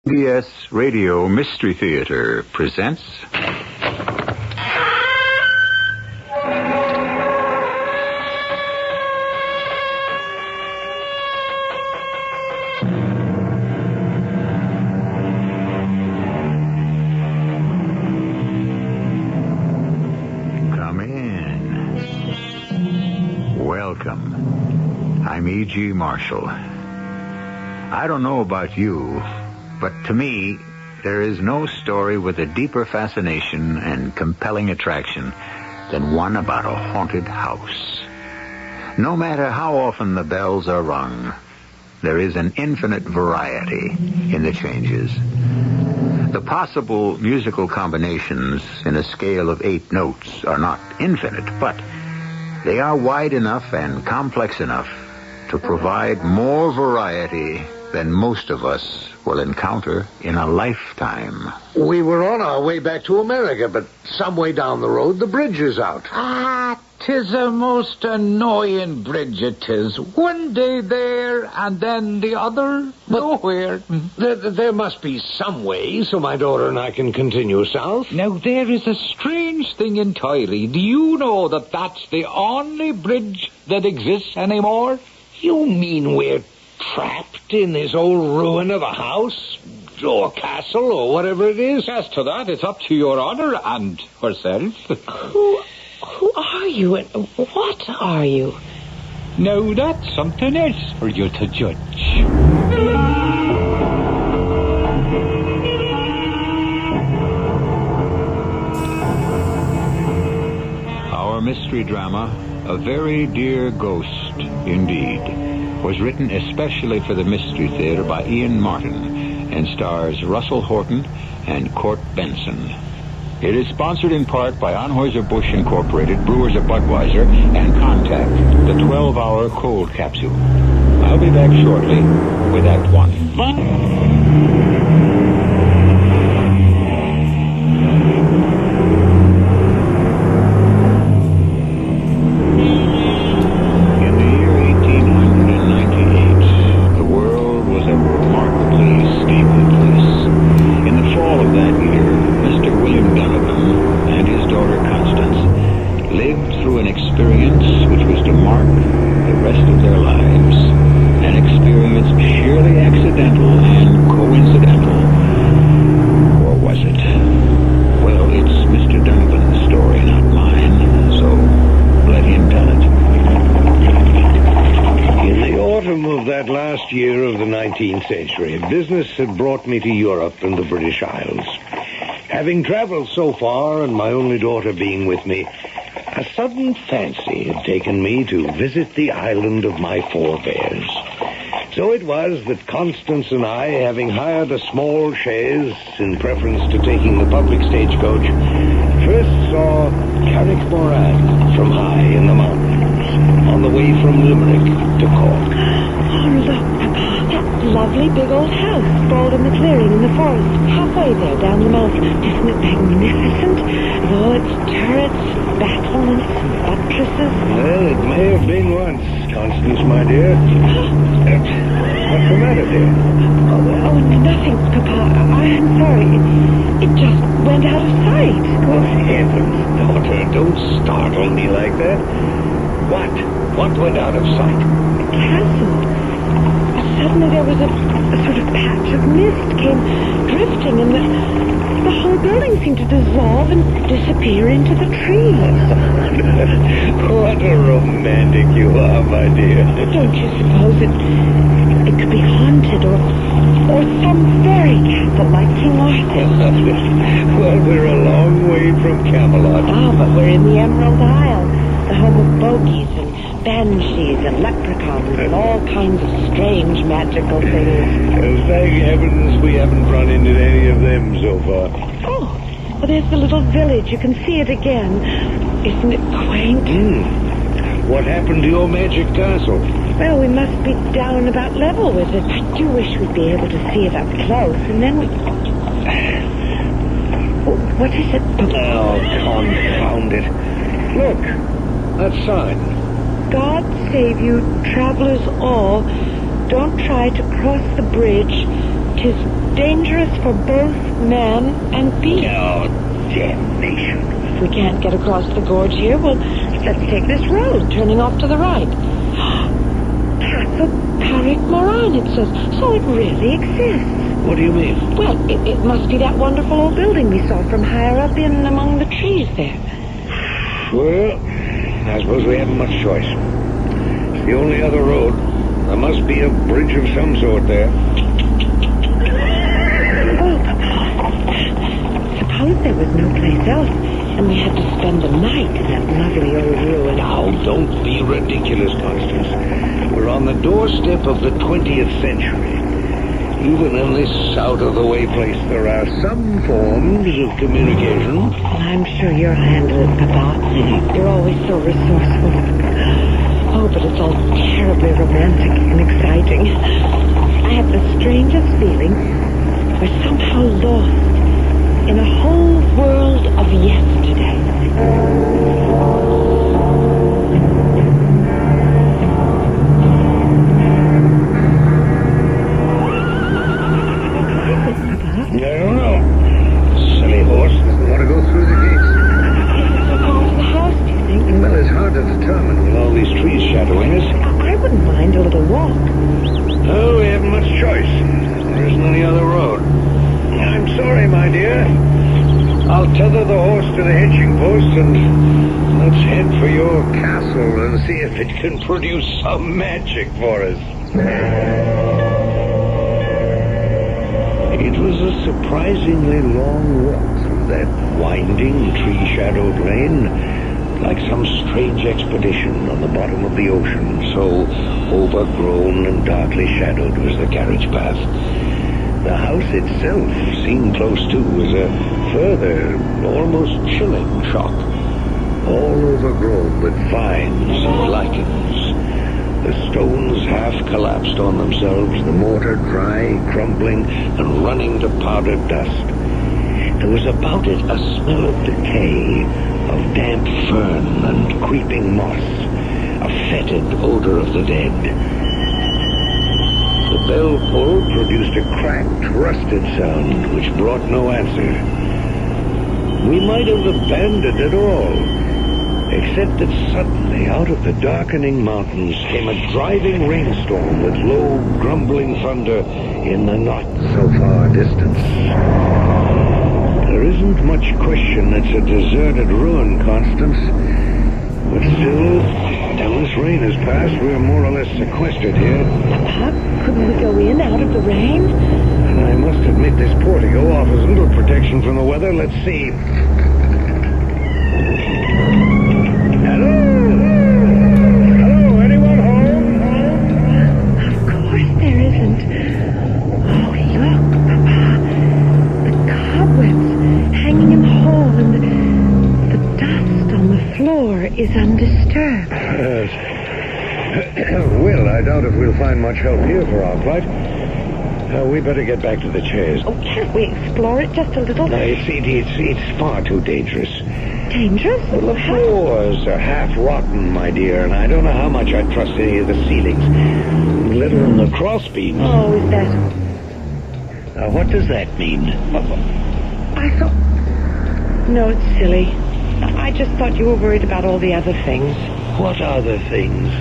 CBS Radio Mystery Theater presents... Come in. Welcome. I'm E.G. Marshall. I don't know about you, but to me, there is no story with a deeper fascination and compelling attraction than one about a haunted house. No matter how often the bells are rung, there is an infinite variety in the changes. The possible musical combinations in a scale of 8 notes are not infinite, but they are wide enough and complex enough to provide more variety than most of us will encounter in a lifetime. We were on our way back to America, but some way down the road, the bridge is out. 'Tis a most annoying bridge, it is. One day there, and then the other nowhere. There must be some way so my daughter and I can continue south. Now, there is a strange thing entirely. Do you know that that's the only bridge that exists anymore? You mean we're trapped in this old ruin of a house or castle or whatever it is? As to that, it's up to your honor and herself. Who are you and what are you? Now, that's something else for you to judge. Our mystery drama, A Very Dear Ghost Indeed, was written especially for the Mystery Theater by Ian Martin and stars Russell Horton and Court Benson. It is sponsored in part by Anheuser-Busch Incorporated, Brewers of Budweiser, and Contact, the 12-hour cold capsule. I'll be back shortly with Act 1. Year of the 19th century, business had brought me to Europe and the British Isles. Having traveled so far and my only daughter being with me, a sudden fancy had taken me to visit the island of my forebears. So it was that Constance and I, having hired a small chaise in preference to taking the public stagecoach, first saw Carrickmoran from high in the mountains, on the way from Limerick to Cork. Oh, look, that lovely big old house sprawled in the clearing in the forest, halfway there down the mountain. Isn't it magnificent? With all its turrets, battlements, and buttresses. Well, it may have been once, Constance, my dear. What's the matter, dear? Oh, nothing, Papa. I'm sorry. It just went out of sight. Oh, heavens, daughter, don't startle me like that. What? What went out of sight? The castle. Suddenly there was a sort of patch of mist came drifting, and the whole building seemed to dissolve and disappear into the trees. What a romantic you are, my dear. Don't you suppose it could be haunted or some fairy castle like King Arthur? Well, we're a long way from Camelot. Oh, but we're in the Emerald Isle, the home of bogies and banshees and leprechauns and all kinds of strange magical things. Thank heavens we haven't run into any of them so far. Oh, well, there's the little village. You can see it again. Isn't it quaint? What happened to your magic castle? Well, we must be down about level with it. I do wish we'd be able to see it up close, and then we... What is it? Oh, confound it. Look, that sign. God save you, travelers all. Don't try to cross the bridge 'Tis dangerous for both man and beast. Oh, damnation. If we can't get across the gorge here, well, let's take this road, turning off to the right. Path of Parik Moran, it says. So it really exists. What do you mean? Well, it must be that wonderful old building we saw from higher up in among the trees there. Well, I suppose we haven't much choice. It's the only other road. There must be a bridge of some sort there. Oh, Papa. Suppose there was no place else, and we had to spend the night in that lovely old ruin. Now, don't be ridiculous, Constance. We're on the doorstep of the 20th century. Even in this out-of-the-way place, there are some forms of communication. Well, I'm sure you'll handle it, Papa. You're always so resourceful. Oh, but it's all terribly romantic and exciting. I have the strangest feeling we're somehow lost in a whole world of yesterday. I don't know. Silly horse doesn't want to go through the gates. Off the house, do you think? Well, it's hard to determine with all these trees shadowing us. I wouldn't mind a little walk. Oh, we haven't much choice. There isn't any other road. I'm sorry, my dear. I'll tether the horse to the hitching post and let's head for your castle and see if it can produce some magic for us. It was a surprisingly long walk through that winding, tree-shadowed lane, like some strange expedition on the bottom of the ocean, so overgrown and darkly shadowed was the carriage path. The house itself, seen close to, was a further, almost chilling shock. All overgrown with vines and lichens. The stones half collapsed on themselves, the mortar dry, crumbling, and running to powdered dust. There was about it a smell of decay, of damp fern and creeping moss, a fetid odor of the dead. The bell pull produced a cracked, rusted sound which brought no answer. We might have abandoned it all, except that suddenly, out of the darkening mountains, came a driving rainstorm with low, grumbling thunder in the not-so-far distance. There isn't much question it's a deserted ruin, Constance. But still, till this rain has passed, we're more or less sequestered here. Papa, couldn't we go in out of the rain? And I must admit this portico offers little protection from the weather. Let's see. Hello? Hello, anyone home? Of course there isn't. Oh, look, Papa. The cobwebs hanging in the hall and the dust on the floor is undisturbed. Well, I doubt if we'll find much help here for our plight. We better get back to the chairs. Oh, can't we explore it just a little? No, it's far too dangerous. Dangerous? Well, the floors are half rotten, my dear, and I don't know how much I trust any of the ceilings, let alone the cross beams. Oh, is that... Now, what does that mean? I thought... No, it's silly. I just thought you were worried about all the other things. What other things?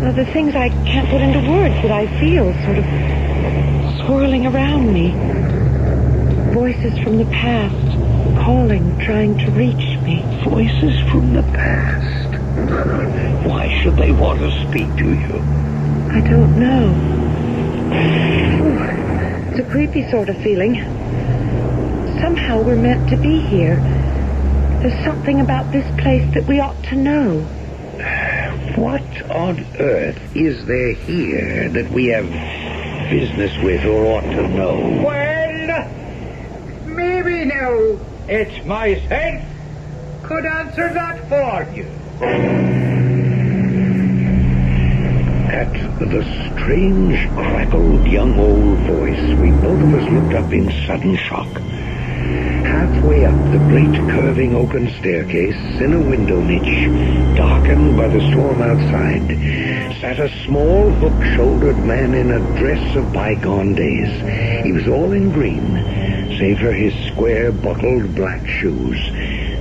Well, the things I can't put into words that I feel sort of swirling around me. Voices from the past, calling, trying to reach me. Voices from the past? Why should they want to speak to you? I don't know. Ooh, it's a creepy sort of feeling. Somehow we're meant to be here. There's something about this place that we ought to know. What on earth is there here that we have business with or ought to know? Well, maybe now it's myself could answer that for you. At the strange, crackled young old voice, we both of us looked up in sudden shock. halfway up the great curving open staircase, in a window niche, darkened by the storm outside, sat a small, hook-shouldered man in a dress of bygone days. He was all in green, save for his square, buckled black shoes,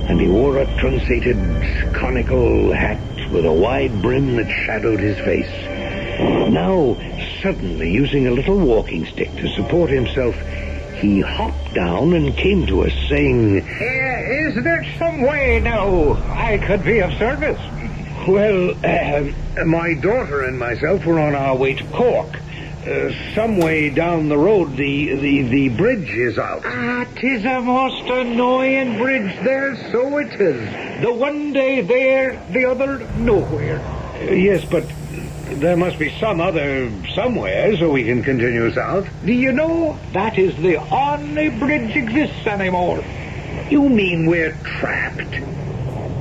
and he wore a truncated, conical hat with a wide brim that shadowed his face. Now, suddenly, using a little walking stick to support himself, he hopped down and came to us, saying, Is there some way now I could be of service? Well, my daughter and myself were on our way to Cork. Some way down the road, the bridge is out. 'Tis a most annoying bridge there, so it is. The one day there, the other nowhere. Yes, but there must be some other somewhere so we can continue south. Do you know, that is the only bridge exists anymore. You mean we're trapped?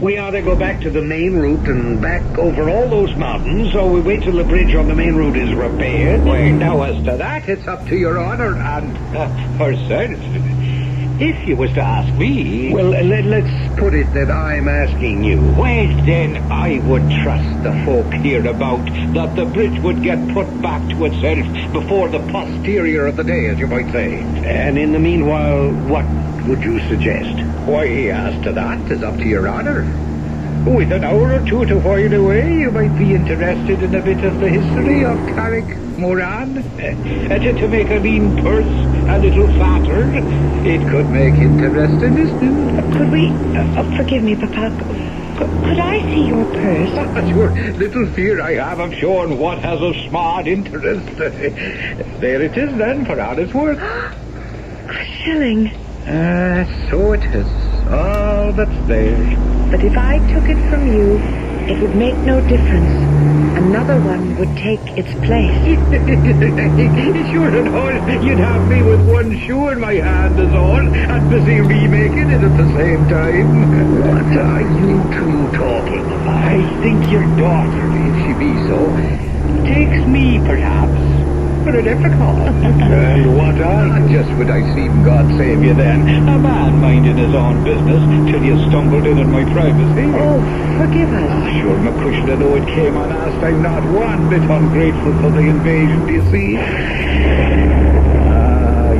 We either go back to the main route and back over all those mountains, or we wait till the bridge on the main route is repaired? Well, now, as to that, it's up to your honor and herself. If you was to ask me... Well, let's put it that I'm asking you. Well, then, I would trust the folk hereabout that the bridge would get put back to itself before the posterior of the day, as you might say. And in the meanwhile, what would you suggest? Why, as to that, is up to your honor. With an hour or two to while away, you might be interested in a bit of the history of Carrick Moran. To make a lean purse a little fatter, it could make interesting, isn't it? Could we... forgive me, Papa. Could I see your purse? Sure, little fear I have of showing what has of smart interest. There it is, then, for all it's worth. A shilling. So it is. All that's there. But if I took it from you, it would make no difference. Another one would take its place. Sure and all, you'd have me with one shoe in my hand is all, and busy remaking it at the same time. What are you two talking about? I think your daughter, if she be so, takes me, perhaps, for a leprechaun. And what are you? Just would I seem, God save you then, a man minding his own business till you stumbled in my privacy. Oh, forgive us. Sure, McCushion, though it came unasked, I'm not one bit ungrateful for the invasion, do you see?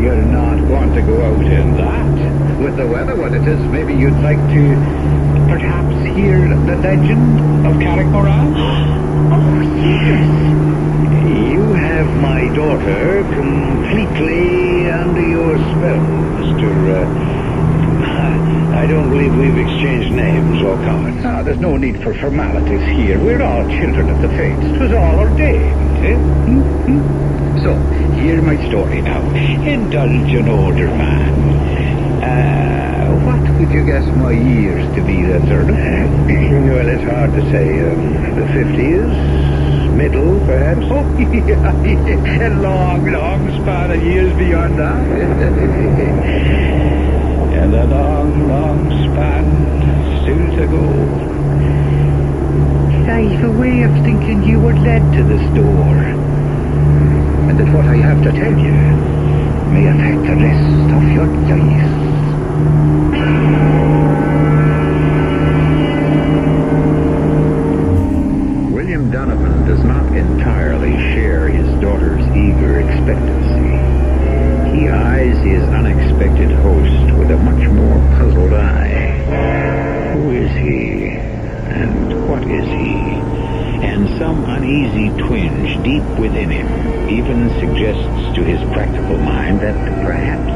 You're not going to go out in that. With the weather what it is, maybe you'd like to perhaps hear the legend of Carrick Moran? Oh, yes. You have my daughter completely under your spell, Mr. I don't believe we've exchanged names or comments. There's no need for formalities here. We're all children of the fates. 'Twas all ordained, eh? So, hear my story now. Indulge an older man. What would you guess my years to be then, sir? Well, it's hard to say. The 50s? Middle, perhaps? Oh, yeah, a long span of years beyond that. And a long span still to go. I've a way of thinking you were led to this door, and that what I have to tell you may affect the rest of your life. William Donovan does not entirely share his daughter's eager expectancy. He eyes his unexpected host with a much more puzzled eye. Who is he? And what is he? And some uneasy twinge deep within him even suggests to his practical mind that perhaps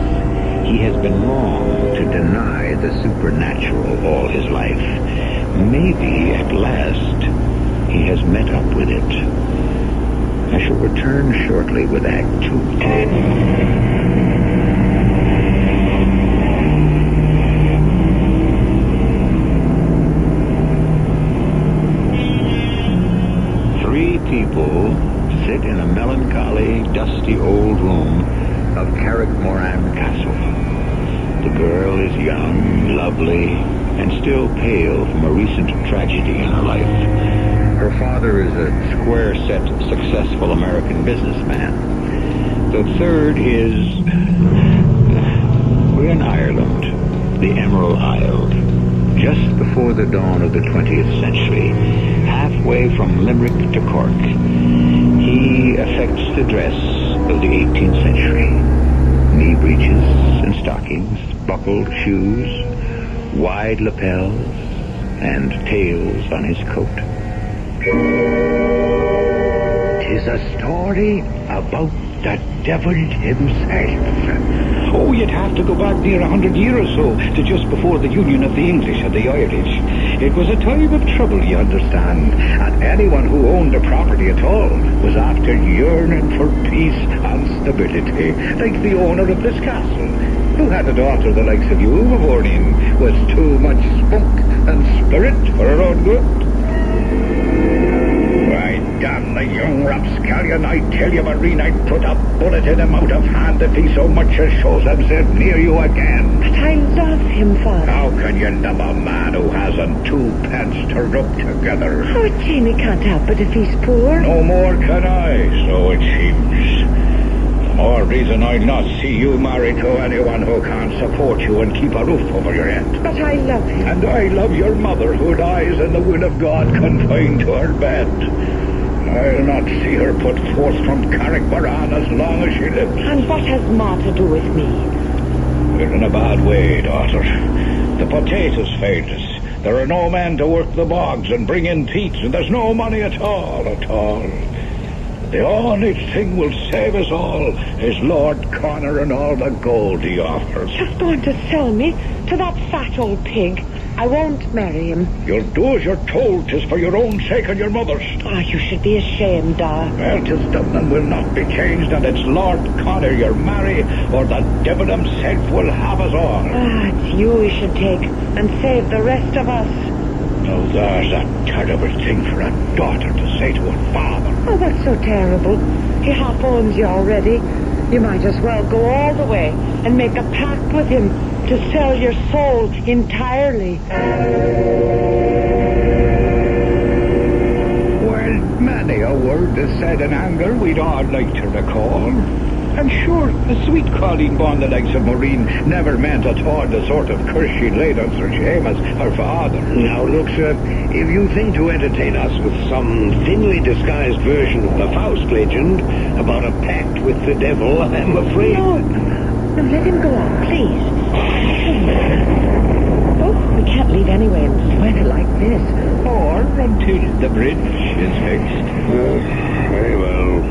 he has been wrong to deny the supernatural all his life. Maybe at last he has met up with it. I shall return shortly with Act 2. Three people sit in a melancholy, dusty old room of Carrick Moran Castle. The girl is young, lovely, and still pale from a recent tragedy in her life. Her father is a square-set, successful American businessman. The third is... we're in Ireland. the Emerald Isle. Just before the dawn of the 20th century, halfway from Limerick to Cork, he affects the dress of the 18th century. Knee breeches and stockings, buckled shoes, wide lapels, and tails on his coat. 'Tis a story about the devil himself. Oh, you'd have to go back near 100 years or so to just before the union of the English and the Irish. It was a time of trouble, you understand, and anyone who owned a property at all was after yearning for peace and stability, like the owner of this castle, who had a daughter the likes of you before him, was too much spunk and spirit for her own good. Why, damn the young rapscallion, I tell you, Marine, I'd put a bullet in him out of hand if he so much as shows himself near you again. But I love him, Father. How can you love a man who hasn't two pence to rub together? Oh, Jamie can't help it if he's poor. No more can I, so it seems. The more reason I'll not see you married to anyone who can't support you and keep a roof over your head. But I love him. And I love your mother, who dies in the will of God confined to her bed. I'll not see her put forth from Carrickmoran as long as she lives. And what has Ma to do with me? We're in a bad way, daughter. The potatoes failed us. There are no men to work the bogs and bring in peats, and there's no money at all. The only thing will save us all is Lord Connor and all the gold he offers. You're going to sell me to that fat old pig. I won't marry him. You'll do as you're told. 'Tis for your own sake and your mother's. Oh, you should be ashamed, Da. Well, 'tis Dublin will not be changed, and it's Lord Connor you'll marry, or the devil himself will have us all. Ah, it's you he should take and save the rest of us. Now, there's a terrible thing for a daughter to say to her father. Oh, that's so terrible. He half owns you already. You might as well go all the way and make a pact with him to sell your soul entirely. Well, many a word is said in anger we'd all like to recall. And sure, the sweet Colleen Bond, the likes of Maureen, never meant at all the sort of curse she laid on Sir Seamus, her father. Now, look, sir, if you think to entertain us with some thinly disguised version of the Faust legend about a pact with the devil, I'm afraid... No, let him go on, please. Oh, we can't leave anyway in weather like this. Or until the bridge is fixed. Very well.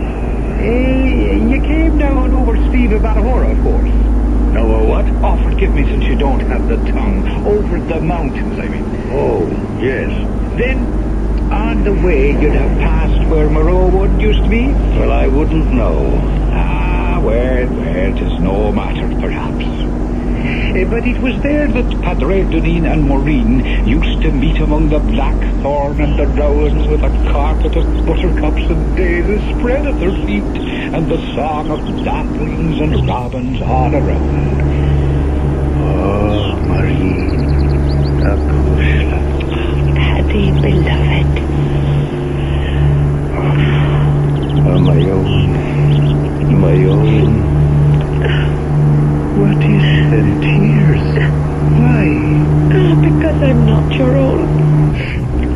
You came down over Steve of Banahora, of course. No, what? Oh, forgive me since you don't have the tongue. Over the mountains, I mean. Oh, yes. Then, on the way, you'd have passed where Moreau Wood used to be? Well, I wouldn't know. Ah, well, 'tis no matter, perhaps. But it was there that Padre Duneen and Maureen used to meet among the blackthorn and the rowan, with a carpet of buttercups and daisies spread at their feet, and the song of lapwings and robins all around. Oh, Marie, a kushla. Paddy, beloved. Oh, my own. What is the tears? Why? Oh, because I'm not your own.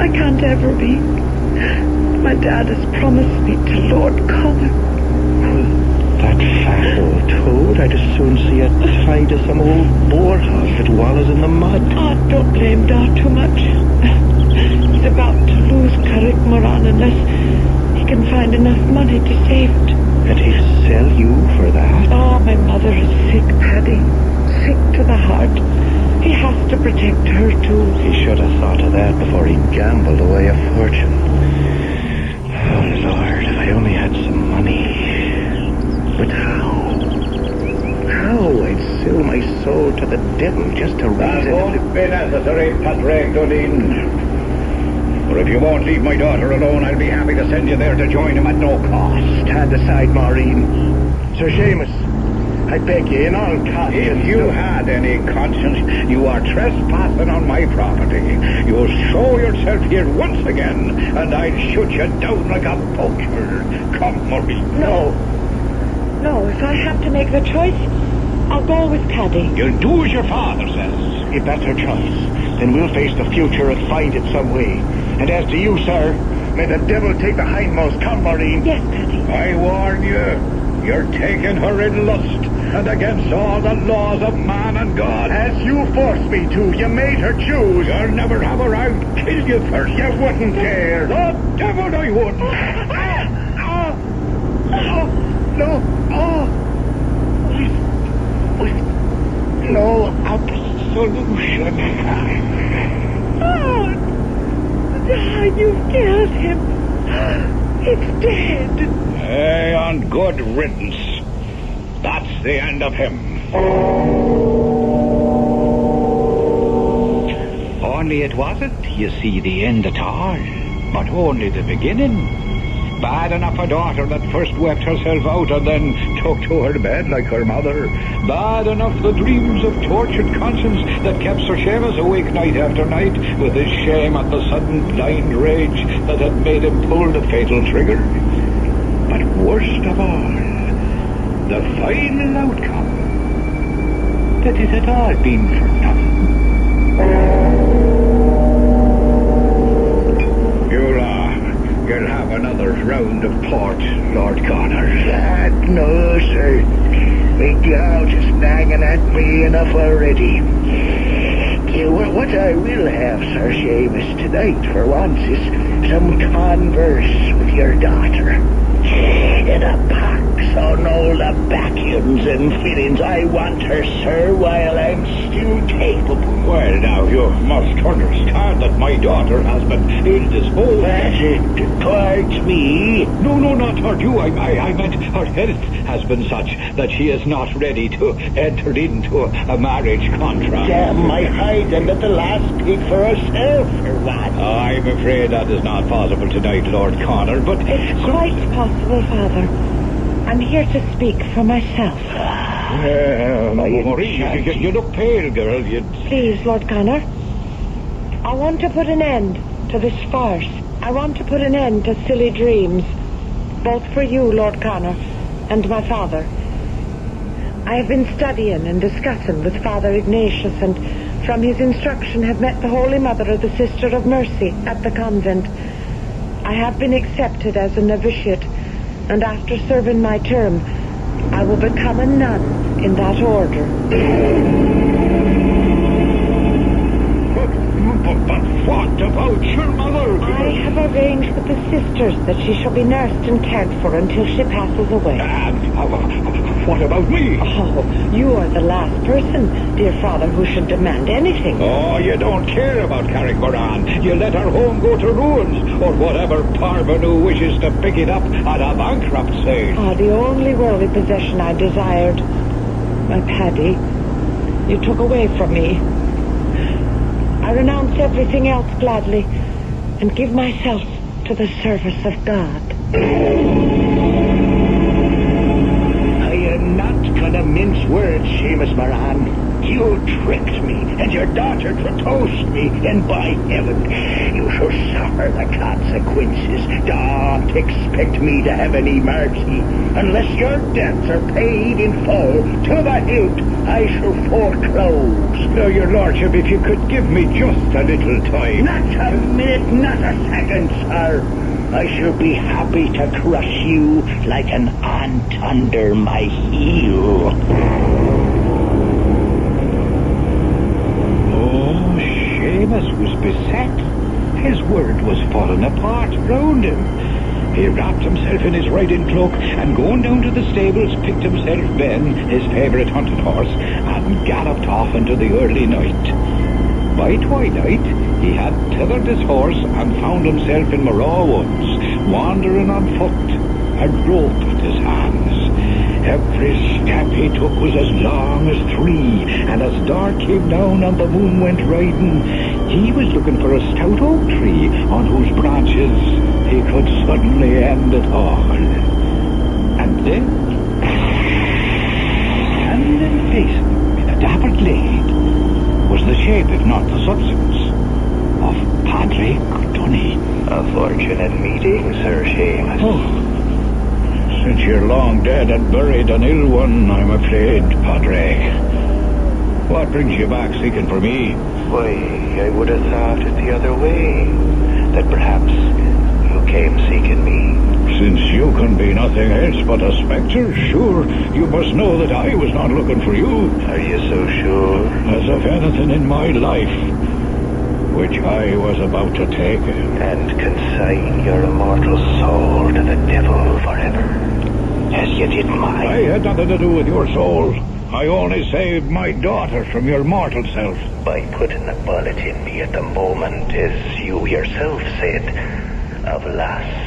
I can't ever be. My dad has promised me to Lord Connor. Well, that fat old toad, I'd as soon see it tied to some old boarhouse that wallows in the mud. Oh, don't blame Dad too much. He's about to lose Carrickmoran unless he can find enough money to save it. And he'll sell you for that? Oh, my mother is sick, Paddy. Sick to the heart. He has to protect her, too. He should have thought of that before he gambled away a fortune. Oh, Lord, if I only had some money. But how? How? I'd sell my soul to the devil just to raise That it. won't be necessary, Padre Duneen. For if you won't leave my daughter alone, I'll be happy to send you there to join him at no cost. Stand aside, Maureen. Sir Seamus, I beg you, in all conscience... If you had any conscience, you are trespassing on my property. You'll show yourself here once again, and I'll shoot you down like a poacher. Come, Maureen. No, if I have to make the choice, I'll go with Paddy. You'll do as your father says. If that's her choice, then we'll face the future and find it some way. And as to you, sir, may the devil take the hindmost. Come, Maureen. Yes, Paddy. I warn you, you're taking her in lust and against all the laws of man and God. As you forced me to, you made her choose. You'll never have her. I'll kill you first. You wouldn't dare. The devil I wouldn't. With no absolution. You've killed him. It's dead. Hey, on good riddance. That's the end of him. Only it wasn't, you see, the end at all, but only the beginning. Bad enough a daughter that first wept herself out and then took to her bed like her mother. Bad enough the dreams of tortured conscience that kept Sir Seamus awake night after night with his shame at the sudden blind rage that had made him pull the fatal trigger. But worst of all, the final outcome, that it had all been for nothing. You'll have another round of port, Lord Connor. No, sir. My gouge is nagging at me enough already. What I will have, Sir Seamus, tonight, for once, is some converse with your daughter. In a box on all the vacuums and fittings. I want her, sir, while I'm still capable. Well, now, you must understand that my daughter has been ill-disposed. That's it, towards me. No, not toward you. I meant her health has been such that she is not ready to enter into a marriage contract. Damn my hide and let the last pig for herself, or what? I'm afraid that is not possible tonight, Lord Connor, but... It's quite possible, Father. I'm here to speak for myself. Maureen, you look pale, girl. Please, Lord Connor. I want to put an end to this farce. I want to put an end to silly dreams. Both for you, Lord Connor, and my father. I have been studying and discussing with Father Ignatius, and from his instruction have met the Holy Mother of the Sister of Mercy at the convent. I have been accepted as a novitiate, and after serving my term, I will become a nun in that order. But what about your mother? I have arranged with the sisters that she shall be nursed and cared for until she passes away. What about me? Oh, you are the last person, dear Father, who should demand anything. Oh, you don't care about Carrick-Moran. You let our home go to ruins, or whatever parvenu wishes to pick it up at a bankrupt sale. Ah, the only worldly possession I desired, my Paddy, you took away from me. I renounce everything else gladly and give myself to the service of God. I am not gonna mince words, Seamus Moran. You tricked me, and your daughter traduced me, and by heaven, you shall suffer the consequences. Don't expect me to have any mercy. Unless your debts are paid in full to the hilt, I shall foreclose. Now, your lordship, if you could give me just a little time. Not a minute, not a second, sir. I shall be happy to crush you like an ant under my heel. Oh, Seamus was beset. His word was falling apart round him. He wrapped himself in his riding cloak and going down to the stables picked himself Ben, his favourite hunting horse, and galloped off into the early night. By twilight, he had tethered his horse and found himself in Moraw Woods, wandering on foot, a rope at his hands. Every step he took was as long as 3, and as dark came down and the moon went riding, he was looking for a stout oak tree on whose branches he could suddenly end it all. And then, standing facing him in a dappled glade, was the shape, if not the substance, of Padraig Dunne. A fortunate meeting, Sir Seamus. Oh, Since you're long dead and buried an ill one, I'm afraid, Padre. What brings you back seeking for me? Why, I would have thought it the other way. That perhaps you came seeking me. Since you can be nothing else but a spectre, sure, you must know that I was not looking for you. Are you so sure? As if anything in my life, which I was about to take. And consign your immortal soul to the devil forever, as you did mine. I had nothing to do with your soul. I only saved my daughter from your mortal self. By putting a bullet in me at the moment, as you yourself said, of lust.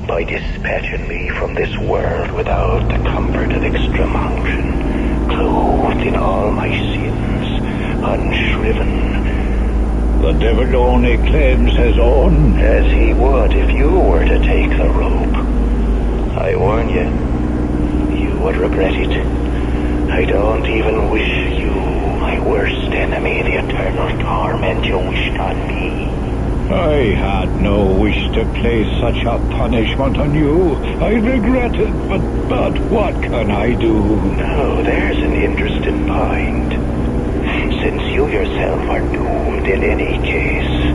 By dispatching me from this world without the comfort of extreme unction, clothed in all my sins, unshriven. The devil only claims his own. As he would if you were to take the rope. I warn you, you would regret it. I don't even wish you, my worst enemy, the eternal torment you wished on me. I had no wish to place such a punishment on you. I regret it, but what can I do? Now, there's an interesting point. Since you yourself are doomed in any case,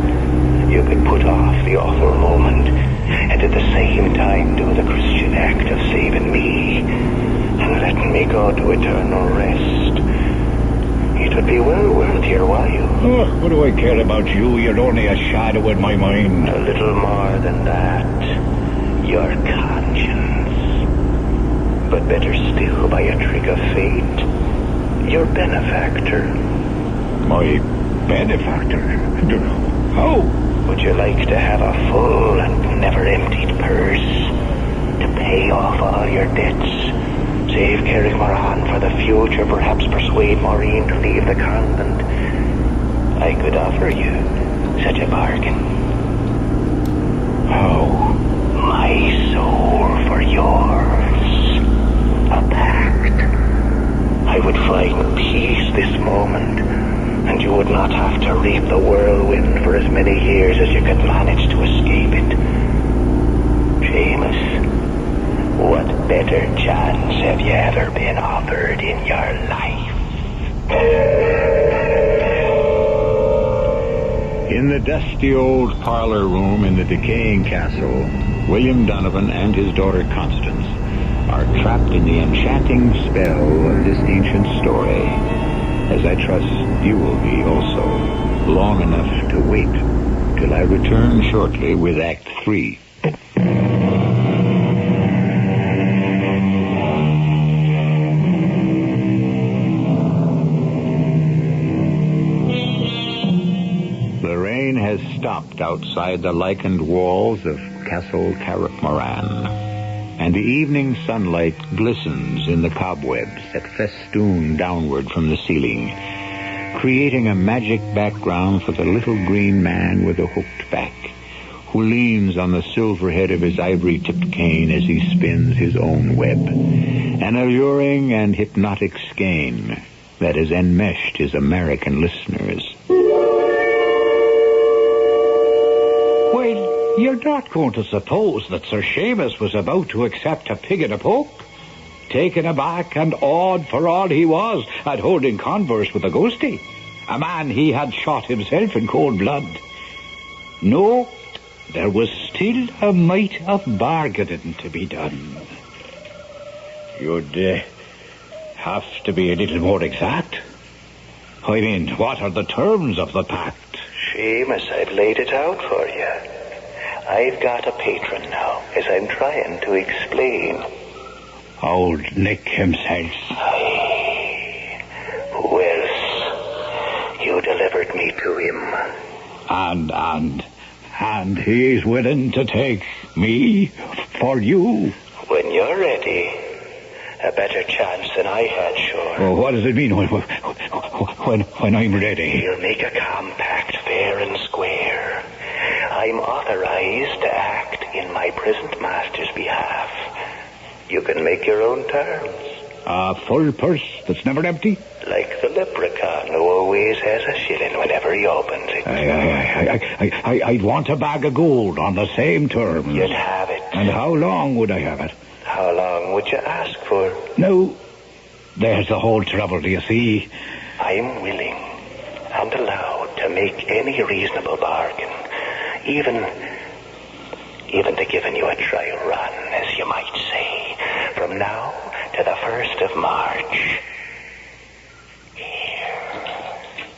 you could put off the awful moment and at the same time do the Christian act of saving me and letting me go to eternal rest. It would be well worth your while. Oh, what do I care about you? You're only a shadow in my mind. A little more than that. Your conscience. But better still, by a trick of fate, your benefactor. My benefactor? How? Would you like to have a full and never-emptied purse to pay off all your debts? Save Carrick Moran for the future, perhaps persuade Maureen to leave the convent. I could offer you such a bargain. How? My soul for yours. A pact. I would find peace this moment, and you would not have to reap the whirlwind for as many years as you could manage to escape it. Seamus, what better chance have you ever been offered in your life? In the dusty old parlor room in the decaying castle, William Donovan and his daughter Constance are trapped in the enchanting spell of this ancient story, as I trust you will be also, long enough to wait till I return shortly with Act 3. Has stopped outside the lichened walls of Castle Carrickmoran, and the evening sunlight glistens in the cobwebs that festoon downward from the ceiling, creating a magic background for the little green man with a hooked back, who leans on the silver head of his ivory-tipped cane as he spins his own web, an alluring and hypnotic skein that has enmeshed his American listeners. You're not going to suppose that Sir Seamus was about to accept a pig in a poke? Taken aback and awed for all he was at holding converse with a ghostie, a man he had shot himself in cold blood. No, there was still a mite of bargaining to be done. You'd have to be a little more exact. I mean, what are the terms of the pact? Seamus, I've laid it out for you. I've got a patron now, as I'm trying to explain. Old Nick himself. Aye. Who else? You delivered me to him. And he's willing to take me for you. When you're ready, a better chance than I had, sure. Oh, what does it mean when I'm ready? We'll make a compact fair and square. I'm authorized to act in my present master's behalf. You can make your own terms. A full purse that's never empty? Like the leprechaun who always has a shilling whenever he opens it. I'd want a bag of gold on the same terms. You'd have it. And how long would I have it? How long would you ask for? No, there's the whole trouble, do you see? I'm willing and allowed to make any reasonable bargain. Even to giving you a trial run, as you might say, from now to the 1st of March.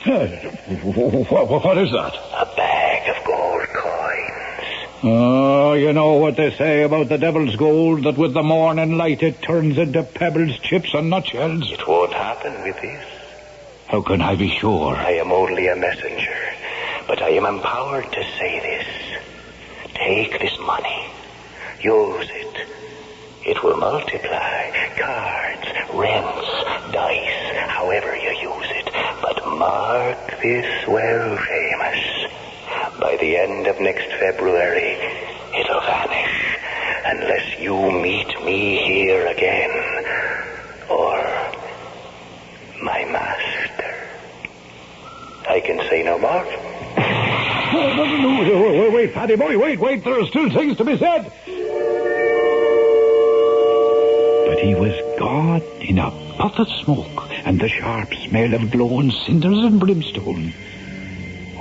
What is that? A bag of gold coins. Oh, you know what they say about the devil's gold, that with the morning light it turns into pebbles, chips, and nutshells. It won't happen with this. How can I be sure? I am only a messenger, but I am empowered to say this. Take this money. Use it. It will multiply. Cards, rents, dice, however you use it. But mark this well, Seamus. By the end of next February, it'll vanish. Unless you meet me here again. Or my master. I can say no more. No, wait, Paddy boy, wait. There are still things to be said. But he was gone in a puff of smoke and the sharp smell of glowing cinders and brimstone.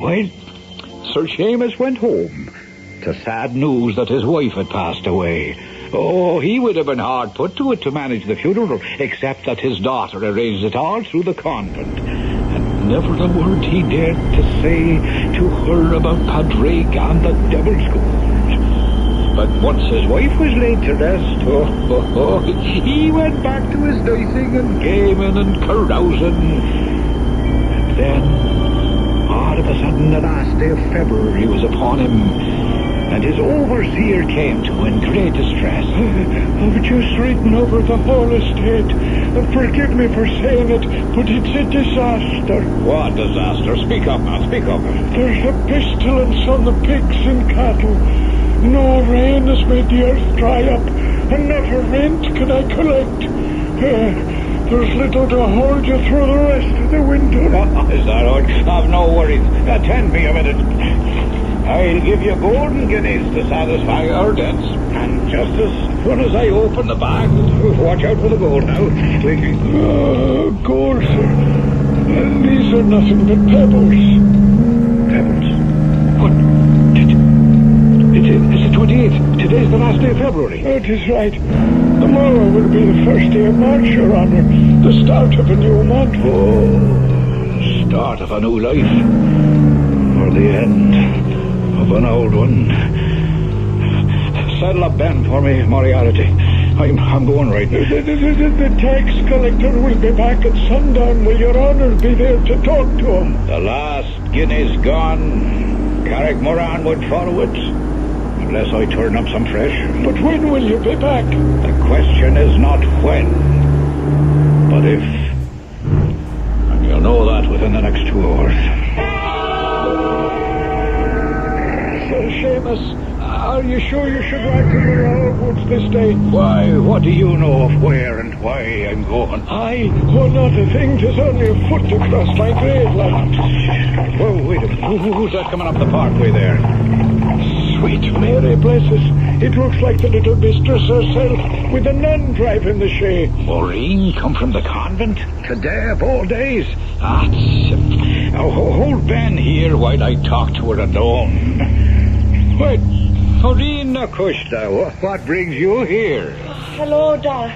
Well, Sir Seamus went home to sad news that his wife had passed away. Oh, he would have been hard put to it to manage the funeral, except that his daughter arranged it all through the convent. And never a word he dared to say to her about Padraig and the devil's gold. But once his wife was laid to rest, he went back to his dicing and gaming and carousing. And then, all of a sudden, the last day of February was upon him, and his overseer came to in great distress. I've just ridden over the whole estate. Forgive me for saying it, but it's a disaster. What disaster? Speak up, man, speak up. There's a pestilence on the pigs and cattle. No rain has made the earth dry up, and not a rent can I collect. There's little to hold you through the rest of the winter. Is that all? Have no worries. Attend me a minute. I'll give you golden guineas to satisfy our debts. And just as soon as I open the bag, watch out for the gold now. Gold, sir. These are nothing but pebbles. Pebbles? What? It's the 28th. Today's the last day of February. That is right. Tomorrow will be the first day of March, Your Honor. The start of a new month. Oh, start of a new life. Or the end of an old one. Saddle up, Ben, for me, Moriarty. I'm going right now. The tax collector will be back at sundown. Will Your Honor be there to talk to him? The last guinea's gone. Carrick Moran would follow it. Unless I turn up some fresh. But when will you be back? The question is not when, but if. And you'll know that within the next 2 hours. Sir Seamus, are you sure you should ride to the Royal Woods this day? Why, what do you know of where and why I'm going? Oh, not a thing. 'Tis only a foot to cross my grave, lad. Whoa, wait a minute. Who's that coming up the parkway there? Sweet Mary, bless us. It looks like the little mistress herself, with a nun driving the shay. Maureen come from the convent? Today of all days? Now, hold Ben here while I talk to her alone. What? Maureen Nakushta, what brings you here? Hello, Da.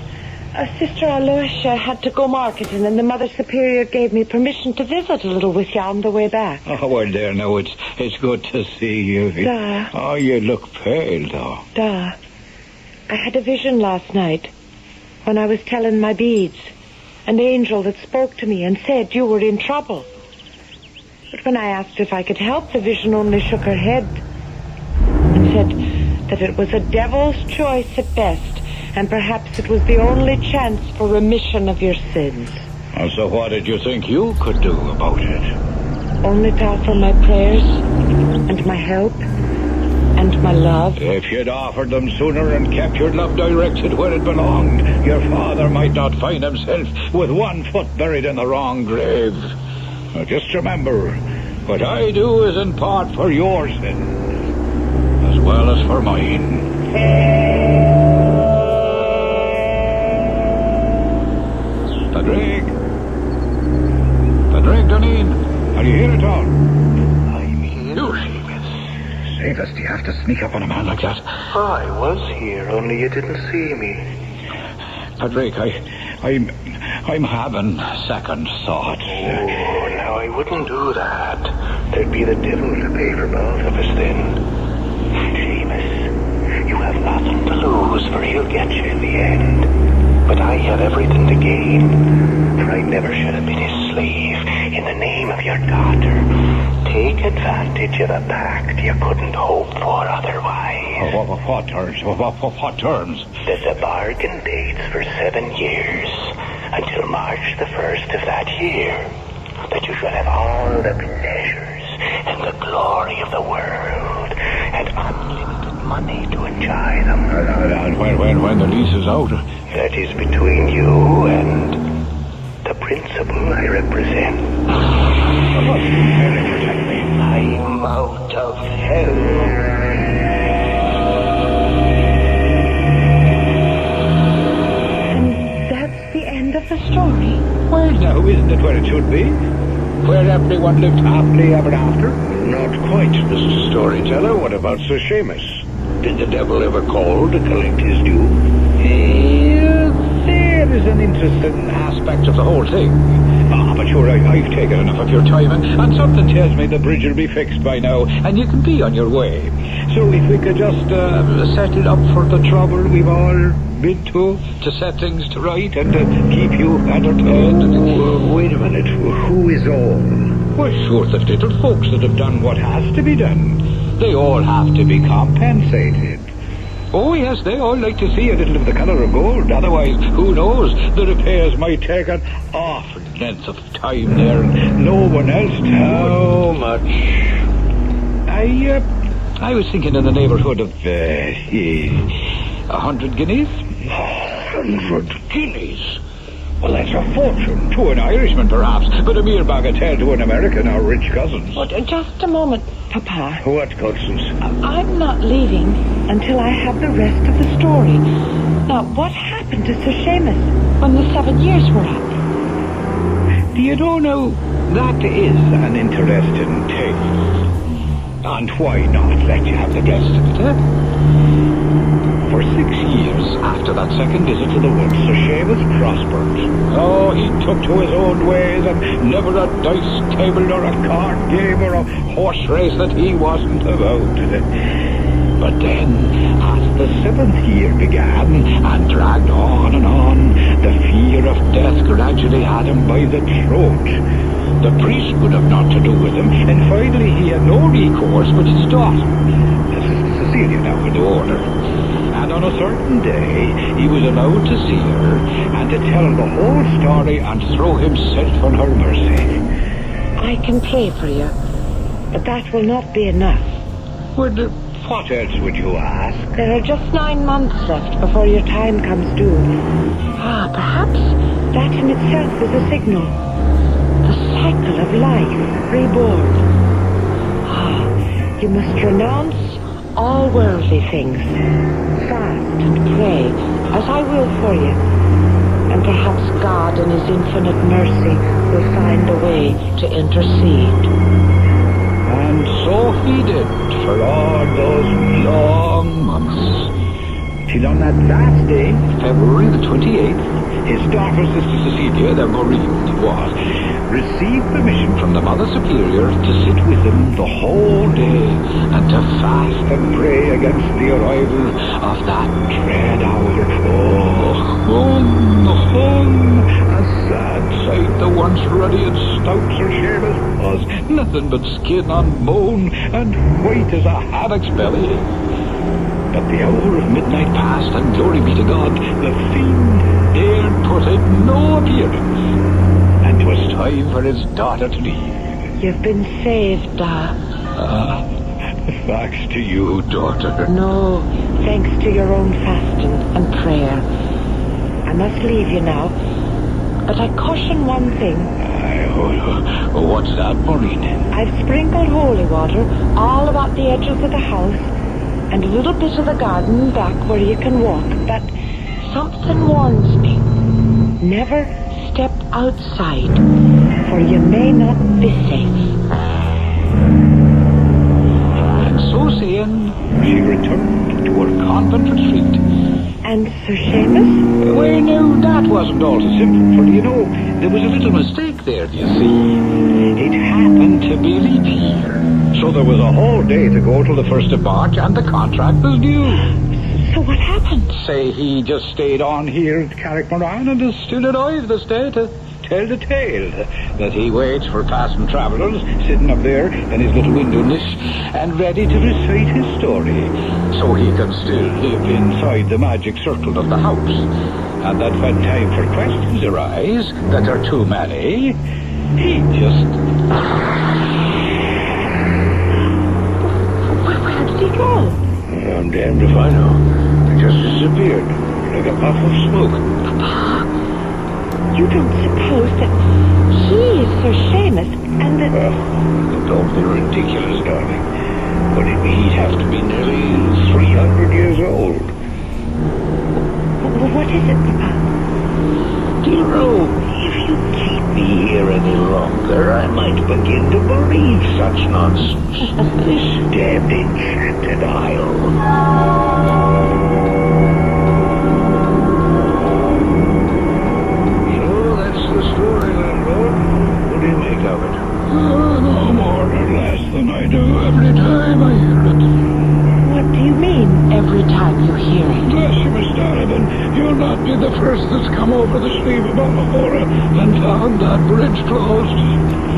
Sister Aloysia had to go marketing, and the Mother Superior gave me permission to visit a little with you on the way back. Oh, well, there, now, it's good to see you. Da. Oh, you look pale, though. Da, I had a vision last night when I was telling my beads. An angel that spoke to me and said you were in trouble. But when I asked if I could help, the vision only shook her head and said that it was a devil's choice at best, and perhaps it was the only chance for remission of your sins. And so what did you think you could do about it? Only to offer my prayers and my help and and my love. If you'd offered them sooner and kept your love directed where it belonged, your father might not find himself with one foot buried in the wrong grave. Now just remember, what I do is in part for your sin, as well as for mine. Padraig Dunedin, are you here at all? I'm here. You, Seamus. Save us, do you have to sneak up on a man like that? I was here, only you didn't see me. Padraig, I'm having second thoughts. Oh, now I wouldn't do that. There'd be the devil to pay for both of us then. Seamus, you have nothing to lose, for he'll get you in the end. But I have everything to gain, for I never should have been his slave in the name of your daughter. Take advantage of a pact you couldn't hope for otherwise. What terms? What terms? There's a bargain dates for 7 years, until March the 1st of that year, that you shall have all the pleasures and the glory of the world, and unlimited money to enjoy them. And when the lease is out? That is between you and the principal I represent. I'm out of hell. And that's the end of the story. Well, now, isn't it where it should be? Where everyone lived happily ever after? Not quite, Mr. Storyteller. What about Sir Seamus? Did the devil ever call to collect his due? There is an interesting aspect of the whole thing. But sure, I've taken enough of your time, and something tells me the bridge will be fixed by now, and you can be on your way. So if we could just settle up for the trouble we've all been to set things to right and keep you entertained. Wait a minute. Who is all? Well, sure, the little folks that have done what has to be done. They all have to be compensated. Oh, yes, they all like to see a little of the colour of gold. Otherwise, who knows, the repairs might take an awful length of time there, and no one else to... How much? I was thinking in the neighbourhood of 100 guineas. 100 guineas? Well, that's a fortune to an Irishman, perhaps, but a mere bagatelle to an American or rich cousins. But just a moment, Papa. What, Constance? I'm not leaving until I have the rest of the story. Now, what happened to Sir Seamus when the 7 years were up? Do you know, that is an interesting tale. And why not let you have the rest of it, eh? For 6 years after that second visit to the woods, Sir Seamus prospered. Oh, he took to his own ways, and never a dice table nor a card game or a horse race that he wasn't about. But then, as the 7th year began and dragged on and on, the fear of death gradually had him by the throat. The priest would have naught to do with him, and finally he had no recourse but his daughter. This is Cecilia now in the order. And on a certain day, he was allowed to see her and to tell her the whole story and throw himself on her mercy. I can pray for you, but that will not be enough. Well, what else would you ask? There are just 9 months left before your time comes due. Perhaps that in itself is a signal. The cycle of life reborn. You must renounce all worldly things. Fast and pray, as I will for you. And perhaps God in his infinite mercy will find a way to intercede. And so he did for all those long months. Till on that last day, February the 28th, his daughter, Sister Cecilia, the bereaved was, received permission from the Mother Superior to sit with him the whole day and to fast and pray against the arrival of that dread hour. A sad sight the once ruddy and stout Sir Seamus was, nothing but skin on bone and white as a hammock's belly. But the hour of midnight passed, and glory be to God, the fiend dared put in no appearance. And it was time for his daughter to leave. You've been saved, Thanks to you, daughter. No, thanks to your own fasting and prayer. I must leave you now. But I caution one thing. What's that, Maureen? I've sprinkled holy water all about the edges of the house and a little bit of the garden back where you can walk. But something warns me. Never step outside, for you may not be safe. And so saying, she returned to her convent retreat. And Sir Seamus? Well, no, that wasn't all so simple, for you know, there was a little mistake there, do you see? It happened to be leap year. So there was a whole day to go till the 1st of March, and the contract was due. So what happened? Say he just stayed on here at Carrickmoran and is still alive this day to tell the tale that he waits for passing travellers sitting up there in his little window niche and ready to recite his story so he can still live inside the magic circle of the house, and that when time for questions arise that are too many, he just... Where did he go? I'm damned if I know. It just disappeared, like a puff of smoke. Papa, you don't suppose that he is Sir Seamus and that... Don't be ridiculous, darling. But he'd have to be nearly 300 years old. What is it, Papa? Do you know, if you keep me here any longer, I might begin to believe such nonsense. This damned enchanted isle. Of it. No more or less than I do every time I hear it. What do you mean, every time you hear it? Bless you, Miss Donovan. You'll not be the first that's come over the sleeve of Balmahora and found that bridge closed.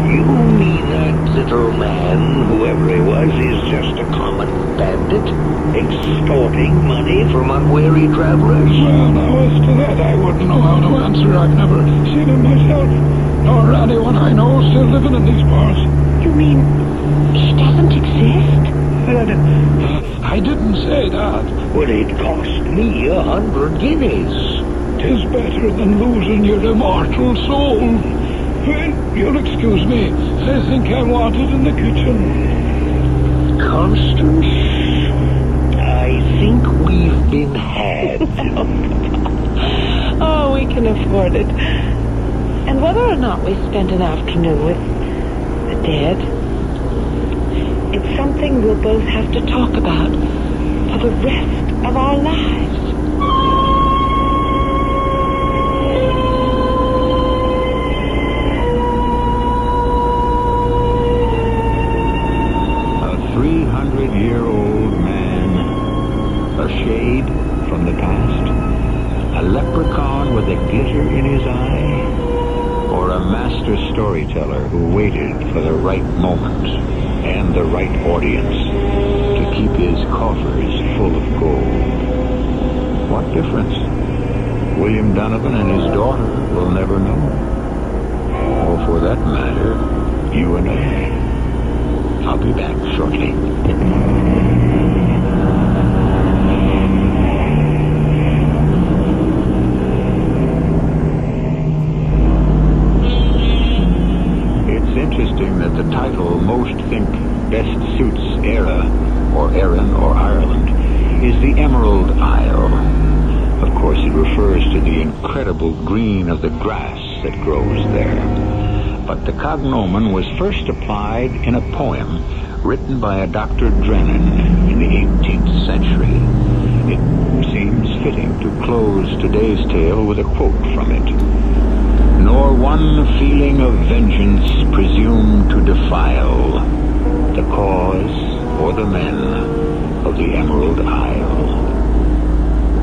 You mean that little man, whoever he was, is just a common bandit, extorting money from unwary travelers? Well, now, as to that, I wouldn't know how to answer. I've never seen him myself, nor anyone I know still living in these parts. You mean he doesn't exist? I didn't say that. Well, it cost me 100 guineas. 'Tis better than losing your immortal soul. Well, you'll excuse me. I think I want it in the kitchen. Constance, I think we've been had. Oh, we can afford it. And whether or not we spend an afternoon with the dead, it's something we'll both have to talk about for the rest of our lives. A 300-year-old man, a shade from the past, a leprechaun with a glitter in his eye, or a master storyteller who waited for the right moment and the right audience to keep his coffers full of gold. What difference? William Donovan and his daughter will never know. Or for that matter, you and I. I'll be back shortly. Interesting that the title most think best suits Era, or Erin, or Ireland, is the Emerald Isle. Of course, it refers to the incredible green of the grass that grows there. But the cognomen was first applied in a poem written by a Dr. Drennan in the 18th century. It seems fitting to close today's tale with a quote from it. Nor one feeling of vengeance presume to defile the cause or the men of the Emerald Isle.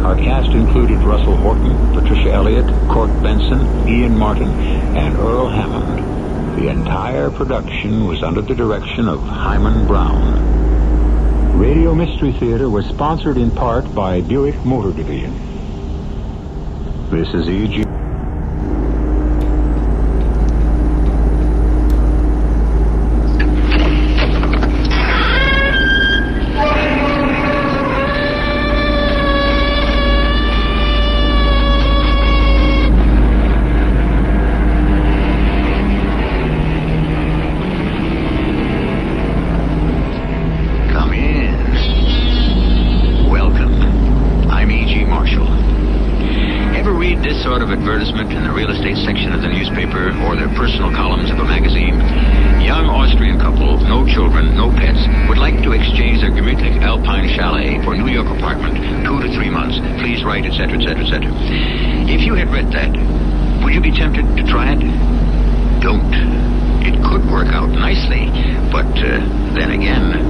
Our cast included Russell Horton, Patricia Elliott, Court Benson, Ian Martin, and Earl Hammond. The entire production was under the direction of Hyman Brown. Radio Mystery Theater was sponsored in part by Buick Motor Division. This is E.G. of advertisement in the real estate section of the newspaper or their personal columns of a magazine. Young Austrian couple, no children, no pets, would like to exchange their gemütlich alpine chalet for New York apartment, 2 to 3 months. Please write, etc., etc., etc. If you had read that, would you be tempted to try it? Don't. It could work out nicely, but then again...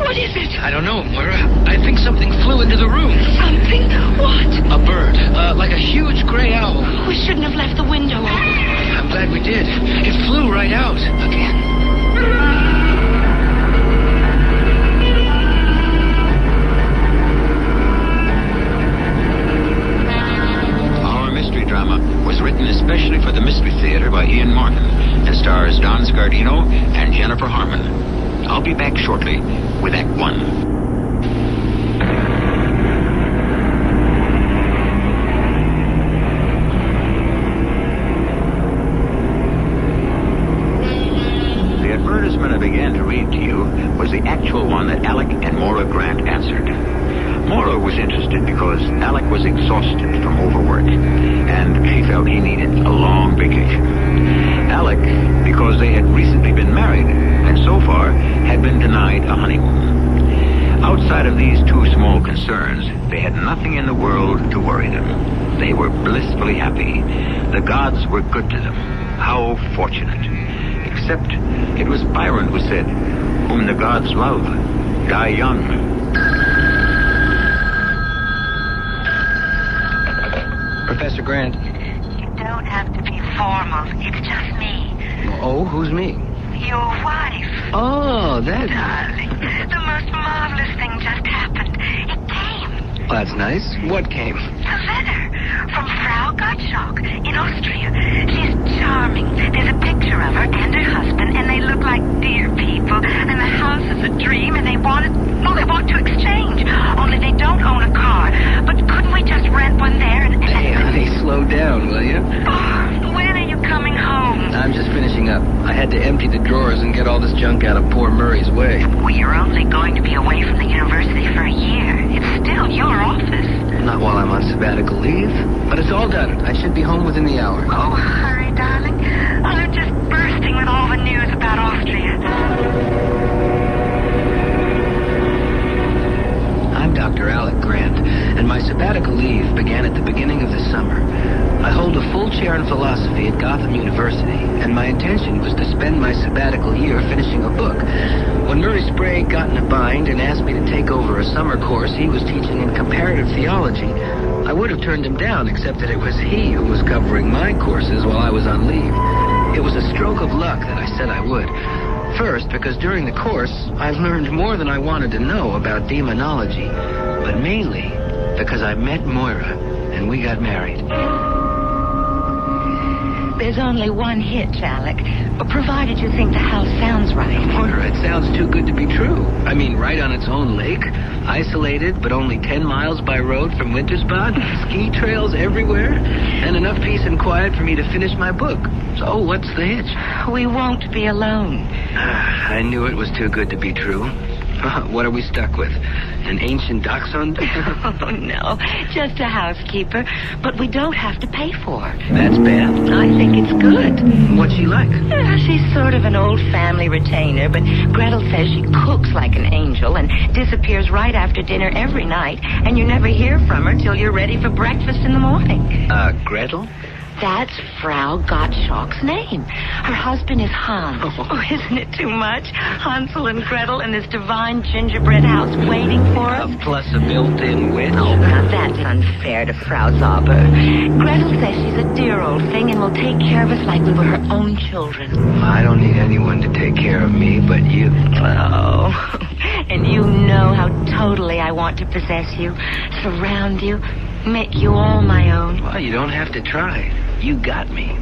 What is it? I don't know, Moira. I think something flew into the room. Something? What? A bird. Like a huge gray owl. We shouldn't have left the window open. I'm glad we did. It flew right out. Again. Our mystery drama was written especially for the Mystery Theater by Ian Martin and stars Don Scardino and Jennifer Harmon. I'll be back shortly with Act 1. The advertisement I began to read to you was the actual one that Alec and Maura Grant answered. Maura was interested because Alec was exhausted from overwork, and she felt he needed a long vacation. Alec, because they had recently been married, and so far had been denied a honeymoon. Outside of these two small concerns, they had nothing in the world to worry them. They were blissfully happy. The gods were good to them. How fortunate. Except it was Byron who said, "Whom the gods love, die young." Professor Grant. You don't have to be formal. It's just me. Oh, who's me? Your wife. Oh, that... Darling, the most marvelous thing just happened. It came. Well, that's nice. What came? A letter from Frau Gottschalk in Austria. She's charming. There's a picture of her and her husband, and they look like dear people. And the house is a dream, and they want to exchange. Only they don't own a car. But couldn't we just rent one there and... Hey, honey, slow down, will you? Oh, when are you coming home? I'm just finishing up. I had to empty the drawers and get all this junk out of poor Murray's way. Well, you're only going to be away from the university for a year. It's still your office. Not while I'm on sabbatical leave. But it's all done. I should be home within the hour. Oh, hurry, darling. I'm just bursting with all the news about Austria. I'm Dr. Alec Grant, and my sabbatical leave began at the beginning of the summer. I hold a full chair in philosophy at Gotham University, and my intention was to spend my sabbatical year finishing a book. When Murray Sprague got in a bind and asked me to take over a summer course he was teaching in comparative theology, I would have turned him down, except that it was he who was covering my courses while I was on leave. It was a stroke of luck that I said I would. First, because during the course, I learned more than I wanted to know about demonology, but mainly because I met Moira and we got married. There's only one hitch, Alec, provided you think the house sounds right. Moira, it sounds too good to be true. I mean, right on its own lake, isolated but only 10 miles by road from Winterspad, ski trails everywhere, and enough peace and quiet for me to finish my book. So what's the hitch? We won't be alone. I knew it was too good to be true. What are we stuck with? An ancient dachshund? Oh, no. Just a housekeeper. But we don't have to pay for her. That's bad. I think it's good. What's she like? She's sort of an old family retainer, but Gretel says she cooks like an angel and disappears right after dinner every night, and you never hear from her till you're ready for breakfast in the morning. Gretel? That's Frau Gottschalk's name. Her husband is Hans. Oh, isn't it too much? Hansel and Gretel in this divine gingerbread house waiting for us. Plus a built-in witch. Oh, now that's unfair to Frau Zauber. Gretel says she's a dear old thing and will take care of us like we were her own children. I don't need anyone to take care of me but you. Oh, and you know how totally I want to possess you, surround you, make you all my own. Well, you don't have to try. You got me.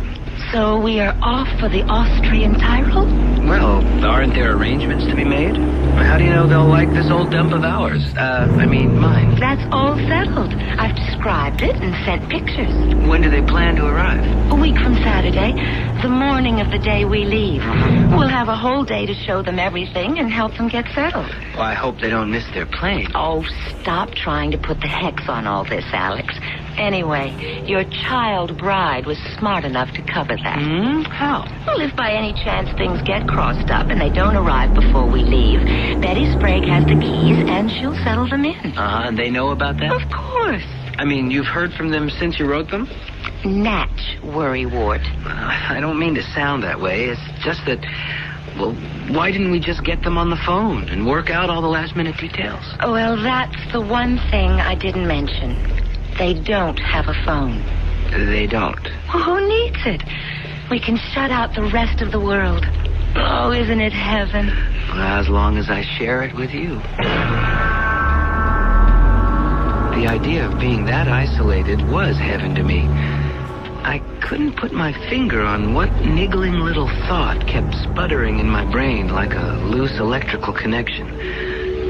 So we are off for the Austrian Tyrol? Well, aren't there arrangements to be made? How do you know they'll like this old dump of ours? Mine. That's all settled. I've described it and sent pictures. When do they plan to arrive? A week from Saturday, the morning of the day we leave. We'll have a whole day to show them everything and help them get settled. Well, I hope they don't miss their plane. Oh, stop trying to put the hex on all this, Alex. Anyway, your child bride was smart enough to cover that. How? Well, if by any chance things get crossed up and they don't arrive before we leave, Betty Sprague has the keys and she'll settle them in. And they know about that? Of course. You've heard from them since you wrote them? Natch, worrywart. I don't mean to sound that way. It's just that, well, why didn't we just get them on the phone and work out all the last-minute details? Well, that's the one thing I didn't mention. They don't have a phone. They don't. Well, who needs it? We can shut out the rest of the world. Oh, isn't it heaven? Well, as long as I share it with you. The idea of being that isolated was heaven to me. I couldn't put my finger on what niggling little thought kept sputtering in my brain like a loose electrical connection.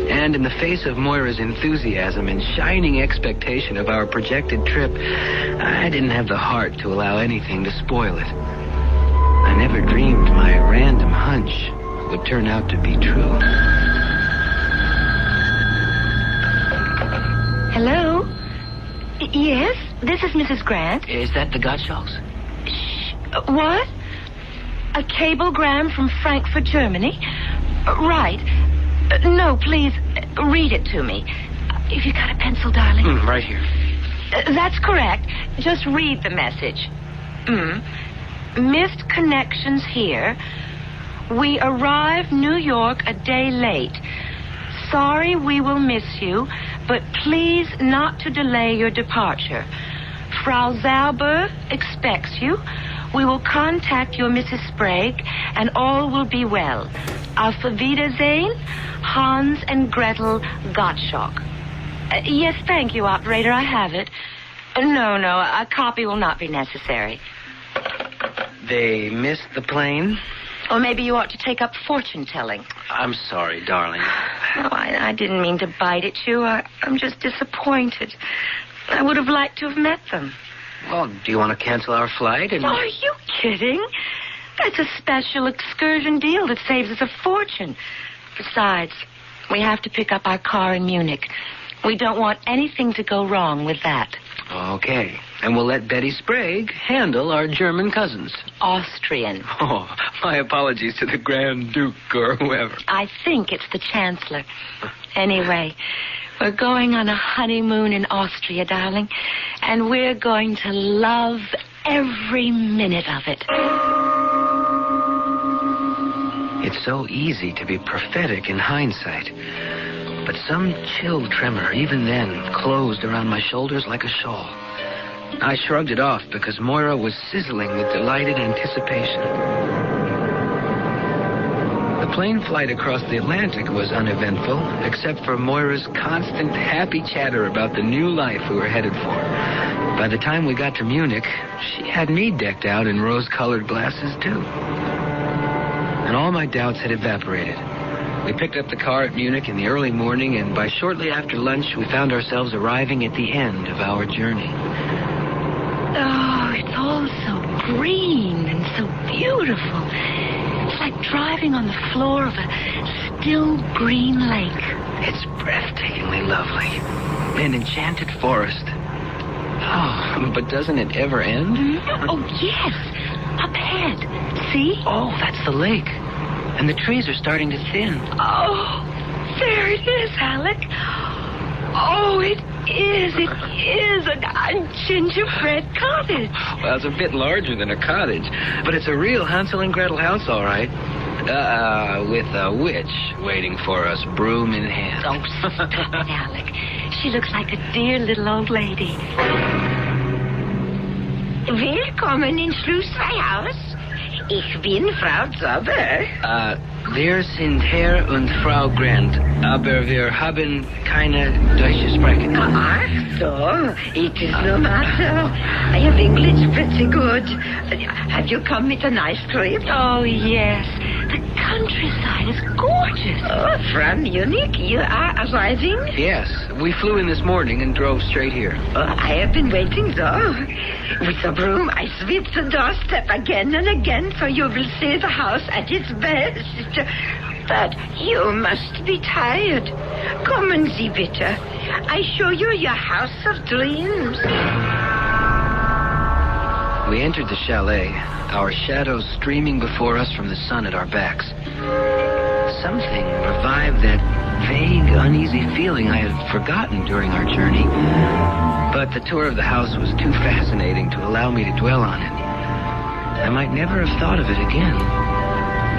And in the face of Moira's enthusiasm and shining expectation of our projected trip, I didn't have the heart to allow anything to spoil it. I never dreamed my random hunch would turn out to be true. Hello? Yes, this is Mrs. Grant. Is that the Gottschalks? Shh. What? A cablegram from Frankfurt, Germany? Right. No, please, read it to me. If you got a pencil, darling. Right here. That's correct. Just read the message. Missed connections here. We arrive New York a day late. Sorry we will miss you, but please not to delay your departure. Frau Zauber expects you. We will contact your Mrs. Sprague, and all will be well. Auf Wiedersehen, Hans and Gretel Gottschalk. Yes, thank you, operator. I have it. No, a copy will not be necessary. They missed the plane? Or maybe you ought to take up fortune-telling. I'm sorry, darling. No, I didn't mean to bite at you. I'm just disappointed. I would have liked to have met them. Well, do you want to cancel our flight? Are you kidding? That's a special excursion deal that saves us a fortune. Besides, we have to pick up our car in Munich. We don't want anything to go wrong with that. Okay. And we'll let Betty Sprague handle our German cousins. Austrian. Oh, my apologies to the Grand Duke or whoever. I think it's the Chancellor. Anyway, we're going on a honeymoon in Austria, darling, and we're going to love every minute of it. It's so easy to be prophetic in hindsight. But some chill tremor, even then, closed around my shoulders like a shawl. I shrugged it off because Moira was sizzling with delighted anticipation. The plane flight across the Atlantic was uneventful, except for Moira's constant happy chatter about the new life we were headed for. By the time we got to Munich, she had me decked out in rose-colored glasses, too. And all my doubts had evaporated. We picked up the car at Munich in the early morning, and by shortly after lunch, we found ourselves arriving at the end of our journey. Oh, it's all so green and so beautiful. It's like driving on the floor of a still green lake. It's breathtakingly lovely. An enchanted forest. Oh, but doesn't it ever end? Oh, yes. Up ahead. See? Oh, that's the lake. And the trees are starting to thin. Oh, there it is, Alec. Oh, it is a gingerbread cottage. Well, it's a bit larger than a cottage, but it's a real Hansel and Gretel house, all right. With a witch waiting for us, broom in hand. Oh, stop it, Alec. She looks like a dear little old lady. Willkommen in Schlosshaus. Ich bin Frau Zauber. Wir sind Herr und Frau Grant, aber wir haben keine deutsche Sprache. Ach so, it is no matter. I have English pretty good. Have you come with an ice cream? Oh, yes. The countryside is gorgeous. Oh, from Munich, you are arriving? Yes, we flew in this morning and drove straight here. Oh, I have been waiting, though. With the broom, I sweep the doorstep again and again, so you will see the house at its best. But you must be tired. Kommen Sie bitte. I show you your house of dreams. We entered the chalet, our shadows streaming before us from the sun at our backs. Something revived that vague, uneasy feeling I had forgotten during our journey. But the tour of the house was too fascinating to allow me to dwell on it. I might never have thought of it again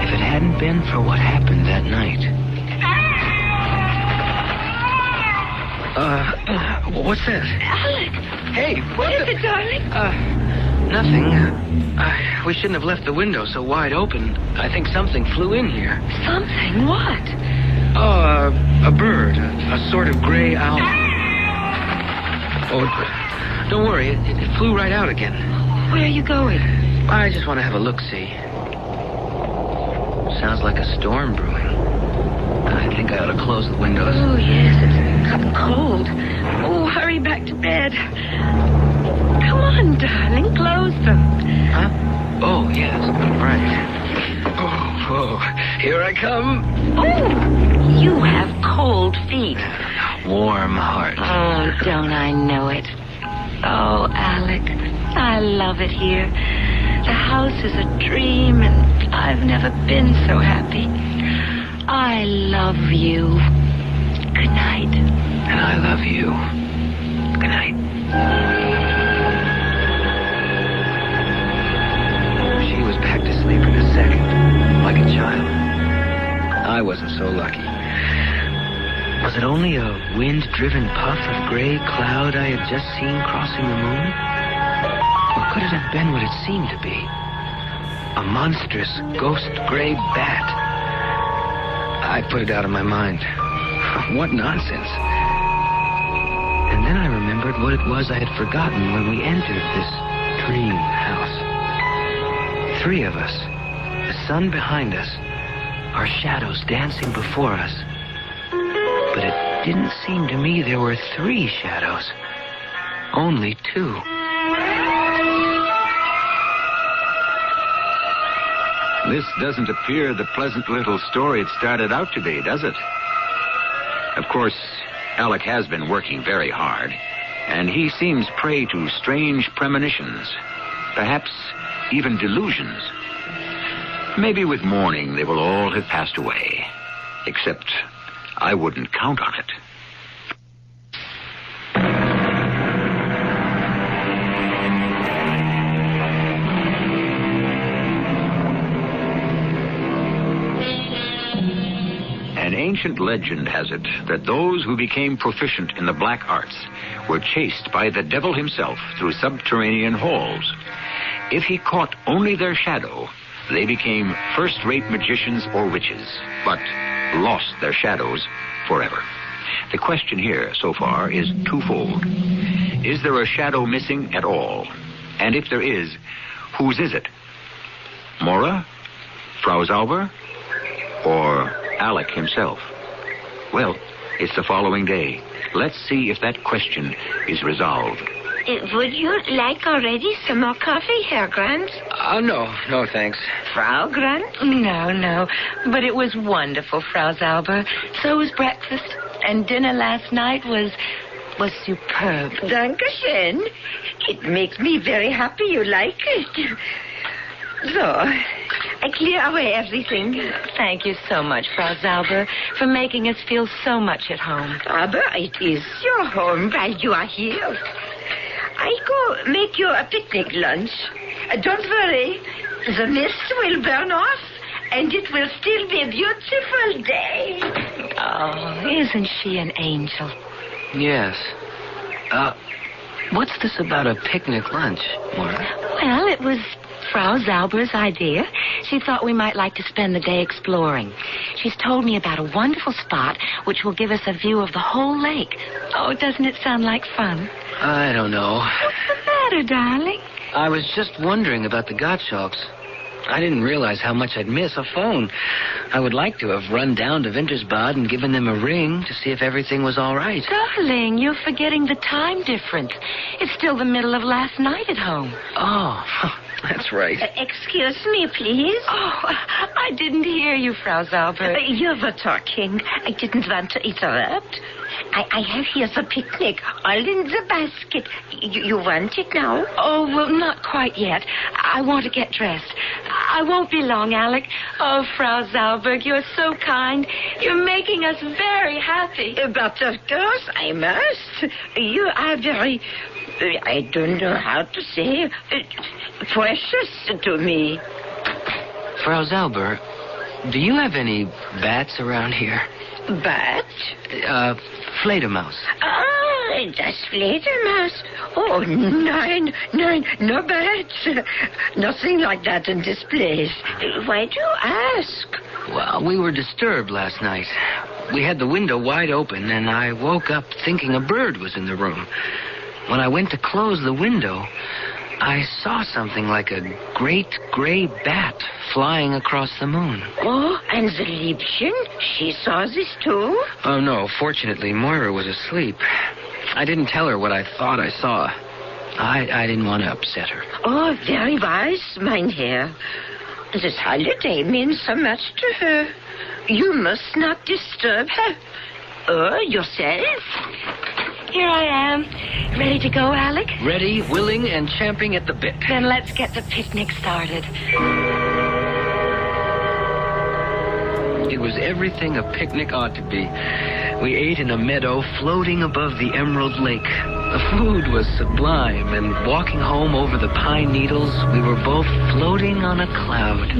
if it hadn't been for what happened that night. What's that? Alec! Hey, What is it, darling? Nothing. We shouldn't have left the window so wide open. I think something flew in here. Something? What? Oh, a bird. A sort of gray owl. Oh, don't worry. It flew right out again. Where are you going? I just want to have a look-see. Sounds like a storm brewing. I think I ought to close the windows. Oh, yes, it's cold. Oh, hurry back to bed. Come on, darling, close them. Huh? Oh, yes, right. Oh, here I come. Oh, you have cold feet. Warm heart. Oh, don't I know it? Oh, Alec, I love it here. The house is a dream, and I've never been so happy. I love you. Good night. And I love you. Good night. She was back to sleep in a second, like a child. I wasn't so lucky. Was it only a wind-driven puff of gray cloud I had just seen crossing the moon? Or could it have been what it seemed to be? A monstrous ghost gray bat. I put it out of my mind. What nonsense. And then I remembered what it was I had forgotten when we entered this dream house. 3 of us, the sun behind us, our shadows dancing before us. But it didn't seem to me there were 3 shadows. Only 2. This doesn't appear the pleasant little story it started out to be, does it? Of course, Alec has been working very hard, and he seems prey to strange premonitions, perhaps even delusions. Maybe with morning they will all have passed away, except I wouldn't count on it. An ancient legend has it that those who became proficient in the black arts were chased by the devil himself through subterranean halls. If he caught only their shadow, they became first-rate magicians or witches, but lost their shadows forever. The question here, so far, is twofold. Is there a shadow missing at all? And if there is, whose is it? Mora? Frau Zauber? Or Alec himself? Well, it's the following day. Let's see if that question is resolved. Would you like already some more coffee, Herr Grant? No, thanks. Frau Grant? No. But it was wonderful, Frau Zauber. So was breakfast. And dinner last night was superb. Dankeschön. It makes me very happy you like it. So, I clear away everything. Thank you so much, Frau Zauber, for making us feel so much at home. Aber it is your home while you are here. I go make you a picnic lunch. Don't worry. The mist will burn off, and it will still be a beautiful day. Oh, isn't she an angel? Yes. What's this about a picnic lunch, Mora? Well, it was Frau Zauber's idea. She thought we might like to spend the day exploring. She's told me about a wonderful spot which will give us a view of the whole lake. Oh, doesn't it sound like fun? I don't know. What's the matter, darling? I was just wondering about the Gottschalks. I didn't realize how much I'd miss a phone. I would like to have run down to Wintersbad and given them a ring to see if everything was all right. Darling, you're forgetting the time difference. It's still the middle of last night at home. Oh, that's right. Excuse me, please. Oh, I didn't hear you, Frau Zauber. You were talking. I didn't want to interrupt. I have here the picnic, all in the basket. You want it now? Oh, well, not quite yet. I want to get dressed. I won't be long, Alec. Oh, Frau Zauberg, you're so kind. You're making us very happy. But of course I must. You are very, I don't know how to say, precious to me. Frau Zauber, do you have any bats around here? Bat? Fledermaus. Ah, das Fledermaus. Oh, nein, no bats. Nothing like that in this place. Why do you ask? Well, we were disturbed last night. We had the window wide open, and I woke up thinking a bird was in the room. When I went to close the window, I saw something like a great gray bat flying across the moon. Oh, and the Liebchen? She saw this too? Oh, no. Fortunately, Moira was asleep. I didn't tell her what I thought I saw. I didn't want to upset her. Oh, very wise, mein Herr. This holiday means so much to her. You must not disturb her. Or yourself. Here I am. Ready to go, Alec? Ready, willing, and champing at the bit. Then let's get the picnic started. It was everything a picnic ought to be. We ate in a meadow floating above the Emerald Lake. The food was sublime, and walking home over the pine needles, we were both floating on a cloud.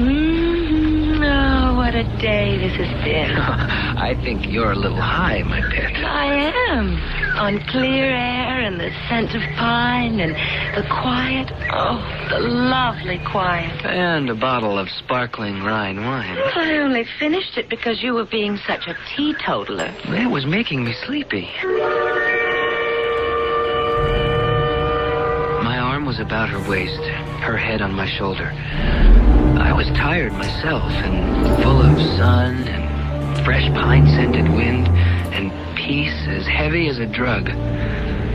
Oh, what a day this has been. I think you're a little high, my pet. I am. On clear air and the scent of pine and the quiet. Oh, the lovely quiet. And a bottle of sparkling Rhine wine. I only finished it because you were being such a teetotaler. It was making me sleepy. My arm was about her waist, her head on my shoulder. I was tired myself and full of sun and fresh pine-scented wind and peace as heavy as a drug.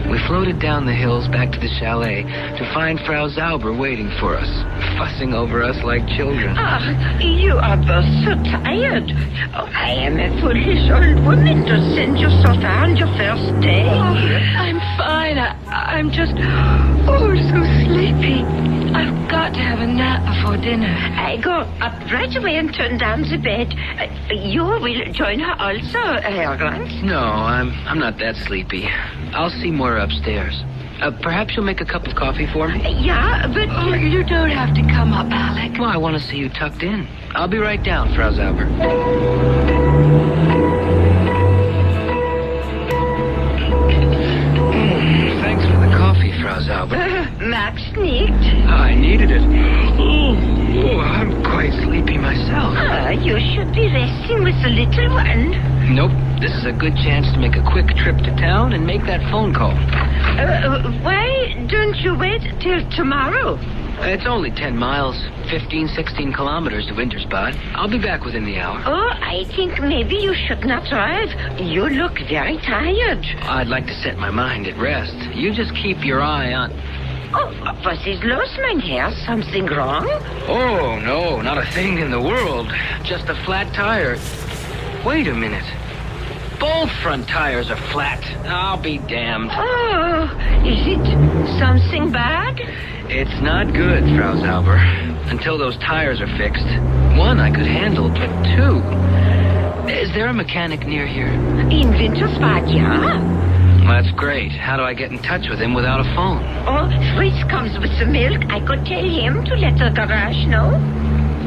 We floated down the hills back to the chalet to find Frau Zauber waiting for us, fussing over us like children. Ah, you are both so tired. Oh, I am a foolish old woman to send you so far on your first day. Oh, I'm fine. I'm just, so sleepy. I've got to have a nap before dinner. I go up right away and turn down the bed. You will join her also, Herr Grant? No, I'm not that sleepy. I'll see Moira upstairs. Perhaps you'll make a cup of coffee for me? Yeah, but... Oh, you don't have to come up, Alec. Well, I want to see you tucked in. I'll be right down, Frau Zauber. Thanks for the coffee, Frau Zauber. Max neat. I needed it. Oh, I'm quite sleepy myself. You should be resting with the little one. Nope. This is a good chance to make a quick trip to town and make that phone call. Why don't you wait till tomorrow? It's only 10 miles, 16 kilometers to Wintersbad. I'll be back within the hour. Oh, I think maybe you should not drive. You look very tired. I'd like to set my mind at rest. You just keep your eye on... Oh, what is los, mein Herr? Something wrong? Oh, no, not a thing in the world. Just a flat tire. Wait a minute. Both front tires are flat. I'll be damned. Oh, is it something bad? It's not good, Frau Zauber. Until those tires are fixed. One I could handle, but two... Is there a mechanic near here? In Wintersbad, yeah. That's great. How do I get in touch with him without a phone? Oh, Fritz comes with the milk. I could tell him to let the garage know.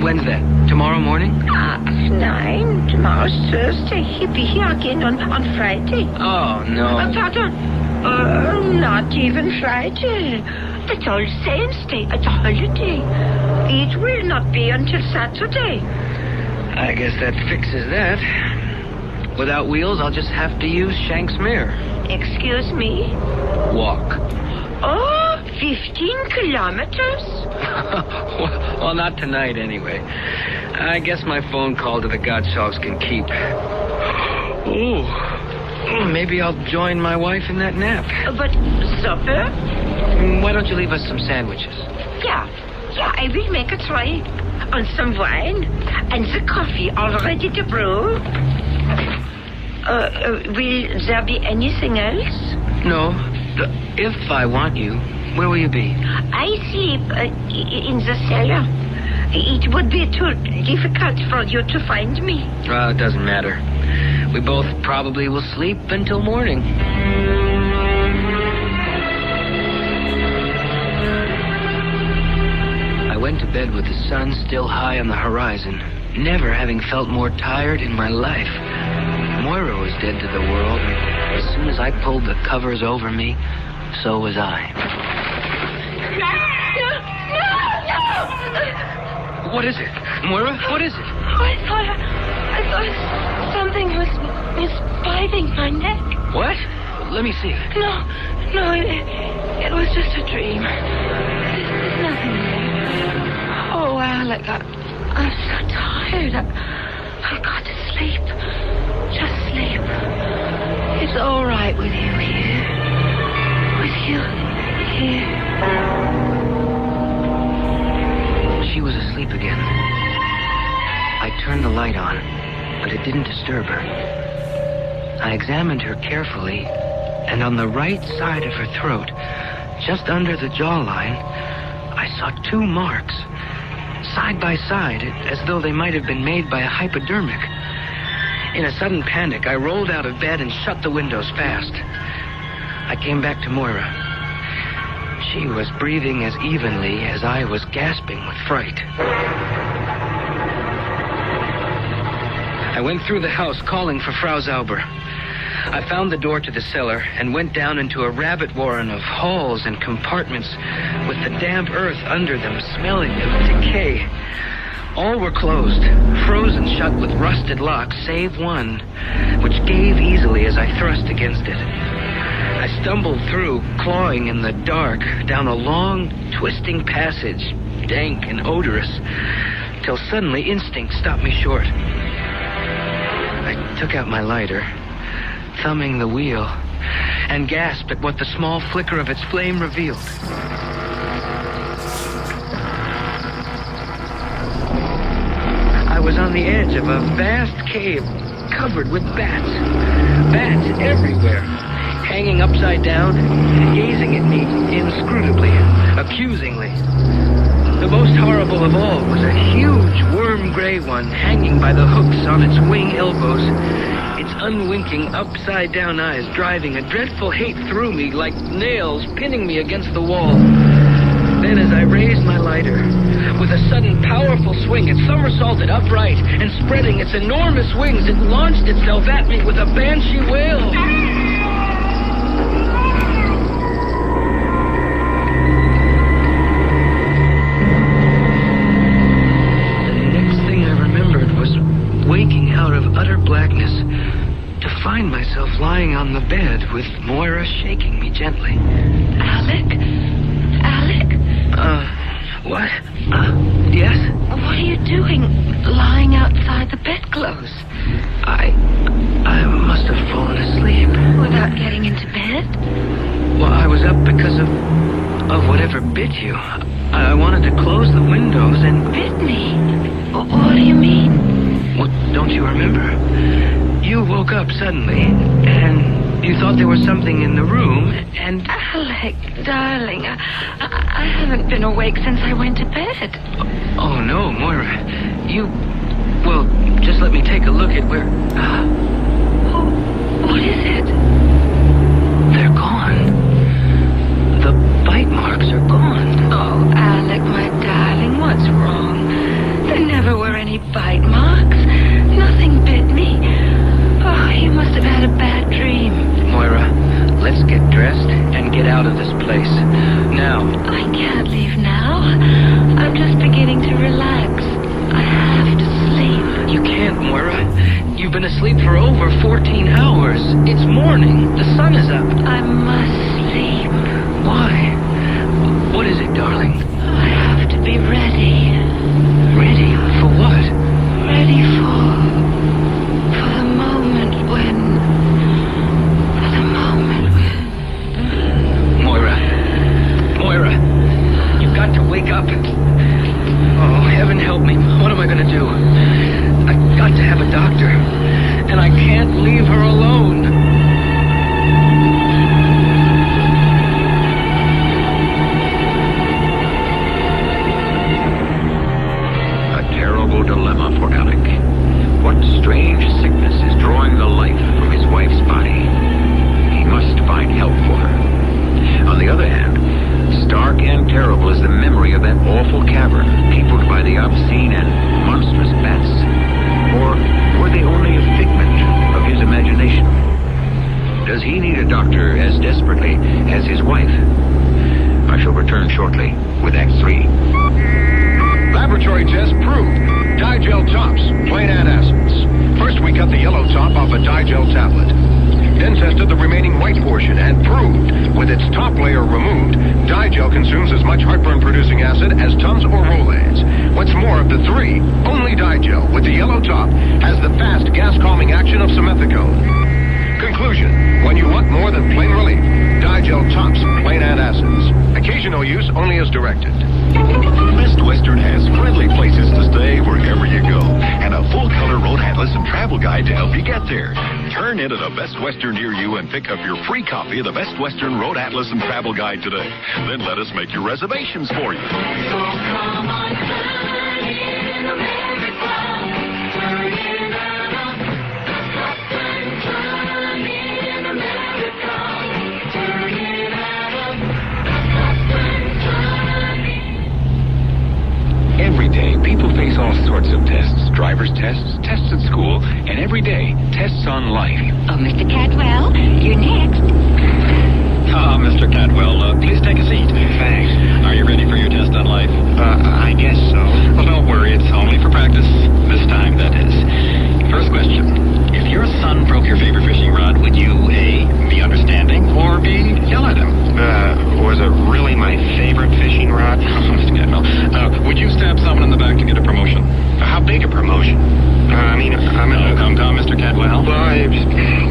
When's that? Tomorrow morning? 9. Tomorrow's Thursday. He'll be here again on Friday. Oh, no. Pardon. Not even Friday. It's All Saints' Day. It's a holiday. It will not be until Saturday. I guess that fixes that. Without wheels, I'll just have to use Shank's mirror. Excuse me? Walk. Oh, 15 kilometers? Well, not tonight, anyway. I guess my phone call to the Gottschalks can keep. Ooh. Maybe I'll join my wife in that nap. But supper? Why don't you leave us some sandwiches? Yeah, I will make a try. And some wine. And the coffee all ready to brew. Will there be anything else? No. If I want you, where will you be? I sleep in the cellar. It would be too difficult for you to find me. It doesn't matter. We both probably will sleep until morning. I went to bed with the sun still high on the horizon, never having felt more tired in my life. Moira was dead to the world. As soon as I pulled the covers over me, so was I. No! What is it? Moira, what is it? I thought something was biting my neck. What? Let me see. No, it was just a dream. There's nothing there. Oh, Alec, I'm so tired. I've got to sleep. Just sleep. It's all right with you here. With you here. She was asleep again. I turned the light on, but it didn't disturb her. I examined her carefully, and on the right side of her throat, just under the jawline, I saw 2 marks, side by side, as though they might have been made by a hypodermic. In a sudden panic, I rolled out of bed and shut the windows fast. I came back to Moira. She was breathing as evenly as I was gasping with fright. I went through the house calling for Frau Zauber. I found the door to the cellar and went down into a rabbit warren of halls and compartments with the damp earth under them smelling of decay. All were closed, frozen shut with rusted locks, save one, which gave easily as I thrust against it. I stumbled through, clawing in the dark, down a long, twisting passage, dank and odorous, till suddenly instinct stopped me short. I took out my lighter, thumbing the wheel, and gasped at what the small flicker of its flame revealed. I was on the edge of a vast cave covered with bats. Bats everywhere, hanging upside down, gazing at me inscrutably, accusingly. The most horrible of all was a huge worm-gray one hanging by the hooks on its wing elbows, its unwinking upside-down eyes driving a dreadful hate through me like nails pinning me against the wall. Then as I raised my lighter, with a sudden powerful swing, it somersaulted upright, and spreading its enormous wings, it launched itself at me with a banshee wail. Waking out of utter blackness to find myself lying on the bed with Moira shaking me gently. Alec? What? Yes? What are you doing lying outside the bedclothes? I must have fallen asleep. Without getting into bed? Well, I was up because of whatever bit you. I wanted to close the windows and... Bit me? What do you mean? Well, don't you remember? You woke up suddenly, and you thought there was something in the room, and... Alec, darling, I haven't been awake since I went to bed. Oh, no, Moira. You... Well, just let me take a look at where... What is it? They're gone. The bite marks are gone. Oh, Alec, my darling, what's wrong? There never were any bite marks. Nothing bit me. Oh, you must have had a bad dream. Moira, let's get dressed and get out of this place. Now. I can't leave now. I'm just beginning to relax. I have to sleep. You can't, Moira. You've been asleep for over 14 hours. It's morning. The sun is up. I must sleep. Why? obscene and monstrous bats? Or were they only a figment of his imagination? Does he need a doctor as desperately as his wife? I shall return shortly with Act 3. Laboratory test proved. Digel tops, plain antacids. First, we cut the yellow top off a Digel tablet. Then tested the remaining white portion and proved, with its top layer removed, Digel consumes as much heartburn-producing acid as Tums or Rolaids. What's more, of the three, only Digel, with the yellow top, has the fast gas-calming action of simethicone. Conclusion: when you want more than plain relief, Digel tops plain antacids. Occasional use only as directed. Best Western has friendly places to stay wherever you go, and a full-color road atlas and travel guide to help you get there. Turn into the Best Western near you and pick up your free copy of the Best Western Road Atlas and Travel Guide today. Then let us make your reservations for you. So come on, turn in America, turn in Every day, people face all sorts of tests. Driver's tests, tests at school, and every day, tests on life. Oh, Mr. Cadwell, you're next. Mr. Cadwell, please take a seat. Thanks. Are you ready for your test on life? I guess so. Well, don't worry. It's only for practice. This time, that is. First question. If your son broke your favorite fishing rod, would you, A, be understanding, or B, yell at him? Was it really my favorite fishing rod? Mr. Cadwell, would you stab someone in the back to get a promotion? How big a promotion? Come, Mr. Cadwell.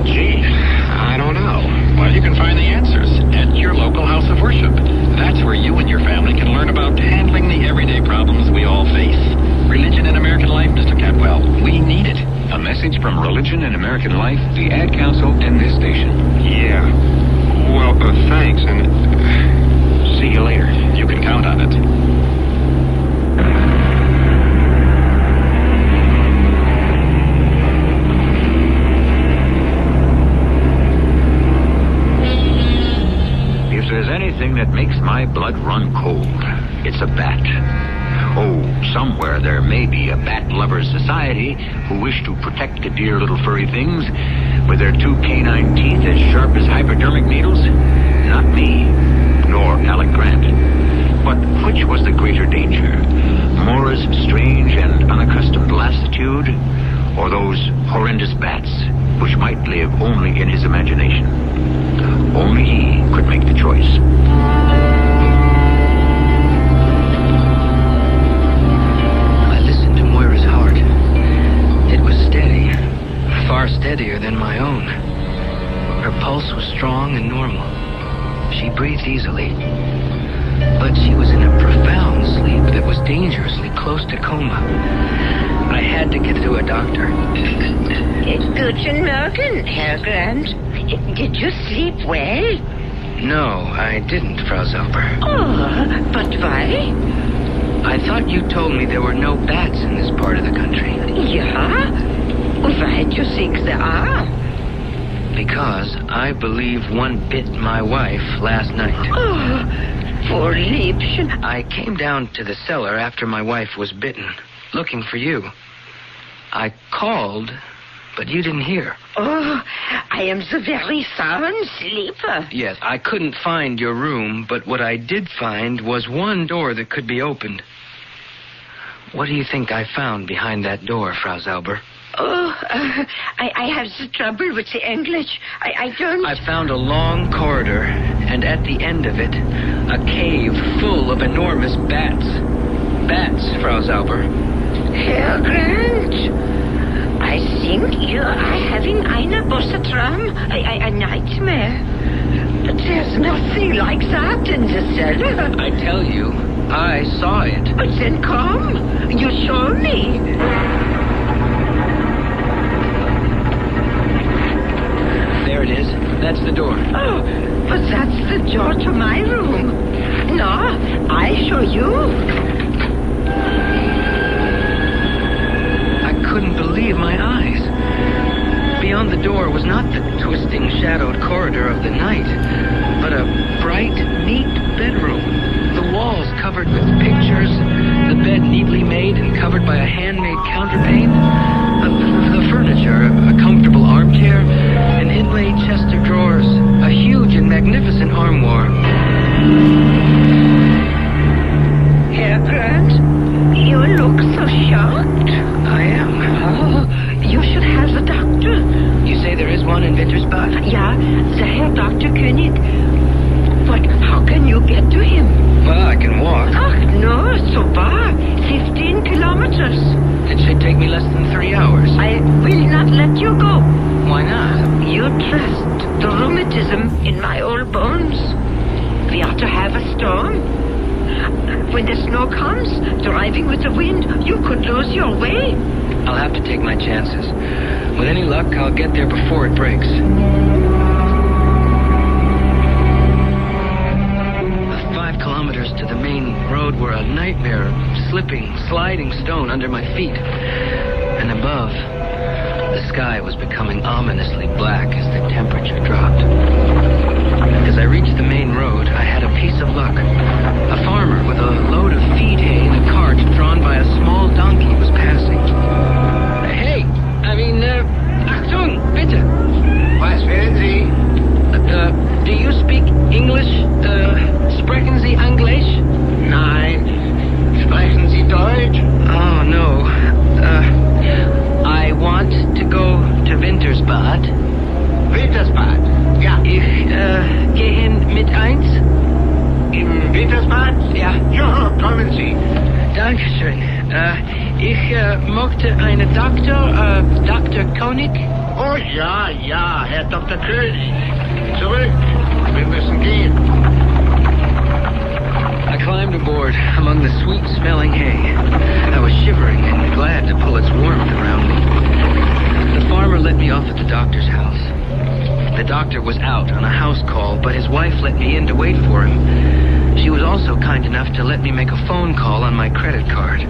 Gee, I don't know. Well, you can find the answers at your local house of worship. That's where you and your family can learn about handling the everyday problems we all face. Religion in American life, Mr. Cadwell. We need it. A message from Religion in American Life, the Ad Council, and this station. Yeah. Well, thanks, and see you later. You can count on it. If there's anything that makes my blood run cold, it's a bat. Oh, somewhere there may be a bat lovers society who wish to protect the dear little furry things with their two canine teeth as sharp as hypodermic needles. Not me, nor Alec Grant. But which was the greater danger? Mora's strange and unaccustomed lassitude, or those horrendous bats which might live only in his imagination? Only he could make the choice. Far steadier than my own. Her pulse was strong and normal. She breathed easily. But she was in a profound sleep that was dangerously close to coma. I had to get to a doctor. Guten Morgen, Herr Grant. Did you sleep well? No, I didn't, Frau Zauber. Oh, but why? I thought you told me there were no bats in this part of the country. Yeah? Why do you think there are? Because I believe one bit my wife last night. Oh, poor Liebchen. I came down to the cellar after my wife was bitten, looking for you. I called, but you didn't hear. Oh, I am the very sound sleeper. Yes, I couldn't find your room, but what I did find was one door that could be opened. What do you think I found behind that door, Frau Zauber? Oh, I have the trouble with the English. I don't... I found a long corridor, and at the end of it, a cave full of enormous bats. Bats, Frau Zauber. Herr Grant, I think you are having eine große Traum, a nightmare. There's nothing like that in the cellar. I tell you, I saw it. Then come, you show me. There it is. That's the door. Oh, but that's the door to my room. No, I'll show you. I couldn't believe my eyes. Beyond the door was not the twisting, shadowed corridor of the night, but a bright, neat bedroom. The walls covered with pictures, The bed neatly made and covered by a handmade counterpane. The furniture, a comfortable armchair, an inlaid chest of drawers, a huge and magnificent armoire. Herr Grant, you look so shocked. I am. Oh, you should have the doctor. You say there is one in Wintersbad? Ja, the Herr Dr. König. But how can you get to him? Well, I can walk. Ach, no, so far. 15 kilometers. It should take me less than 3 hours. I will not let you go. Why not? You trust the rheumatism in my old bones. We are to have a storm. When the snow comes, driving with the wind, you could lose your way. I'll have to take my chances. With any luck, I'll get there before it breaks. The 5 kilometers to the main road were a nightmare, slipping, sliding stone under my feet. And above, the sky was becoming ominously black as the temperature dropped. As I reached the main road, I had a piece of luck. A farmer with a load of feed hay in a cart drawn by a small donkey was passing. Hey, Achtung, bitte. Was will Sie? Do you speak English? Sprechen Sie Englisch? Nein. Sprechen Sie Deutsch? Oh, no. I want to go to Wintersbad. Wintersbad? Ja. Ich gehen mit eins? Im Wintersbad? Ja. Ja, kommen Sie. Dankeschön. Ich mochte eine Dr. König. Oh ja, Herr Dr. König. Zurück. Wir müssen gehen. I climbed aboard among the sweet-smelling hay. I was shivering and glad to pull its warmth around me. The farmer let me off at the doctor's house. The doctor was out on a house call, but his wife let me in to wait for him. She was also kind enough to let me make a phone call on my credit card.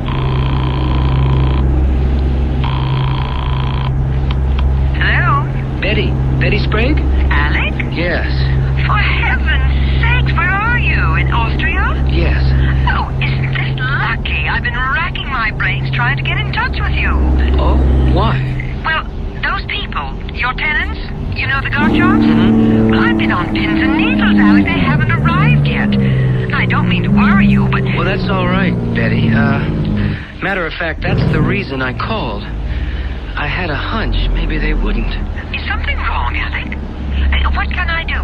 Hello? Betty Sprague? Alec? Yes. For heaven's sake, where are you? In Austria? Yes. Oh, isn't this lucky? I've been racking my brains trying to get in touch with you. Oh, why? Well, those people, your tenants, you know the guard jobs? Mm-hmm. Well, I've been on pins and needles, Alec. They haven't arrived yet. I don't mean to worry you, but... Well, that's all right, Betty. Matter of fact, that's the reason I called. I had a hunch maybe they wouldn't. Is something wrong, Alec? What can I do?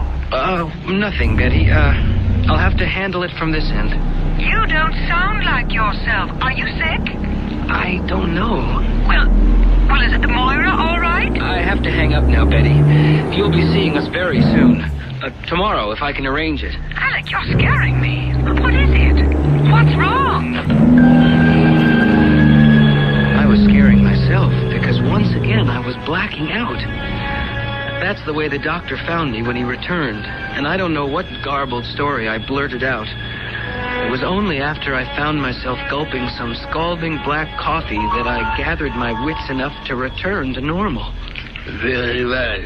Nothing, Betty. I'll have to handle it from this end. You don't sound like yourself. Are you sick? I don't know. Well, is it Moira all right? I have to hang up now, Betty. You'll be seeing us very soon. Tomorrow, if I can arrange it. Alec, you're scaring me. What is it? What's wrong? I was scaring myself because once again I was blacking out. That's the way the doctor found me when he returned, and I don't know what garbled story I blurted out. It was only after I found myself gulping some scalding black coffee that I gathered my wits enough to return to normal. Very well.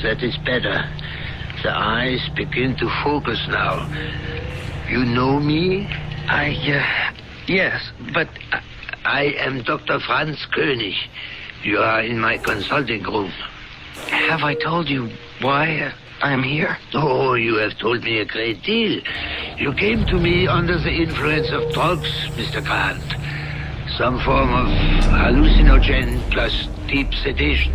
That is better. The eyes begin to focus now. You know me? Yes, but... I am Dr. Franz König. You are in my consulting room. Have I told you why I am here? Oh, you have told me a great deal. You came to me under the influence of drugs, Mr. Grant. Some form of hallucinogen plus deep sedation.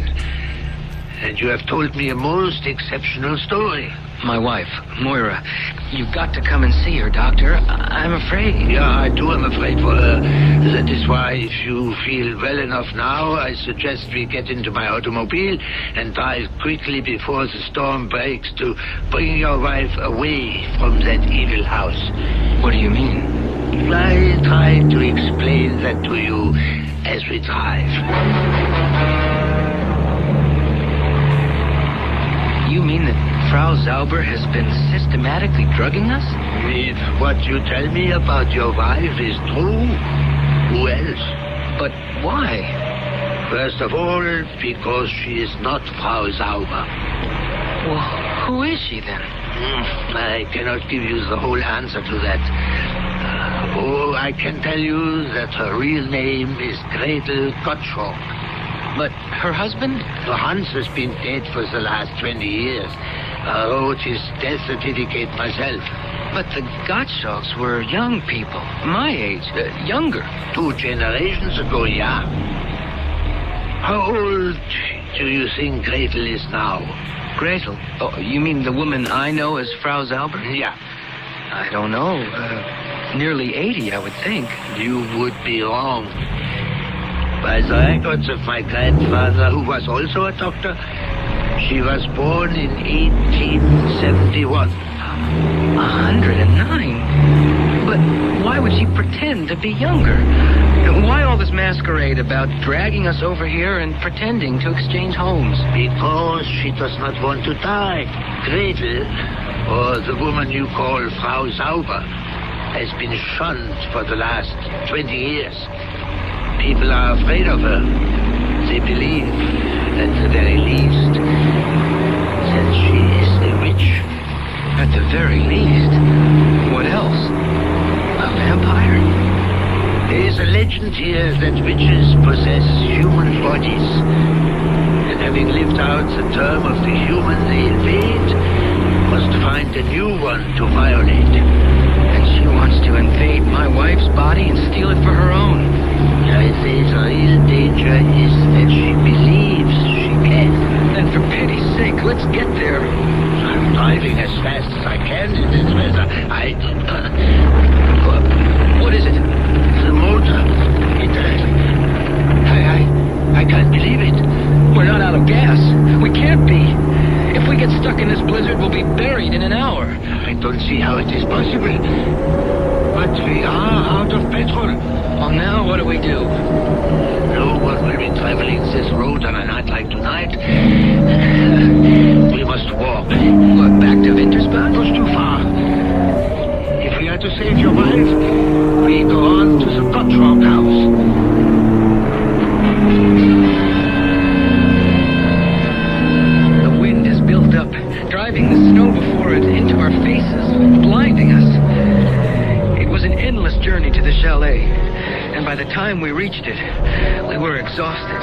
And you have told me a most exceptional story. My wife, Moira. You've got to come and see her, Doctor. I'm afraid. Yeah, I too am afraid for her. That is why, if you feel well enough now, I suggest we get into my automobile and drive quickly before the storm breaks to bring your wife away from that evil house. What do you mean? I try to explain that to you as we drive. You mean that Frau Zauber has been systematically drugging us? If what you tell me about your wife is true, who else? But why? First of all, because she is not Frau Zauber. Well, who is she then? I cannot give you the whole answer to that. Oh, I can tell you that her real name is Gretel Gottschalk. But her husband? Hans has been dead for the last 20 years. I wrote his death certificate myself. But the Gottschalks were young people, my age, younger. 2 generations ago, yeah. How old do you think Gretel is now? Gretel? Oh, you mean the woman I know as Frau Zauber? Yeah. I don't know. Nearly 80, I would think. You would be wrong. By the records of my grandfather, who was also a doctor, she was born in 1871. 109? But why would she pretend to be younger? Why all this masquerade about dragging us over here and pretending to exchange homes? Because she does not want to die. Gretel, or the woman you call Frau Zauber, has been shunned for the last 20 years. People are afraid of her. They believe, at the very least, that she is a witch. At the very least? What else? A vampire? There is a legend here that witches possess human bodies. And having lived out the term of the human they invade, must find a new one to violate. And she wants to invade my wife's body and steal it for her own. I say the real danger is that she believes she can. Then for pity's sake, let's get there. I'm driving as fast as I can in this weather. What is it? The motor. I can't believe it. We're not out of gas. We can't be. If we get stuck in this blizzard, we'll be buried in an hour. I don't see how it is possible. But we are out of petrol. Well, now what do we do? No one will be traveling this road on a night like tonight. We must walk. What, back to Wintersbad? It was too far. If we are to save your wife, we go on to the Gottschalk house. The wind has built up, driving the snow before it into our faces, blinding us. It was an endless journey to the chalet, and by the time we reached it, we were exhausted.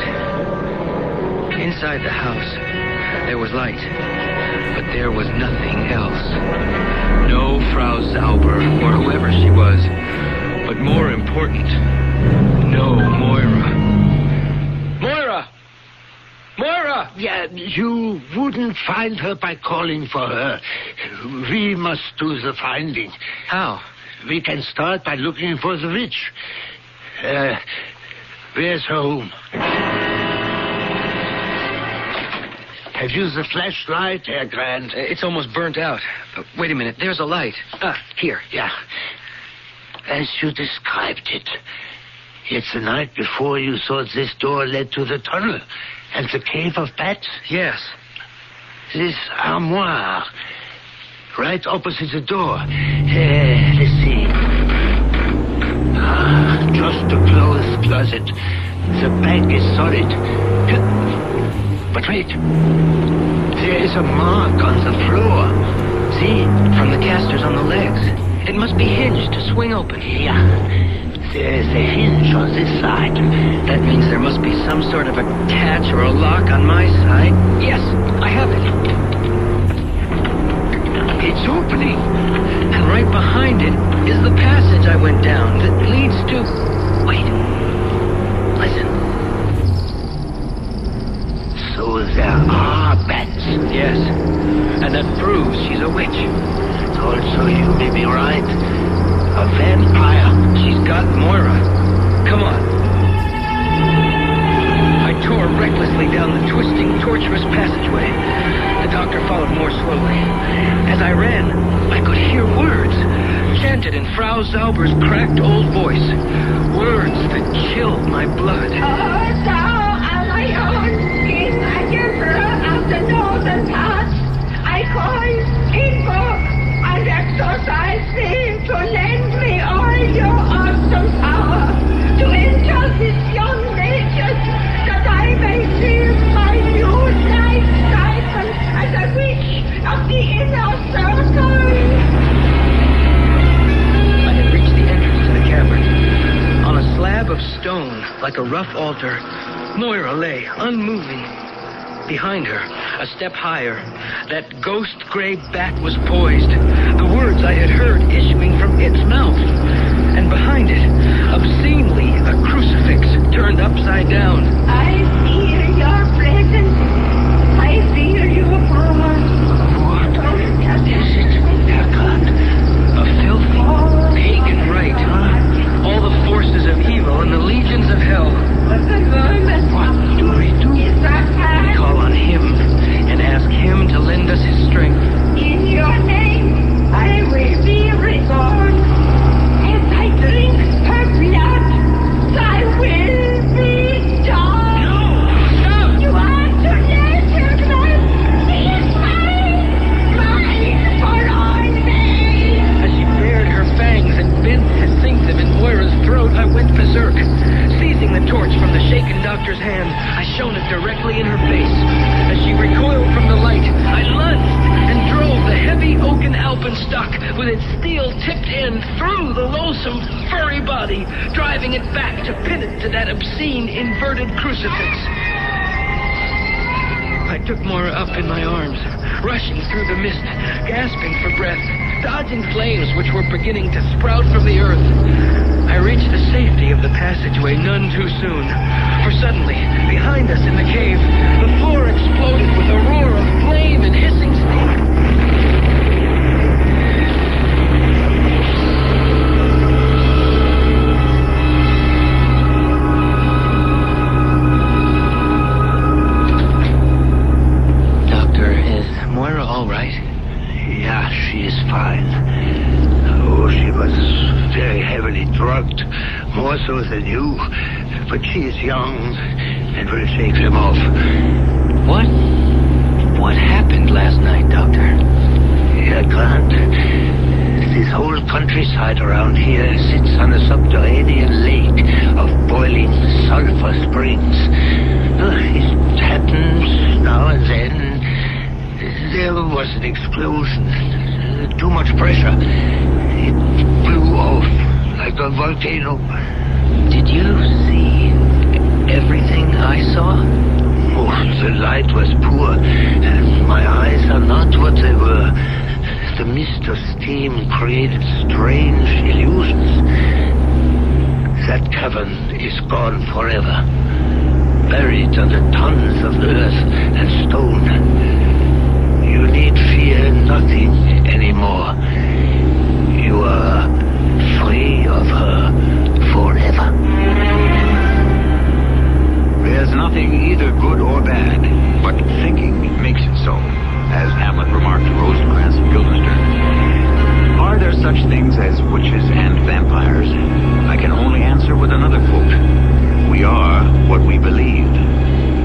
Inside the house, there was light, but there was nothing else. No Frau Zauber, or whoever she was, but more important, no Moira. Moira! Moira! Yeah, you wouldn't find her by calling for her. We must do the finding. How? We can start by looking for the witch. Where's her home? Have you the flashlight, Herr Grant? It's almost burnt out. Wait a minute, there's a light. Here. Yeah. As you described it. It's the night before you thought this door led to the tunnel and the cave of bats? Yes. This armoire, right opposite the door. Let's see. Just a clothes closet. The back is solid. But wait. There is a mark on the floor. See? From the casters on the legs. It must be hinged to swing open. Yeah. There's a hinge on this side. That means there must be some sort of a catch or a lock on my side. Yes, I have it. It's opening. And right behind it is the passage I went down that leads to... Wait. Listen. So there are bats. Yes. And that proves she's a witch. Also, you may be right. A vampire. She's got Moira. Come on. I tore recklessly down the twisting, tortuous passageway. The doctor followed more slowly. As I ran, I could hear words, chanted in Frau Zauber's cracked old voice. Words that chilled my blood. Oh, thou on my own skin, a giver of the northern parts. I call, invoke, and exorcise thee to lend me all your awesome power to enter this young nation, that I may see my new life cycle as a witch of the inner circle. I had reached the entrance to the Like a rough altar, Moira lay, unmoving. Behind her, a step higher, that ghost-gray back was poised, the words I had heard issuing from its mouth. And behind it, obscenely, a crucifix turned upside down. I fear your presence. I fear your power. What is it, Herr God? A filthy, pagan rite, huh? All the forces of evil and the legions of hell. What do we do? We call on him and ask him to lend us his strength. In your name, I will be reborn. As I drink her blood, I will be done. No! You are to let her blood. She is mine for always. As she bared her fangs and bent succinctive in Moira's throat, I went berserk. Seizing the torch from the shaken doctor's hand, I shone it directly in her face. As she recoiled from the light, I lunged and drove the heavy oaken alpenstock with its steel tipped end through the loathsome furry body, driving it back to pin it to that obscene inverted crucifix. I took Moira up in my arms, rushing through the mist, gasping for breath, dodging flames which were beginning to sprout from the earth. I reached the safety of the passageway none too soon, for suddenly, behind us in the cave, the floor exploded with a roar of flame and hissing steam. Doctor, is Moira all right? Yeah, she is fine. Oh, she was very heavily drugged, more so than you. But she is young, and will shake them off. What happened last night, Doctor? Yeah, Grant. This whole countryside around here sits on a subterranean lake of boiling sulfur springs. It happens now and then. There was an explosion. Too much pressure. It blew off like a volcano. Did you see everything I saw? Oh, the light was poor, and my eyes are not what they were. The mist of steam created strange illusions. That cavern is gone forever, buried under tons of earth and stone. You need fear nothing anymore. You are free of her forever. There's nothing either good or bad, but thinking makes it so, as Hamlet remarked to Rosencrantz and Guildenstern. Are there such things as witches and vampires? I can only answer with another quote. We are what we believed.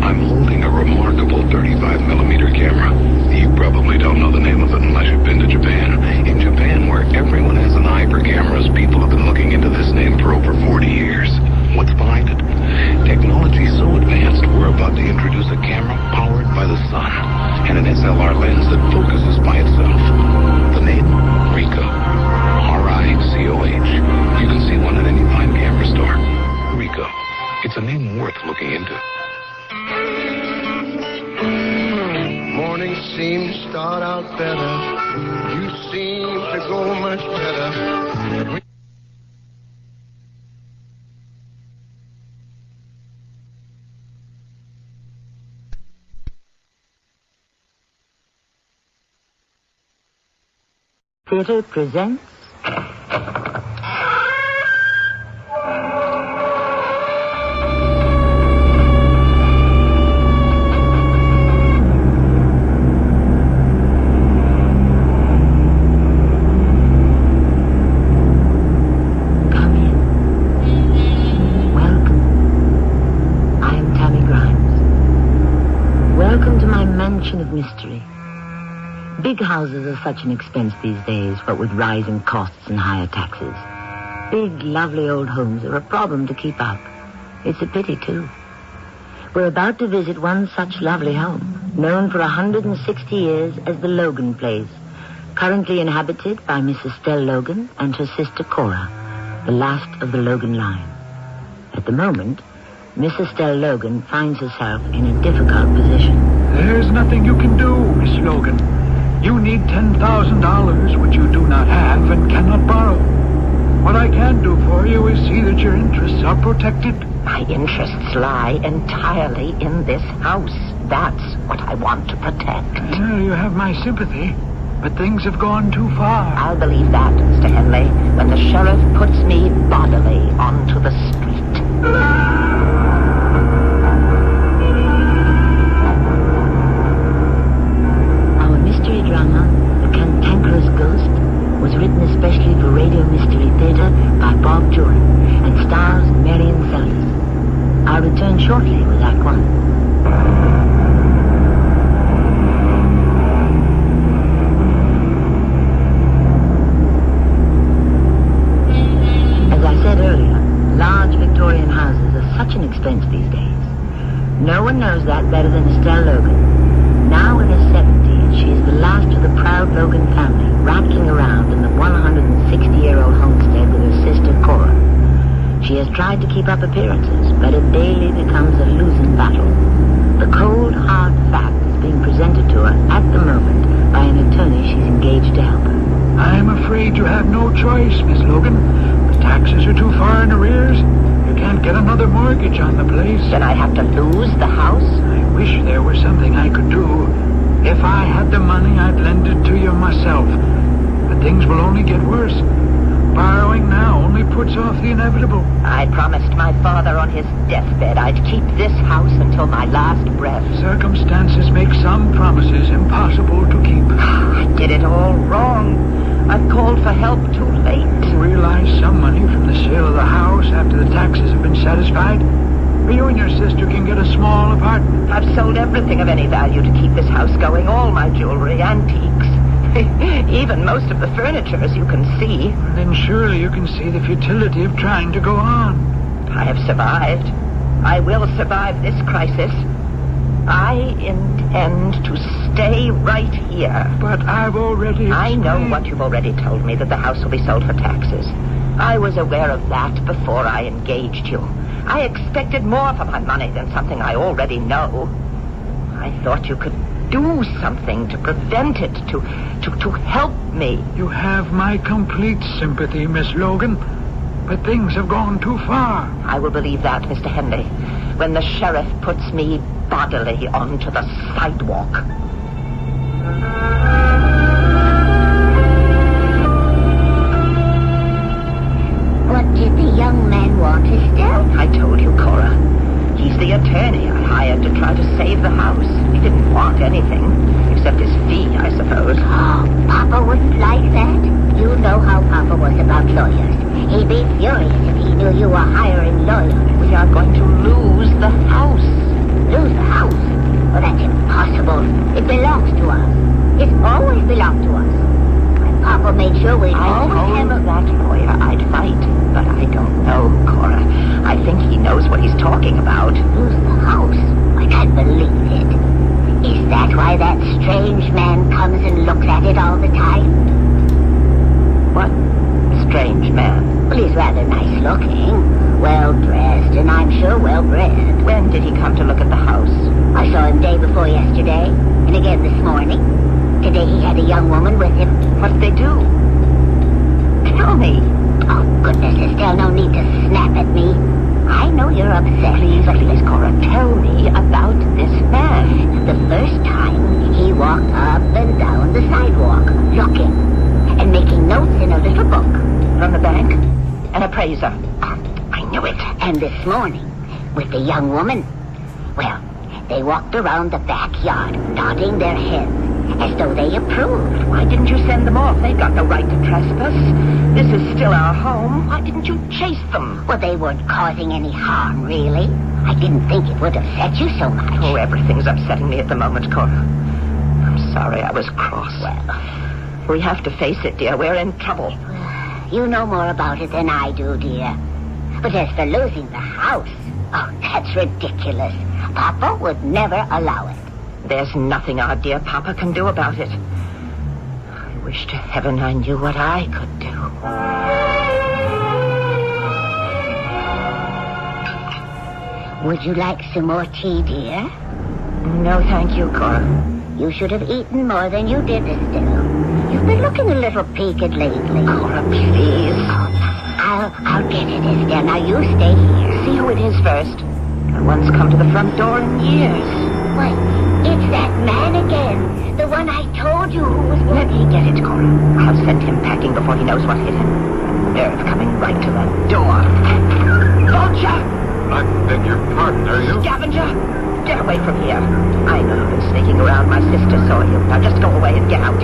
I'm holding a remarkable 35mm camera. You probably don't know the name of it unless you've been to Japan. In Japan, where everyone has an eye for cameras, people have been looking into this name for over 40 years. What's behind it? Technology so advanced, we're about to introduce a camera powered by the sun and an SLR lens that focuses by itself. The name? Ricoh. R-I-C-O-H. You can see one at any fine camera store. Ricoh. It's a name worth looking into. Mornings seem to start out better. You seem to go much better. Theatre presents of mystery. Big houses are such an expense these days, what with rising costs and higher taxes. Big, lovely old homes are a problem to keep up. It's a pity, too. We're about to visit one such lovely home, known for 160 years as the Logan Place, currently inhabited by Miss Estelle Logan and her sister Cora, the last of the Logan line. At the moment, Miss Estelle Logan finds herself in a difficult position. There's nothing you can do, Miss Logan. You need $10,000, which you do not have and cannot borrow. What I can do for you is see that your interests are protected. My interests lie entirely in this house. That's what I want to protect. Well, you have my sympathy, but things have gone too far. I'll believe that, Mr. Henley, when the sheriff puts me bodily onto the street. Our mystery drama, The Cantankerous Ghost, was written especially for Radio Mystery Theater by Bob Jordan and stars Marion Sellers. I'll return shortly with Act One. As I said earlier, large Victorian houses are such an expense these days. No one knows that better than Estelle Logan. Now in her 70s, she is the last of the proud Logan family, rattling around in the 160-year-old homestead with her sister Cora. She has tried to keep up appearances, but it daily becomes a losing battle. The cold, hard fact is being presented to her at the moment by an attorney she's engaged to help her. I'm afraid you have no choice, Miss Logan. The taxes are too far in arrears. You can't get another mortgage on the place. Then I have to lose the house? I wish there were something I could do. If I had the money, I'd lend it to you myself. But things will only get worse. Borrowing now only puts off the inevitable. I promised my father on his deathbed I'd keep this house until my last breath. Circumstances make some promises impossible to keep. I did it all wrong. I've called for help too late. You realize some money from the sale of the house after the taxes have been satisfied? You and your sister can get a small apartment. I've sold everything of any value to keep this house going, all my jewelry, antiques. Even most of the furniture, as you can see. Then surely you can see the futility of trying to go on. I have survived. I will survive this crisis. I intend to stay right here. But I've already... I know what you've already told me, that the house will be sold for taxes. I was aware of that before I engaged you. I expected more for my money than something I already know. I thought you could do something to prevent it, to help me. You have my complete sympathy, Miss Logan. But things have gone too far. I will believe that, Mr. Henley, when the sheriff puts me bodily onto the sidewalk. What did the young man want, Estelle? I told you, Cora. He's the attorney I hired to try to save the house. He didn't want anything, except his fee, I suppose. Oh, Papa wouldn't like that. You know how Papa was about lawyers. He'd be furious if he knew you were hiring lawyers. We are going to lose the house. Lose the house? Well, that's impossible. It belongs to us. It's always belonged to us. And Papa made sure we always have a... that lawyer I'd fight, but I don't know, Cora. I think he knows what he's talking about. Lose the house? I can't believe it. Is that why that strange man comes and looks at it all the time? What strange man? Well, he's rather nice looking, well-dressed, and I'm sure well-bred. When did he come to look at the house? I saw him day before yesterday, and again this morning. Today he had a young woman with him. What did they do? Tell me. Oh, goodness, Estelle, no need to snap at me. I know you're upset. Please, Cora, tell me about this man. The first time, he walked up and down the sidewalk, looking, and making notes in a little book. From the bank? An appraiser. Oh, I knew it. And this morning, with the young woman, well, they walked around the backyard, nodding their heads, as though they approved. Why didn't you send them off? They've got no right to trespass. This is still our home. Why didn't you chase them? Well, they weren't causing any harm, really. I didn't think it would upset you so much. Oh, everything's upsetting me at the moment, Cora. I'm sorry I was cross. Well, we have to face it, dear. We're in trouble. You know more about it than I do, dear. But as for losing the house, oh, that's ridiculous. Papa would never allow it. There's nothing our dear Papa can do about it. I wish to heaven I knew what I could do. Would you like some more tea, dear? No, thank you, Cora. You should have eaten more than you did, Estelle. You've been looking a little peaked lately. Cora, please. I'll get it, Estelle. Now you stay here. See who it is first. No one's come to the front door in years. Why, it's that man again. The one I told you who was Let me get it, Cora. I'll send him packing before he knows what hit him. There, it's coming right to the door. Vulture! I beg your pardon, are you? Scavenger! Get away from here. I know you've been sneaking around. My sister saw you. Now just go away and get out.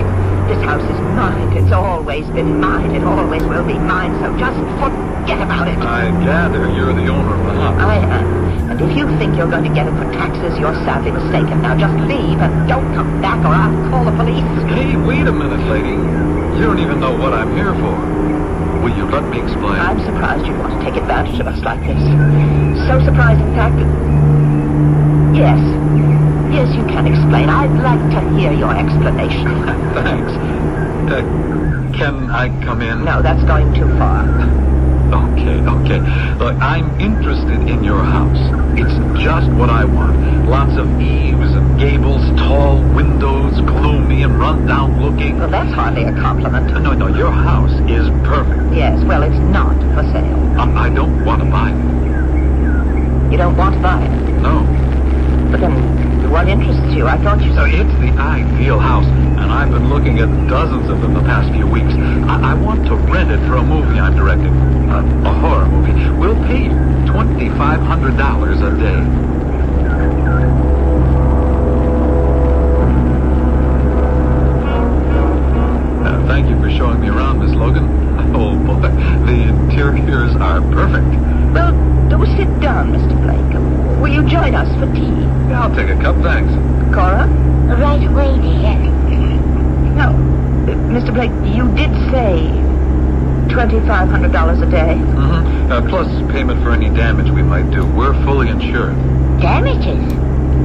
This house is mine. It's always been mine. It always will be mine. So just forget about it. I gather you're the owner of the house. I am. And if you think you're going to get it for taxes, you're sadly mistaken. Now just leave and don't come back or I'll call the police. Hey, wait a minute, lady. You don't even know what I'm here for. Will you let me explain? I'm surprised you'd want to take advantage of us like this. So surprised, in fact, that... Yes. Yes, you can explain. I'd like to hear your explanation. Thanks. Can I come in? No, that's going too far. Okay. Look, I'm interested in your house. It's just what I want. Lots of eaves and gables, tall windows, gloomy and run-down looking. Well, that's hardly a compliment. No, your house is perfect. Yes, well, it's not for sale. I don't want to buy it. You don't want to buy it? No. But then, what interests you? I thought you... It's the ideal house, and I've been looking at dozens of them the past few weeks. I want to rent it for a movie I'm directing. A horror movie. We'll pay you $2,500 a day. Thank you for showing me around, Miss Logan. Oh, boy, the interiors are perfect. Well, do sit down, Mr. Blake. Will you join us for tea? Yeah, I'll take a cup, thanks. Cora? Right away, dear. No. Mr. Blake, you did say $2,500 a day? Mm-hmm. Plus payment for any damage we might do. We're fully insured. Damages?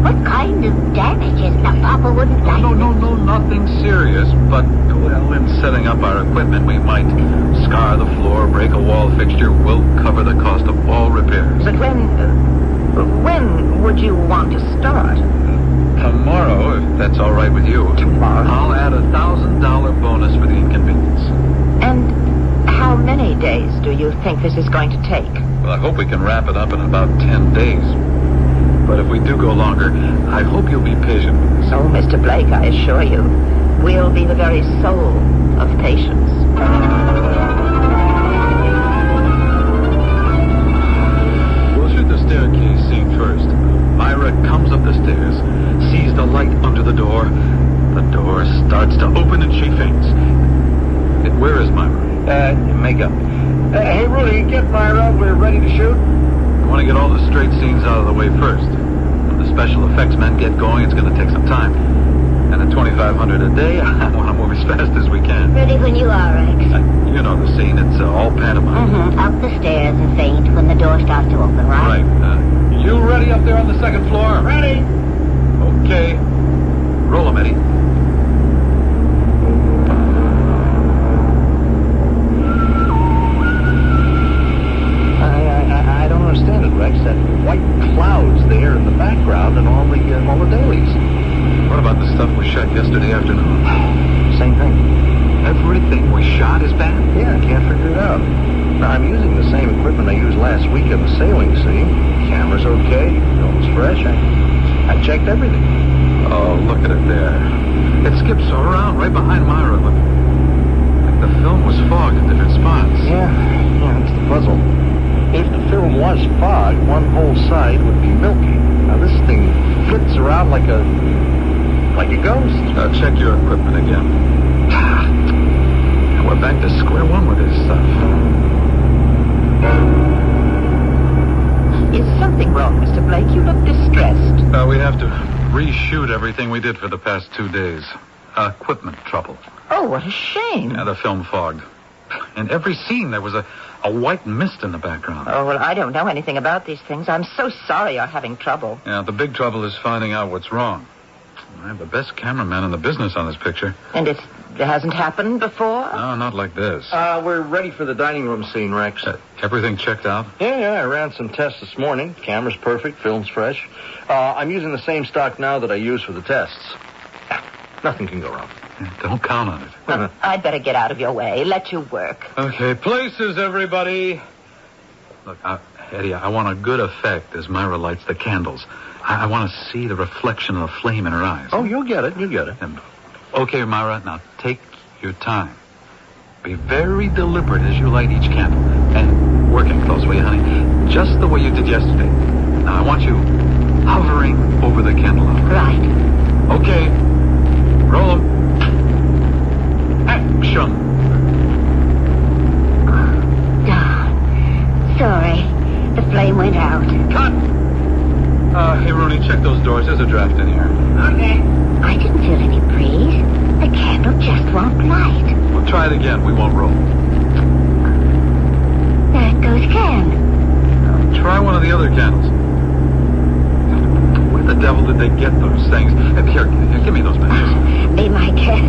What kind of damages? Now, Papa wouldn't like... No, nothing serious. But, well, in setting up our equipment, we might scar the floor, break a wall fixture. We'll cover the cost of all repairs. But when would you want to start? Tomorrow, if that's all right with you. Tomorrow? I'll add $1,000 bonus for the inconvenience. And how many days do you think this is going to take? Well, I hope we can wrap it up in about 10 days. But if we do go longer, I hope you'll be patient with us. Oh, Mr. Blake, I assure you, we'll be the very soul of patience. We'll shoot the staircase scene first. Myra comes up the stairs, sees the light under the door. The door starts to open and she faints. Where is Myra? Makeup. Hey, Rudy, get Myra. We're ready to shoot. I want to get all the straight scenes out of the way first. When the special effects men get going, it's going to take some time. And at $2,500 a day, I want to move as fast as we can. Ready when you are, Rex. You know the scene. It's all pantomime. Mm-hmm. Up the stairs and faint when the door starts to open, right? Right. You ready up there on the second floor? Ready. Okay. Roll 'em, Eddie. I don't understand it, Rex. That white clouds there in the background and all the dailies. What about the stuff we shot yesterday afternoon? Same thing. Everything we shot is bad? Yeah, I can't figure it out. Now, I'm using the same equipment I used last week in the sailing scene. Camera's okay. Film's fresh. I checked everything. Oh, look at it there. It skips around right behind Myra. Look. Like the film was fogged in different spots. Yeah, that's the puzzle. If the film was fogged, one whole side would be milky. Now, this thing flips around like a ghost. Check your equipment again. And we're back to square one with this stuff. Is something wrong, Mr. Blake? You look distressed. We have to reshoot everything we did for the past 2 days. Equipment trouble. Oh, what a shame. Yeah, the film fogged. In every scene, there was a white mist in the background. Oh, well, I don't know anything about these things. I'm so sorry you're having trouble. Yeah, the big trouble is finding out what's wrong. I have the best cameraman in the business on this picture. And it's It hasn't happened before? No, not like this. We're ready for the dining room scene, Rex. Everything checked out? Yeah, I ran some tests this morning. Camera's perfect, film's fresh. I'm using the same stock now that I used for the tests. Nothing can go wrong. Don't count on it. I'd better get out of your way. Let you work. Okay, places, everybody. Look, Eddie, I want a good effect as Myra lights the candles. I want to see the reflection of the flame in her eyes. Oh, you'll get it. And, okay, Myra, now take your time. Be very deliberate as you light each candle. And working close, will you, honey? Just the way you did yesterday. Now, I want you hovering over the candelabra. Right. Okay. Roll 'em. Action. Sorry. The flame went out. Cut. Hey, Rooney, check those doors. There's a draft in here. Okay. I didn't feel any breeze. The candle just won't light. We'll try it again. We won't roll. There it goes again. Now, try one of the other candles. Where the devil did they get those things? Here, give me those matches. Be my guest.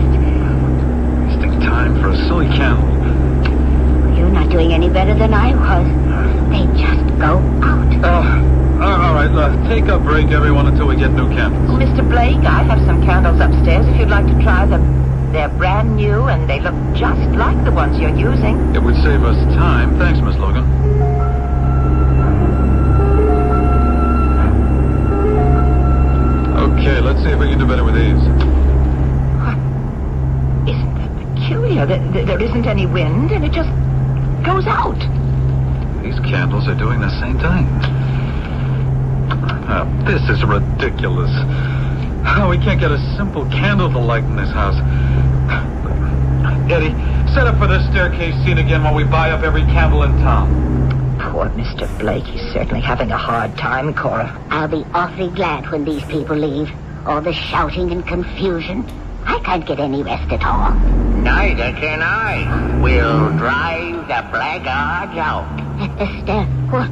Wasting time for a silly candle. You're not doing any better than I was. They just go out. All right, take a break, everyone, until we get new candles. Mr. Blake, I have some candles upstairs if you'd like to try them. They're brand new, and they look just like the ones you're using. It would save us time. Thanks, Miss Logan. Okay, let's see if we can do better with these. Isn't that peculiar? There isn't any wind, and it just goes out. These candles are doing the same thing. This is ridiculous. We can't get a simple candle to light in this house. Eddie, set up for this staircase scene again while we buy up every candle in town. Poor Mr. Blake. He's certainly having a hard time, Cora. I'll be awfully glad when these people leave. All the shouting and confusion. I can't get any rest at all. Neither can I. We'll drive the blackguards out. Estelle, what?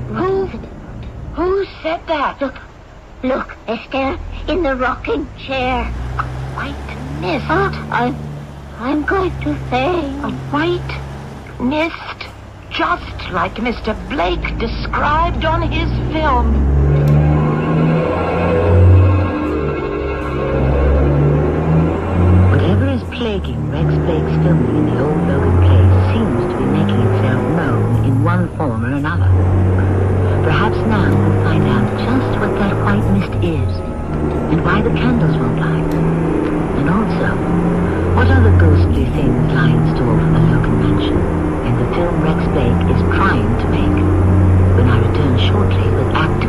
Who said that? Look, Estelle, in the rocking chair. A white mist. I'm going to faint. A white mist, just like Mr. Blake described on his film. Whatever is plaguing Rex Blake's filming in the old Logan place seems to be making itself known in one form or another. Perhaps now we'll find out just what that white mist is, and why the candles won't light. And also, what other ghostly things lie in store for the Logan mansion, and the film Rex Blake is trying to make, when I return shortly with Act 2.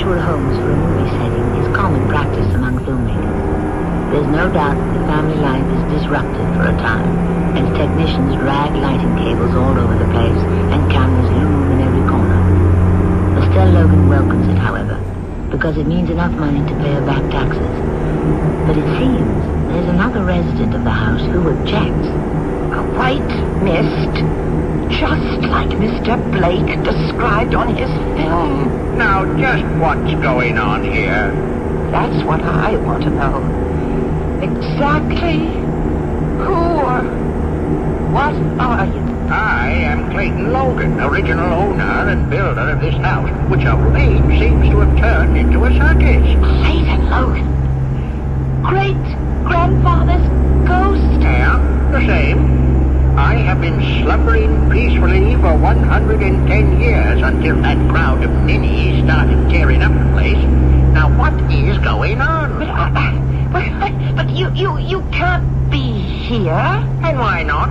Homes for a movie setting is common practice among filmmakers. There's no doubt that the family life is disrupted for a time, as technicians drag lighting cables all over the place and cameras loom in every corner. Estelle Logan welcomes it, however, because it means enough money to pay her back taxes. But it seems there's another resident of the house who objects. A white mist, just like Mr. Blake described on his film. Now, just what's going on here? That's what I want to know. Exactly who or what are you? I am Clayton Logan, original owner and builder of this house, which of late seems to have turned into a circus. Clayton Logan? Great-grandfather's ghost? Yeah, the same. I have been slumbering peacefully for 110 years until that crowd of ninnies started tearing up the place. Now, what is going on? But you can't be here. And why not?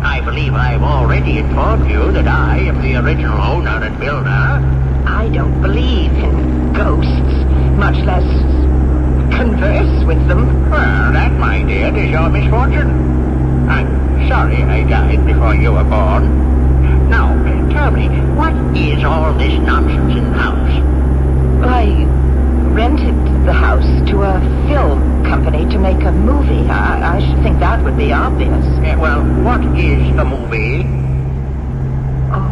I believe I've already informed you that I am the original owner and builder. I don't believe in ghosts, much less converse with them. Well, that, my dear, is your misfortune. I'm sorry I died before you were born. Now, tell me, what is all this nonsense in the house? I rented the house to a film company to make a movie. I should think that would be obvious. Well, what is a movie? Oh,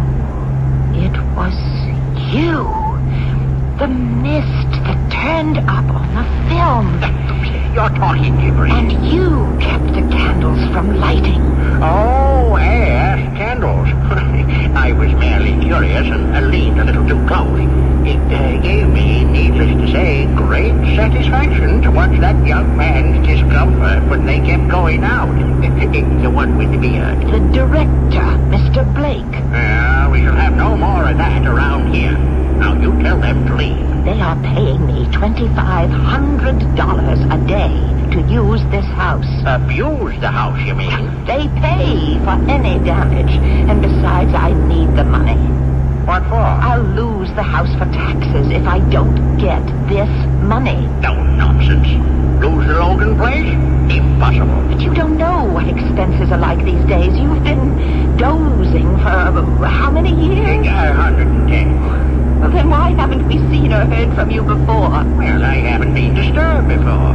you. The mist that turned up on the film. You're talking gibberish. And you kept the candles from lighting. Oh, yes, candles. I was merely curious and leaned a little too close. It gave me, needless to say, great satisfaction to watch that young man's discomfort when they kept going out. The one with the beard. The director, Mr. Blake. We shall have no more of that around here. Now, you tell them to leave. They are paying me $2,500 a day to use this house. Abuse the house, you mean? They pay for any damage. And besides, I need the money. What for? I'll lose the house for taxes if I don't get this money. No nonsense. Lose the Logan place? Impossible. But you don't know what expenses are like these days. You've been dozing for how many years? 110. Well, then why haven't we seen or heard from you before? Well, I haven't been disturbed before.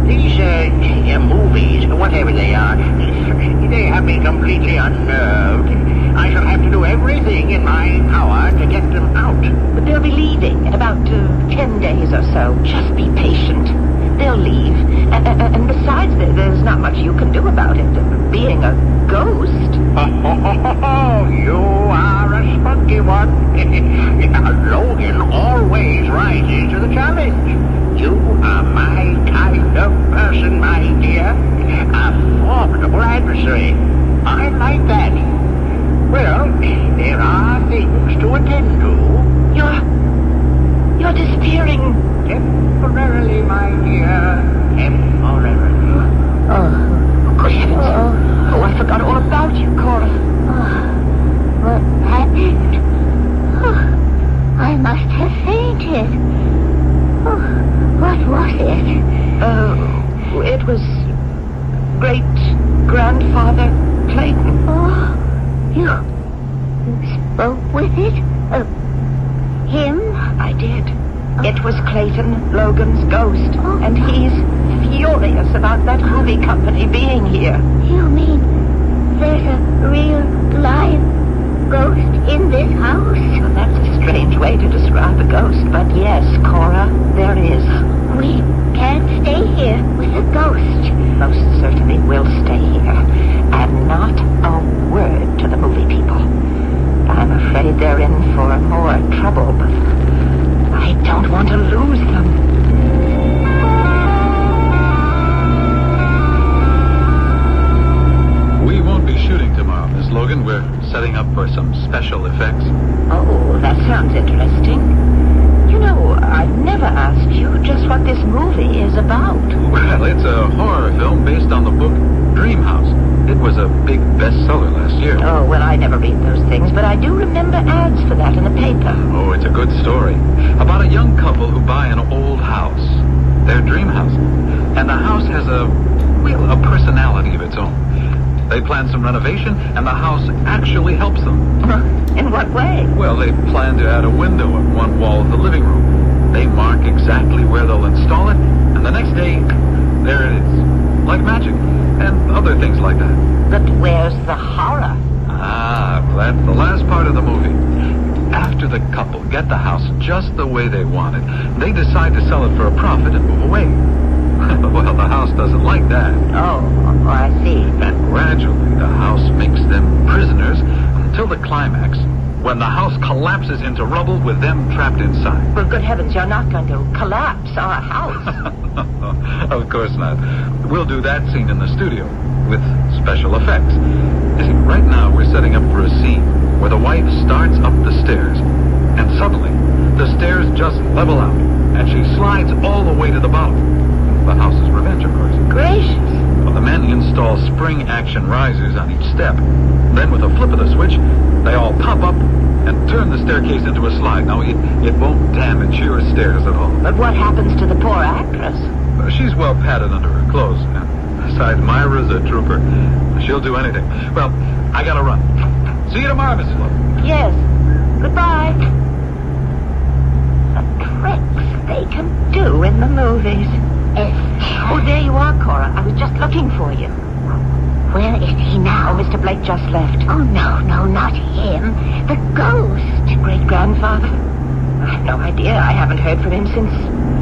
These, movies, whatever they are, they have me completely unnerved. I shall have to do everything in my power to get them out. But they'll be leaving in about 10 days or so. Just be patient. They'll leave. And besides, there's not much you can do about it. Being a ghost. Oh, you are a spunky one. Logan always rises to the challenge. You are my kind of person, my dear. A formidable adversary. I like that. Well, there are things to attend to. You're disappearing. Temporarily, my dear. Temporarily. Oh, good heavens. Oh, I forgot all about you, Cora. What happened? Oh, I must have fainted. Oh, what was it? It was great-grandfather Clayton. Oh, you spoke with it? Him? I did. It was Clayton, Logan's ghost. Oh. And he's furious about that movie company being here. You mean there's a real, live ghost in this house? Well, that's a strange way to describe a ghost, but yes, Cora, there is. We can't stay here with a ghost. Most certainly will stay here. And not a word to the movie people. I'm afraid they're in for more trouble, but I don't want to lose them. We won't be shooting tomorrow, Miss Logan. We're setting up for some special effects. Oh, that sounds interesting. You know, I've never asked you just what this movie is about. Well, it's a horror film based on the book Dream House. It was a big bestseller last year. Oh, well, I never read those things, but I do remember ads for that in the paper. Oh, it's a good story. About a young couple who buy an old house. Their dream house. And the house has a personality of its own. They plan some renovation, and the house actually helps them. In what way? Well, they plan to add a window at one wall of the living room. They mark exactly where they'll install it, and the next day, there it is. Like magic. And other things like that. But where's the horror? That's the last part of the movie. After the couple get the house just the way they want it, they decide to sell it for a profit and move away. Well, the house doesn't like that. Oh, I see. And gradually, the house makes them prisoners until the climax, when the house collapses into rubble with them trapped inside. Well, good heavens, you're not going to collapse our house. Of course not. We'll do that scene in the studio with special effects. You see, right now we're setting up for a scene where the wife starts up the stairs, and suddenly the stairs just level out, and she slides all the way to the bottom. The house's revenge, of course. Gracious. Well, the men install spring-action risers on each step. Then, with a flip of the switch, they all pop up and turn the staircase into a slide. Now, it won't damage your stairs at all. But what happens to the poor actress? She's well padded under her clothes. And besides, Myra's a trooper. She'll do anything. Well, I gotta run. See you tomorrow, Mrs. Lowe. Yes. Goodbye. The tricks they can do in the movies. Oh, there you are, Cora. I was just looking for you. Where is he now? Oh, Mr. Blake just left. Oh, no, not him. The ghost. Great-grandfather? I've no idea. I haven't heard from him since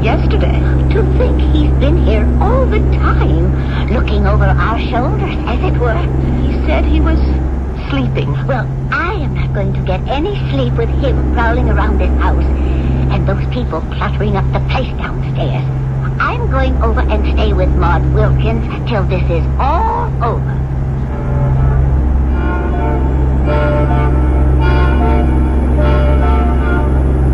yesterday. To think he's been here all the time, looking over our shoulders, as it were. He said he was sleeping. Well, I am not going to get any sleep with him prowling around this house and those people cluttering up the place downstairs. I'm going over and stay with Maud Wilkins till this is all over.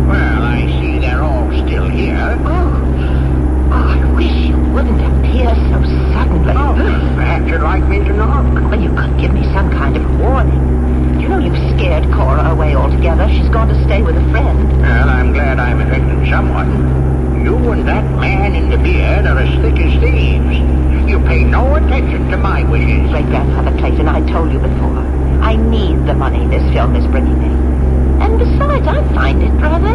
Well, I see they're all still here. Oh, I wish you wouldn't appear so suddenly. Oh, perhaps you'd like me to knock. Well, you could give me some kind of warning. You know you've scared Cora away altogether. She's gone to stay with a friend. Well, I'm glad I'm affecting someone. You and that man in the beard are as thick as thieves. You pay no attention to my wishes. Great-grandfather Clayton, I told you before. I need the money this film is bringing me. And besides, I find it rather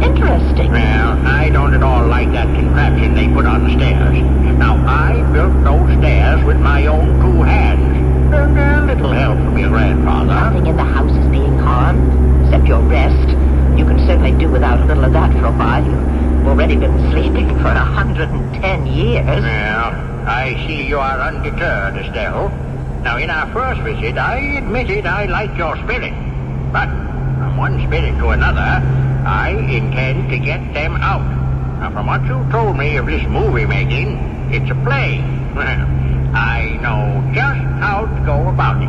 interesting. Well, I don't at all like that contraption they put on the stairs. Now, I built those stairs with my own 2 hands. And a little help from your grandfather. Nothing in the house is being harmed, except your rest. You can certainly do without a little of that for a while. You've already been sleeping for 110 years. Well, I see you are undeterred, Estelle. Now, in our first visit, I admitted I liked your spirit. But from one spirit to another, I intend to get them out. Now, from what you told me of this movie making, it's a play. Well, I know just how to go about it.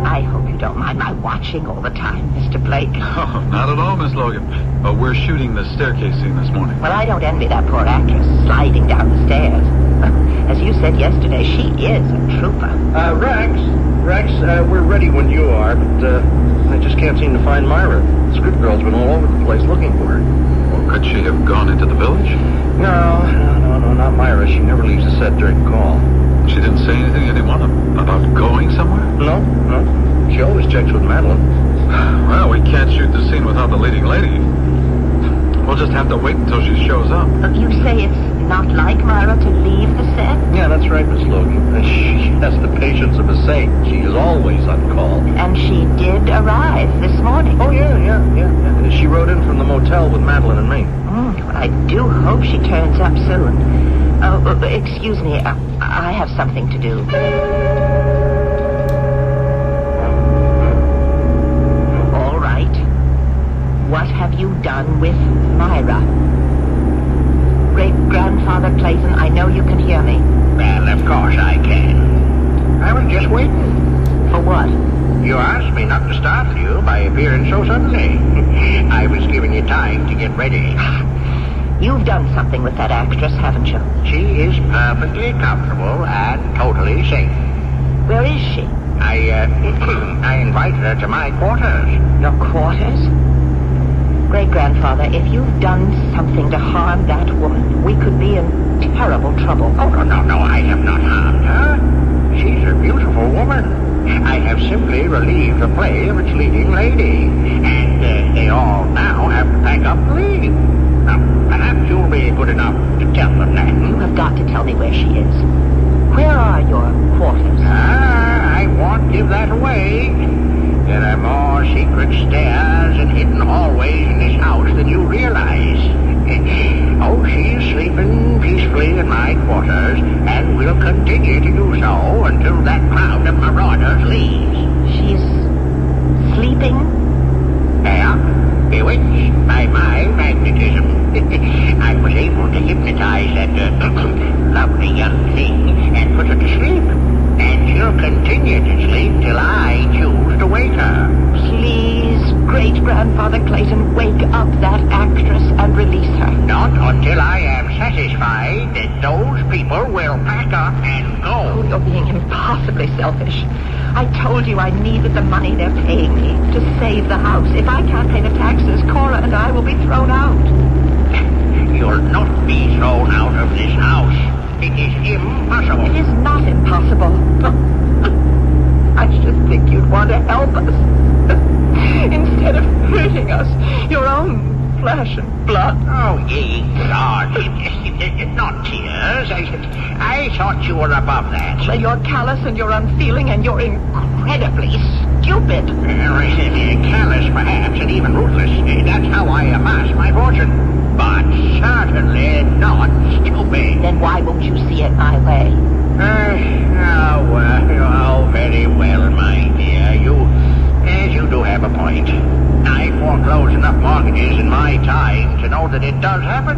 I hope you don't mind my watching all the time, Mr. Blake. Oh, not at all, Miss Logan. We're shooting the staircase scene this morning. Well, I don't envy that poor actress sliding down the stairs. As you said yesterday, she is a trooper. Rex, we're ready when you are, but I just can't seem to find Myra. The script girl's been all over the place looking for her. Well, could she have gone into the village? No, not Myra. She never leaves the set during call. She didn't say anything to anyone about going somewhere? No. She always checks with Madeline. Well, we can't shoot the scene without the leading lady. We'll just have to wait until she shows up. You say it's not like Myra to leave the set? Yeah, that's right, Miss Logan. She has the patience of a saint. She is always on call. And she did arrive this morning. Oh, yeah. She rode in from the motel with Madeline and me. I do hope she turns up soon. Oh, excuse me. I have something to do. All right. What have you done with Myra? Great-grandfather Clayton, I know you can hear me. Well, of course I can. I was just waiting. For what? You asked me not to startle you by appearing so suddenly. I was giving you time to get ready. You've done something with that actress, haven't you? She is perfectly comfortable and totally safe. Where is she? I invited her to my quarters. Your quarters? Great-grandfather, if you've done something to harm that woman, we could be in terrible trouble. Oh, no, I have not harmed her. She's a beautiful woman. I have simply relieved the play of its leading lady. And they all now have to pack up and leave. Now, perhaps you'll be good enough to tell them that. You have got to tell me where she is. Where are your quarters? I won't give that away. There are more secret stairs and hidden hallways in this house than you realize. Oh, she is sleeping peacefully in my quarters and will continue to do so until that crowd of marauders leaves. She's sleeping? Yeah, bewitched by my magnetism. I was able to hypnotize that lovely young thing and put her to sleep. And she'll continue to sleep till I choose to wake her. Please, Great-grandfather Clayton, wake up that actress and release her. Not until I am satisfied that those people will pack up and go. Oh, you're being impossibly selfish. I told you I needed the money they're paying me to save the house. If I can't pay the taxes, Cora and I will be thrown out. You'll not be thrown out of this house. It is impossible. It is not impossible. I should think you'd want to help us. Instead of hurting us, your own flesh and blood. Oh, ye gods. Not tears. I thought you were above that. Well, you're callous and you're unfeeling and you're incredibly stupid. Careless, perhaps, and even ruthless. That's how I amass my fortune. But certainly not stupid. Then why won't you see it my way? Very well, my dear. You do have a point. I foreclosed enough mortgages in my time to know that it does happen.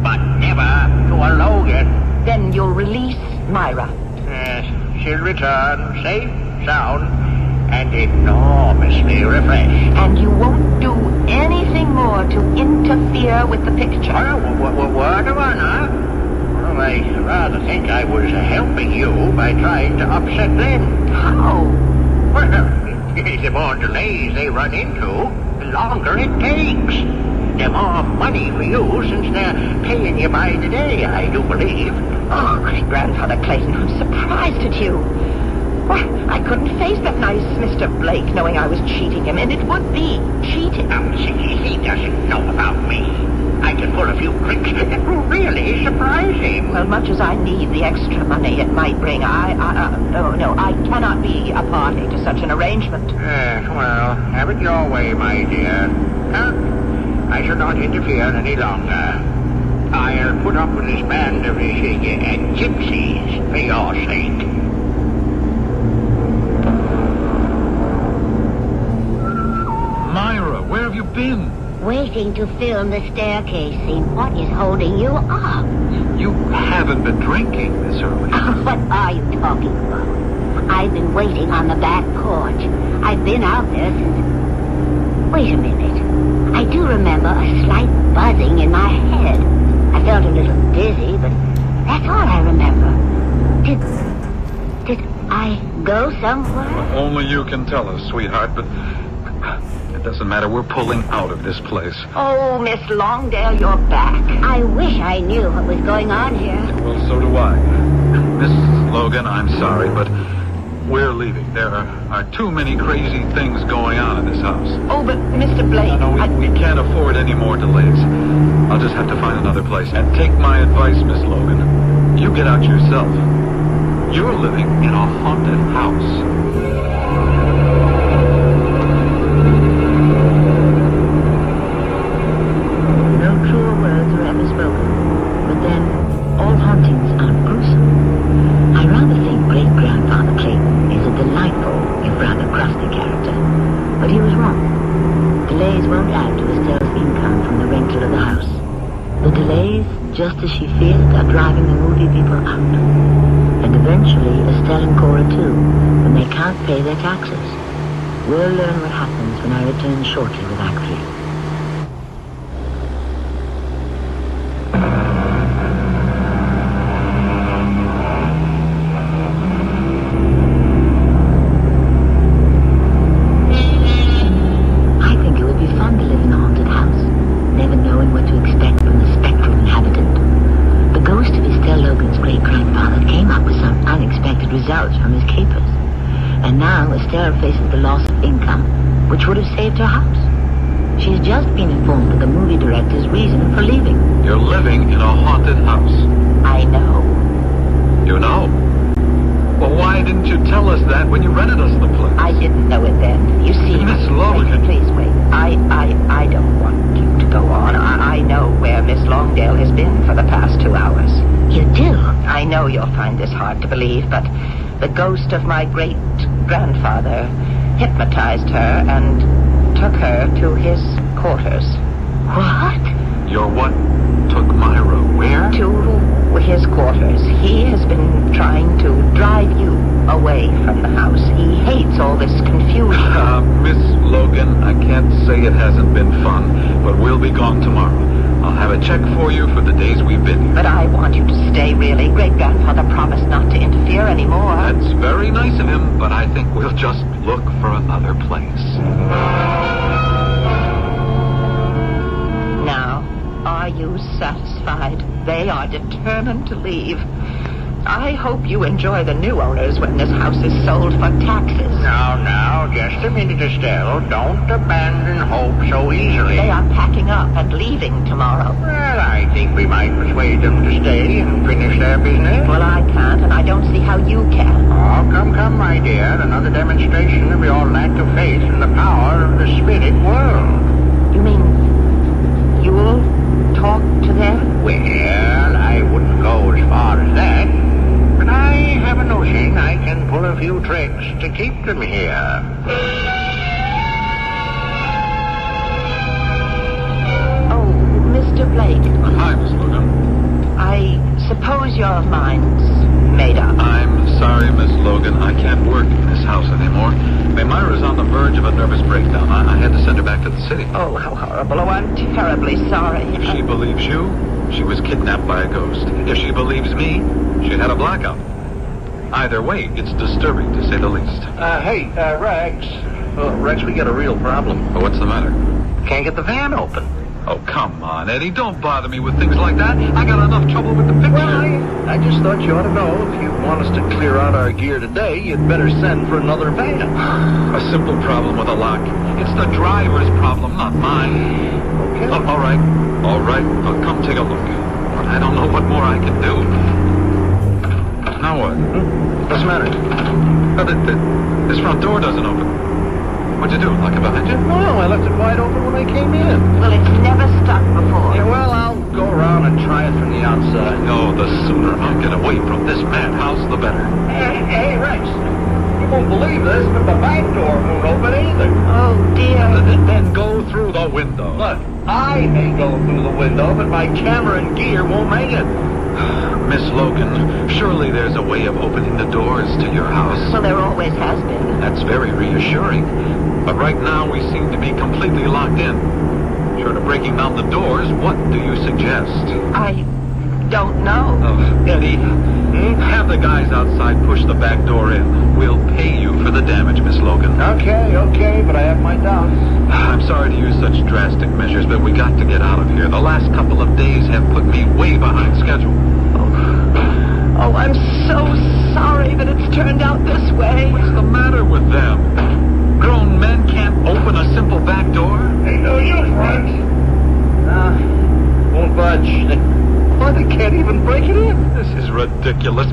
But never to a Logan. Then you'll release Myra. Yes, she'll return safe, sound, and enormously refreshed. And you won't do anything more to interfere with the picture. Word of honor? Well, I rather think I was helping you by trying to upset them. How? Well, the more delays they run into, the longer it takes. The more money for you since they're paying you by the day, I do believe. Oh, Great-Grandfather Clayton, I'm surprised at you. Why, I couldn't face that nice Mr. Blake knowing I was cheating him, and it would be cheating. He doesn't know about me. I can pull a few tricks that will really surprise him. Well, much as I need the extra money it might bring, I cannot be a party to such an arrangement. Well, have it your way, my dear. I shall not interfere any longer. I'll put up with this band of gypsies for your sake. Myra, where have you been? Waiting to film the staircase scene. What is holding you up? You haven't been drinking this early. What are you talking about? I've been waiting on the back porch. I've been out there since... Wait a minute. I do remember a slight buzzing in my head. I felt a little dizzy, but that's all I remember. Did I go somewhere? Well, only you can tell us, sweetheart, but it doesn't matter. We're pulling out of this place. Oh, Miss Longdale, you're back. I wish I knew what was going on here. Well, so do I. Mrs. Logan, I'm sorry, but we're leaving. There are too many crazy things going on in this house. Oh, but Mr. Blake... No, we can't afford any more delays. I'll just have to find another place. And take my advice, Miss Logan. You get out yourself. You're living in a haunted house. But he was wrong. Delays won't add to Estelle's income from the rental of the house. The delays, just as she feared, are driving the movie people out. And eventually, Estelle and Cora too, when they can't pay their taxes. We'll learn what happens when I return shortly with Act 3. Estelle faces the loss of income, which would have saved her house. She's just been informed of the movie director's reason for leaving. You're living in a haunted house. I know. You know? Well, why didn't you tell us that when you rented us the place? I didn't know it then. You see... Miss Logan... Please wait. I don't want you to go on. I know where Miss Longdale has been for the past 2 hours. You do? I know you'll find this hard to believe, but the ghost of my great-grandfather hypnotized her and took her to his quarters. What? Your what took Myra where? To his quarters. He has been trying to drive you away from the house. He hates all this confusion. Miss Logan, I can't say it hasn't been fun, but we'll be gone tomorrow. I'll have a check for you for the days we've been here. But I want you to stay, really. Great-grandfather promised not to interfere anymore. That's very nice of him, but I think we'll just look for another place. Now, are you satisfied? They are determined to leave. I hope you enjoy the new owners when this house is sold for taxes. Now, just a minute, Estelle. Don't abandon hope so easily. They are packing up and leaving tomorrow. Well, I think we might persuade them to stay and finish their business. Well, I can't, and I don't see how you can. Oh, come, my dear. Another demonstration of your lack of faith in the power of the spirit world. You mean you'll talk to them? Well, I wouldn't go as far as that. But I have a notion I can pull a few tricks to keep them here. Oh, Mr. Blake. Hi, Miss Logan. I suppose your mind's made up. I'm sorry, Miss Logan. I can't work in this house anymore. Myra's on the verge of a nervous breakdown. I had to send her back to the city. Oh, how horrible. Oh, I'm terribly sorry. If she believes you, she was kidnapped by a ghost. If she believes me, she had a blackout. Either way, it's disturbing, to say the least. Hey, Rex. Rex, we got a real problem. Oh, what's the matter? Can't get the van open. Oh, come on, Eddie. Don't bother me with things like that. I got enough trouble with the picture. Well, I just thought you ought to know if you want us to clear out our gear today, you'd better send for another van. A simple problem with a lock. It's the driver's problem, not mine. Okay. Oh, all right. Come take a look. I don't know what more I can do. Now what? What's the matter? This front door doesn't open. What'd you do? Lock it behind you? No, I left it wide open when I came in. Well, it's never stuck before. Yeah, well, I'll go around and try it from the outside. No, the sooner I get away from this madhouse, the better. Hey, Rex. You won't believe this, but the back door won't open either. Oh, dear. Then go through the window. Look, I may go through the window, but my camera and gear won't make it. Miss Logan, surely there's a way of opening the doors to your house. Well, there always has been. That's very reassuring. But right now we seem to be completely locked in. Short of breaking down the doors, what do you suggest? I don't know. Oh, Eddie, have the guys outside push the back door in. We'll pay you for the damage, Miss Logan. Okay, but I have my doubts. I'm sorry to use such drastic measures, but we got to get out of here. The last couple of days have put me way behind schedule. Oh, I'm so sorry that it's turned out this way. What's the matter with them? Grown men can't open a simple back door? Hey, no use, Rex. Won't budge. They can't even break it in. This is ridiculous.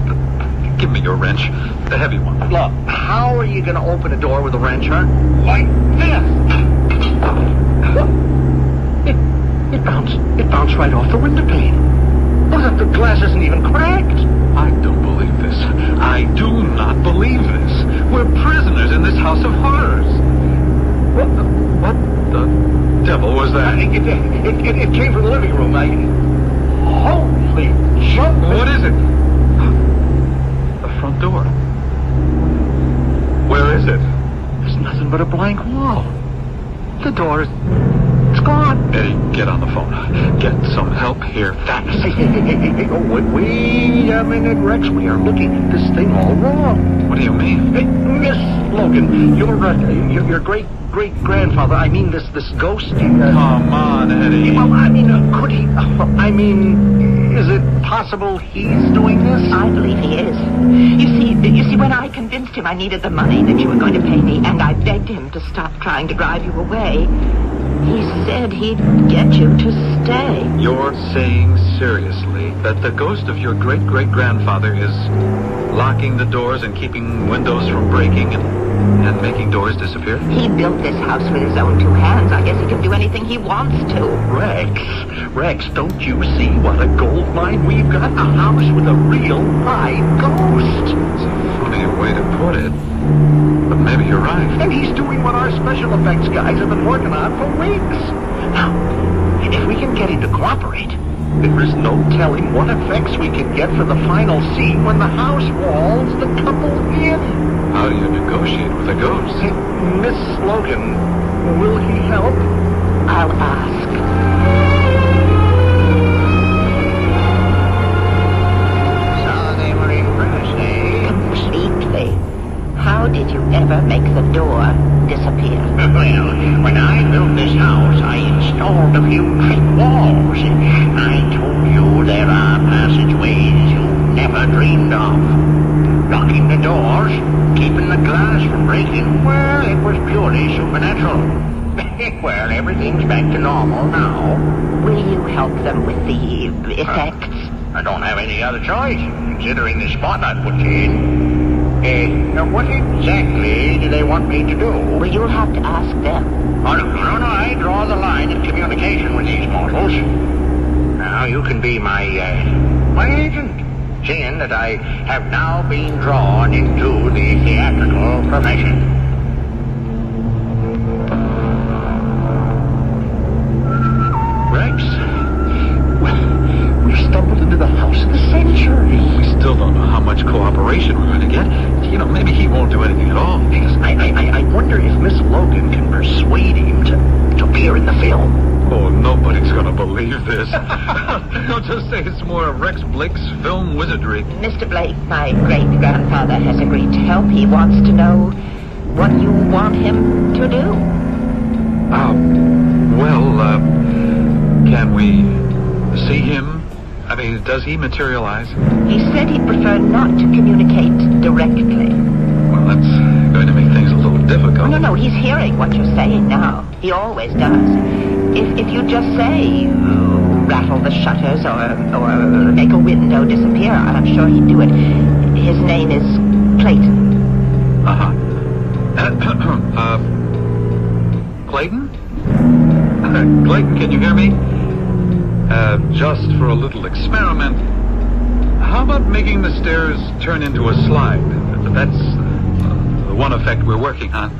Give me your wrench. The heavy one. Look, how are you going to open a door with a wrench, huh? Like this. It bounced right off the window pane. Look, the glass isn't even cracked. I don't believe this. I do not believe this. We're prisoners in this house of horrors. What the devil was that? It came from the living room. Holy jump! What is it? The front door. Where is it? There's nothing but a blank wall. The door is... It's gone. Eddie, get on the phone. Get some help here fast. Hey, oh, wait a minute, Rex. We are looking at this thing all wrong. What do you mean? Hey, Miss Logan, your great-grandfather, I mean this ghost... Come on, Eddie. Well, I mean, could he... is it possible he's doing this? I believe he is. You see, when I convinced him I needed the money that you were going to pay me, and I begged him to stop trying to drive you away, he said he'd get you to stay. You're saying seriously that the ghost of your great-great-grandfather is locking the doors and keeping windows from breaking and making doors disappear? He built this house with his own two hands. I guess he can do anything he wants to. Rex, don't you see what a gold mine we've got? A house with a real live ghost. It's a funny way to put it, but maybe you're right. And he's doing what our special effects guys have been working on for weeks. Now, if we can get him to cooperate, there is no telling what effects we can get for the final scene when the house walls the couple in. How do you negotiate with a ghost? Hey, Miss Logan, will he help? I'll ask. So they were impressed, eh? Completely. How did you ever make the door disappear? Well, when I built this house, I installed a few trick walls. I told you there are passageways you never dreamed of. break-in, well, it was purely supernatural. Well, everything's back to normal now. Will you help them with the effects? I don't have any other choice, considering the spot I put you in. Now what exactly do they want me to do? Well, you'll have to ask them. Oh, no, I draw the line in communication with these mortals. Now, you can be my agent, seeing that I have now been drawn into the theatrical profession. Rex, we've stumbled into the house of the century. We still don't know how much cooperation we're going to get. You know, maybe he won't do anything at all. Because I wonder if Miss Logan can persuade him to appear in the film. Oh, nobody's going to believe this. They'll just say it's more of Rex Blake's film wizardry. Mr. Blake, my great-grandfather has agreed to help. He wants to know what you want him to do. Can we see him? I mean, does he materialize? He said he'd prefer not to communicate directly. Well, that's going to make things a little difficult. No, he's hearing what you're saying now. He always does. If you just say, rattle the shutters or make a window disappear, I'm sure he'd do it. His name is Clayton. Clayton? Clayton, can you hear me? Just for a little experiment, how about making the stairs turn into a slide? That's the one effect we're working on.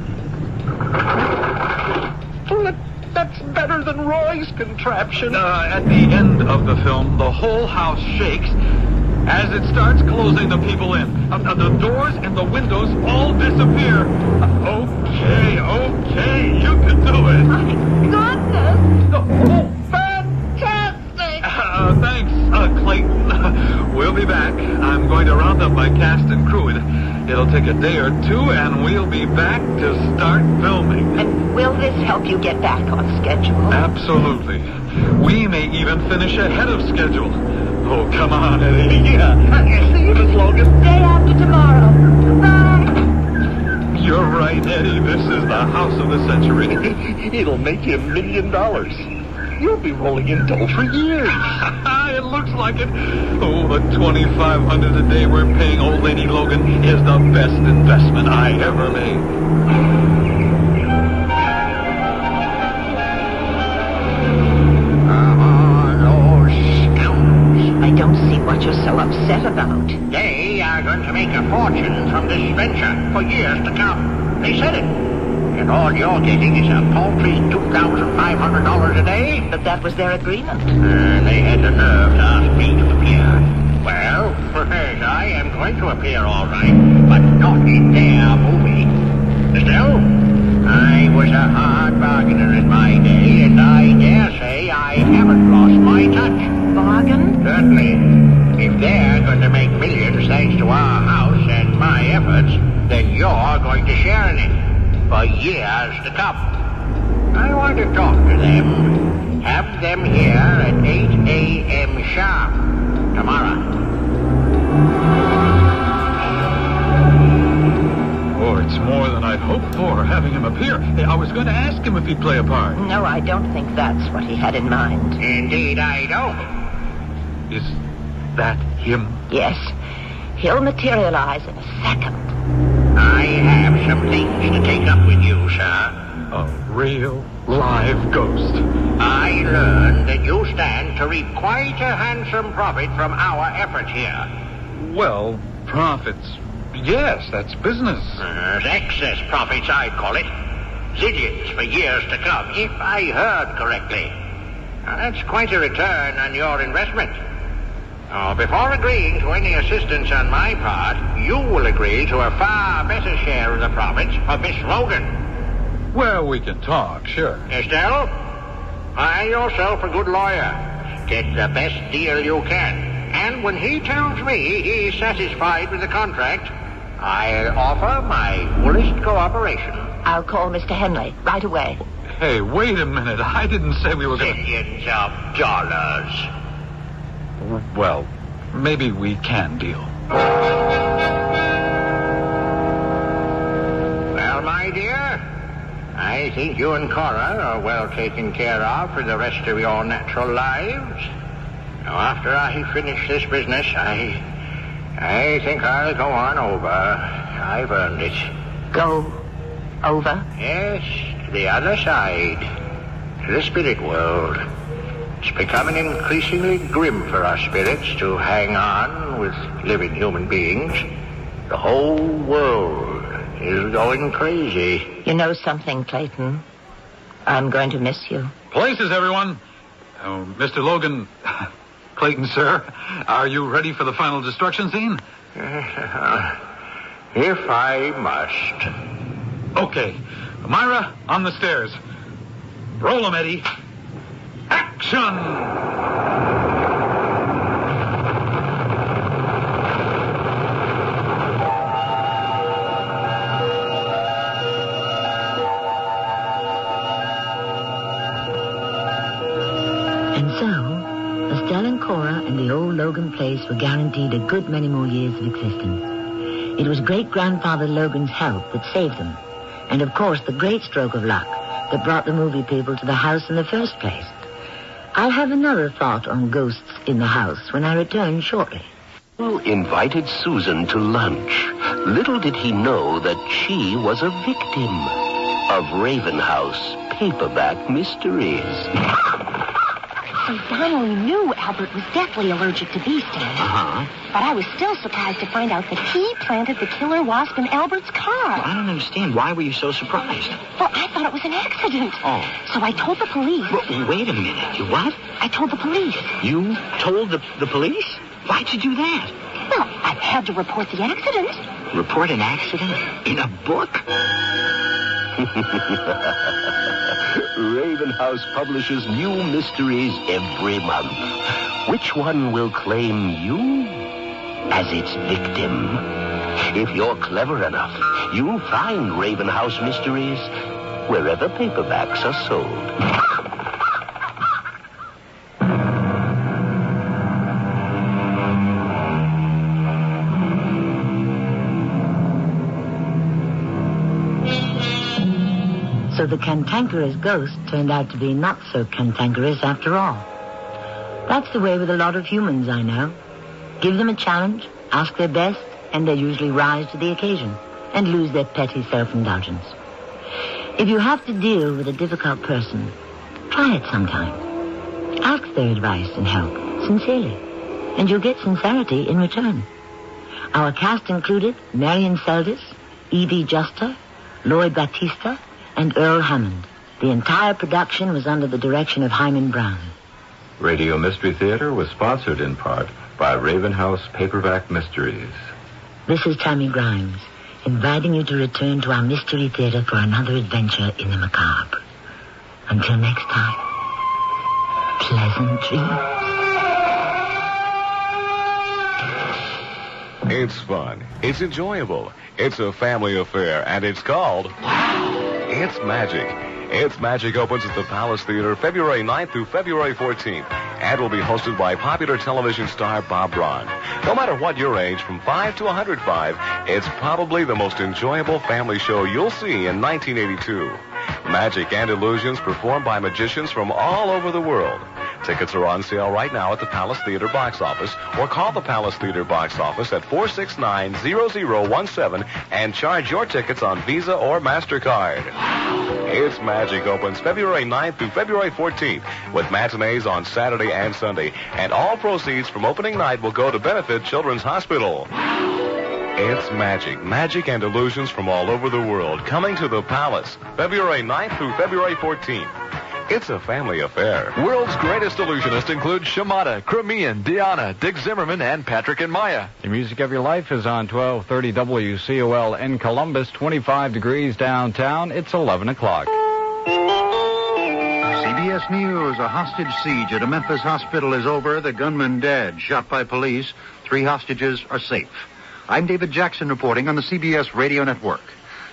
Well, that's better than Roy's contraption. At the end of the film, the whole house shakes as it starts closing the people in. The doors and the windows all disappear. Okay, you can do it. My goodness! Fantastic! Thanks, Clayton. We'll be back. I'm going to round up my cast and crew. It'll take a day or two, and we'll be back to start filming. And will this help you get back on schedule? Absolutely. We may even finish ahead of schedule. Oh, come on, Eddie. Yeah. See you, Miss Logan. Day after tomorrow. Bye. You're right, Eddie. This is the house of the century. It'll make you $1 million. You'll be rolling in dough for years. It looks like it. Oh, the $2,500 a day we're paying old lady Logan is the best investment I ever made. I don't see what you're so upset about. They are going to make a fortune from this venture for years to come. They said it. And all you're getting is a paltry $2,500 a day? But that was their agreement. They had the nerve to ask me to appear. Well, I am going to appear all right, but not in their movie. Still, I was a hard bargainer in my day, and I dare say I haven't lost my touch. Bargain? Certainly. If they're going to make millions thanks to our house and my efforts, then you're going to share in it for years to come. I want to talk to them. Have them here at 8 a.m. sharp tomorrow. Oh, it's more than I'd hoped for, having him appear. I was going to ask him if he'd play a part. No, I don't think that's what he had in mind. Indeed, I don't. Is that him? Yes. He'll materialize in a second. I have some things to take up with you, sir. A real live ghost. I learned that you stand to reap quite a handsome profit from our efforts here. Well, profits. Yes, that's business. Excess profits, I'd call it. Zillions for years to come, if I heard correctly. Now, that's quite a return on your investment. Before agreeing to any assistance on my part, you will agree to a far better share of the profits for Miss Logan. Well, we can talk, sure. Estelle, find yourself a good lawyer. Get the best deal you can. And when he tells me he's satisfied with the contract, I'll offer my fullest cooperation. I'll call Mr. Henley right away. Hey, wait a minute. I didn't say we were going to... Millions of dollars. Well, maybe we can deal. Well, dear. I think you and Cora are well taken care of for the rest of your natural lives. Now, after I finish this business, I think I'll go on over. I've earned it. Go over? Yes, to the other side. To the spirit world. It's becoming increasingly grim for our spirits to hang on with living human beings. The whole world is going crazy. You know something, Clayton? I'm going to miss you. Places, everyone. Mr. Logan... Clayton, sir, are you ready for the final destruction scene? If I must. Okay. Myra, on the stairs. Roll 'em, Eddie. Action! Estelle and Cora and the old Logan place were guaranteed a good many more years of existence. It was great-grandfather Logan's health that saved them. And, of course, the great stroke of luck that brought the movie people to the house in the first place. I'll have another thought on ghosts in the house when I return shortly. Invited Susan to lunch. Little did he know that she was a victim of Raven House paperback mysteries. So Donnelly knew Albert was deathly allergic to bee stings. But I was still surprised to find out that he planted the killer wasp in Albert's car. I don't understand. Why were you so surprised? Well, I thought it was an accident. Oh. So I told the police. Well, wait a minute. You what? I told the police. You told the police? Why'd you do that? Well, I had to report the accident. Report an accident? In a book? Raven House publishes new mysteries every month. Which one will claim you as its victim? If you're clever enough, you'll find Raven House mysteries wherever paperbacks are sold. So the cantankerous ghost turned out to be not so cantankerous after all. That's the way with a lot of humans I know. Give them a challenge, ask their best, and they usually rise to the occasion and lose their petty self-indulgence. If you have to deal with a difficult person, try it sometime. Ask their advice and help, sincerely, and you'll get sincerity in return. Our cast included Marion Seldes, Evie Juster, Lloyd Battista, and Earl Hammond. The entire production was under the direction of Hyman Brown. Radio Mystery Theater was sponsored in part by Raven House Paperback Mysteries. This is Tammy Grimes, inviting you to return to our Mystery Theater for another adventure in the macabre. Until next time, pleasant dreams. It's fun. It's enjoyable. It's a family affair, and it's called... It's Magic. It's Magic opens at the Palace Theater February 9th through February 14th and will be hosted by popular television star Bob Braun. No matter what your age, from 5 to 105, it's probably the most enjoyable family show you'll see in 1982. Magic and illusions performed by magicians from all over the world. Tickets are on sale right now at the Palace Theater box office, or call the Palace Theater box office at 469-0017 and charge your tickets on Visa or MasterCard. It's Magic opens February 9th through February 14th with matinees on Saturday and Sunday, and all proceeds from opening night will go to benefit Children's Hospital. It's Magic. Magic and illusions from all over the world coming to the Palace February 9th through February 14th. It's a family affair. World's greatest illusionists include Shimada, Crimean, Diana, Dick Zimmerman, and Patrick and Maya. The Music of Your Life is on 1230 WCOL in Columbus, 25 degrees downtown. It's 11 o'clock. CBS News, a hostage siege at a Memphis hospital is over. The gunman dead, shot by police. 3 hostages are safe. I'm David Jackson reporting on the CBS Radio Network.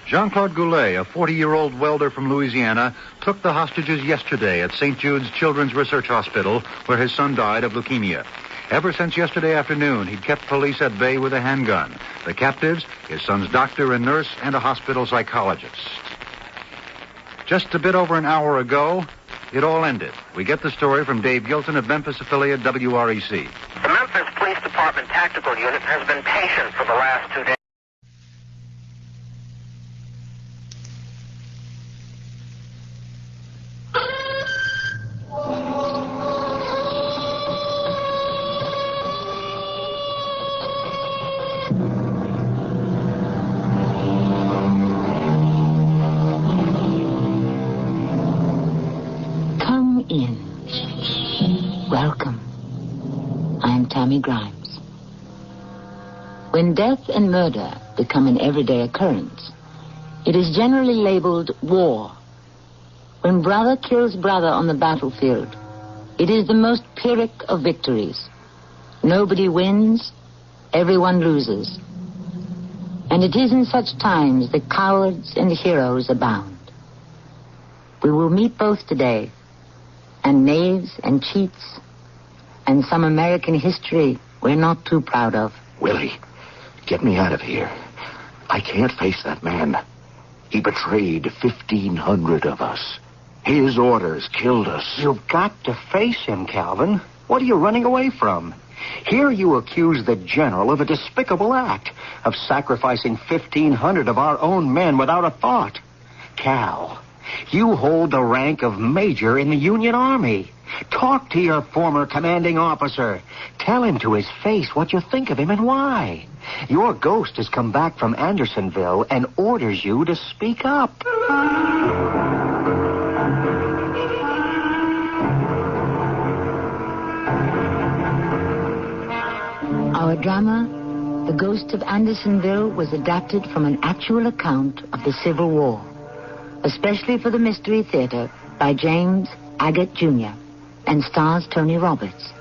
Jean-Claude Goulet, a 40-year-old welder from Louisiana, took the hostages yesterday at St. Jude's Children's Research Hospital, where his son died of leukemia. Ever since yesterday afternoon, he'd kept police at bay with a handgun. The captives, his son's doctor and nurse, and a hospital psychologist. Just a bit over an hour ago, it all ended. We get the story from Dave Gilton of Memphis affiliate WREC. The Memphis Police Department Tactical Unit has been patient for the last 2 days. Grimes. When death and murder become an everyday occurrence, it is generally labeled war. When brother kills brother on the battlefield, it is the most Pyrrhic of victories. Nobody wins, everyone loses. And it is in such times that cowards and heroes abound. We will meet both today, and knaves and cheats, and some American history we're not too proud of. Willie, get me out of here. I can't face that man. He betrayed 1,500 of us. His orders killed us. You've got to face him, Calvin. What are you running away from? Here you accuse the general of a despicable act, of sacrificing 1,500 of our own men without a thought. Cal, you hold the rank of major in the Union Army. Talk to your former commanding officer. Tell him to his face what you think of him and why. Your ghost has come back from Andersonville and orders you to speak up. Our drama, The Ghost of Andersonville, was adapted from an actual account of the Civil War, especially for the Mystery Theater by James Agate Jr., and stars Tony Roberts.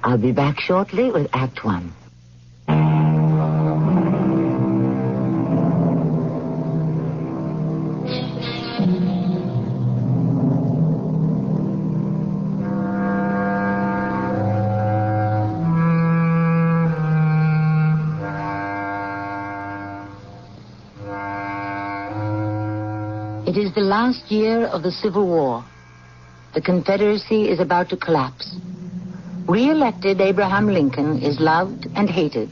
I'll be back shortly with Act One. It is the last year of the Civil War. The Confederacy is about to collapse. Re-elected Abraham Lincoln is loved and hated,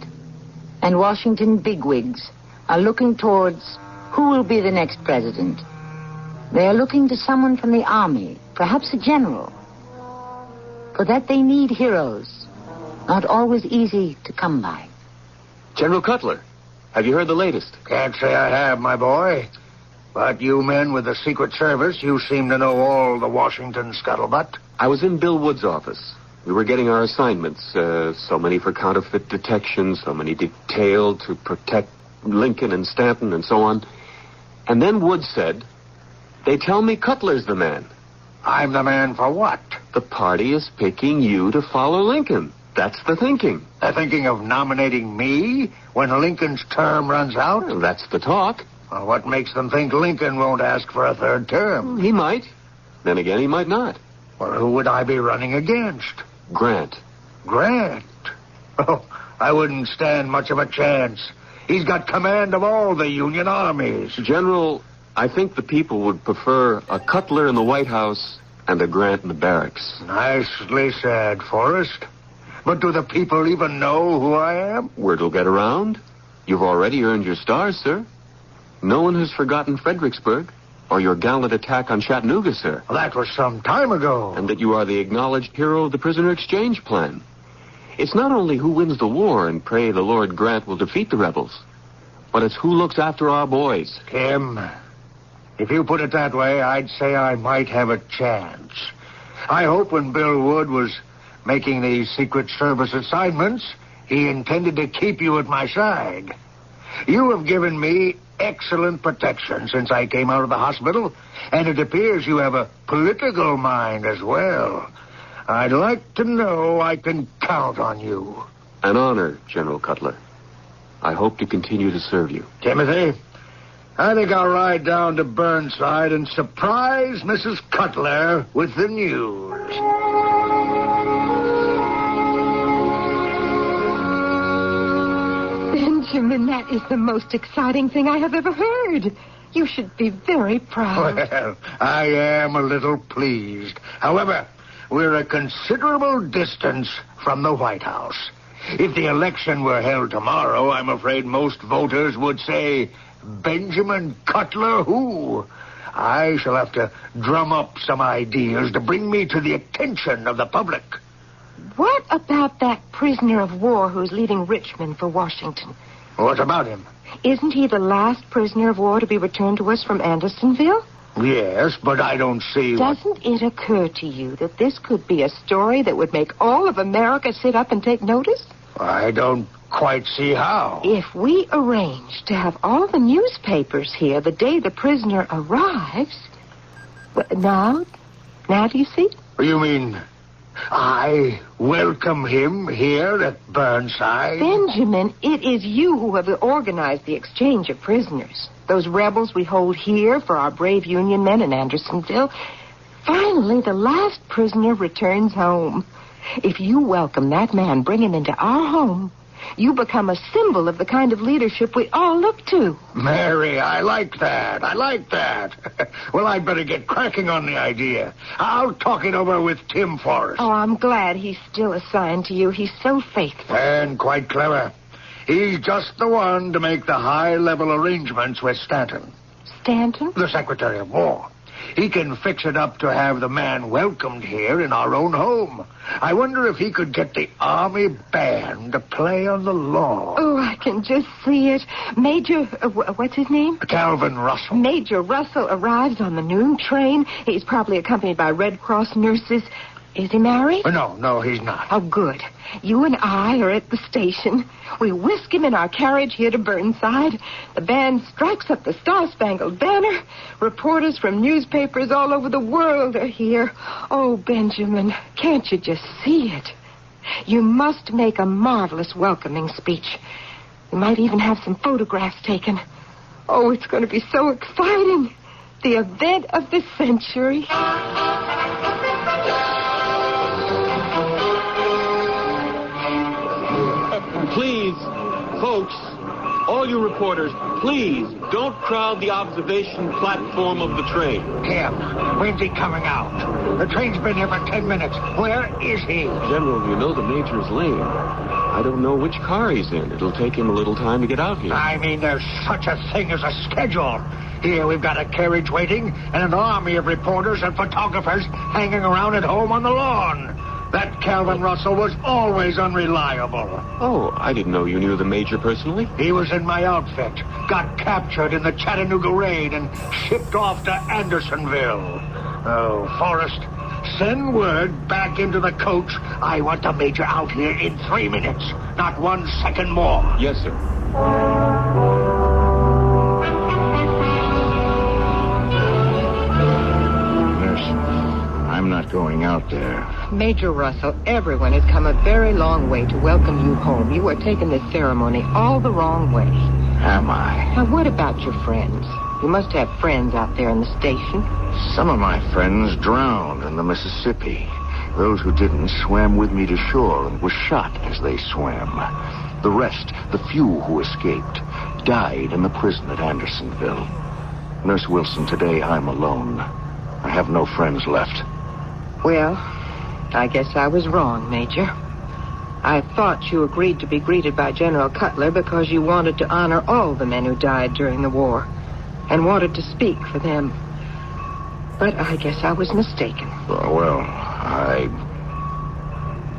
and Washington bigwigs are looking towards who will be the next president. They are looking to someone from the army, perhaps a general. For that they need heroes, not always easy to come by. General Cutler, have you heard the latest? Can't say I have, my boy. But you men with the Secret Service, you seem to know all the Washington scuttlebutt. I was in Bill Wood's office. We were getting our assignments. So many for counterfeit detection, so many detailed to protect Lincoln and Stanton and so on. And then Wood said, "They tell me Cutler's the man." I'm the man for what? The party is picking you to follow Lincoln. That's the thinking. They're thinking of nominating me when Lincoln's term runs out? Well, that's the talk. Well, what makes them think Lincoln won't ask for a third term? He might. Then again, he might not. Well, who would I be running against? Grant. Grant? Oh, I wouldn't stand much of a chance. He's got command of all the Union armies. General, I think the people would prefer a Cutler in the White House and a Grant in the barracks. Nicely said, Forrest. But do the people even know who I am? Word'll get around. You've already earned your stars, sir. No one has forgotten Fredericksburg or your gallant attack on Chattanooga, sir. Well, that was some time ago. And that you are the acknowledged hero of the prisoner exchange plan. It's not only who wins the war and pray the Lord Grant will defeat the rebels, but it's who looks after our boys. Kim, if you put it that way, I'd say I might have a chance. I hope when Bill Wood was making these Secret Service assignments, he intended to keep you at my side. You have given me excellent protection since I came out of the hospital, and it appears you have a political mind as well. I'd like to know I can count on you. An honor, General Cutler. I hope to continue to serve you. Timothy, I think I'll ride down to Burnside and surprise Mrs. Cutler with the news. Benjamin, that is the most exciting thing I have ever heard. You should be very proud. Well, I am a little pleased. However, we're a considerable distance from the White House. If the election were held tomorrow, I'm afraid most voters would say, Benjamin Cutler who? I shall have to drum up some ideas to bring me to the attention of the public. What about that prisoner of war who's leaving Richmond for Washington? What about him? Isn't he the last prisoner of war to be returned to us from Andersonville? Yes, but I don't see... Doesn't it occur to you that this could be a story that would make all of America sit up and take notice? I don't quite see how. If we arrange to have all the newspapers here the day the prisoner arrives... Now do you see? You mean... I welcome him here at Burnside? Benjamin, it is you who have organized the exchange of prisoners. Those rebels we hold here for our brave Union men in Andersonville. Finally, the last prisoner returns home. If you welcome that man, bring him into our home, you become a symbol of the kind of leadership we all look to. Mary, I like that. Well, I'd better get cracking on the idea. I'll talk it over with Tim Forrest. Oh, I'm glad he's still assigned to you. He's so faithful. And quite clever. He's just the one to make the high-level arrangements with Stanton. Stanton? The Secretary of War. He can fix it up to have the man welcomed here in our own home. I wonder if he could get the Army band to play on the lawn. Oh, I can just see it. Major, what's his name? Calvin Russell. Major Russell arrives on the noon train. He's probably accompanied by Red Cross nurses. Is he married? No, he's not. Oh, good. You and I are at the station. We whisk him in our carriage here to Burnside. The band strikes up the Star-Spangled Banner. Reporters from newspapers all over the world are here. Oh, Benjamin, can't you just see it? You must make a marvelous welcoming speech. We might even have some photographs taken. Oh, it's going to be so exciting. The event of the century. Please, folks, all you reporters, please don't crowd the observation platform of the train. Tim, when's he coming out? The train's been here for 10 minutes. Where is he? General, you know the major's late. I don't know which car he's in. It'll take him a little time to get out here. I mean, there's such a thing as a schedule. Here we've got a carriage waiting and an army of reporters and photographers hanging around at home on the lawn. That Calvin Russell was always unreliable. Oh, I didn't know you knew the major personally. He was in my outfit, got captured in the Chattanooga raid, and shipped off to Andersonville. Oh, Forrest, send word back into the coach. I want the major out here in 3 minutes, not 1 second more. Yes, sir. I'm not going out there. Major Russell, everyone has come a very long way to welcome you home. You are taking this ceremony all the wrong way. Am I? Now, what about your friends? You must have friends out there in the station. Some of my friends drowned in the Mississippi. Those who didn't swam with me to shore and were shot as they swam. The rest, the few who escaped, died in the prison at Andersonville. Nurse Wilson, today I'm alone. I have no friends left. Well, I guess I was wrong, Major. I thought you agreed to be greeted by General Cutler because you wanted to honor all the men who died during the war and wanted to speak for them. But I guess I was mistaken.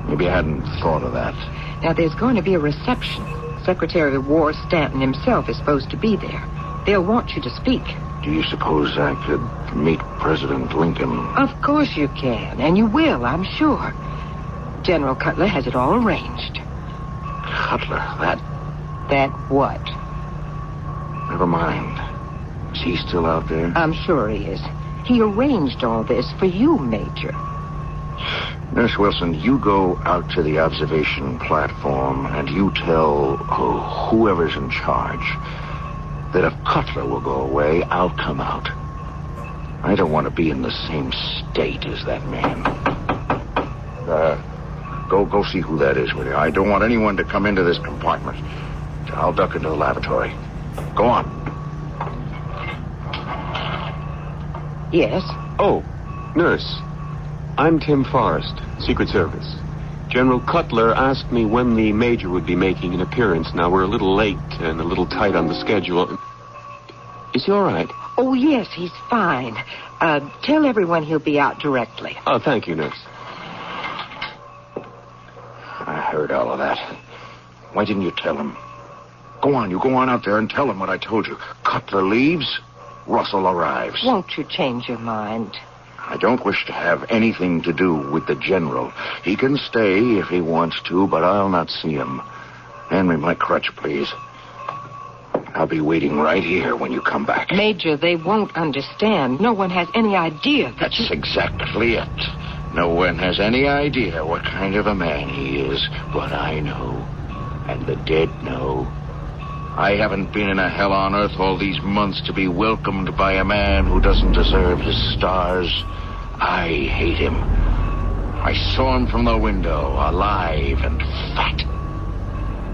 Maybe I hadn't thought of that. Now, there's going to be a reception. Secretary of War Stanton himself is supposed to be there. They'll want you to speak. Do you suppose I could meet President Lincoln? Of course you can, and you will, I'm sure. General Cutler has it all arranged. Cutler, That what? Never mind. Is he still out there? I'm sure he is. He arranged all this for you, Major. Nurse Wilson, you go out to the observation platform and you tell whoever's in charge that if Cutler will go away, I'll come out. I don't want to be in the same state as that man. Go see who that is, will you? I don't want anyone to come into this compartment. I'll duck into the lavatory. Go on. Yes? Oh, nurse. I'm Tim Forrest, Secret Service. General Cutler asked me when the Major would be making an appearance. Now, we're a little late and a little tight on the schedule. Is he all right? Oh, yes, he's fine. Tell everyone he'll be out directly. Oh, thank you, nurse. I heard all of that. Why didn't you tell him? Go on out there and tell him what I told you. Cutler leaves, Russell arrives. Won't you change your mind? I don't wish to have anything to do with the general. He can stay if he wants to, but I'll not see him. Hand me my crutch, please. I'll be waiting right here when you come back. Major, they won't understand. No one has any idea that That's exactly it. No one has any idea what kind of a man he is, but I know. And the dead know. I haven't been in a hell on earth all these months to be welcomed by a man who doesn't deserve his stars. I hate him. I saw him from the window, alive and fat.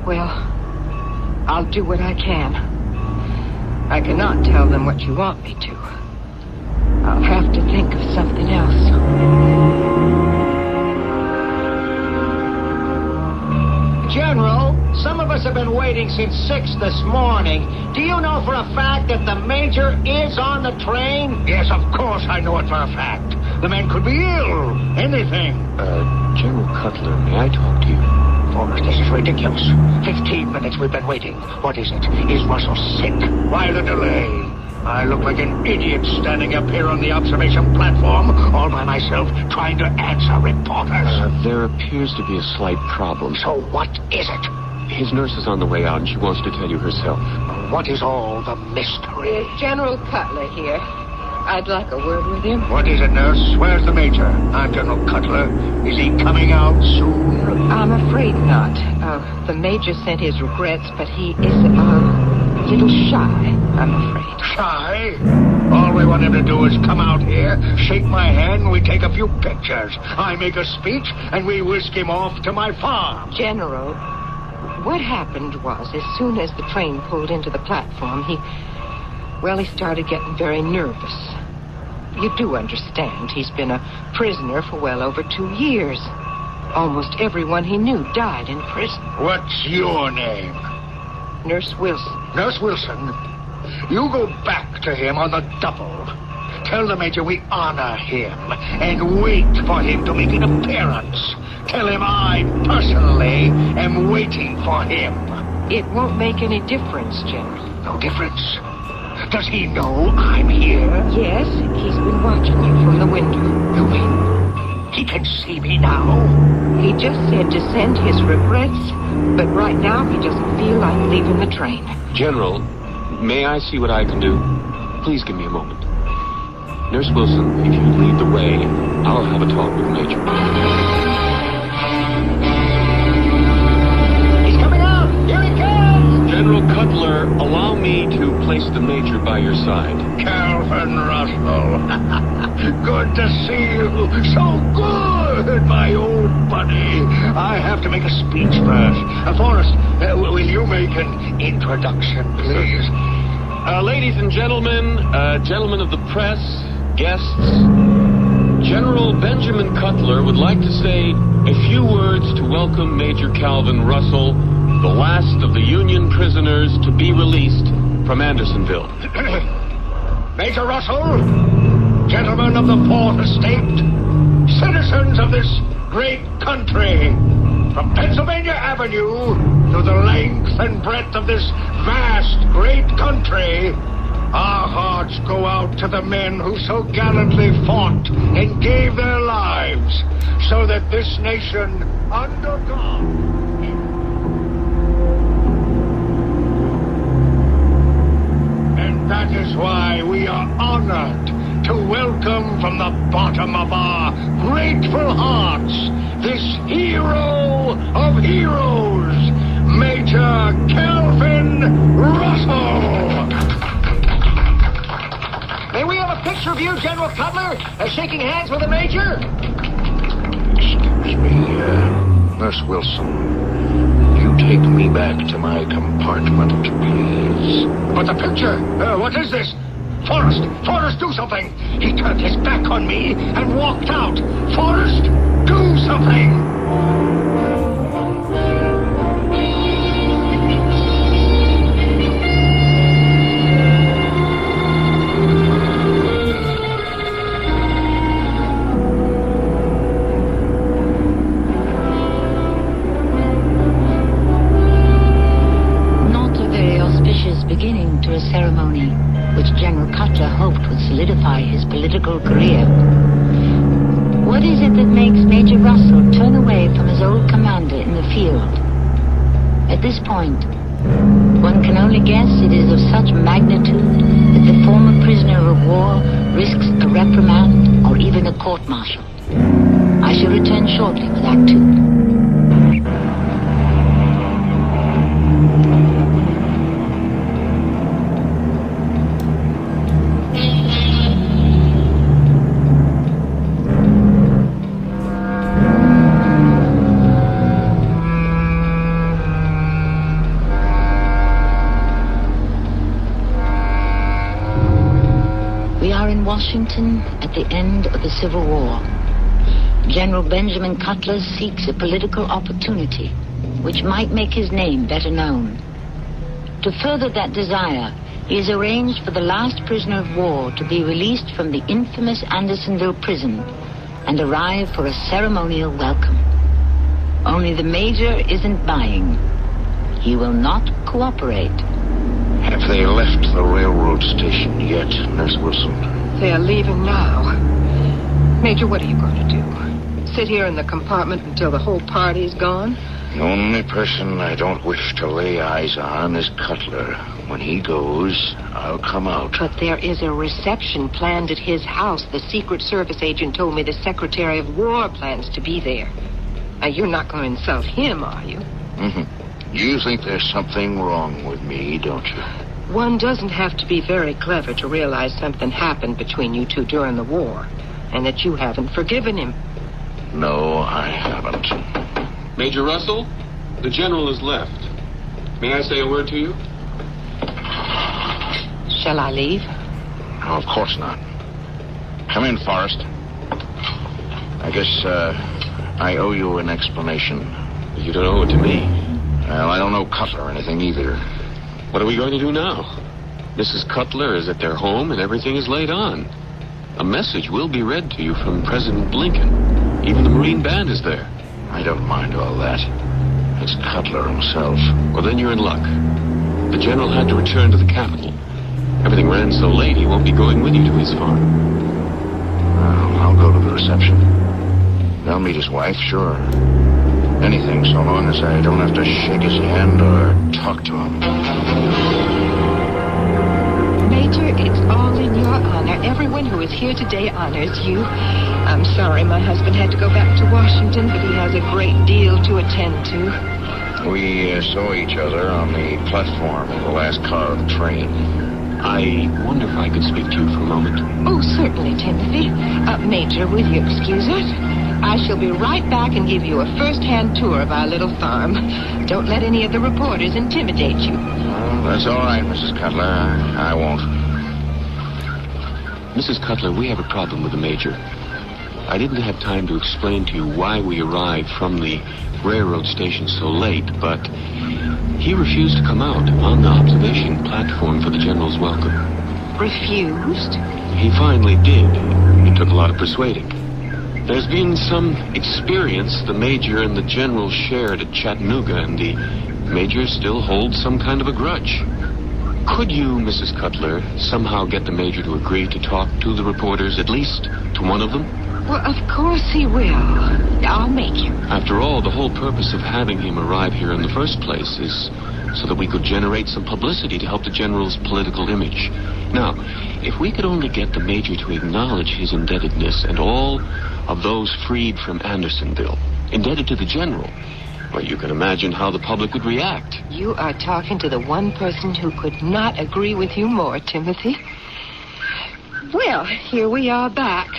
Well, I'll do what I can. I cannot tell them what you want me to. I'll have to think of something else. General, some of us have been waiting since 6 this morning. Do you know for a fact that the Major is on the train? Yes, of course I know it for a fact. The man could be ill. Anything. General Cutler, may I talk to you? Forrest, this is ridiculous. 15 minutes we've been waiting. What is it? Is Russell sick? Why the delay? I look like an idiot standing up here on the observation platform, all by myself, trying to answer reporters. There appears to be a slight problem. So what is it? His nurse is on the way out, and she wants to tell you herself. What is all the mystery? General Cutler here. I'd like a word with him. What is it, nurse? Where's the Major? I'm General Cutler. Is he coming out soon? I'm afraid not. The Major sent his regrets, but he is a little shy, I'm afraid. Shy? All we want him to do is come out here, shake my hand, and we take a few pictures. I make a speech, and we whisk him off to my farm. General, what happened was, as soon as the train pulled into the platform, he started getting very nervous. You do understand, he's been a prisoner for well over 2 years. Almost everyone he knew died in prison. What's your name? Nurse Wilson. Nurse Wilson, you go back to him on the double. Tell the Major we honor him and wait for him to make an appearance. Tell him I personally am waiting for him. It won't make any difference, General. No difference? Does he know I'm here? Yes, he's been watching you from the window. You mean he can see me now? He just said to send his regrets, but right now he doesn't feel like leaving the train. General, may I see what I can do? Please give me a moment. Nurse Wilson, if you lead the way, I'll have a talk with the Major. He's coming out! Here he comes! General Cutler, allow me to place the Major by your side. Calvin Russell. Good to see you. So good, my old buddy. I have to make a speech first. Forrest, will you make an introduction, please? Ladies and gentlemen, gentlemen of the press, guests, General Benjamin Cutler would like to say a few words to welcome Major Calvin Russell, the last of the Union prisoners to be released from Andersonville. Major Russell, gentlemen of the Fourth Estate, citizens of this great country, from Pennsylvania Avenue to the length and breadth of this vast, great country, our hearts go out to the men who so gallantly fought and gave their lives so that this nation, under God... And that is why we are honored to welcome from the bottom of our grateful hearts this hero of heroes, Major Calvin Russell. May we have a picture of you, General Cutler, shaking hands with the Major? Excuse me, Nurse Wilson. You take me back to my compartment, please. But the picture, what is this? Forrest, do something! He turned his back on me and walked out. Forrest, do something! Beginning to a ceremony which General Cutler hoped would solidify his political career. What is it that makes Major Russell turn away from his old commander in the field? At this point, one can only guess it is of such magnitude that the former prisoner of war risks a reprimand or even a court-martial. I shall return shortly with Act 2. Washington at the end of the Civil War. General Benjamin Cutler seeks a political opportunity which might make his name better known. To further that desire, he has arranged for the last prisoner of war to be released from the infamous Andersonville prison and arrive for a ceremonial welcome. Only the Major isn't buying. He will not cooperate. Have they left the railroad station yet, Nurse Wilson? They're leaving now. Major, what are you going to do? Sit here in the compartment until the whole party's gone? The only person I don't wish to lay eyes on is Cutler. When he goes, I'll come out. But there is a reception planned at his house. The Secret Service agent told me the Secretary of War plans to be there. Now, you're not going to insult him, are you? Mm-hmm. You think there's something wrong with me, don't you? One doesn't have to be very clever to realize something happened between you two during the war, and that you haven't forgiven him. No, I haven't. Major Russell, the general has left. May I say a word to you? Shall I leave? No, of course not. Come in, Forrest. I guess, I owe you an explanation. You don't owe it to me. Well, I don't know Cutler or anything either. What are we going to do now? Mrs. Cutler is at their home and everything is laid on. A message will be read to you from President Lincoln. Even the Marine Band is there. I don't mind all that. It's Cutler himself. Well, then you're in luck. The general had to return to the capital. Everything ran so late, he won't be going with you to his farm. Well, I'll go to the reception. They'll meet his wife, sure. Anything, so long as I don't have to shake his hand or talk to him. Major, it's all in your honor. Everyone who is here today honors you. I'm sorry my husband had to go back to Washington, but he has a great deal to attend to. We saw each other on the platform in the last car of the train. I wonder if I could speak to you for a moment. Oh, certainly, Timothy. Major, will you excuse us? I shall be right back and give you a first-hand tour of our little farm. Don't let any of the reporters intimidate you. Oh, that's all right, Mrs. Cutler. I won't. Mrs. Cutler, we have a problem with the Major. I didn't have time to explain to you why we arrived from the railroad station so late, but he refused to come out on the observation platform for the General's welcome. Refused? He finally did. It took a lot of persuading. There's been some experience the Major and the General shared at Chattanooga, and the Major still holds some kind of a grudge. Could you, Mrs. Cutler, somehow get the Major to agree to talk to the reporters, at least to one of them? Well, of course he will. I'll make him. After all, the whole purpose of having him arrive here in the first place is so that we could generate some publicity to help the General's political image. Now, if we could only get the Major to acknowledge his indebtedness and all of those freed from Andersonville, indebted to the General, well, you can imagine how the public would react. You are talking to the one person who could not agree with you more, Timothy. Well, here we are back.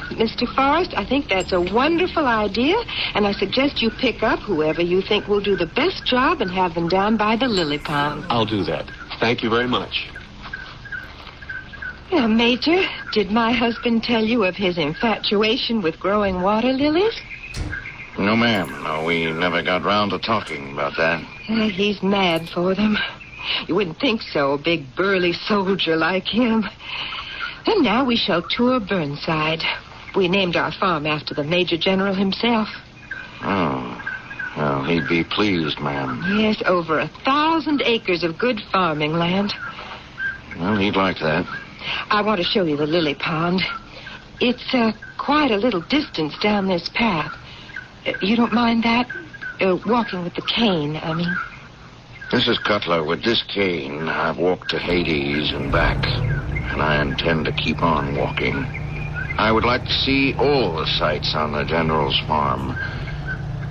Mr. Forrest, I think that's a wonderful idea, and I suggest you pick up whoever you think will do the best job and have them down by the lily pond. I'll do that. Thank you very much. Now, Major, did my husband tell you of his infatuation with growing water lilies? No, ma'am. No, we never got round to talking about that. He's mad for them. You wouldn't think so, a big burly soldier like him. And now we shall tour Burnside. We named our farm after the Major General himself. Oh. Well, he'd be pleased, ma'am. Yes, over 1,000 acres of good farming land. Well, he'd like that. I want to show you the lily pond. It's quite a little distance down this path. You don't mind that? Walking with the cane, I mean. Mrs. Cutler, with this cane, I've walked to Hades and back, and I intend to keep on walking. I would like to see all the sights on the General's farm.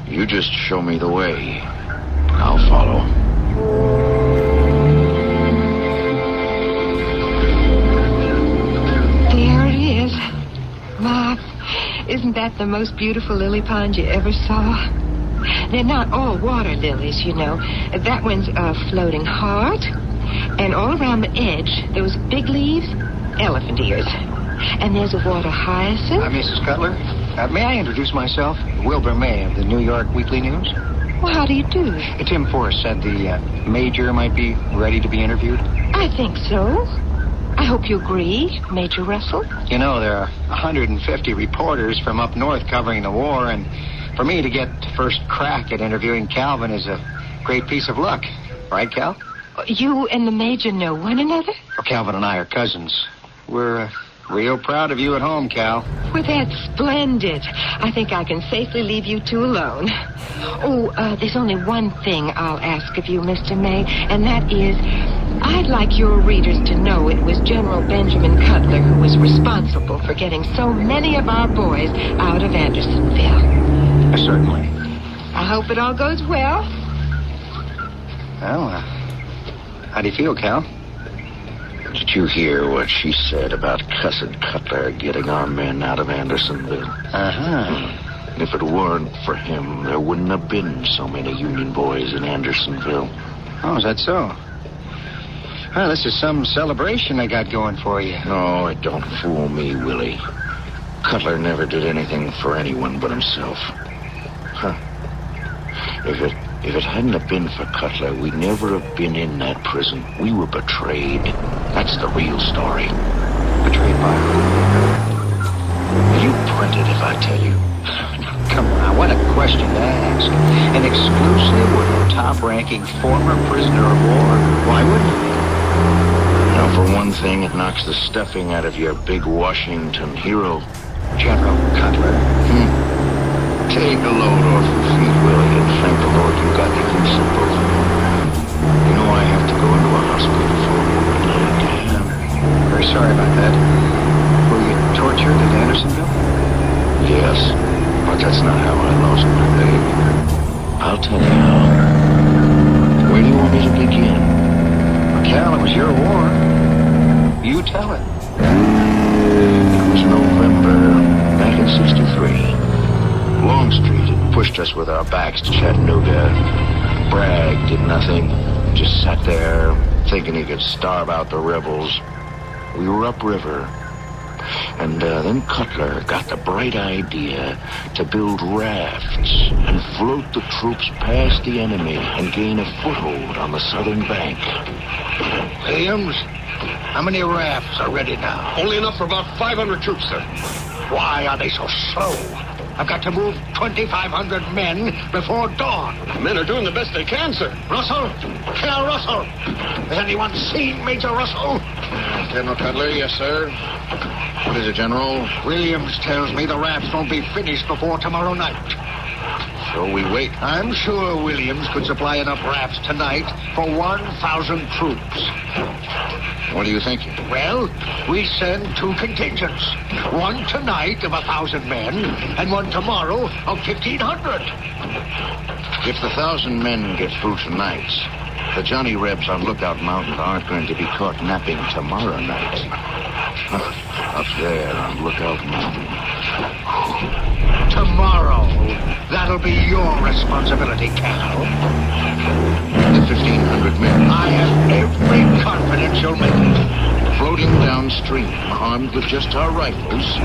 You just show me the way. I'll follow. There it is. Ma, isn't that the most beautiful lily pond you ever saw? They're not all water lilies, you know. That one's a floating heart. And all around the edge, those big leaves, elephant ears. And there's a water hyacinth. Mrs. Cutler, may I introduce myself? Wilbur May of the New York Weekly News. Well, how do you do? Tim Forrest said the Major might be ready to be interviewed. I think so. I hope you agree, Major Russell. You know, there are 150 reporters from up north covering the war, and for me to get first crack at interviewing Calvin is a great piece of luck. Right, Cal? You and the Major know one another? Well, Calvin and I are cousins. We're real proud of you at home, Cal. Well, that's splendid. I think I can safely leave you two alone. Oh, there's only one thing I'll ask of you, Mr. May, and that is, I'd like your readers to know it was General Benjamin Cutler who was responsible for getting so many of our boys out of Andersonville. Certainly. I hope it all goes well. Well, how do you feel, Cal? Did you hear what she said about cussed Cutler getting our men out of Andersonville? Uh-huh. If it weren't for him, there wouldn't have been so many Union boys in Andersonville. Oh, is that so? Well, this is some celebration they got going for you. No, it don't fool me, Willie. Cutler never did anything for anyone but himself. Huh. If it hadn't have been for Cutler, we'd never have been in that prison. We were betrayed. That's the real story. Betrayed by who? Will you print it if I tell you? Come on, what a question to ask. And exclusive with a top-ranking former prisoner of war. Why wouldn't it be? Now, for one thing, it knocks the stuffing out of your big Washington hero. General Cutler. Take a load off your feet, Willie, and thank the Lord you got the use of both of them. You know I have to go into a hospital for a broken leg. Very sorry about that. Were you tortured at Andersonville? Yes, but that's not how I lost my leg. I'll tell you how. Where do you want me to begin? Well, Cal, it was your war. You tell it. It was November back in '63. Longstreet had pushed us with our backs to Chattanooga. Bragg did nothing, just sat there thinking he could starve out the rebels. We were upriver, and then Cutler got the bright idea to build rafts and float the troops past the enemy and gain a foothold on the southern bank. Williams, how many rafts are ready now? Only enough for about 500 troops, sir. Why are they so slow? I've got to move 2,500 men before dawn. The men are doing the best they can, sir. Russell! Colonel Russell! Has anyone seen Major Russell? General Cutler, yes, sir. What is it, General? Williams tells me the rafts won't be finished before tomorrow night. So we wait. I'm sure Williams could supply enough rafts tonight for 1,000 troops. What are you thinking? Well, we send two contingents. One tonight of 1,000 men, and one tomorrow of 1,500. If the 1,000 men get through tonight, the Johnny Rebs on Lookout Mountain aren't going to be caught napping tomorrow night. Up there on Lookout Mountain. Tomorrow. That'll be your responsibility, Cal. The 1,500 men. I have every confidence you'll make it. floating downstream, armed with just our rifles.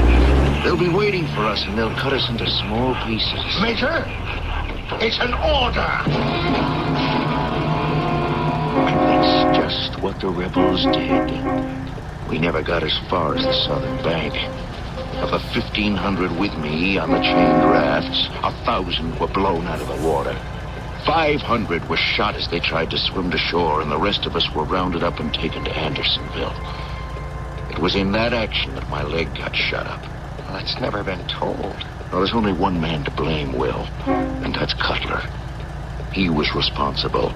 They'll be waiting for us, and they'll cut us into small pieces. Major, it's an order. That's just what the rebels did. We never got as far as the southern bank. Of the 1,500 with me on the chained rafts, 1,000 were blown out of the water. 500 were shot as they tried to swim to shore, and the rest of us were rounded up and taken to Andersonville. It was in that action that my leg got shut up. Well, that's never been told. Well, there's only one man to blame, Will, and that's Cutler. He was responsible.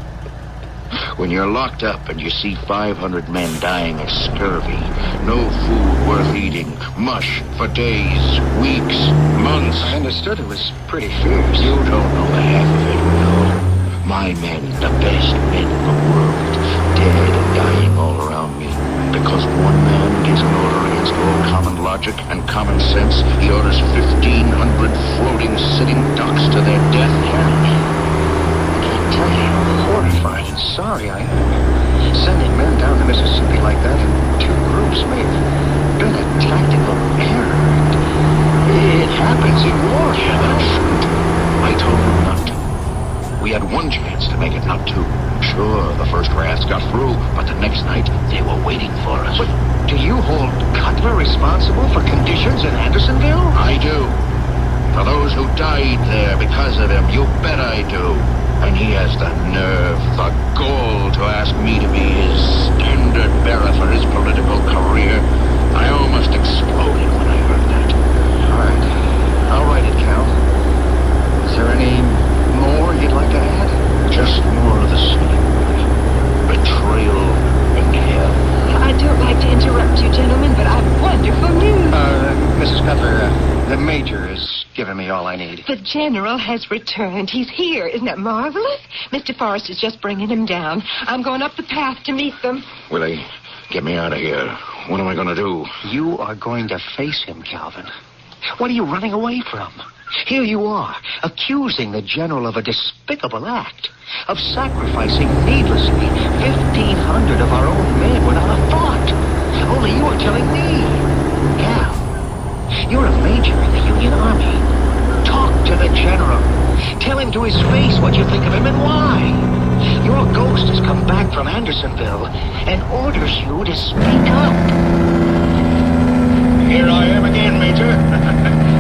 When you're locked up and you see 500 men dying of scurvy, no food worth eating, mush for days, weeks, months. I understood it was pretty fierce. You don't know the half of it, Will. My men, the best men in the world, dead and dying all around me. Because one man gives an order against all common logic and common sense, he orders 1,500 floating, sitting ducks to their death. I can't tell you how horrified and sorry I am. Sending men down the Mississippi like that in two groups may have been a tactical error. It happens in war. Yeah, but it shouldn't. I told them not to. We had one chance to make it, not two. Sure, the first rafts got through, but the next night they were waiting for us. But do you hold Cutler responsible for conditions in Andersonville? I do. For those who died there because of him, you bet I do. And he has the nerve, the gall to ask me to be his standard bearer for his political career. I almost exploded when I heard that. All right. I'll write it, Cal. Is there any more you'd like to add? Just more of the same. Betrayal and hell. I don't like to interrupt you, gentlemen, but I've wonderful news. Mrs. Cutler, the Major has given me all I need. The General has returned. He's here. Isn't that marvelous? Mr. Forrest is just bringing him down. I'm going up the path to meet them. Willie, get me out of here. What am I going to do? You are going to face him, Calvin. What are you running away from? Here you are, accusing the General of a despicable act, of sacrificing needlessly 1,500 of our own men without a thought. Only you are telling me. Cal, you're a major in the Union Army. Talk to the General. Tell him to his face what you think of him and why. Your ghost has come back from Andersonville and orders you to speak up. Here I am again, Major.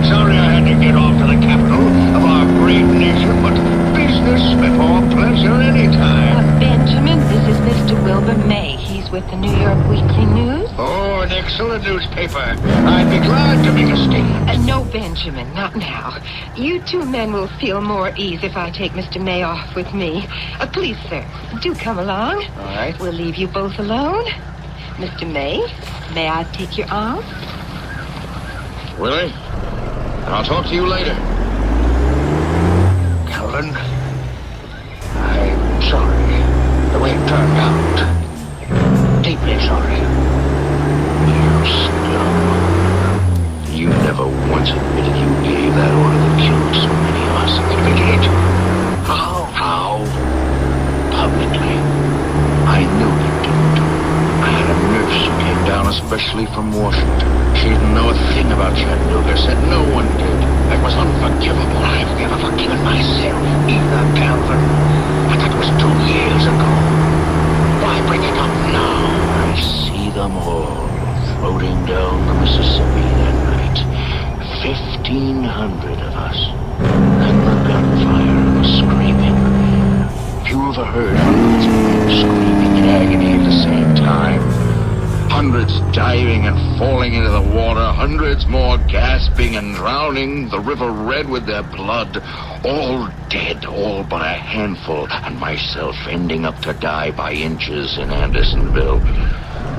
Sorry I had to get off to the capital of our great nation, but business before pleasure anytime. Benjamin, this is Mr. Wilbur May. He's with the New York Weekly News. Oh, an excellent newspaper. I'd be glad to make a statement. No, Benjamin, not now. You two men will feel more at ease if I take Mr. May off with me. Please, sir, do come along. All right. We'll leave you both alone. Mr. May, may I take your arm? Willie, I'll talk to you later. Calvin, I'm sorry. The way it turned out. Deeply sorry. You scum. You never once admitted you gave that order that killed so many of us. We did. How? Publicly. I knew you didn't. I had a nurse who came down especially from Washington. She didn't know a thing about Chattanooga, said no one did. It was unforgivable. I've never forgiven myself either, Calvin. But that was 2 years ago. Why bring it up now? I see them all floating down the Mississippi that night. 1,500 of us. And the gunfire and the screaming. Have you ever heard hundreds of men screaming in agony at the same time? Hundreds diving and falling into the water, hundreds more gasping and drowning, the river red with their blood, all dead, all but a handful, and myself ending up to die by inches in Andersonville.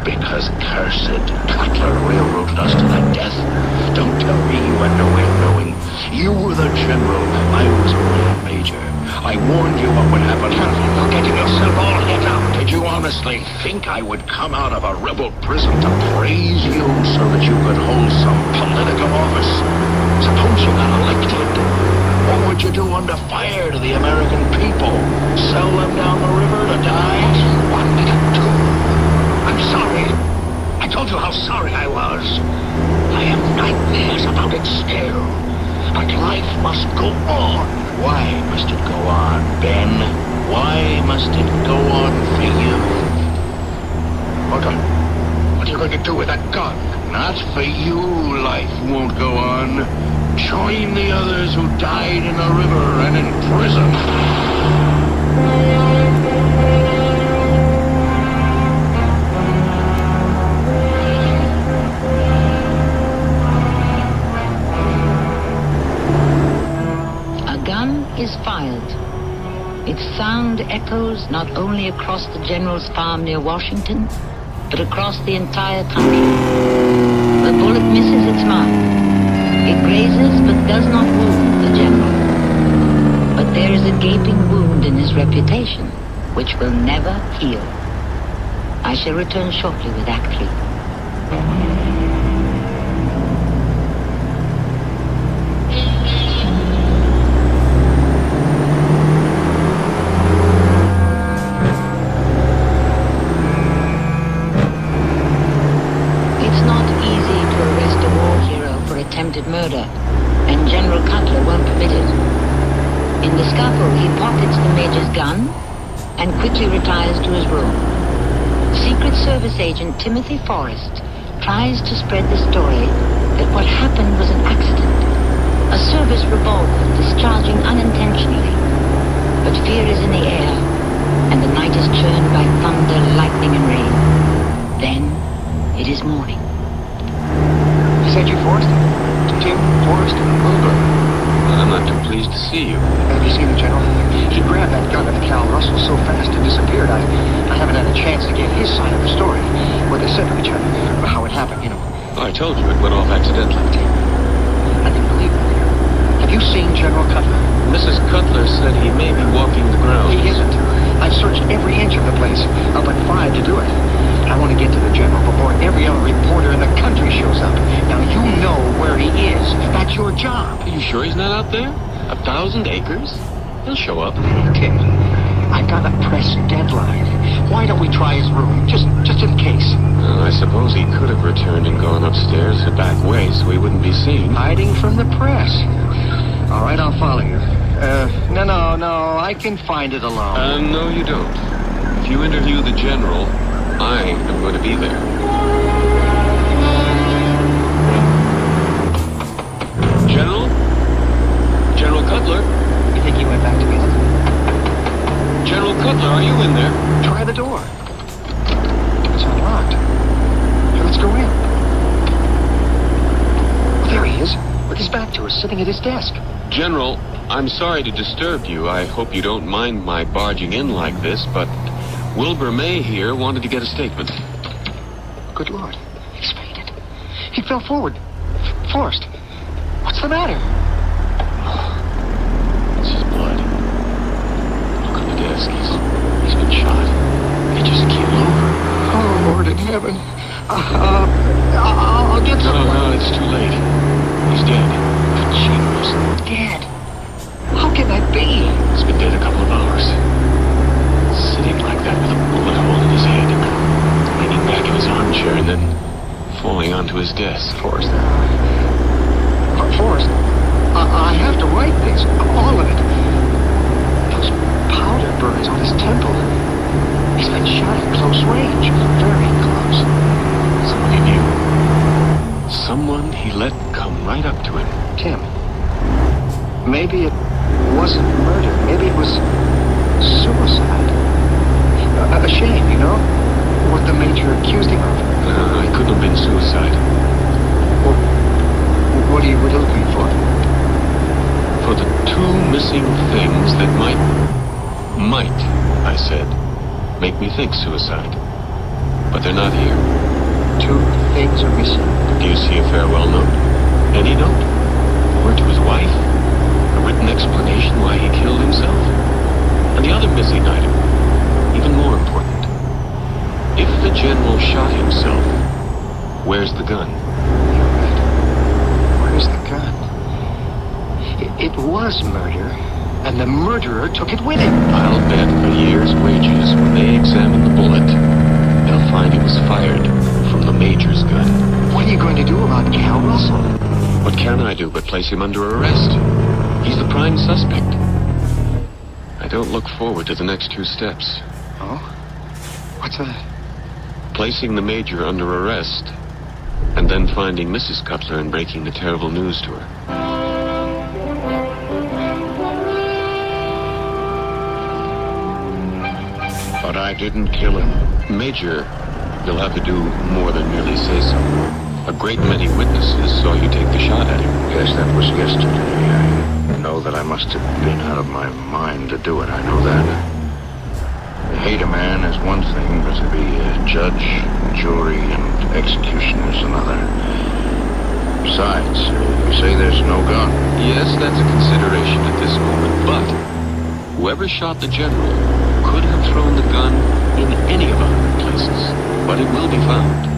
Because cursed Cutler railroaded us to the death. Don't tell me you had no way of knowing. You were the general, I was only a major. I warned you what would happen. You're getting yourself all hit up. Did you honestly think I would come out of a rebel prison to praise you so that you could hold some political office? Suppose you got elected. What would you do under fire to the American people? Sell them down the river to die? What did I do? I'm sorry. I I told you how sorry I was. I have nightmares about it still. But life must go on. Why must it go on, Ben? Why must it go on for you? Hold on. What are you going to do with that gun? Not for you, life won't go on. Join the others who died in the river and in prison. Is fired. Its sound echoes not only across the general's farm near Washington, but across the entire country. The bullet misses its mark. It grazes but does not wound the general. But there is a gaping wound in his reputation, which will never heal. I shall return shortly with Act 3. Murder, and General Cutler won't permit it. In the scuffle, he pockets the major's gun and quickly retires to his room. Secret Service agent Timothy Forrest tries to spread the story that what happened was an accident, a service revolver discharging unintentionally. But fear is in the air, and the night is churned by thunder, lightning, and rain. Then it is morning. Is that you, Forrest? Tim, Forrest, Wilbur. I'm not too pleased to see you. Have you seen the general? He grabbed that gun at Cal Russell so fast and disappeared. I haven't had a chance to get his side of the story. What they said to each other, or how it happened, you know. I told you it went off accidentally. I didn't believe it. Have you seen General Cutler? Mrs. Cutler said he may be walking the grounds. He isn't. I've searched every inch of the place, up at 5 to do it. I want to get to the general before every other reporter in the country shows up. Now, you know where he is. That's your job. Are you sure he's not out there? 1,000 acres? He'll show up. Tim, I've got a press deadline. Why don't we try his room, just in case? Well, I suppose he could have returned and gone upstairs the back way so he wouldn't be seen. Hiding from the press. All right, I'll follow you. No, I can find it alone. No, you don't. If you interview the general, I am going to be there. General? General Cutler? You think he went back to bed? General Cutler, are you in there? Try the door. It's unlocked. Here, let's go in. Well, there he is, with his back to us, sitting at his desk. General, I'm sorry to disturb you. I hope you don't mind my barging in like this, but Wilbur May here wanted to get a statement. Good Lord, he's fainted. He fell forward. Forrest, what's the matter? It's his blood. Look on the desk. He's been shot. He just keeled over. Oh, Lord in heaven. I'll get someone. No, it's too late. He's dead. Jesus, dead. How can that be? He's been dead a couple of hours. Sitting like that with a bullet hole in his head, leaning back in his armchair and then falling onto his desk. Forrest, I have to write this, all of it. Those powder burns on his temple. He's been shot at close range, very close. Someone he knew. Someone he let come right up to him. Tim, maybe it wasn't murder. Maybe it was suicide. A shame, you know? What the major accused him of. It couldn't have been suicide. Well, what are you looking for? For the two missing things that might, I said, make me think suicide. But they're not here. Two things are missing. Do you see a farewell note? Any note? A word to his wife? A written explanation why he killed himself? And the other missing item, even more important. If the general shot himself, where's the gun? You're right. Where's the gun? It was murder, and the murderer took it with him. I'll bet a year's wages when they examine the bullet, they'll find it was fired from the Major's gun. What are you going to do about Cal Russell? What can I do but place him under arrest? He's the prime suspect. I don't look forward to the next two steps. Oh? What's that? Placing the Major under arrest, and then finding Mrs. Cutler and breaking the terrible news to her. But I didn't kill him. Major, you'll have to do more than merely say so. A great many witnesses saw you take the shot at him. Yes, that was yesterday. I know that I must have been out of my mind to do it. I know that. To hate a man is one thing, but to be a judge, jury, and executioner is another. Besides, you say there's no gun. Yes, that's a consideration at this moment, but whoever shot the general could have thrown the gun in any of 100 places. But it will be found.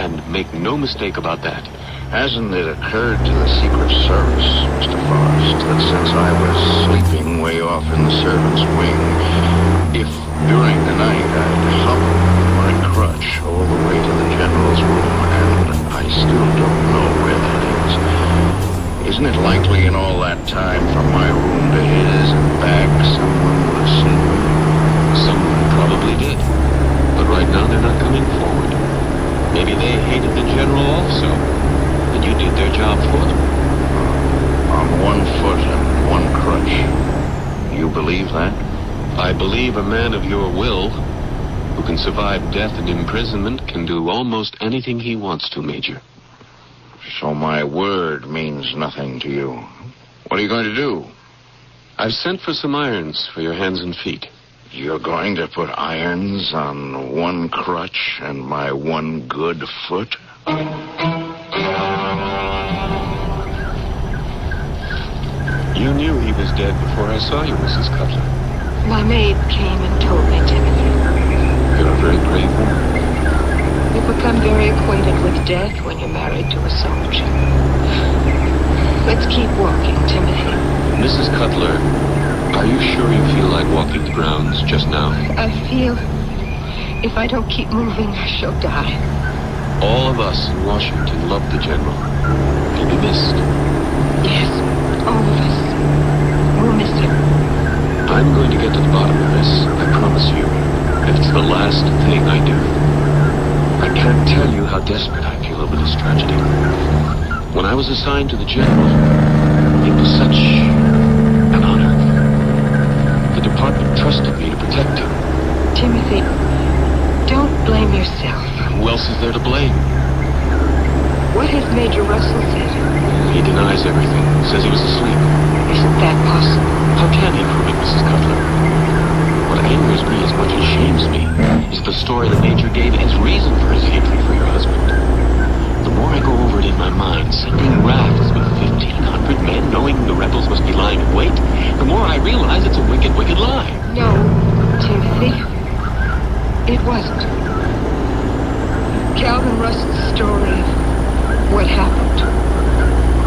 And make no mistake about that. Hasn't it occurred to the Secret Service, Mr. Forrest, that since I was sleeping way off in the servants' wing, if during the night I'd hobbled my crutch all the way to the general's room, and I still don't know where that is, isn't it likely in all that time from my room to his and back someone would have seen me? Someone probably did. But right now they're not coming forward. Maybe they hated the general also, and you did their job for them. On one foot and one crutch. You believe that? I believe a man of your will, who can survive death and imprisonment, can do almost anything he wants to, Major. So my word means nothing to you. What are you going to do? I've sent for some irons for your hands and feet. You're going to put irons on one crutch and my one good foot? You knew he was dead before I saw you, Mrs. Cutler. My maid came and told me, Timothy. You're a very brave woman. You become very acquainted with death when you're married to a soldier. Let's keep walking, Timothy. Mrs. Cutler, are you sure you feel like walking the grounds just now? I feel if I don't keep moving, I shall die. All of us in Washington love the general. He'll be missed. Yes, all of us. We'll miss him. I'm going to get to the bottom of this, I promise you. If it's the last thing I do. I can't tell you how desperate I feel over this tragedy. When I was assigned to the general, it was such an honor. The department trusted me to protect him. Timothy, don't blame yourself. Who else is there to blame? What has Major Russell said? He denies everything. Says he was asleep. Isn't that possible? How can he prove it, Mrs. Cutler? What angers me as much as shames me is the story the Major gave as reason for his hatred for your husband. The more I go over it in my mind, sending rafts with 1,500 men, knowing the rebels must be lying in wait, the more I realize it's a wicked, wicked lie. No, Timothy. It wasn't. Calvin Russell's story of what happened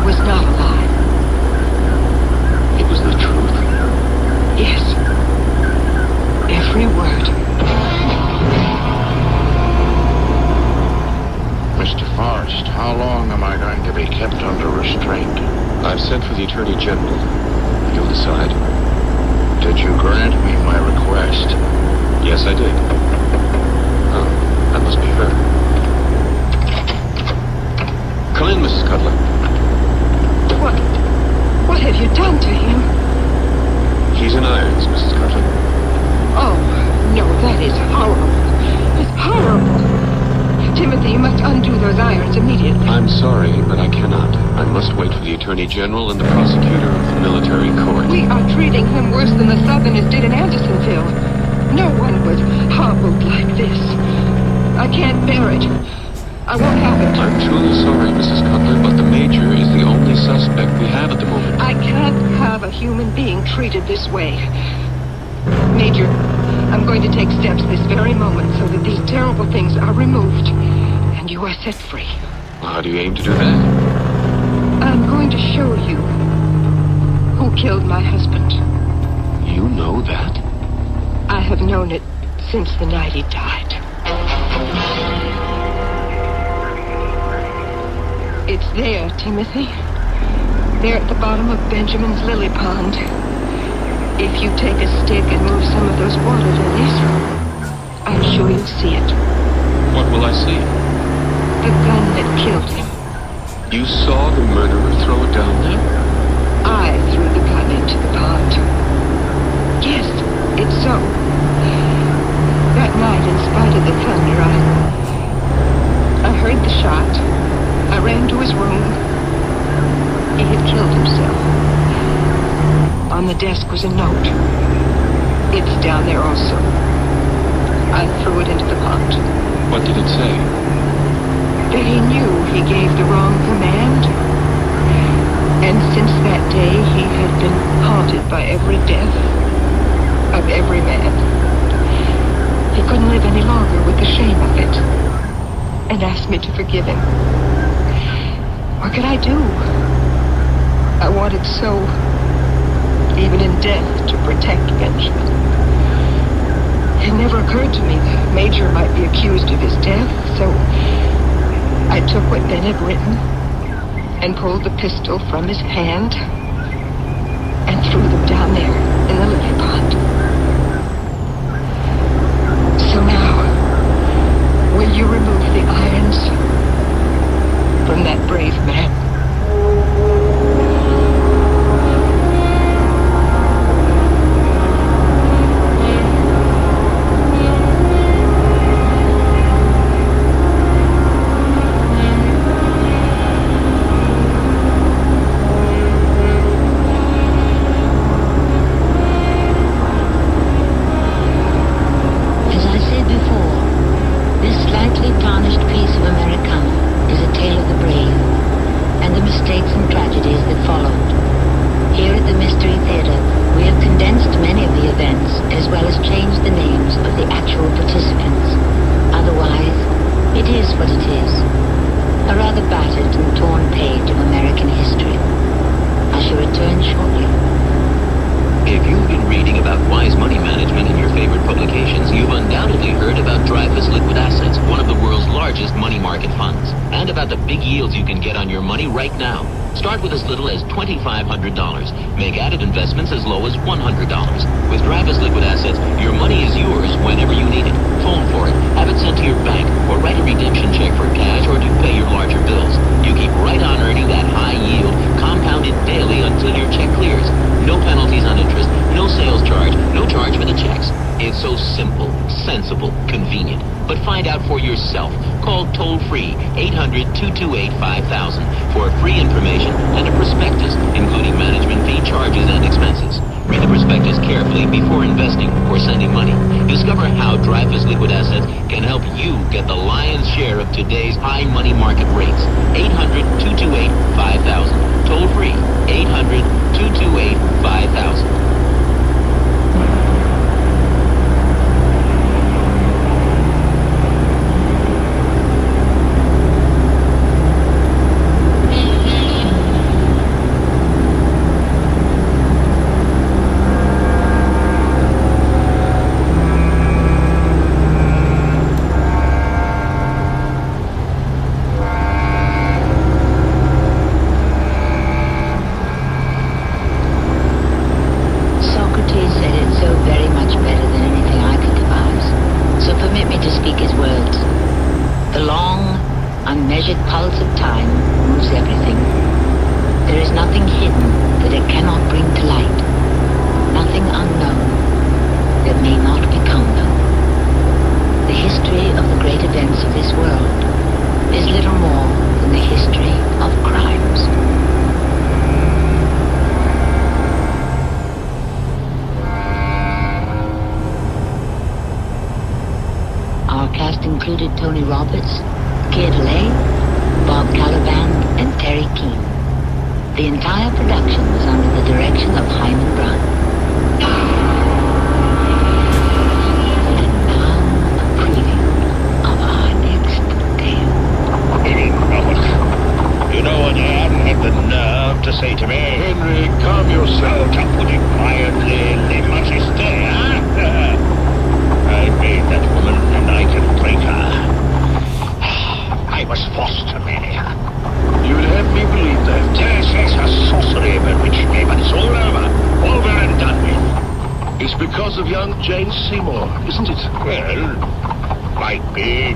was not a lie. It was the truth. Yes. Every word. Mr. Forrest, how long am I going to be kept under restraint? I've sent for the Attorney General. You'll decide. Did you grant me my request? Yes, I did. Oh, that must be her. Come in, Mrs. Cutler. What have you done to him? He's in irons, Mrs. Cutler. Oh, no, that is horrible. It's horrible. Timothy, you must undo those irons immediately. I'm sorry, but I cannot. I must wait for the Attorney General and the prosecutor of the military court. We are treating him worse than the Southerners did in Andersonville. No one was hobbled like this. I can't bear it. I won't have it. I'm truly sorry, Mrs. Cutler, but the Major is the only suspect we have at the moment. I can't have a human being treated this way. Major, I'm going to take steps this very moment so that these terrible things are removed and you are set free. How do you aim to do that? I'm going to show you who killed my husband. You know that? I have known it since the night he died. there, Timothy. There at the bottom of Benjamin's lily pond. If you take a stick and move some of those water lilies, I'm sure you'll see it. What will I see? The gun that killed him. You saw the murderer throw it down there? I threw the gun into the pond. Yes, it's so. That night, in spite of the thunder, I heard the shot. I ran to his room. He had killed himself. On the desk was a note. It's down there also. I threw it into the pond. What did it say? That he knew he gave the wrong command. And since that day, he had been haunted by every death of every man. He couldn't live any longer with the shame of it, and asked me to forgive him. What could I do? I wanted so, even in death, to protect Benjamin. It never occurred to me the Major might be accused of his death, so I took what Ben had written and pulled the pistol from his hand and threw them down there in the lily pond. So now, will you remove the irons from that brave man? Make added investments as low as $100. With Dreyfus Liquid Assets, your money is yours whenever you need it. Phone for it, have it sent to your bank, or write a redemption check for cash or to pay your larger bills. You keep right on earning that high yield, compounded daily until your check clears. No penalties on interest, no sales charge, no charge for the checks. It's so simple, sensible, convenient. But find out for yourself. Call toll-free 800-228-5000 for free information and a prospectus, including management fee, charges, and expenses. Read the prospectus carefully before investing or sending money. Discover how Dreyfus Liquid Assets can help you get the lion's share of today's high money market rates. 800-228-5000. Toll-free 800-228-5000. Included Tony Roberts, Kid Lay, Bob Caliban, and Terry Keane. The entire production was under the direction of Hyman Brown. And now, a preview of our next tale. You know what you hadn't had the nerve to say to me? Henry, calm yourself. To put it quietly, le majesté, huh? I made that woman, and I can break her. I was forced to marry her. You'd have It's because of young Jane Seymour, isn't it? Well, might be.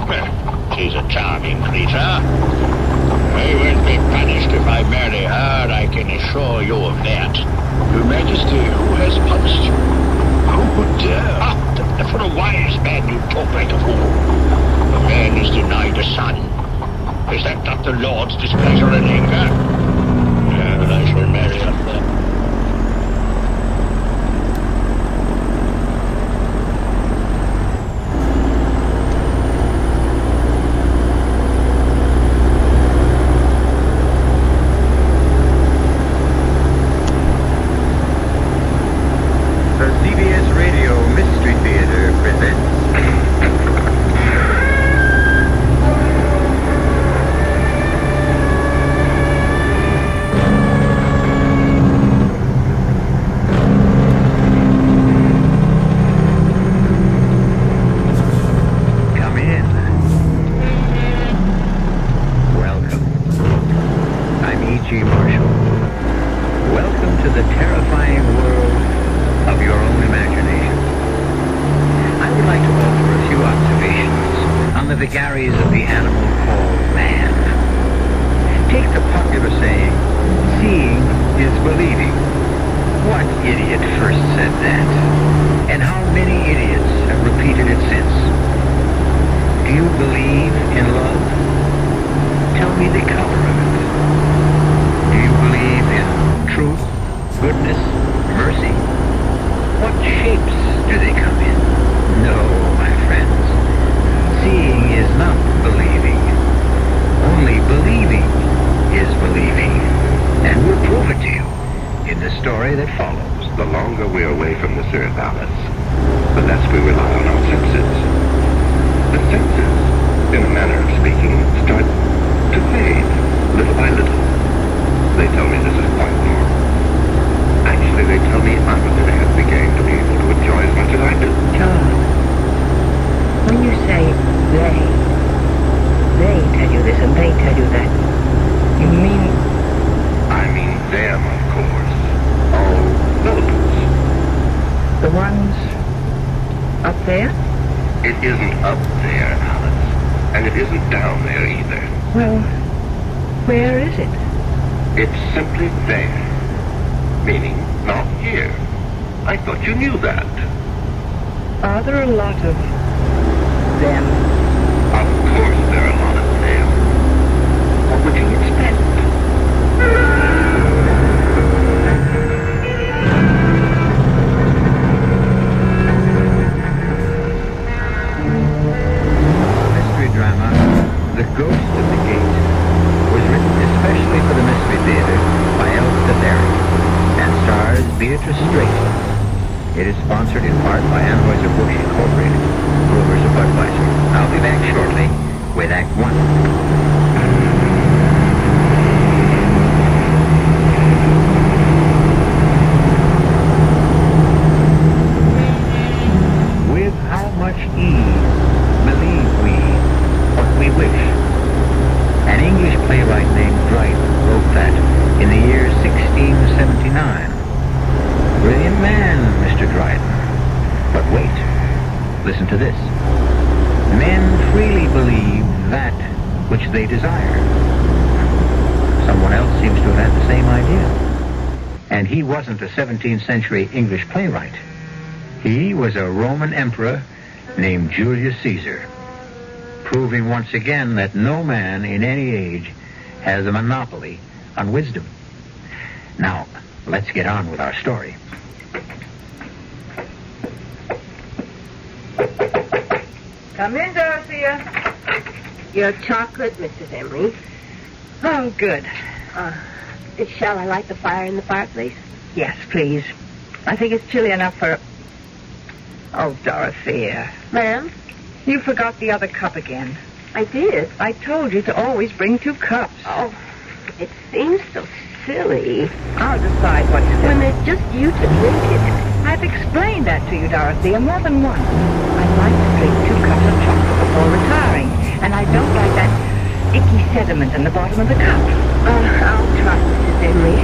Well, she's a charming creature. I will be punished if I marry her, I can assure you of that. Your Majesty, who has punished you? Who would dare? For a wise man, you talk like a fool. A man is denied a son. Is that not the Lord's displeasure and anger? Well, I shall marry her then. The CBS Radio Mystery Theater presents Come in. Welcome. I'm E.G. Marshall. Welcome to the terrifying world of your own imagination. I would like to offer a few observations on the vagaries of the animal called man. Take the popular saying, seeing is believing. What idiot first said that? And how many idiots have repeated it since? Do you believe in love? Tell me the color of it. Do you believe in truth, goodness, mercy? What shapes do they come in? No, my friends. Seeing is not believing. Only believing is believing. And we'll prove it to you in the story that follows. The longer we're away from this earth, Alice, the less we rely on our senses. The senses, in a manner of speaking, start to fade, little by little. They tell me this is quite normal. Actually, they tell me I'm a little ahead of the game to be able to enjoy as much as I do. John, when you say they tell you this and they tell you that, you mean... I mean them, of course. All those. The ones up there? It isn't up there, Alice. And it isn't down there either. Well, where is it? It's simply there. Meaning, not here. I thought you knew that. Are there a lot of them? Of course there are a lot of them. What would you expect? mystery drama, The Ghost of the Gate, was written especially for the Mystery Theater by Elspeth Eric and stars Beatrice Straight. It is sponsored in part by Anheuser-Busch Incorporated, brewers of Budweiser. I'll be back shortly with Act 1. With how much ease believe we what we wish. An English playwright named Dryden wrote that in the year 1679. Brilliant man, Mr. Dryden. But wait, listen to this. Men freely believe that which they desire. Someone else seems to have had the same idea. And he wasn't a 17th century English playwright. He was a Roman emperor named Julius Caesar, proving once again that no man in any age has a monopoly on wisdom. Now, let's get on with our story. Come in, Dorothea. Your chocolate, Mrs. Emery. Oh, good. Shall I light the fire in the fireplace? Yes, please. I think it's chilly enough for... Oh, Dorothea. Ma'am? You forgot the other cup again. I did. I told you to always bring 2 cups. Oh, it seems so silly. I'll decide what's silly. When there's just you to drink it. I've explained that to you, Dorothea, more than once. I like to drink 2 cups of chocolate before retiring, and I don't like that icky sediment in the bottom of the cup. I'll try, Mrs. Emery.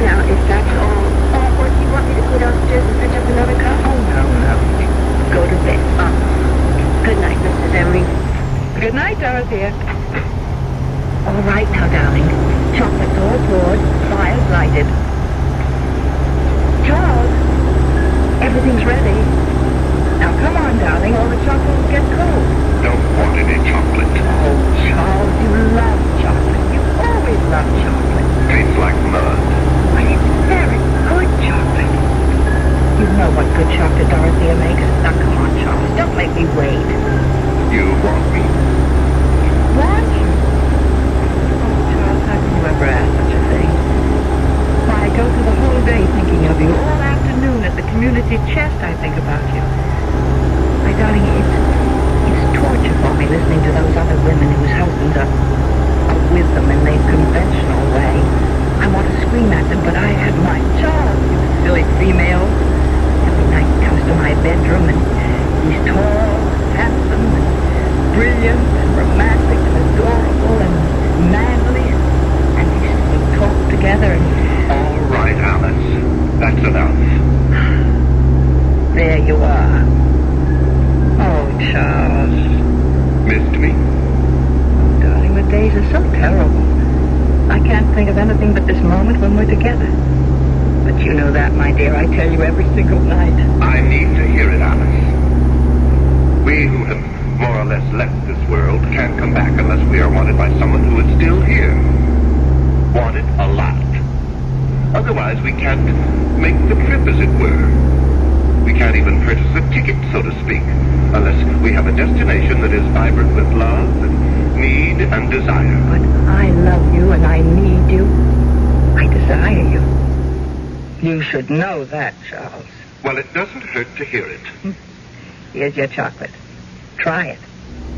Now, if that's all, what do you want me to go downstairs and community chest, I think about you. My darling, it's torture for me listening to those other women whose husbands are with them in the conventional way. I want to scream at them, but I have my job, you silly female. Every night he comes to my bedroom, and he's tall, handsome, and brilliant, and romantic, and adorable, and manly, and we talk together. All right, Alice. That's enough. There you are. Oh, Charles. Missed me? Darling, the days are so terrible. I can't think of anything but this moment when we're together. But you know that, my dear. I tell you every single night. I need to hear it, Alice. We who have more or less left this world can't come back unless we are wanted by someone who is still here. Wanted a lot. Otherwise, we can't make the trip, as it were. We can't even purchase a ticket, so to speak, unless we have a destination that is vibrant with love and need and desire. But I love you and I need you. I desire you. You should know that, Charles. Well, it doesn't hurt to hear it. Here's your chocolate. Try it.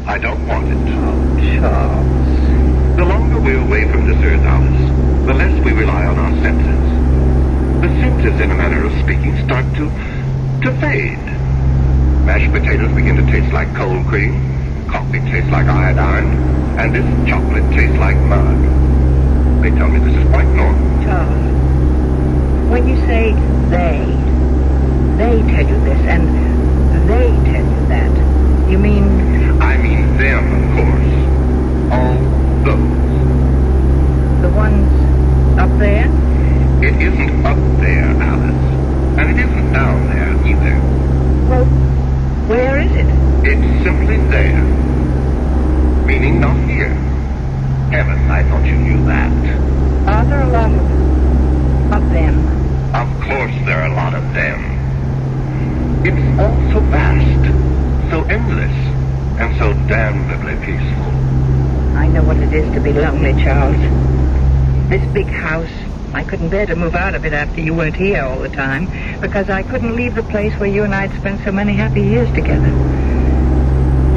I don't want it. Oh, Charles. The longer we're away from this earth, Alice, the less we rely on our senses. The senses, in a manner of speaking, start to fade. Mashed potatoes begin to taste like cold cream, coffee tastes like iodine, and this chocolate tastes like mud. They tell me this is quite normal. Charles, when you say they tell you this, and they tell you that, you mean... I mean them, of course. All those. The ones up there? It isn't up there, Alice. And it isn't down there, either. Well, where is it? It's simply there. Meaning not here. Heavens, I thought you knew that. Are there a lot of them? Of course there are a lot of them. It's all so vast, so endless, and so damnably peaceful. I know what it is to be lonely, Charles. This big house, I couldn't bear to move out of it after you weren't here all the time, because I couldn't leave the place where you and I'd spent so many happy years together.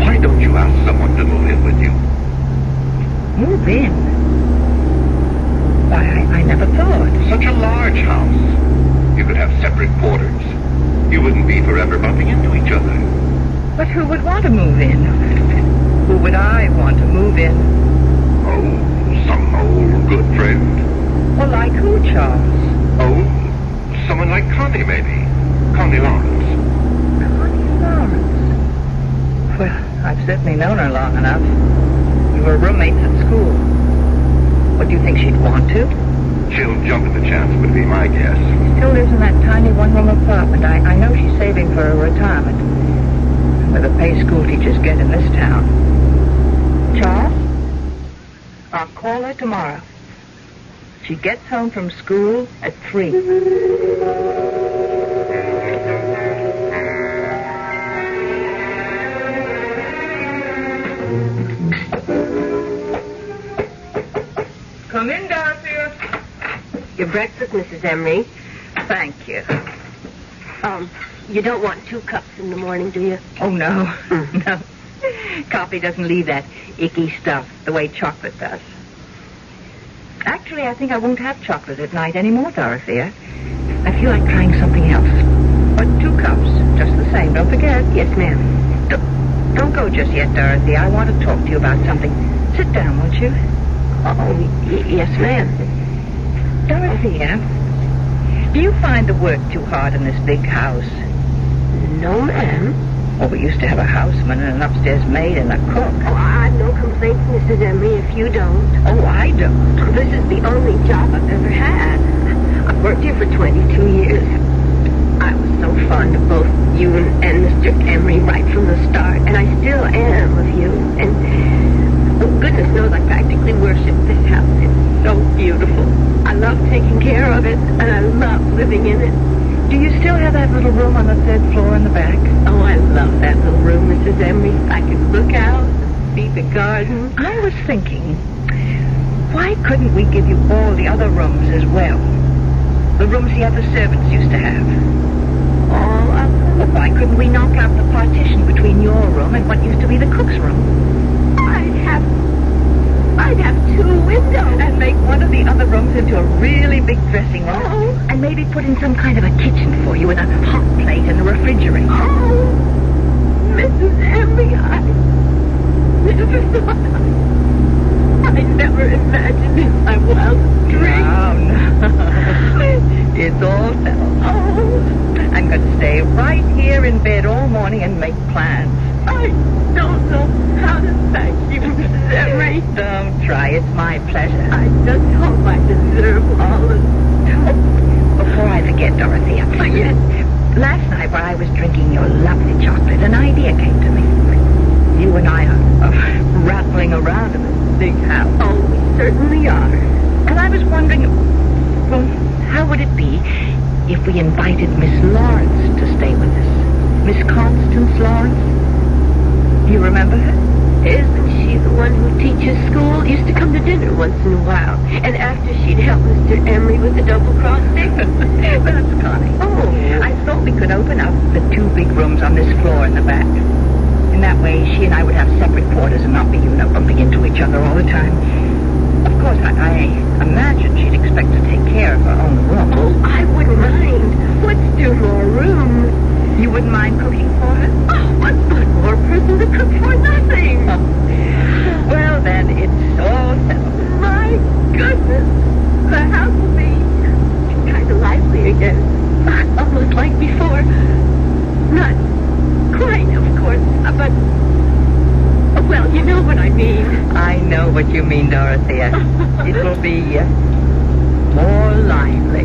Why don't you ask someone to move in with you? Move in? Why, I never thought. Such a large house. You could have separate quarters. You wouldn't be forever bumping into each other. But who would want to move in? Who would I want to move in? Oh, some old good friend. Well, like who, Charles? Oh, someone like Connie, maybe. Connie Lawrence. Connie Lawrence? Well, I've certainly known her long enough. We were roommates at school. What, do you think she'd want to? She'll jump at the chance, would be my guess. She still lives in that tiny one-room apartment. I know she's saving for a retirement. Where the pay school teachers get in this town. Charles? I'll call her tomorrow. She gets home from school at 3. Come in, Dorothea. Your breakfast, Mrs. Emery. Thank you. You don't want 2 cups in the morning, do you? Oh, no. No. Coffee doesn't leave that icky stuff the way chocolate does. Actually, I think I won't have chocolate at night anymore, Dorothea. I feel like trying something else. But 2 cups, just the same. Don't forget. Yes, ma'am. Don't go just yet, Dorothea. I want to talk to you about something. Sit down, won't you? Yes, ma'am. Dorothea, do you find the work too hard in this big house? No, ma'am. Well, we used to have a houseman and an upstairs maid and a cook. Oh, I've no complaints, Mrs. Emery, if you don't. Oh, I don't. This is the only job I've ever had. I've worked here for 22 years. I was so fond of both you and Mr. Emery right from the start, and I still am of you. And oh, goodness knows I practically worship this house. It's so beautiful. I love taking care of it, and I love living in it. Do you still have that little room on the 3rd floor in the back? Oh, I love that little room, Mrs. Emery. I can look out and see the garden. I was thinking, why couldn't we give you all the other rooms as well? The rooms the other servants used to have. Well, why couldn't we knock out the partition between your room and what used to be the cook's room? I'd have 2 windows. And make one of the other rooms into a really big dressing room. Oh. And maybe put in some kind of a kitchen for you with a hot plate and a refrigerator. Oh, Mrs. Emery, I never thought I never imagined in my wildest dreams. No. It's all settled. Oh. I'm going to stay right here in bed all morning and make plans. I don't know how to thank you, Mrs. Emery. Don't try. It's my pleasure. I just hope I deserve all the... Before I forget, Dorothea. Yes. Last night while I was drinking your lovely chocolate, an idea came to me. You and I are rattling around in this big house. Oh, we certainly are. And I was wondering, well, how would it be if we invited Miss Lawrence to stay with us? Miss Constance Lawrence? You remember her? Isn't she the one who teaches school? Used to come to dinner once in a while. And after she'd help Mr. Emery with the double-cross stick. That's Connie. Oh. I thought we could open up the 2 big rooms on this floor in the back. In that way, she and I would have separate quarters and not be, bumping into each other all the time. Of course, I imagine she'd expect to take care of her own room. Oh, I wouldn't mind. Let's do more rooms. You wouldn't mind cooking for her? Oh, what's one more person to cook for nothing? Oh. Well, then, it's all settled. My goodness. The house will be kind of lively again. Almost like before. Not quite, of course, but... Well, you know what I mean. I know what you mean, Dorothea. It will be more lively.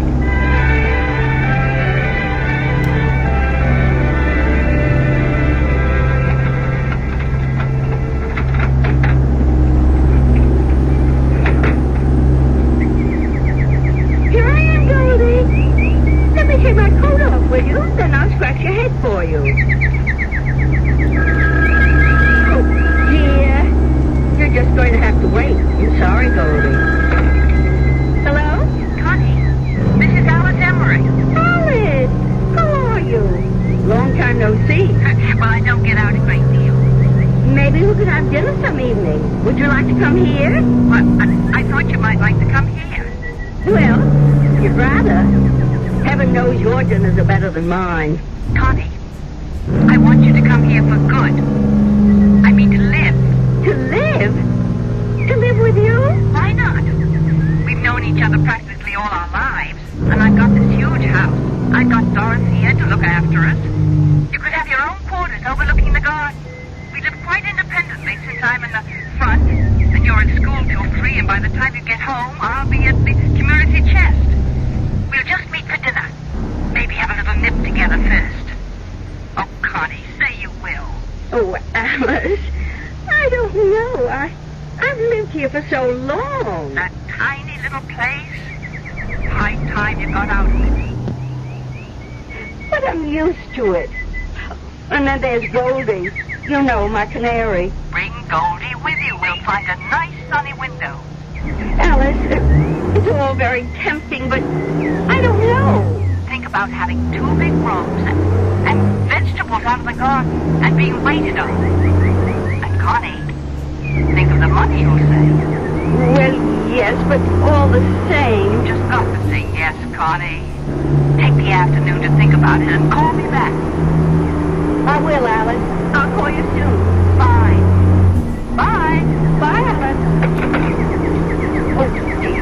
Here I am, Goldie. Let me take my coat off, will you? Then I'll scratch your head for you. You're just going to have to wait. I'm sorry, Goldie. Hello? Connie. This is Alice Emery. Alice! How are you? Long time no see. Well, I don't get out a great deal. Maybe we could have dinner some evening. Would you like to come here? Well, I thought you might like to come here. Well, if you'd rather. Heaven knows your dinners are better than mine. Connie, I want you to come here for good. I mean to live. To live? To live with you? Why not? We've known each other practically all our lives, and I've got this huge house. I've got Dorothea to look after us. You could have your own quarters overlooking the garden. We live quite independently since I'm in the front, and you're in school till 3, and by the time you get home, I'll be at the community chest. We'll just meet for dinner. Maybe have a little nip together first. Oh, Connie, say you will. Oh, Alice, I don't know. I've lived here for so long. That tiny little place. High time you got out of it. But I'm used to it. And then there's Goldie. You know, my canary. Bring Goldie with you. We'll find a nice sunny window. Alice, it's all very tempting, but I don't know. Think about having 2 big rooms and vegetables out of the garden and being waited on. And Connie, think of the money you'll save. Well, yes, but all the same. You just got to say yes, Connie. Take the afternoon to think about it and call me back. I will, Alice. I'll call you soon. Bye. Bye. Bye, Alice. Oh, dear.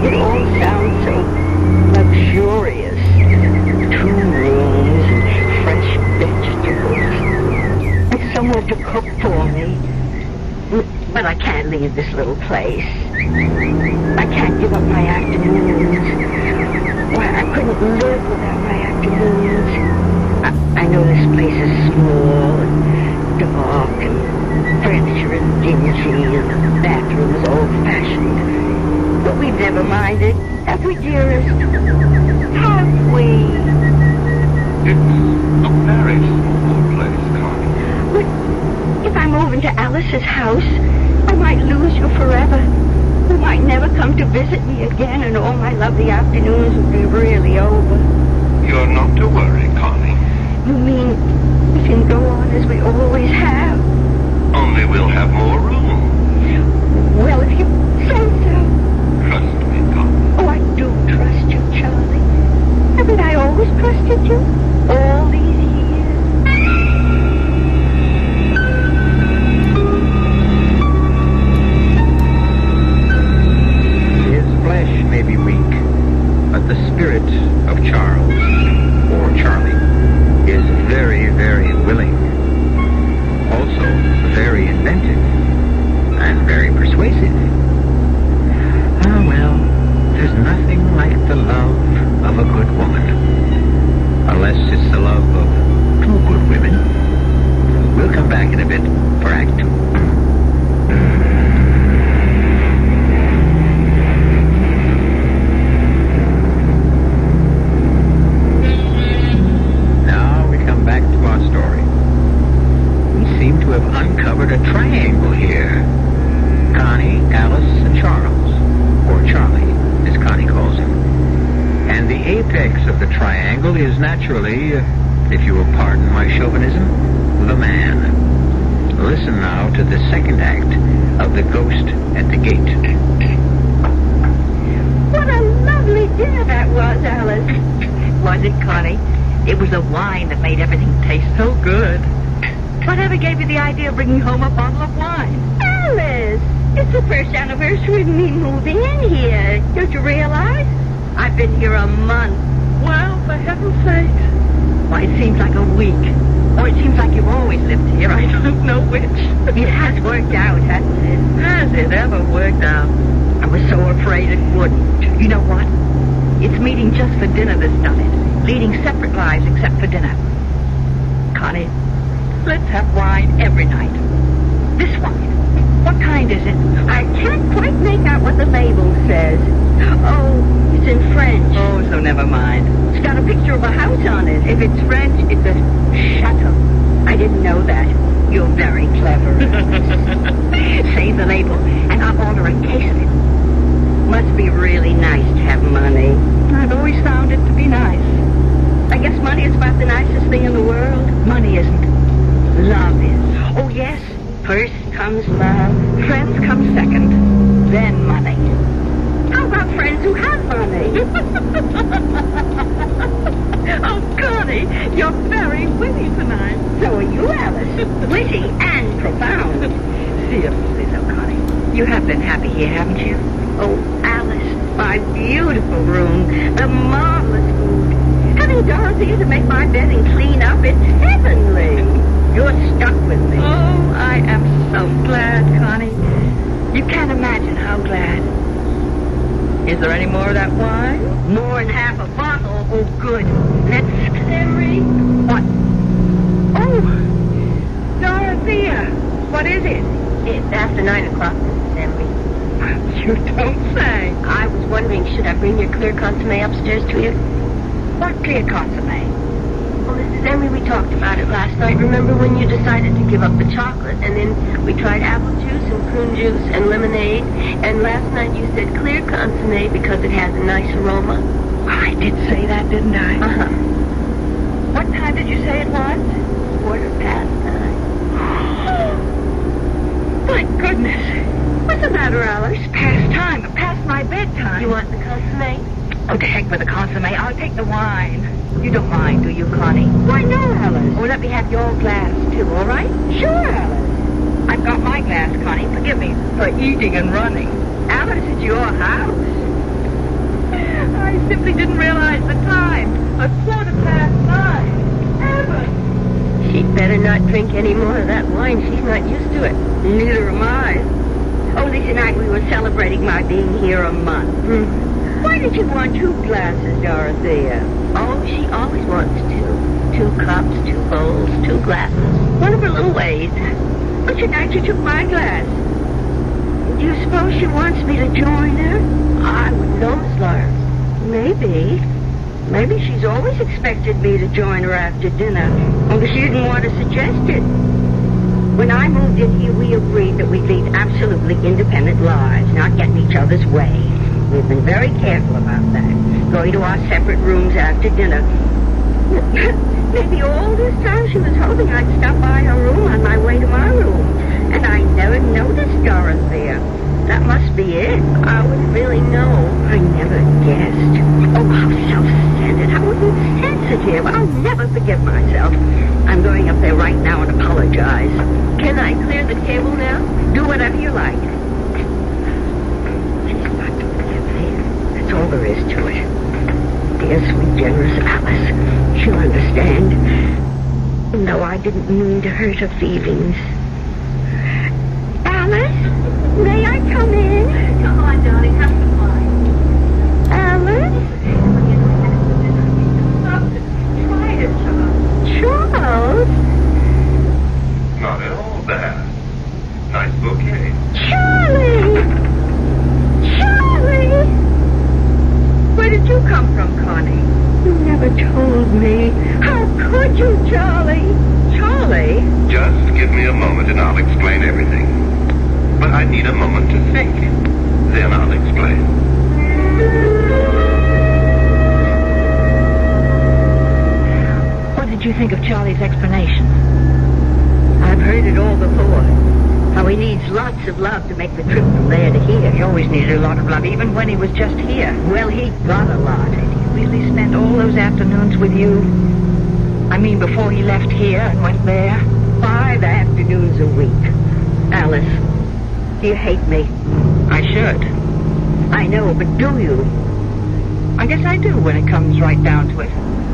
It all sounds so luxurious. 2 rooms and fresh vegetables. And someone to cook for me. But I can't leave this little place. I can't give up my afternoons. Why, I couldn't live without my afternoons. I know this place is small and dark and furniture is dingy and the bathroom is old-fashioned. But we've never minded, have we, dearest? Have we? It's a very small place, Connie. But if I move into Alice's house, I might lose you forever. You might never come to visit me again, and all my lovely afternoons would be really over. You're not to worry, Connie. You mean we can go on as we always have? Only we'll have more room. Well, if you say so. Trust me, Connie. Oh, I do trust you, Charlie. Haven't I always trusted you? All these years? His flesh may be weak, but the spirit of Charles, or Charlie, is very, very willing. Also very inventive and very persuasive. Ah, well, there's nothing like the love of a good woman. Unless it's the love of two good women. We'll come back in a bit for Act 2. Now we come back to our story. We seem to have uncovered a triangle here. Connie, Alice, and Charles, or Charlie, as Connie calls him. And the apex of the triangle is naturally, if you will pardon my chauvinism, the man. Listen now to the second act of The Ghost at the Gate. What a lovely dinner that was, Alice. Was it, Connie? It was the wine that made everything taste so good. Whatever gave you the idea of bringing home a bottle of wine? Alice, it's the first anniversary of me moving in here. Don't you realize? I've been here a month. Well, for heaven's sake. Why, it seems like a week. Or it seems like you've always lived here. I don't know which. It has worked out, hasn't it? Has it ever worked out? I was so afraid it wouldn't. You know what? It's meeting just for dinner this time. Leading separate lives except for dinner. Connie, let's have wine every night. This wine. What kind is it? I can't quite make out what the label says. Oh, it's in French. Oh, so never mind. It's got a picture of a house on it. If it's French, it's a chateau. I didn't know that. You're very clever. Save the label, and I'll order a case of it. Must be really nice to have money. I've always found it to be nice. I guess money is about the nicest thing in the world. Money isn't. Love is. Oh, yes. First comes love. Friends come second. Then money. How about friends who have money? Oh, Connie, you're very witty tonight. So are you, Alice. Witty and profound. Seriously, though, Connie, you have been happy here, haven't you? Oh, Alice, my beautiful room, the marvelous food. Having Dorothy to make my bed and clean up, it's heavenly. You're stuck with me. Oh, I am so glad, Connie. You can't imagine how glad. Is there any more of that wine? More than half a bottle. Oh, good. Let's Henry. What? Oh, Dorothea. What is it? It's after 9 o'clock, Mrs. Henry. You don't say. I was wondering, should I bring your clear consomme upstairs to you? What clear consomme? Well, Mrs. Emery, we talked about it last night. Remember when you decided to give up the chocolate, and then we tried apple juice and prune juice and lemonade, and last night you said clear consomme because it has a nice aroma? I did say that, didn't I? Uh-huh. What time did you say it was? 9:15. My goodness. What's the matter, Alice? Past time. Past my bedtime. You want the consomme? Oh, to heck with the consomme. I'll take the wine. You don't mind, do you, Connie? Why, no, Alice. Oh, let me have your glass, too, all right? Sure, Alice. I've got my glass, Connie. Forgive me for eating and running. Alice, it's your house. I simply didn't realize the time. 9:15. Heaven. She'd better not drink any more of that wine. She's not used to it. Neither am I. Oh, Lisa and I, we were celebrating my being here a month. Why did you want 2 glasses, Dorothea? Oh, she always wants 2. 2 cups, 2 bowls, 2 glasses. One of her little ways. But tonight you took my glass. Do you suppose she wants me to join her? I wouldn't know, Miss Lawrence. Maybe. Maybe she's always expected me to join her after dinner. Only she didn't want to suggest it. When I moved in here, we agreed that we'd lead absolutely independent lives, not get in each other's way. We've been very careful about that, going to our separate rooms after dinner. Maybe all this time she was hoping I'd stop by her room on my way to my room. And I never noticed Doris there. That must be it. I wouldn't really know. I never guessed. Oh, how self-centered. How insensitive. I'll never forgive myself. I'm going up there right now and apologize. Can I clear the table now? Do whatever you like. I just got to forgive her. That's all there is to it. Dear, sweet, generous Alice. She'll understand. No, I didn't mean to hurt her feelings. Alice, may I come in? Come on, darling, have some wine. Alice? Try it, Charles. Charles? Not at all bad. Nice bouquet. Charlie! Charlie! Where did you come from, Connie? You never told me. How could you, Charlie? Charlie? Just give me a moment and I'll explain everything. But I need a moment to think. Then I'll explain. What did you think of Charlie's explanation? I've heard it all before. How he needs lots of love to make the trip from there to here. He always needed a lot of love, even when he was just here. Well, he got a lot. And he really spent all those afternoons with you. I mean, before he left here and went there. 5 afternoons a week. Alice, do you hate me? I should. I know, but do you? I guess I do when it comes right down to it.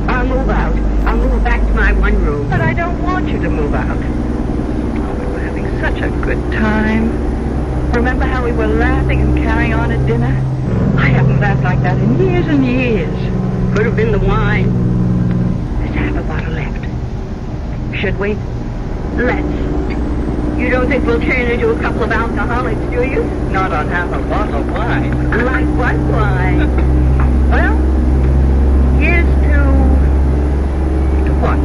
I'll move out. I'll move back to my one room. But I don't want you to move out. Such a good time. Remember how we were laughing and carrying on at dinner? I haven't laughed like that in years and years. Could have been the wine. There's half a bottle left. Should we? Let's. You don't think we'll turn into a couple of alcoholics, do you? Not on half a bottle of wine. Like what wine? Well, here's to what?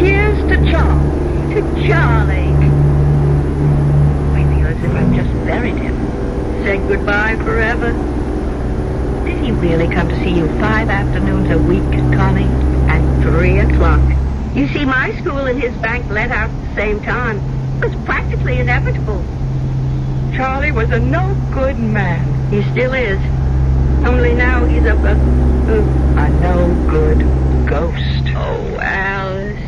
Here's to Charles. To Charlie. As if I've just buried him. Said goodbye forever. Did he really come to see you 5 afternoons a week, Connie? At 3 o'clock. You see, my school and his bank let out at the same time. It was practically inevitable. Charlie was a no-good man. He still is. Only now he's a no-good ghost. Oh, Alice.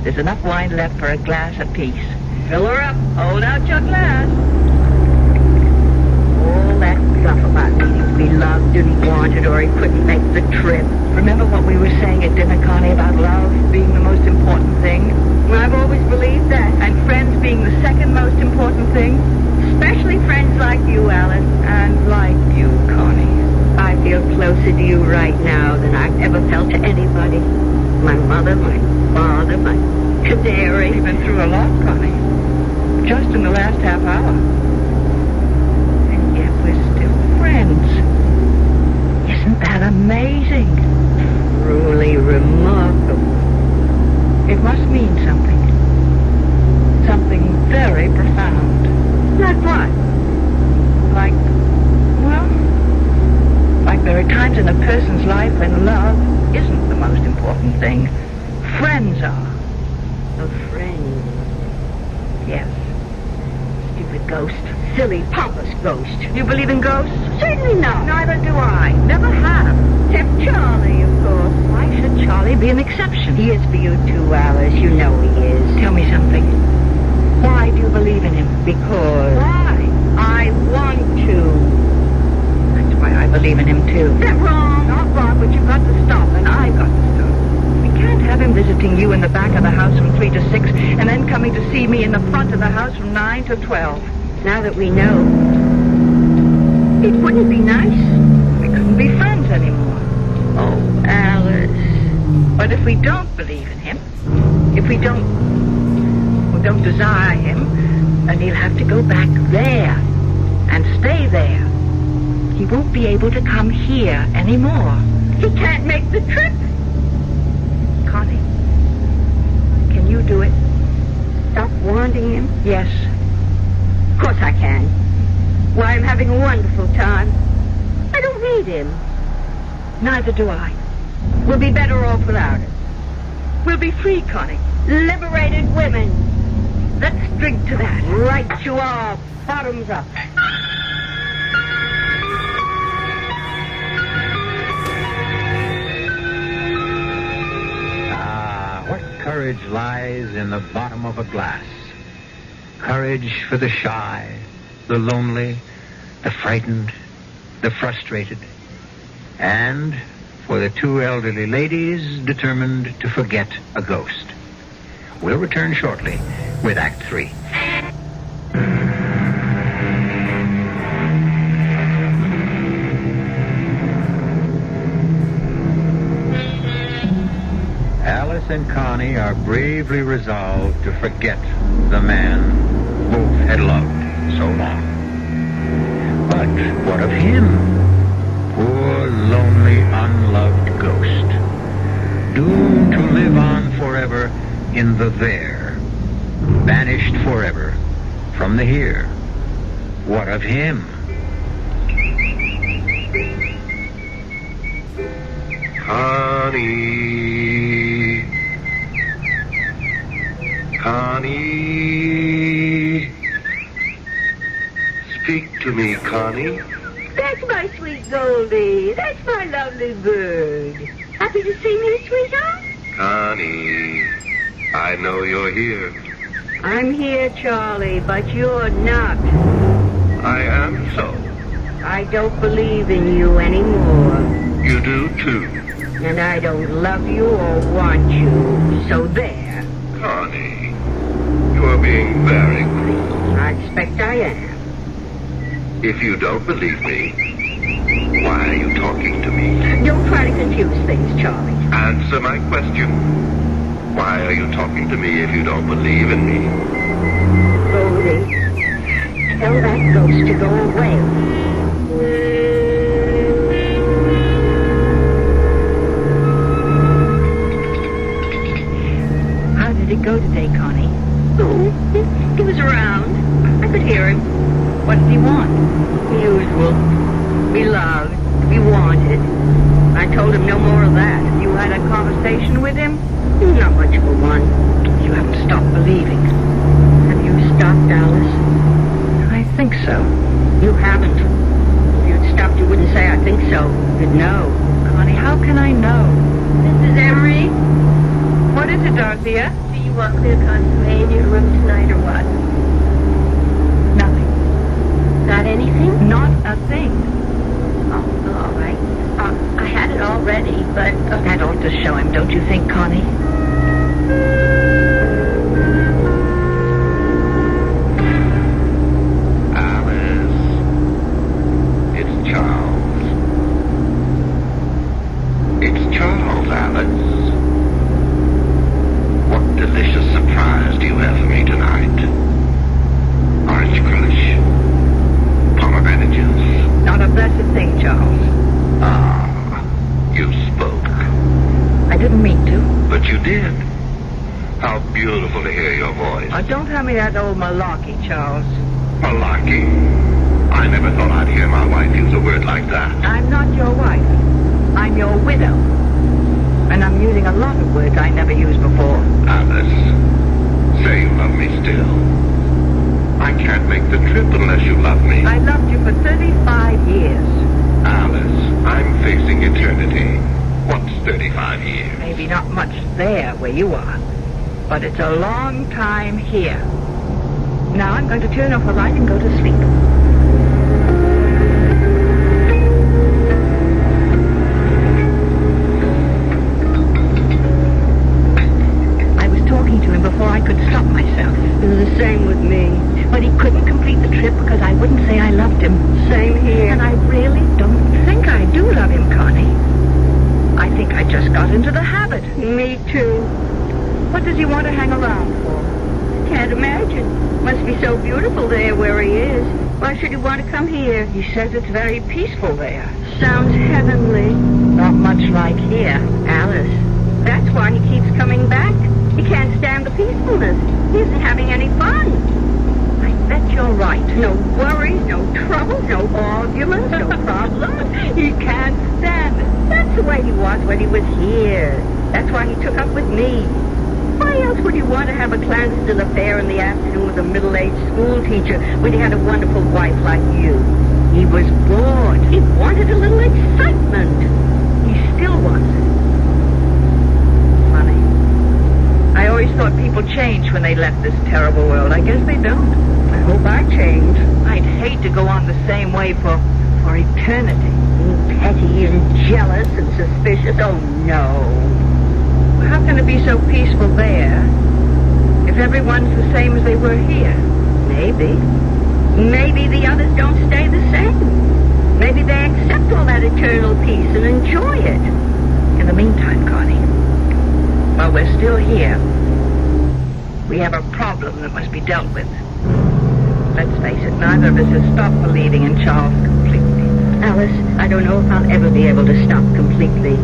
There's enough wine left for a glass apiece. Fill her up. Hold out your glass. All that stuff about needing to be loved and wanted or he couldn't make the trip. Remember what we were saying at dinner, Connie, about love being the most important thing? I've always believed that. And friends being the second most important thing? Especially friends like you, Alice. And like you, Connie. I feel closer to you right now than I've ever felt to anybody. My mother, my father, my canary. We've been through a lot, Connie. Just in the last half hour. And yet we're still friends. Isn't that amazing? Truly remarkable. It must mean something. Something very profound. Like what? Like, well, like there are times in a person's life when love isn't the most important thing. Friends are. A friend. Yes. Stupid ghost. Silly, pompous ghost. You believe in ghosts? Certainly not. Neither do I. Never have. Except Charlie, of course. Why should Charlie be an exception? He is for you too, Alice. You know he is. Tell me something. Why do you believe in him? Because... Why? I want to. That's why I believe in him, too. That's wrong. Not wrong, but you've got to stop, and I've got to stop. We can't have him visiting you in the back of the house from 3 to 6, and then coming to see me in the front of the house from 9 to 12. Now that we know, it wouldn't be nice. We couldn't be friends anymore. Oh, Alice. But if we don't believe in him, if we don't desire him, then he'll have to go back there and stay there. He won't be able to come here anymore. He can't make the trip. Connie, can you do it? Stop wanting him? Yes. Of course I can. Why, I'm having a wonderful time. I don't need him. Neither do I. We'll be better off without it. We'll be free, Connie. Liberated women. Let's drink to that. Right you are. Bottoms up. What courage lies in the bottom of a glass. Courage for the shy, the lonely, the frightened, the frustrated, and for the two elderly ladies determined to forget a ghost. We'll return shortly with Act 3. Alice and Connie are bravely resolved to forget the man both had loved so long. But what of him? Poor, lonely, unloved ghost. Doomed to live on forever in the there. Banished forever from the here. What of him? Connie. Connie. Speak to me, Connie. That's my sweet Goldie. That's my lovely bird. Happy to see me, sweetheart? Connie, I know you're here. I'm here, Charlie, but you're not. I am so. I don't believe in you anymore. You do, too. And I don't love you or want you. So there. Connie, you are being very cruel. I expect I am. If you don't believe me, why are you talking to me? Don't try to confuse things, Charlie. Answer my question. Why are you talking to me if you don't believe in me? Goldie, tell that ghost to go away. How did it go today, Connie? Oh, he was around. I could hear him. What did he want? The usual. Be loved. Be wanted. I told him no more of that. You had a conversation with him? Not much of a one. You haven't stopped believing. Have you stopped, Alice? I think so. You haven't. If you'd stopped, you wouldn't say, I think so. You'd know. Connie, how can I know? Mrs. Emery? What is it, Dorothea? Do you want clear consommé in your room tonight or what? Nothing. Got anything? Not a thing. Oh, all right. I had it all ready, but... That ought to show him, don't you think, Connie? Alice. It's Charles. It's Charles, Alice. What delicious surprise do you have for me tonight? Orange crush? Pomegranate juice? Not a blessed thing, Charles. Ah, you spoke. I didn't mean to. But you did. How beautiful to hear your voice. Don't tell me that old malarkey, Charles. Malarkey. I never thought I'd hear my wife use a word like that. I'm not your wife. I'm your widow. And I'm using a lot of words I never used before. Alice, say you love me still. I can't make the trip unless you love me. I loved you for 35 years. Alice, I'm facing eternity. What's 35 years? Maybe not much there where you are, but it's a long time here. Now I'm going to turn off the light and go to sleep. I was talking to him before I could stop myself. It was the same with me. But he couldn't complete the trip because I wouldn't say I loved him. Same here. And I really don't think I do love him, Connie. I think I just got into the habit. Me too. What does he want to hang around for? Can't imagine. Must be so beautiful there where he is. Why should he want to come here? He says it's very peaceful there. Sounds heavenly. Not much like here. Alice, that's why he keeps coming back. He can't stand the peacefulness. He isn't having any fun. I bet you're right. No worries, no troubles, no arguments, no problems. He can't stand it. That's the way he was when he was here. That's why he took up with me. Why else would you want to have a clandestine affair in the afternoon with a middle-aged school teacher when he had a wonderful wife like you? He was bored. He wanted a little excitement. He still wants it. Funny. I always thought people changed when they left this terrible world. I guess they don't. I hope I change. I'd hate to go on the same way for eternity. Petty and jealous and suspicious. Oh, no. How can it be so peaceful there if everyone's the same as they were here? Maybe. Maybe the others don't stay the same. Maybe they accept all that eternal peace and enjoy it. In the meantime, Connie, while we're still here, we have a problem that must be dealt with. Let's face it, neither of us has stopped believing in Charles completely. Alice, I don't know if I'll ever be able to stop completely.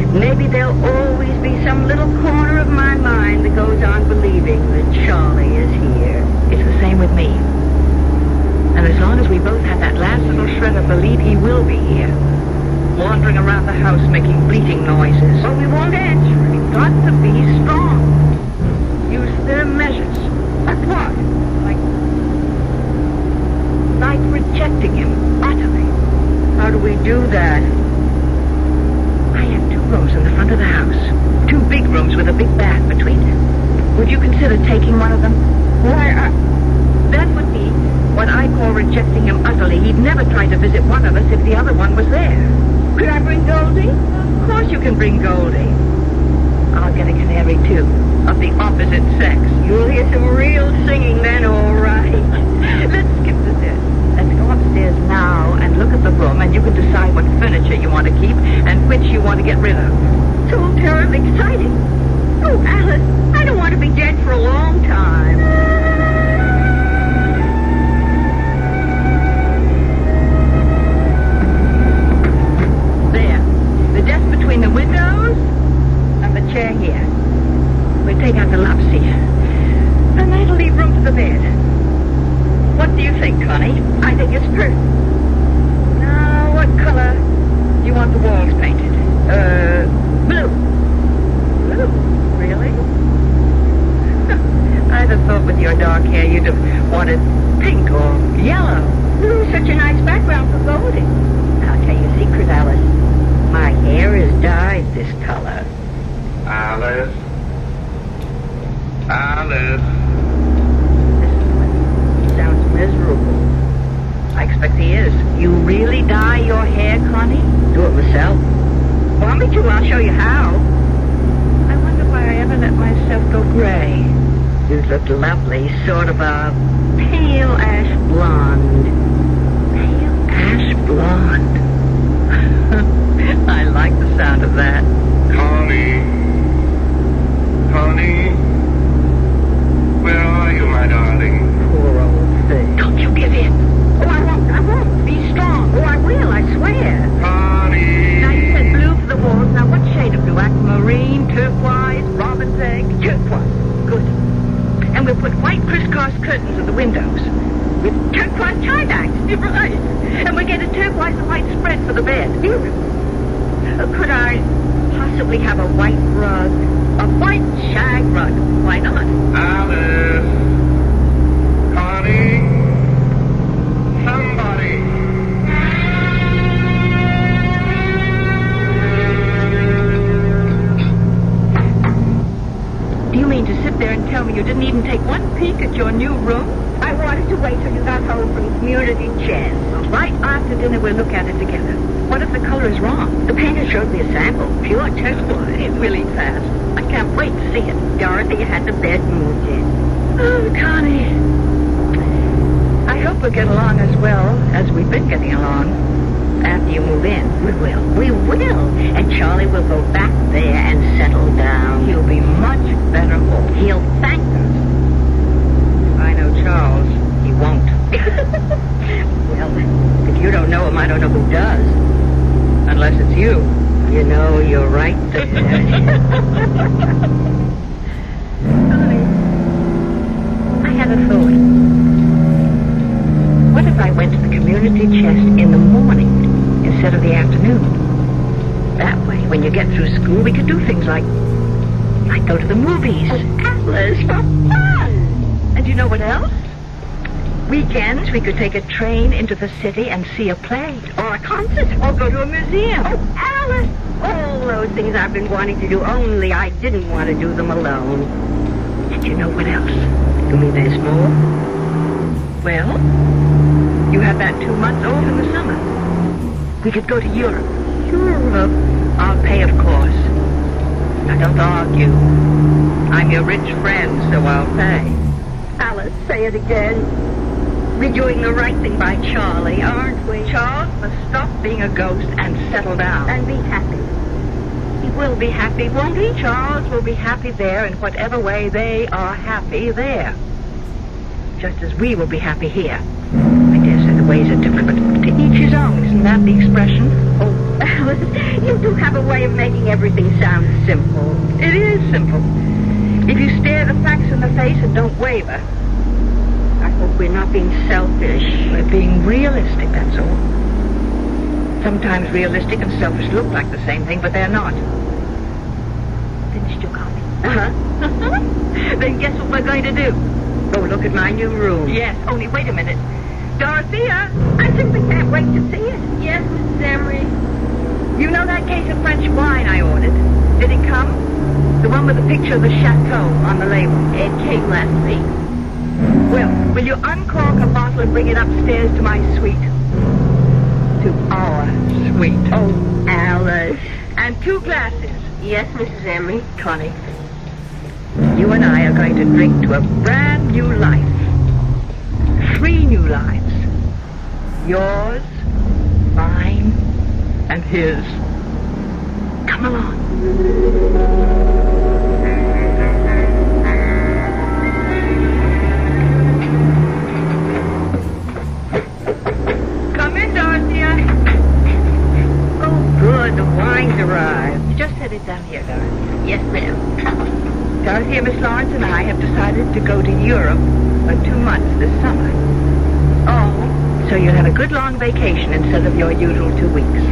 Maybe there'll always be some little corner of my mind that goes on believing that Charlie is here. It's the same with me. And as long as we both have that last little shred of belief he will be here, wandering around the house making bleating noises. But we won't answer. We've got to be strong. Use firm measures. Like what? Like rejecting him utterly. How do we do that? I have 2 rooms in the front of the house. 2 big rooms with a big bath between them. Would you consider taking one of them? Why, that would be what I call rejecting him utterly. He'd never try to visit one of us if the other one was there. Could I bring Goldie? Of course you can bring Goldie. I'll get a canary, too, of the opposite sex. You'll hear some real singing then, all right. Let's skip to this. Let's go upstairs now and look at the room, and you can decide what furniture you want to keep and which you want to get rid of. So terribly exciting. Oh, Alice, I don't want to be dead for a long time. There. The desk between the windows and the chair here. We'll take out the love seat. And that'll leave room for the bed. What do you think, Connie? I think it's perfect. Now, what color do you want the walls painted? Blue. Blue? Really? I'd have thought with your dark hair you'd have wanted pink or yellow. Blue's such a nice background for Goldie. I'll tell you a secret, Alice. My hair is dyed this color. Alice. Alice. Sounds miserable. I expect he is. You really dye your hair, Connie? Do it myself. Want me to? I'll show you how. I wonder why I ever let myself go gray. You look lovely, sort of a pale ash blonde. Pale ash blonde. I like the sound of that. Connie. Connie. Where are you, my darling? Poor old thing. Don't you give in. Oh, I won't. I won't. Be strong. Oh, I will. I swear. Connie. Now, you said blue for the walls. Now, what shade of blue? Aquamarine, turquoise, robin's egg? Turquoise. Good. And we'll put white crisscross curtains at the windows with turquoise tie-backs. You're right. And we'll get a turquoise and white spread for the bed. Beautiful. Could I possibly have a white rug? A white shag rug. Why not? Alice. Connie. Somebody. Do you mean to sit there and tell me you didn't even take one peek at your new room? I wanted to wait till you got home from community chess. Well, right after dinner, we'll look at it together. What if the color is wrong? The painter showed me a sample. Pure turquoise. Really fast. I can't wait to see it. Dorothy had the bed moved in. Oh, Connie. I hope we'll get along as well as we've been getting along. After you move in. We will. We will. And Charlie will go back there and settle down. He'll be much better off. He'll thank us. If I know Charles, he won't. Well, if you don't know him, I don't know who does. Unless it's you. You know, you're right there. Honey, I had a thought. What if I went to the community chest in the morning instead of the afternoon? That way, When you get through school, we could do things like go to the movies. Alice, for fun! And you know what else? Weekends, we could take a train into the city and see a play. Or a concert. Or go to a museum. Oh, Alice! All those things I've been wanting to do, only I didn't want to do them alone. And you know what else? You mean there's more? Well, you have that 2 months off in the summer. We could go to Europe. Europe? I'll pay, of course. Now, don't argue. I'm your rich friend, so I'll pay. Alice, say it again. We're doing the right thing by Charlie, aren't we? Charles must stop being a ghost and settle down. And be happy. He will be happy, won't he? Charles will be happy there in whatever way they are happy there. Just as we will be happy here. I dare say the ways are different, but to each his own. Isn't that the expression? Oh, Alice, you do have a way of making everything sound simple. It is simple. If you stare the facts in the face and don't waver. I hope we're not being selfish. We're being realistic, that's all. Sometimes realistic and selfish look like the same thing, but they're not. Finished your coffee? Uh-huh. Then guess what we're going to do? Go look at my new room. Yes, only wait a minute. Dorothea! I simply can't wait to see it. Yes, Mrs. Emery. You know that case of French wine I ordered? Did it come? The one with the picture of the chateau on the label. It came last week. Well, will you uncork a bottle and bring it upstairs to my suite? To our suite. Oh, Alice. And 2 glasses. Yes, Mrs. Emery. Connie, you and I are going to drink to a brand new life. 3 new lives. Yours, mine, and his. Come along. Come in, Dorothea. Oh, good. The wine's arrived. Just set it down here, Dorothea. Yes, ma'am. Dorothea, Miss Lawrence and I have decided to go to Europe for 2 months this summer. Oh. So you'll have a good long vacation instead of your usual 2 weeks.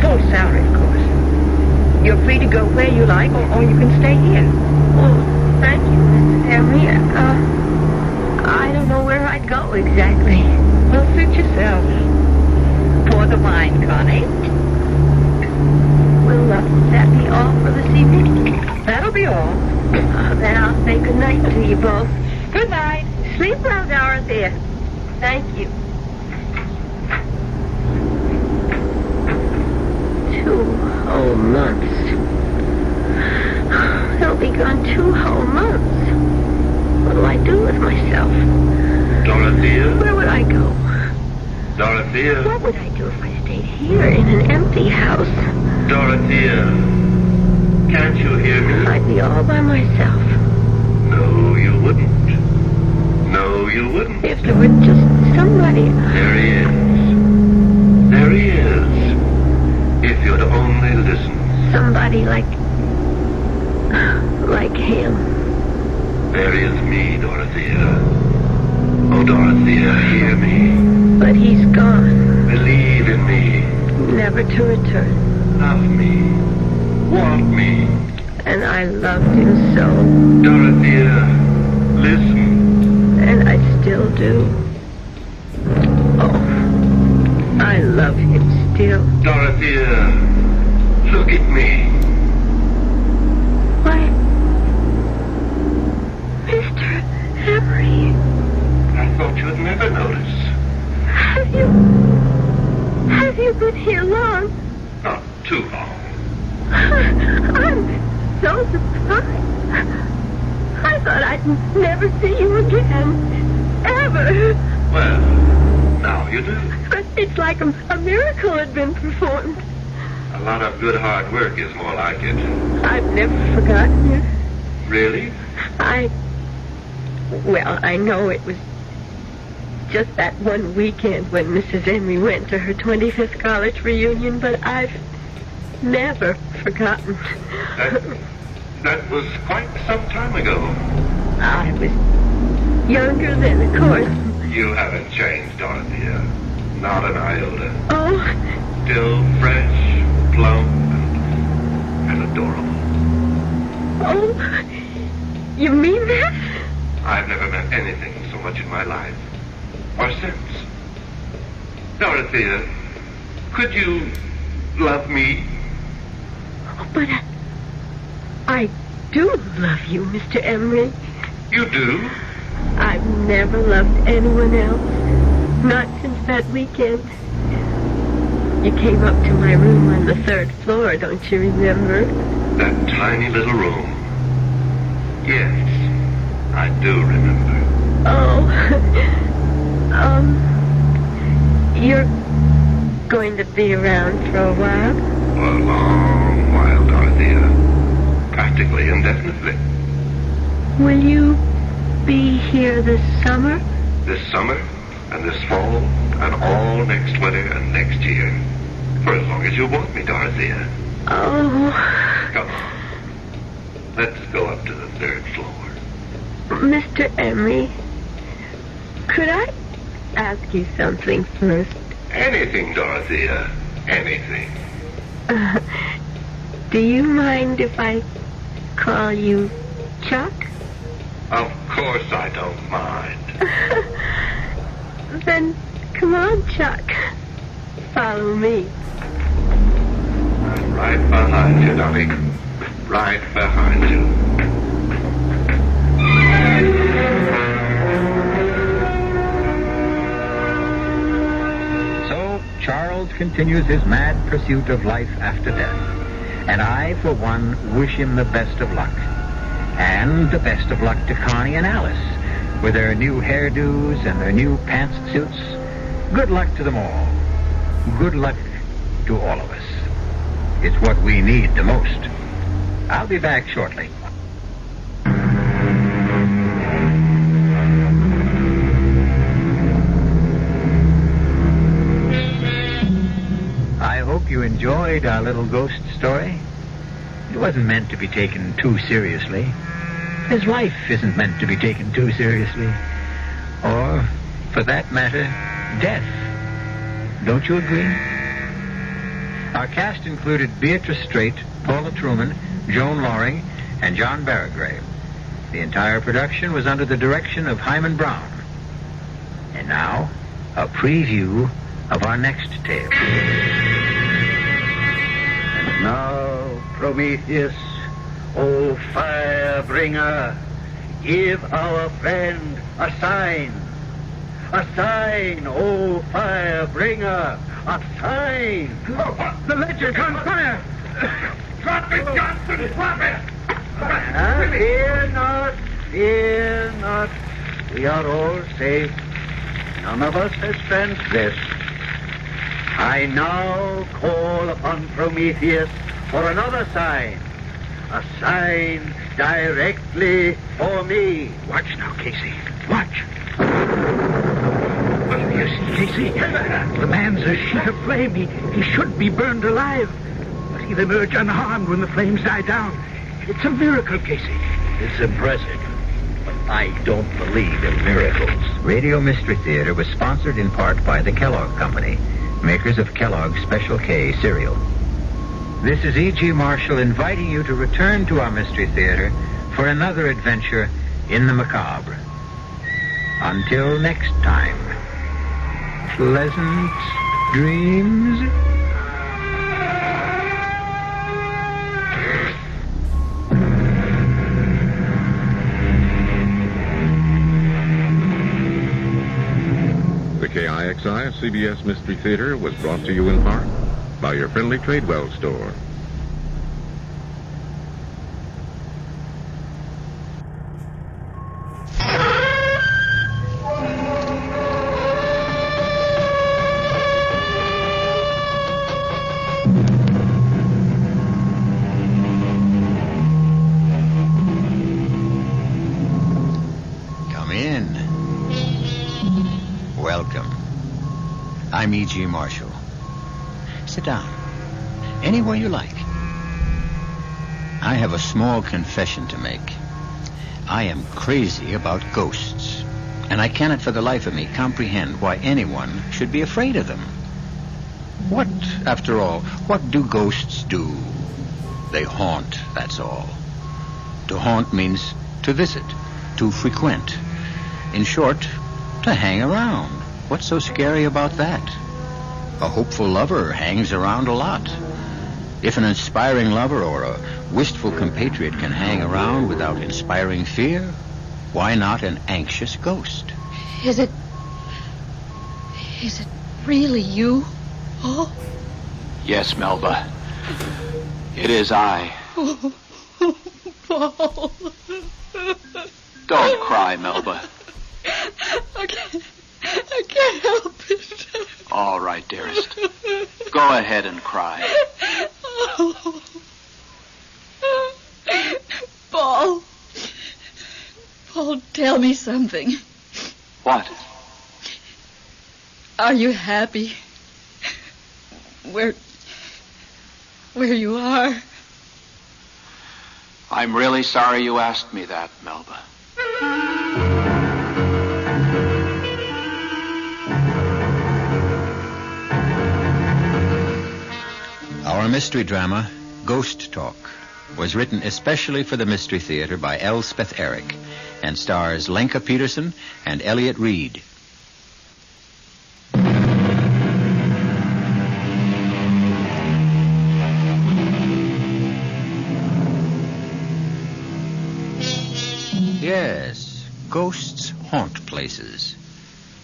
Full salary, of course. You're free to go where you like, or you can stay here. Oh, thank you, Mrs. Emery. I don't know where I'd go exactly. Well, suit yourself. Pour the wine, Connie. Will that be all for this evening? That'll be all. Then I'll say good night to you both. Good night. Sleep well, Dorothea. Thank you. 2 whole months. They'll be gone 2 whole months. What'll I do with myself? Dorothea? Where would I go? Dorothea? What would I do if I stayed here in an empty house? Dorothea? Can't you hear me? I'd be all by myself. No, you wouldn't. No, you wouldn't. If there were just somebody. There he is. There he is. If you'd only listen. Somebody like him. There is me, Dorothea. Oh, Dorothea, hear me. But he's gone. Believe in me. Never to return. Love me. Want me. And I loved him so. Dorothea, listen. And I still do. Oh, I love him still. Dorothea, look at me. Why, Mr. Emery. I thought you'd never notice. Have you been here long? Not too long. I'm so surprised. I thought I'd never see you again. Ever. Well, now you do. But it's like a miracle had been performed. A lot of good hard work is more like it. I've never forgotten you. Really? Well, I know it was just that one weekend when Mrs. Emery went to her 25th college reunion, but I've never forgotten. That was quite some time ago. I was younger then, of course. You haven't changed, Dorothea. Not an iota. Oh. Still fresh, plump, and adorable. Oh, you mean that? I've never met anything so much in my life. Or since. Dorothea, could you love me? Oh, but I do love you, Mr. Emery. You do? I've never loved anyone else. Not since that weekend. You came up to my room on the 3rd floor, don't you remember? That tiny little room. Yes, I do remember. Oh. You're going to be around for a while? For a long while, Dorothea. Practically indefinitely. Will you be here this summer? This summer, and this fall, and all next winter and next year. For as long as you want me, Dorothea. Oh. Come on. Let's go up to the 3rd floor. Mr. Emery, could I ask you something first? Anything, Dorothea. Anything. Do you mind if I call you Chuck? Of course I don't mind. Then come on, Chuck. Follow me. I'm right behind you, darling. Right behind you. So, Charles continues his mad pursuit of life after death. And I, for one, wish him the best of luck. And the best of luck to Connie and Alice, with their new hairdos and their new pantsuits. Good luck to them all. Good luck to all of us. It's what we need the most. I'll be back shortly. I hope you enjoyed our little ghost story. It wasn't meant to be taken too seriously. His life isn't meant to be taken too seriously. Or, for that matter, death. Don't you agree? Our cast included Beatrice Straight, Paula Truman, Joan Loring, and John Barragrave. The entire production was under the direction of Hyman Brown. And now, a preview of our next tale. And now, Prometheus, O fire bringer, give our friend a sign. A sign, O fire bringer, a sign. Oh, the ledger's on fire. Drop it, Johnson, drop it. Fear not, fear not. We are all safe. None of us has transgressed. I now call upon Prometheus for another sign. A sign directly for me. Watch now, Casey. Watch. What do you see, Casey? The man's a sheet of flame. He should be burned alive. But he'll emerge unharmed when the flames die down. It's a miracle, Casey. It's impressive. But I don't believe in miracles. Radio Mystery Theater was sponsored in part by the Kellogg Company, makers of Kellogg's Special K cereal. This is E.G. Marshall inviting you to return to our Mystery Theater for another adventure in the macabre. Until next time, pleasant dreams. The KIXI CBS Mystery Theater was brought to you in part by your friendly Tradewell store. Come in. Welcome. I'm E.G. Marshall. Sit down. Anywhere you like. I have a small confession to make. I am crazy about ghosts, and I cannot for the life of me comprehend why anyone should be afraid of them. What, after all, what do ghosts do? They haunt, that's all. To haunt means to visit, to frequent. In short, to hang around. What's so scary about that? A hopeful lover hangs around a lot. If an inspiring lover or a wistful compatriot can hang around without inspiring fear, why not an anxious ghost? Is it really you, Paul? Yes, Melba. It is I. Oh, Paul. Don't cry, Melba. I can't help it. All right, dearest. Go ahead and cry. Oh. Paul, tell me something. What? Are you happy? Where you are? I'm really sorry you asked me that, Melba. Our mystery drama, Ghost Talk, was written especially for the Mystery Theater by Elspeth Eric and stars Lenka Peterson and Elliot Reed. Yes, ghosts haunt places.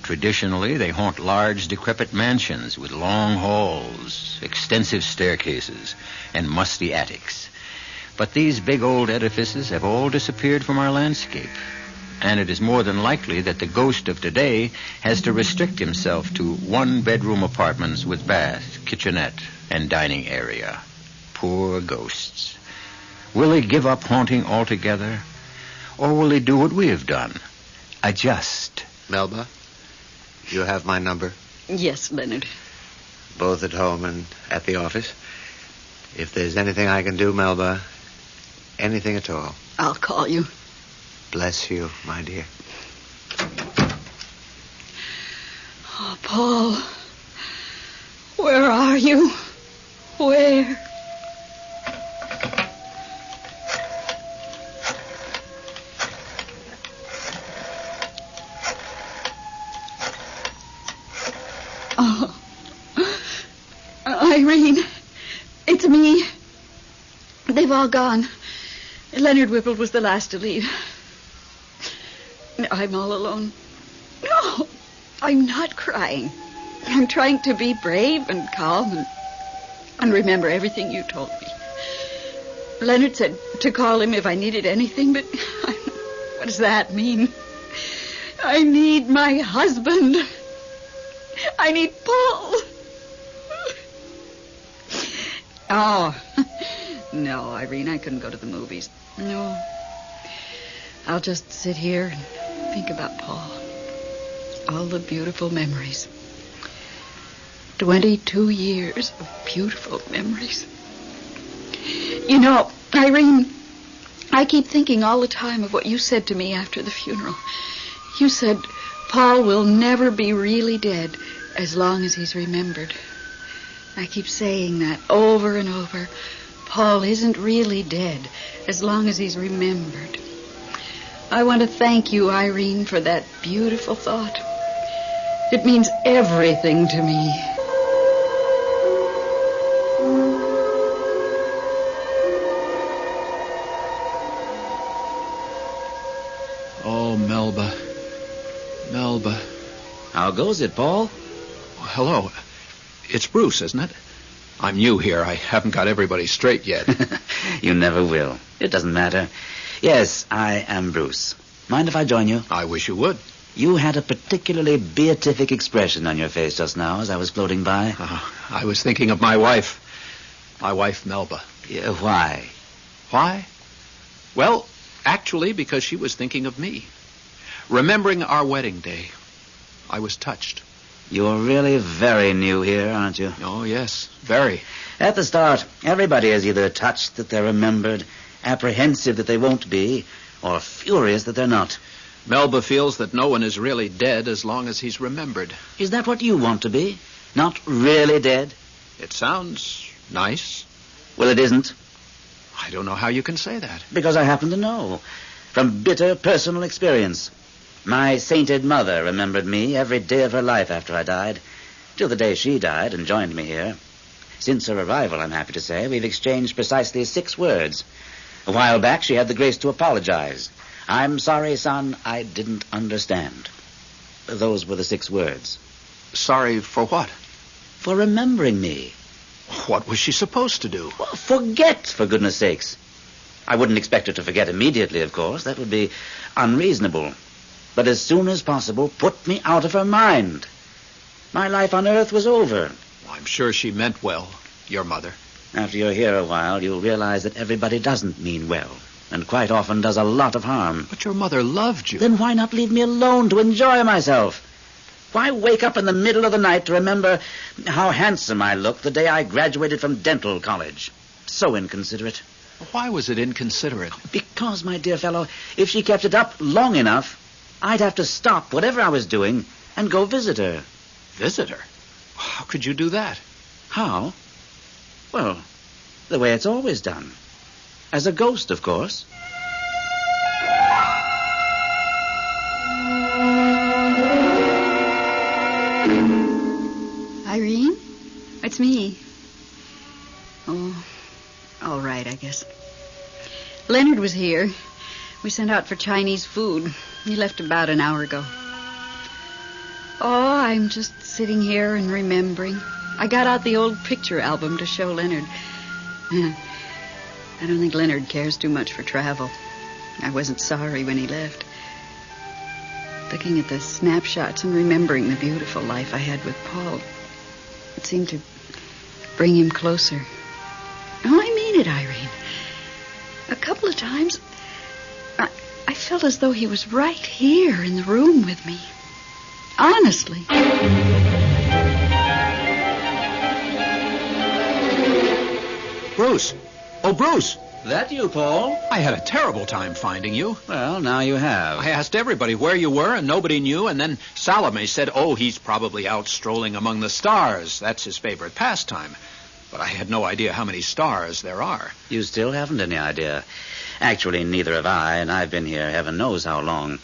Traditionally, they haunt large, decrepit mansions with long halls, extensive staircases, and musty attics. But these big old edifices have all disappeared from our landscape, and it is more than likely that the ghost of today has to restrict himself to one-bedroom apartments with bath, kitchenette, and dining area. Poor ghosts. Will they give up haunting altogether? Or will they do what we have done? Adjust. Melba, you have my number? Yes, Leonard. Both at home and at the office. If there's anything I can do, Melba, anything at all. I'll call you. Bless you, my dear. Oh, Paul. Where are you? Where? Oh. Irene, it's me. They've all gone. Leonard Whipple was the last to leave. I'm all alone. No, I'm not crying. I'm trying to be brave and calm and remember everything you told me. Leonard said to call him if I needed anything, but what does that mean? I need my husband. I need Paul. Oh, no, Irene, I couldn't go to the movies. No. I'll just sit here and think about Paul. All the beautiful memories. 22 years of beautiful memories. You know, Irene, I keep thinking all the time of what you said to me after the funeral. You said Paul will never be really dead as long as he's remembered. I keep saying that over and over. Paul isn't really dead as long as he's remembered. I want to thank you, Irene, for that beautiful thought. It means everything to me. Oh, Melba. Melba. How goes it, Paul? Oh, hello. It's Bruce, isn't it? I'm new here. I haven't got everybody straight yet. You never will. It doesn't matter. Yes, I am Bruce. Mind if I join you? I wish you would. You had a particularly beatific expression on your face just now as I was floating by. I was thinking of my wife. My wife, Melba. Yeah, why? Why? Well, actually, because she was thinking of me. Remembering our wedding day. I was touched. You're really very new here, aren't you? Oh, yes, very. At the start, everybody is either touched that they're remembered, apprehensive that they won't be, or furious that they're not. Melba feels that no one is really dead as long as he's remembered. Is that what you want to be? Not really dead? It sounds nice. Well, it isn't. I don't know how you can say that. Because I happen to know. From bitter personal experience. My sainted mother remembered me every day of her life after I died, till the day she died and joined me here. Since her arrival, I'm happy to say, we've exchanged precisely 6 words. A while back, she had the grace to apologize. I'm sorry, son, I didn't understand. Those were the 6 words. Sorry for what? For remembering me. What was she supposed to do? Well, forget, for goodness sakes. I wouldn't expect her to forget immediately, of course. That would be unreasonable. But as soon as possible, put me out of her mind. My life on Earth was over. I'm sure she meant well, your mother. After you're here a while, you'll realize that everybody doesn't mean well, and quite often does a lot of harm. But your mother loved you. Then why not leave me alone to enjoy myself? Why wake up in the middle of the night to remember how handsome I looked the day I graduated from dental college? So inconsiderate. Why was it inconsiderate? Because, my dear fellow, if she kept it up long enough, I'd have to stop whatever I was doing and go visit her. Visit her? How could you do that? How? Well, the way it's always done. As a ghost, of course. Irene? It's me. Oh, all right, I guess. Leonard was here. We sent out for Chinese food. He left about an hour ago. Oh, I'm just sitting here and remembering. I got out the old picture album to show Leonard. I don't think Leonard cares too much for travel. I wasn't sorry when he left. Looking at the snapshots and remembering the beautiful life I had with Paul, it seemed to bring him closer. Oh, I mean it, Irene. A couple of times, I felt as though he was right here in the room with me. Honestly. Bruce! Oh, Bruce! That you, Paul? I had a terrible time finding you. Well, now you have. I asked everybody where you were, and nobody knew, and then Salome said, oh, he's probably out strolling among the stars. That's his favorite pastime. But I had no idea how many stars there are. You still haven't any idea. Actually, neither have I, and I've been here heaven knows how long.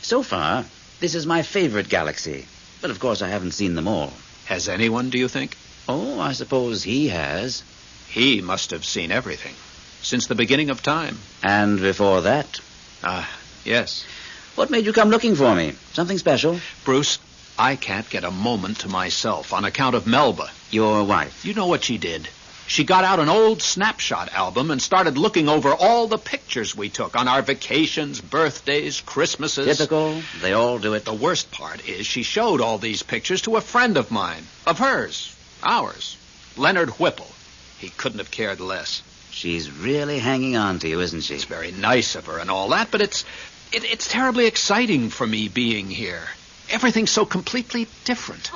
So far, this is my favorite galaxy. But of course, I haven't seen them all. Has anyone, do you think? Oh, I suppose he has. He must have seen everything. Since the beginning of time. And before that? Yes. What made you come looking for me? Something special? Bruce, I can't get a moment to myself on account of Melba. Your wife? You know what she did? She got out an old snapshot album and started looking over all the pictures we took on our vacations, birthdays, Christmases. Typical. They all do it. The worst part is she showed all these pictures to a friend of mine. Of hers. Ours. Leonard Whipple. He couldn't have cared less. She's really hanging on to you, isn't she? It's very nice of her and all that, but it's terribly exciting for me being here. Everything's so completely different.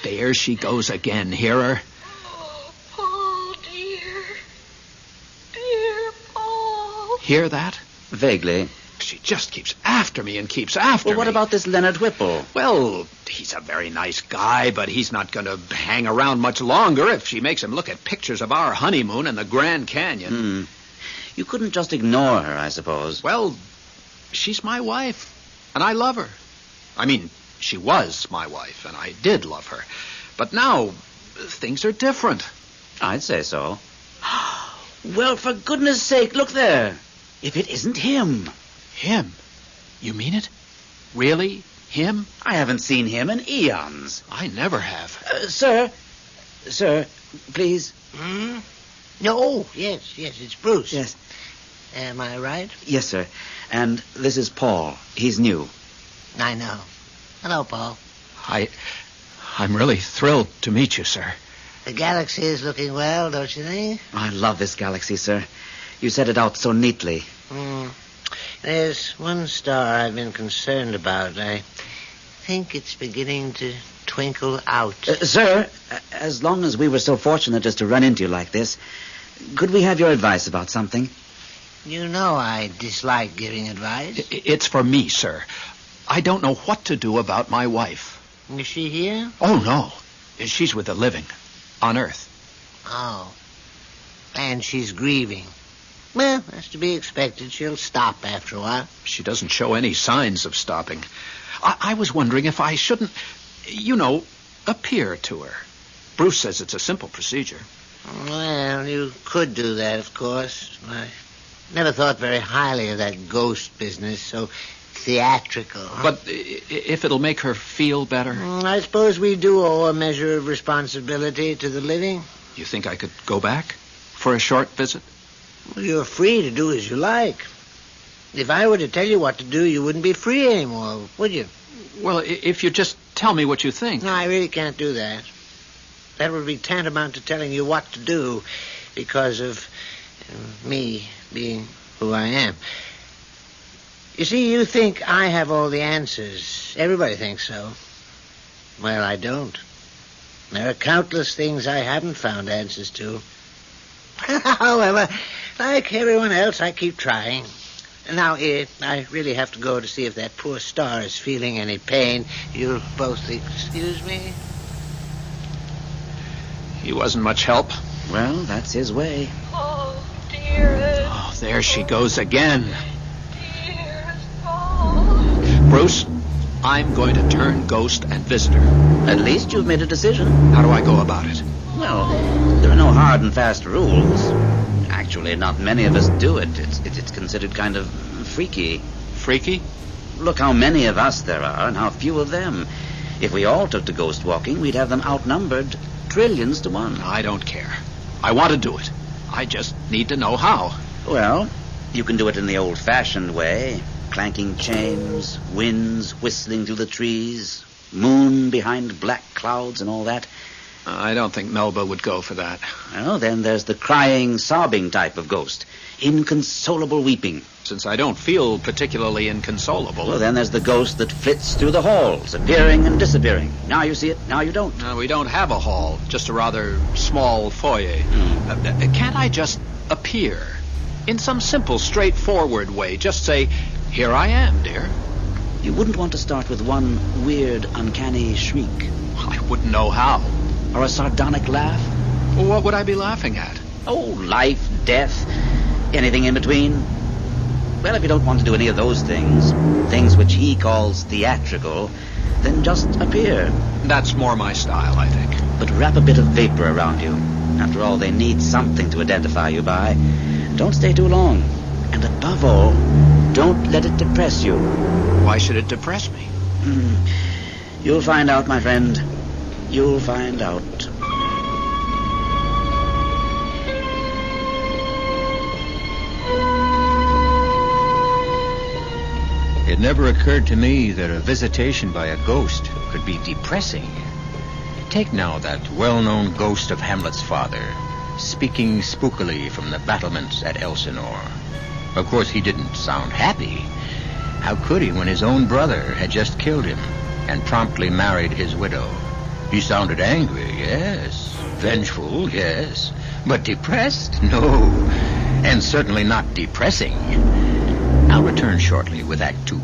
There she goes again. Hear her? Paul, dear. Dear Paul. Hear that? Vaguely. She just keeps after me and keeps after me. Well, what about this Leonard Whipple? Well, he's a very nice guy, but he's not going to hang around much longer if she makes him look at pictures of our honeymoon in the Grand Canyon. You couldn't just ignore her, I suppose. Well, she's my wife, and I love her. I mean, she was my wife, and I did love her. But now, things are different. I'd say so. Well, for goodness sake, look there. If it isn't him. Him? You mean it? Really? Him? I haven't seen him in eons. I never have. Sir, please. No, yes, it's Bruce. Yes. Am I right? Yes, sir. And this is Paul. He's new. I know. Hello, Paul. I'm really thrilled to meet you, sir. The galaxy is looking well, don't you think? I love this galaxy, sir. You set it out so neatly. There's one star I've been concerned about. I think it's beginning to twinkle out. Sir, as long as we were so fortunate as to run into you like this, could we have your advice about something? You know I dislike giving advice. It's for me, sir. I don't know what to do about my wife. Is she here? Oh, no. She's with the living. On Earth. Oh. And she's grieving. Well, that's to be expected. She'll stop after a while. She doesn't show any signs of stopping. I was wondering if I shouldn't, appear to her. Bruce says it's a simple procedure. Well, you could do that, of course. I never thought very highly of that ghost business, so theatrical. But if it'll make her feel better? I suppose we do owe a measure of responsibility to the living. You think I could go back for a short visit? Well, you're free to do as you like. If I were to tell you what to do, you wouldn't be free anymore, would you? Well, if you just tell me what you think. No, I really can't do that. That would be tantamount to telling you what to do because of me being who I am. You see, you think I have all the answers. Everybody thinks so. Well, I don't. There are countless things I haven't found answers to. However, like everyone else, I keep trying. Now, I really have to go to see if that poor star is feeling any pain. You'll both excuse me? He wasn't much help. Well, that's his way. Oh, dearest. Oh, there she goes again. Dearest Paul. Bruce, I'm going to turn ghost and visitor. At least you've made a decision. How do I go about it? Well, there are no hard and fast rules. Actually, not many of us do it. It's considered kind of freaky. Freaky? Look how many of us there are and how few of them. If we all took to ghost walking, we'd have them outnumbered trillions to one. I don't care. I want to do it. I just need to know how. Well, you can do it in the old-fashioned way. Clanking chains, winds whistling through the trees, moon behind black clouds and all that. I don't think Melba would go for that. Well, then there's the crying, sobbing type of ghost. Inconsolable weeping. Since I don't feel particularly inconsolable. Well, then there's the ghost that flits through the halls, appearing and disappearing. Now you see it, now you don't. We don't have a hall, just a rather small foyer. Can't I just appear? In some simple, straightforward way. Just say, here I am, dear. You wouldn't want to start with one weird, uncanny shriek. I wouldn't know how. Or a sardonic laugh? Well, what would I be laughing at? Oh, life, death, anything in between. Well, if you don't want to do any of those things which he calls theatrical, then just appear. That's more my style, I think. But wrap a bit of vapor around you. After all, they need something to identify you by. Don't stay too long. And above all, don't let it depress you. Why should it depress me? You'll find out, my friend. You'll find out. It never occurred to me that a visitation by a ghost could be depressing. Take now that well-known ghost of Hamlet's father, speaking spookily from the battlements at Elsinore. Of course, he didn't sound happy. How could he when his own brother had just killed him and promptly married his widow? He sounded angry, yes. Vengeful, yes. But depressed? No. And certainly not depressing. I'll return shortly with Act 2.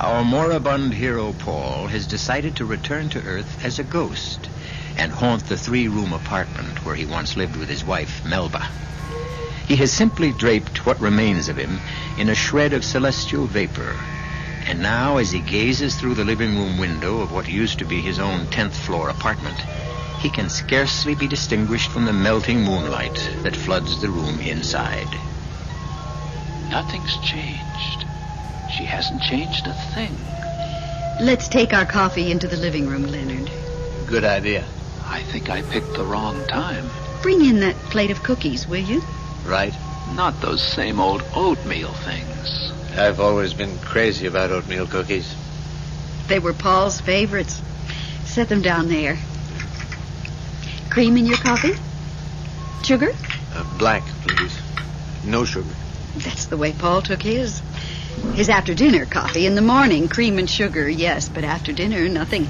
Our moribund hero, Paul, has decided to return to Earth as a ghost and haunt the 3-room apartment where he once lived with his wife, Melba. He has simply draped what remains of him in a shred of celestial vapor. And now, as he gazes through the living room window of what used to be his own 10th floor apartment, he can scarcely be distinguished from the melting moonlight that floods the room inside. Nothing's changed. She hasn't changed a thing. Let's take our coffee into the living room, Leonard. Good idea. I think I picked the wrong time. Bring in that plate of cookies, will you? Right. Not those same old oatmeal things. I've always been crazy about oatmeal cookies. They were Paul's favorites. Set them down there. Cream in your coffee? Sugar? Black, please. No sugar. That's the way Paul took his. His after-dinner coffee. In the morning, cream and sugar, yes, but after dinner, nothing.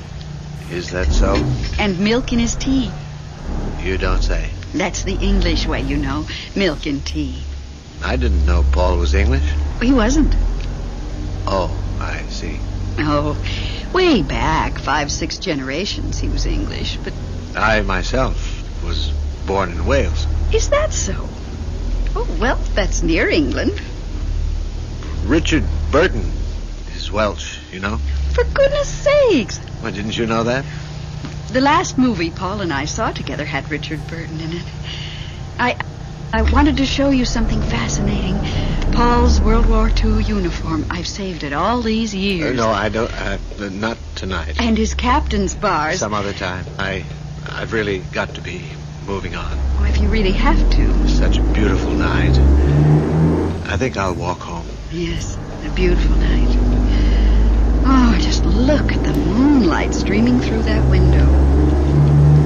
Is that so? And milk in his tea. You don't say. That's the English way, you know. Milk and tea. I didn't know Paul was English. He wasn't. Oh, I see. Oh, way back, 5-6 generations, he was English, but... I myself was born in Wales. Is that so? Oh, well, that's near England. Richard Burton is Welsh, you know. For goodness sakes. Well, didn't you know that? The last movie Paul and I saw together had Richard Burton in it. I wanted to show you something fascinating. Paul's World War II uniform. I've saved it all these years. No, I don't. Not tonight. And his captain's bars. Some other time. I've really got to be moving on. Oh, if you really have to. Such a beautiful night. I think I'll walk home. Yes, a beautiful night. Oh, just look at the moonlight streaming through that window.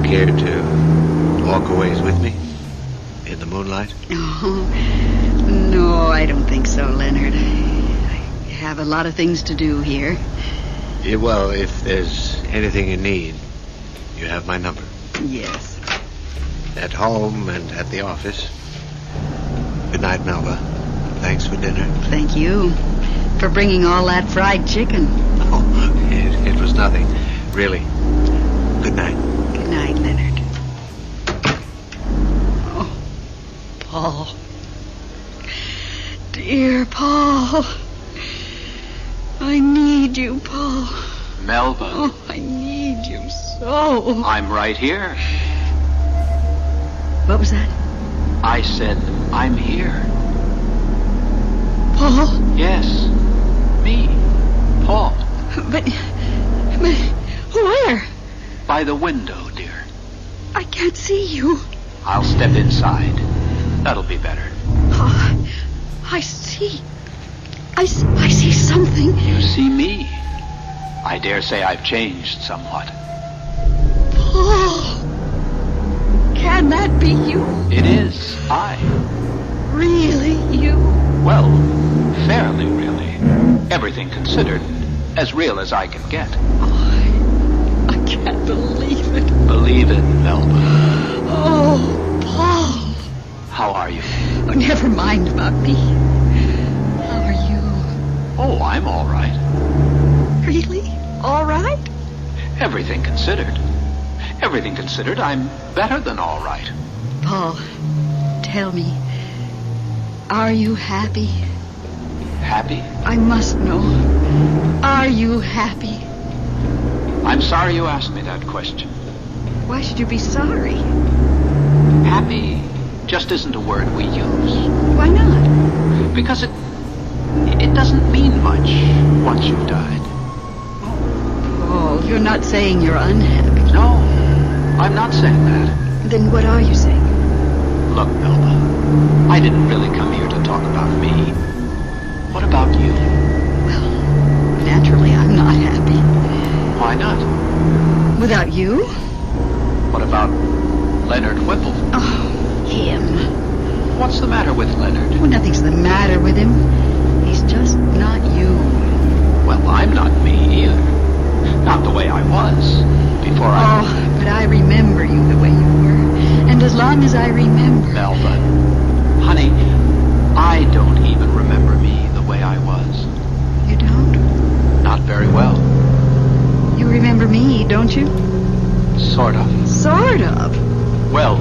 Care to walk a ways with me? In the moonlight? Oh, no, I don't think so, Leonard. I have a lot of things to do here. Yeah, well, if there's anything you need, you have my number. Yes. At home and at the office. Good night, Melba. Thanks for dinner. Thank you for bringing all that fried chicken. Oh, it was nothing. Really. Good night. Good night, Leonard. Paul. Dear Paul. I need you, Paul. Melba. Oh, I need you so. I'm right here. What was that? I said, I'm here. Paul? Yes. Me. Paul. But where? By the window, dear. I can't see you. I'll step inside. That'll be better. Oh, I see. I see something. You see me. I dare say I've changed somewhat. Paul. Can that be you? It is. I. Really you? Well, fairly really. Everything considered. As real as I can get. Oh, I can't believe it. Believe it, Melba. Oh, Paul. How are you? Oh, never mind about me. How are you? Oh, I'm all right. Really? All right? Everything considered. Everything considered, I'm better than all right. Paul, tell me, are you happy? Happy? I must know. Are you happy? I'm sorry you asked me that question. Why should you be sorry? Happy just isn't a word we use. Why not? Because it doesn't mean much once you've died. Oh, you're not saying you're unhappy. No, I'm not saying that. Then what are you saying? Look, Melba, I didn't really come here to talk about me. What about you? Well, naturally, I'm not happy. Why not? Without you? What about Leonard Whipple? Oh, him. What's the matter with Leonard? Well, nothing's the matter with him. He's just not you. Well, I'm not me either. Not the way I was before I... Oh, but I remember you the way you were. And as long as I remember... Melba, honey, I don't even remember me the way I was. You don't? Not very well. You remember me, don't you? Sort of. Sort of? Well,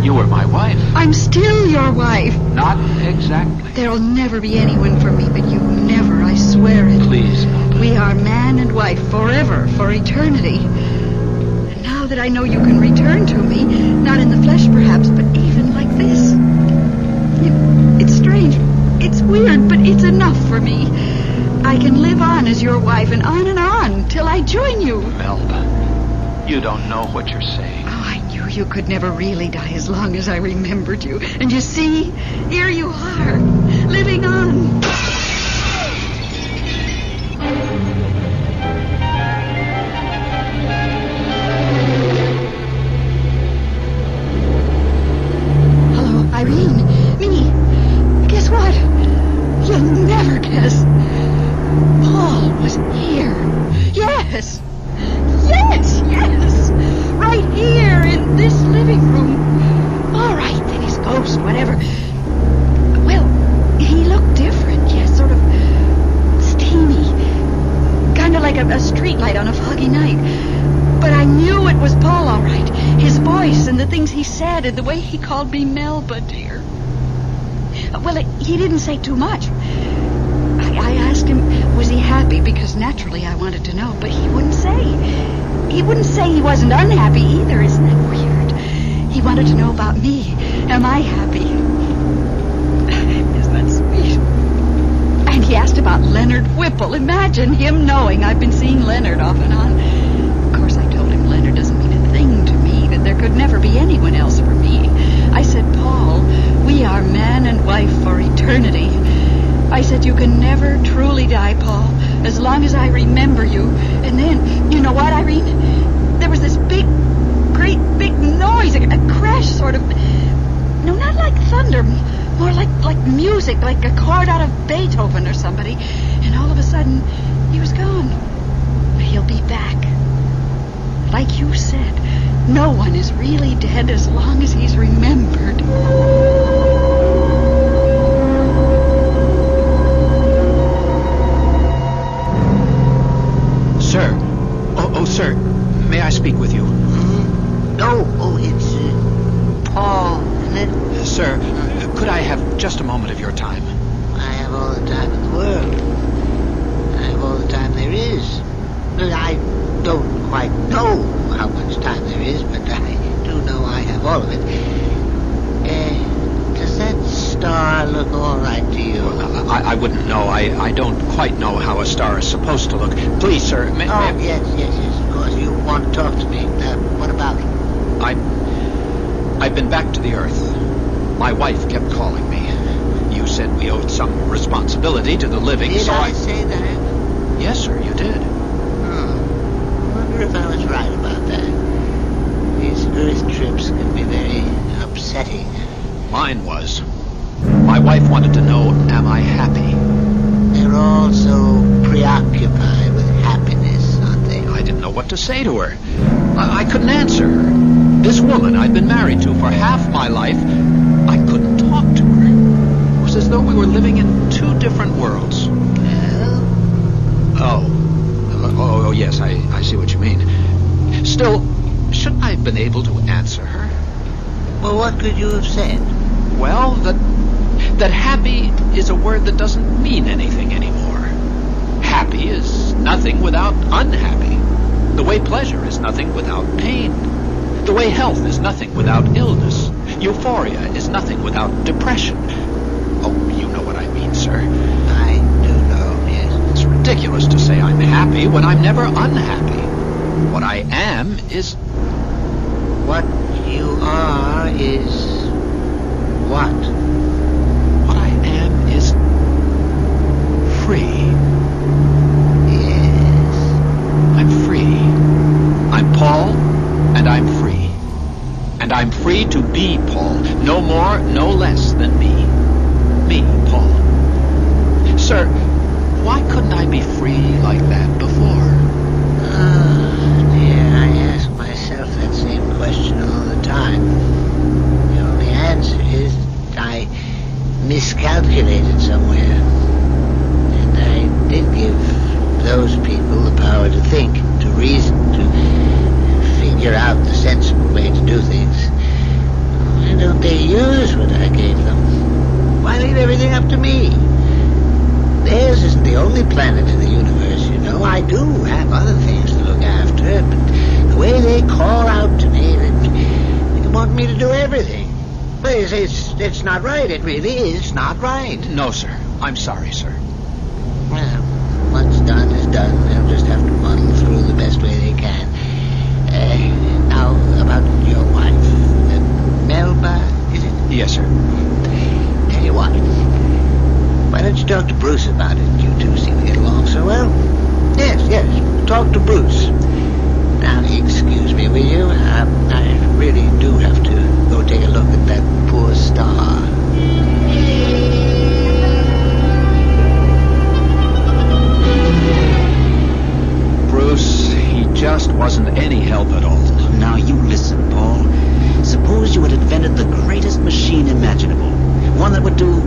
you were my wife. I'm still your wife. Not exactly. There'll never be anyone for me but you. Never, I swear it. Please, Melba. We are man and wife forever, for eternity. And now that I know you can return to me, not in the flesh perhaps, but even like this. It's strange. It's weird, but it's enough for me. I can live on as your wife and on till I join you. Melba, you don't know what you're saying. Oh, I knew you could never really die as long as I remembered you. And you see, here you are, living on. Hello, Irene. Me. Guess what? You'll never guess. Paul was here. Yes. Yes. Right here in this living room. All streetlight on a foggy night. But I knew it was Paul, all right. His voice and the things he said and the way he called me Melba, dear. Well, he didn't say too much. I asked him, was he happy? Because naturally I wanted to know, but he wouldn't say. He wouldn't say he wasn't unhappy either. Isn't that weird? He wanted to know about me. Am I happy? Isn't that sweet? And he asked about Leonard Whipple. Imagine him knowing I've been seeing Leonard off and on. Of course, I told him Leonard doesn't mean a thing to me, that there could never be anyone else for me. I said, Paul, we are man and wife for eternity. I said, you can never truly die, Paul, as long as I remember you. And then, you know what, Irene? There was this great big noise, a crash sort of. No, not like thunder, more like music, like a chord out of Beethoven or somebody. And all of a sudden, he was gone. He'll be back. Like you said, no one is really dead as long as he's remembered. Sir. Oh, sir. May I speak with you? It's Paul, isn't it? Sir, could I have just a moment of your time? I have all the time in the world. I have all the time there is. I don't quite know how much time there is, but I do know I have all of it. Does that star look all right to you? I wouldn't know. I don't quite know how a star is supposed to look. Please, sir. Yes, of course. You want to talk to me. What about it? I've been back to the Earth. My wife kept calling me. You said we owed some responsibility to the living, Did so I say that? Yes, sir, you did. I wonder if I was right about that. These Earth trips can be very upsetting. Mine was. My wife wanted to know, am I happy? They're all so preoccupied with happiness, aren't they? I didn't know what to say to her. I couldn't answer her. This woman I'd been married to for half my life, I couldn't talk to her. It was as though we were living in two different worlds. Oh, yes, I see what you mean. Still, shouldn't I have been able to answer her? Well, what could you have said? Well, that happy is a word that doesn't mean anything anymore. Happy is nothing without unhappy. The way pleasure is nothing without pain. The way health is nothing without illness. Euphoria is nothing without depression. Oh, you know what I mean, sir. I do know, yes. It's ridiculous to say I'm happy when I'm never unhappy. What I am is... What you are is... what? What I am is... free. Yes. I'm free. I'm Paul, and I'm free. And I'm free to be Paul. No more, no less than me. Me, Paul. Sir, why couldn't I be free like that before? Dear, I ask myself that same question all the time. The only answer is I miscalculated somewhere. And I did give those people the power to think, to reason, to figure out the sensible way to do things. Why don't they use what I gave them? Why leave everything up to me? Theirs isn't the only planet in the universe, you know. I do have other things to look after, but the way they call out to me, they want me to do everything. But it's not right. It really is not right. No, sir. I'm sorry, sir. Well, what's done is done. They'll just have to muddle through the best way they can. Now, about your wife. Melba, is it? Yes, sir. Tell you what. Why don't you talk to Bruce about it? You two seem to get along so well. Yes. Talk to Bruce. Now, excuse me, will you? I really do have to go take a look at that poor star. Bruce, he just wasn't any help at all. Now you listen, Paul. Suppose you had invented the greatest machine imaginable. One that would do,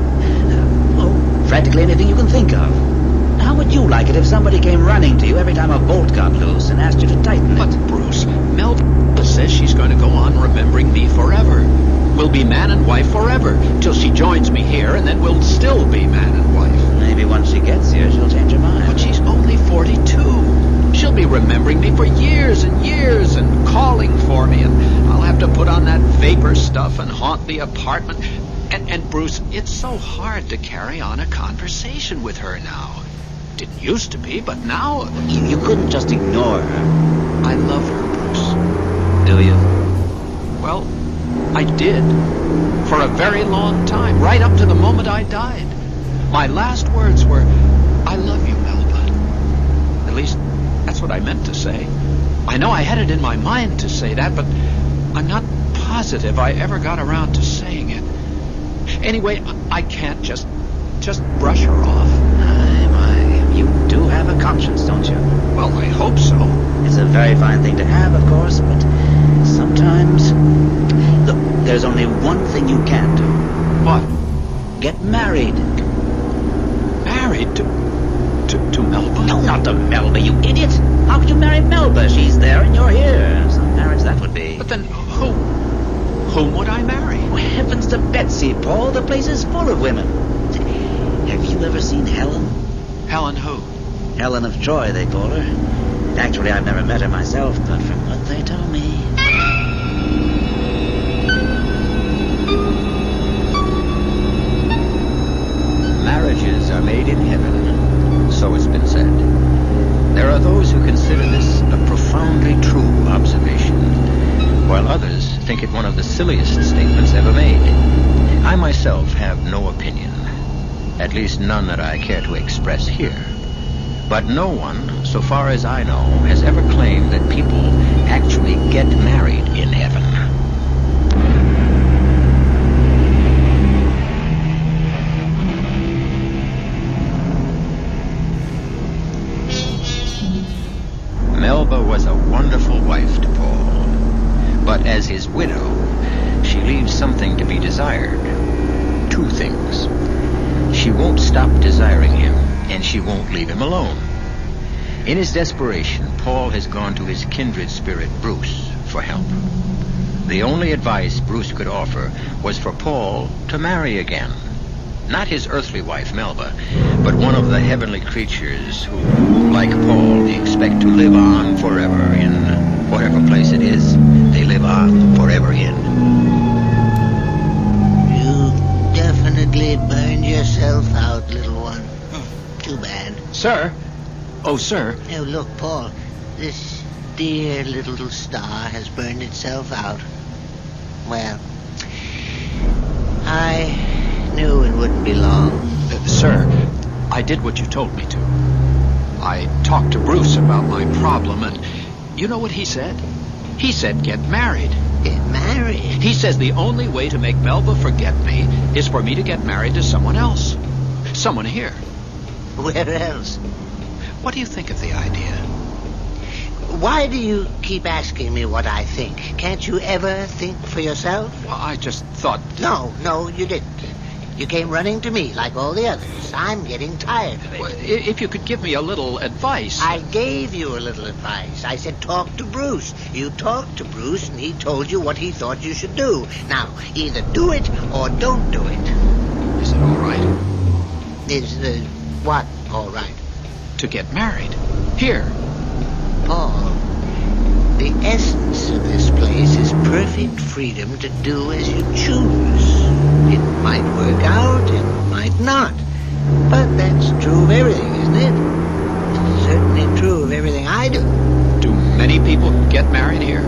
practically anything you can think of. How would would you like it if somebody came running to you every time a bolt got loose and asked you to tighten it? But, Bruce, Melba says she's going to go on remembering me forever. We'll be man and wife forever, till she joins me here, and then we'll still be man and wife. Maybe once she gets here, she'll change her mind. But she's only 42. She'll be remembering me for years and years and calling for me, and I'll have to put on that vapor stuff and haunt the apartment. And Bruce, it's so hard to carry on a conversation with her now. Didn't used to be, but now... You couldn't just ignore her. I love her, Bruce. Do you? Well, I did. For a very long time, right up to the moment I died. My last words were, I love you, Melba. At least, that's what I meant to say. I know I had it in my mind to say that, but I'm not positive I ever got around to saying it. Anyway, I can't just brush her off. My, you do have a conscience, don't you? Well, I hope so. It's a very fine thing to have, of course, but sometimes... Look, there's only one thing you can do. What? Get married. Married to Melba? No, not to Melba, you idiot. How could you marry Melba? She's there and you're here. Some marriage that would be. But then whom would I marry? Oh, heavens to Betsy, Paul. The place is full of women. Have you ever seen Helen? Helen who? Helen of Troy, they call her. Actually, I've never met her myself, but from what they told me... Marriages are made in heaven, so it's been said. There are those who consider this a profoundly true observation, while others think it one of the silliest statements ever made. I myself have no opinion, at least none that I care to express here. But no one, so far as I know, has ever claimed that people actually get married in heaven. Melba was a wonderful wife to Paul, but as his widow, she leaves something to be desired. Two things. She won't stop desiring him, and she won't leave him alone. In his desperation, Paul has gone to his kindred spirit, Bruce, for help. The only advice Bruce could offer was for Paul to marry again. Not his earthly wife, Melba, but one of the heavenly creatures who, like Paul, expect to live on forever in whatever place it is they live on forever in. You definitely burned yourself out, little one. Too bad. Sir? Oh, sir. Oh, look, Paul. This dear little star has burned itself out. Well, I knew it wouldn't be long. Sir, I did what you told me to. I talked to Bruce about my problem, and you know what he said? He said get married. Get married? He says the only way to make Melba forget me is for me to get married to someone else. Someone here. Where else? What do you think of the idea? Why do you keep asking me what I think? Can't you ever think for yourself? Well, I just thought... No, you didn't. You came running to me like all the others. I'm getting tired of it. Well, if you could give me a little advice... I gave you a little advice. I said talk to Bruce. You talked to Bruce, and he told you what he thought you should do. Now, either do it or don't do it. Is it all right? Is what all right? To get married. Here. Paul, the essence of this place is perfect freedom to do as you choose. It might work out, it might not. But that's true of everything, isn't it? It's certainly true of everything I do. Do many people get married here?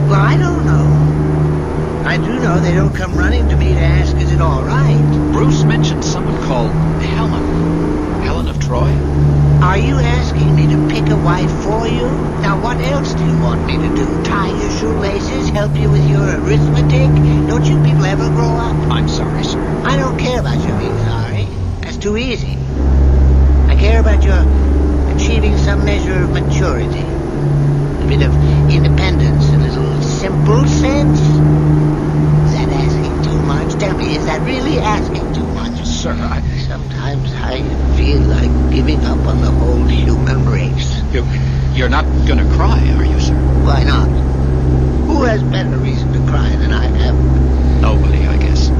Well, I don't know. I do know they don't come running to me to ask, is it all right? Bruce mentioned someone called Helen. Helen of Troy? Are you asking me to pick a wife for you? Now, what else do you want me to do? Tie your shoelaces? Help you with your arithmetic? Don't you people ever grow up? I'm sorry, sir. I don't care about your being sorry. That's too easy. I care about your achieving some measure of maturity. A bit of independence, a little simple sense. Is that asking too much? Tell me, is that really asking too much? Sir, Sometimes I feel like giving up on the whole human race. You're not going to cry, are you, sir? Why not? Who has better reason to cry than I have? Nobody, I guess.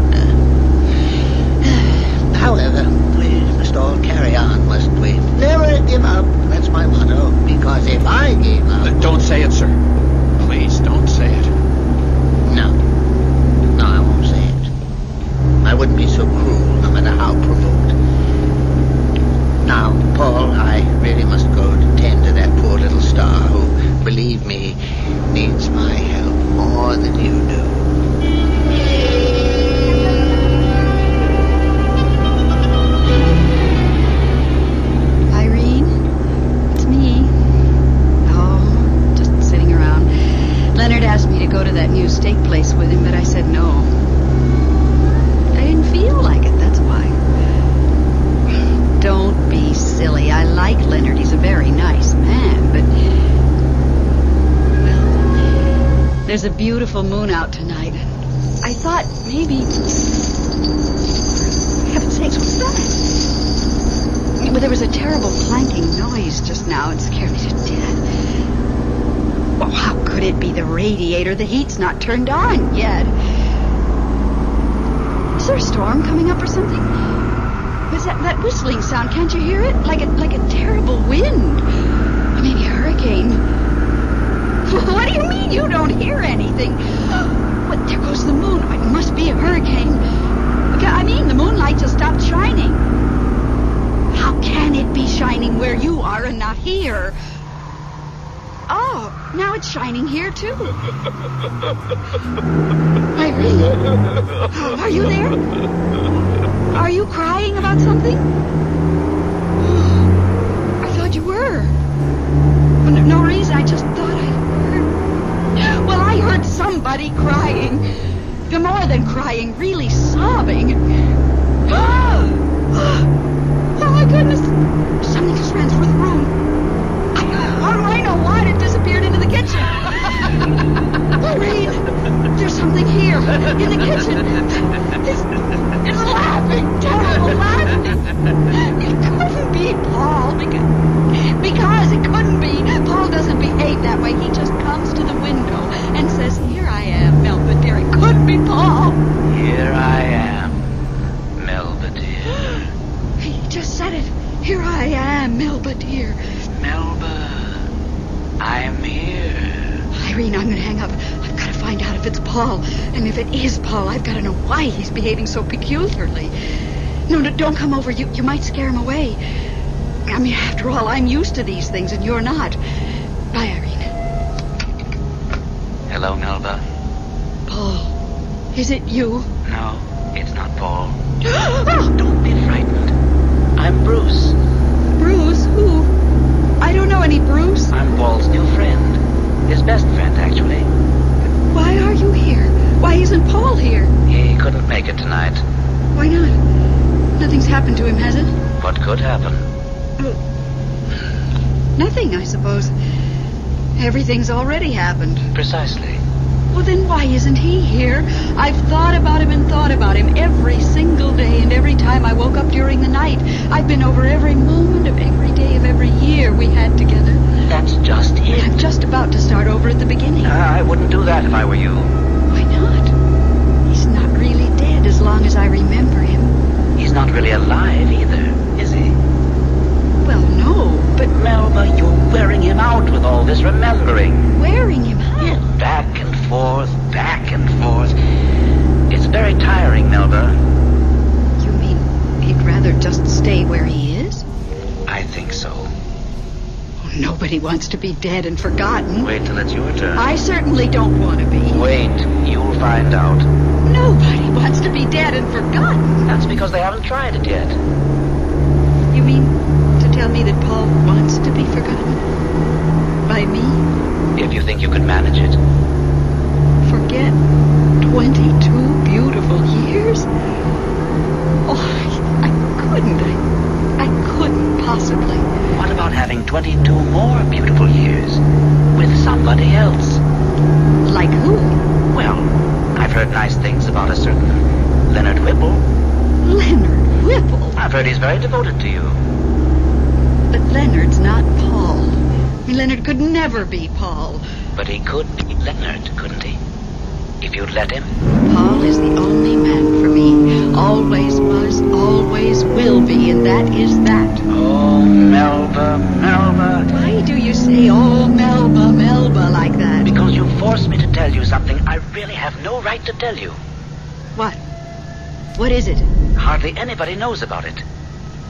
However, we must all carry on, mustn't we? Never give up. That's my motto. Because if I gave up... Don't say it, sir. Please, don't say it. No. No, I won't say it. I wouldn't be so cruel, no matter how provoked. Now, Paul, I really must go to tend to that poor little star who, believe me, needs my help more than you do. Irene, it's me. Oh, just sitting around. Leonard asked me to go to that new steak place with him, but I said no. I didn't feel like it, that's why. Don't be silly. I like Leonard. He's a very nice man, but... Well, there's a beautiful moon out tonight. I thought maybe... For heaven's sakes, what's that? Well, there was a terrible clanking noise just now. It scared me to death. Well, how could it be the radiator? The heat's not turned on yet. Is there a storm coming up or something? What's that whistling sound? Can't you hear it? Like a terrible wind. Or maybe a hurricane. What do you mean you don't hear anything? What? There goes the moon. It must be a hurricane. I mean, the moonlight just stopped shining. How can it be shining where you are and not here? Oh, now it's shining here, too. Irene, are you there? Are you crying about something? I thought you were. No reason, I just thought I heard... Well, I heard somebody crying. More than crying, really sobbing. Oh, my goodness. Something just ran through the room. How do I know what? It disappeared into the kitchen. Irene, there's something here in the kitchen. It's laughing, terrible laughing. It couldn't be Paul because it couldn't be. Paul doesn't behave that way. He just comes to the window and says, "Here I am, Melba dear." It couldn't be Paul. Here I am, Melba dear. He just said it. Here I am, Melba dear. Melba, I'm here. Irene, I'm going to hang up. I've got to find out if it's Paul. And if it is Paul, I've got to know why he's behaving so peculiarly. No, don't come over. You might scare him away. I mean, after all, I'm used to these things and you're not. Bye, Irene. Hello, Melba. Paul, is it you? No, it's not Paul. Don't be frightened. I'm Bruce. Bruce? Who? I don't know any Bruce. I'm Paul's new friend. His best friend, actually. Why are you here? Why isn't Paul here? He couldn't make it tonight. Why not? Nothing's happened to him, has it? What could happen? Nothing, I suppose. Everything's already happened. Precisely. Well, then why isn't he here? I've thought about him and thought about him every single day, and every time I woke up during the night. I've been over every moment of every day of every year we had together. That's just it. I'm just about to start over at the beginning. I wouldn't do that if I were you. Why not? He's not really dead as long as I remember him. He's not really alive either, is he? Well, no, but... Melba, you're wearing him out with all this remembering. Wearing him out? Yeah, back and forth, back and forth. It's very tiring, Melba. You mean he'd rather just stay where he is? I think so. Oh, nobody wants to be dead and forgotten. Wait till it's your turn. I certainly don't want to be. Wait, you'll find out. Nobody wants to be dead and forgotten. That's because they haven't tried it yet. You mean to tell me that Paul wants to be forgotten? By me? If you think you could manage it. Forget 22 beautiful years? Oh, I couldn't. I couldn't possibly. What about having 22 more beautiful years with somebody else? Like who? Well, I've heard nice things about a certain Leonard Whipple. Leonard Whipple? I've heard he's very devoted to you. But Leonard's not Paul. I mean, Leonard could never be Paul. But he could be Leonard, couldn't he? If you'd let him. Paul is the only man for me. Always was, always will be, and that is that. Oh, Melba, Melba. Why do you say, oh, Melba, Melba, like that? Because you forced me to tell you something I really have no right to tell you. What? What is it? Hardly anybody knows about it.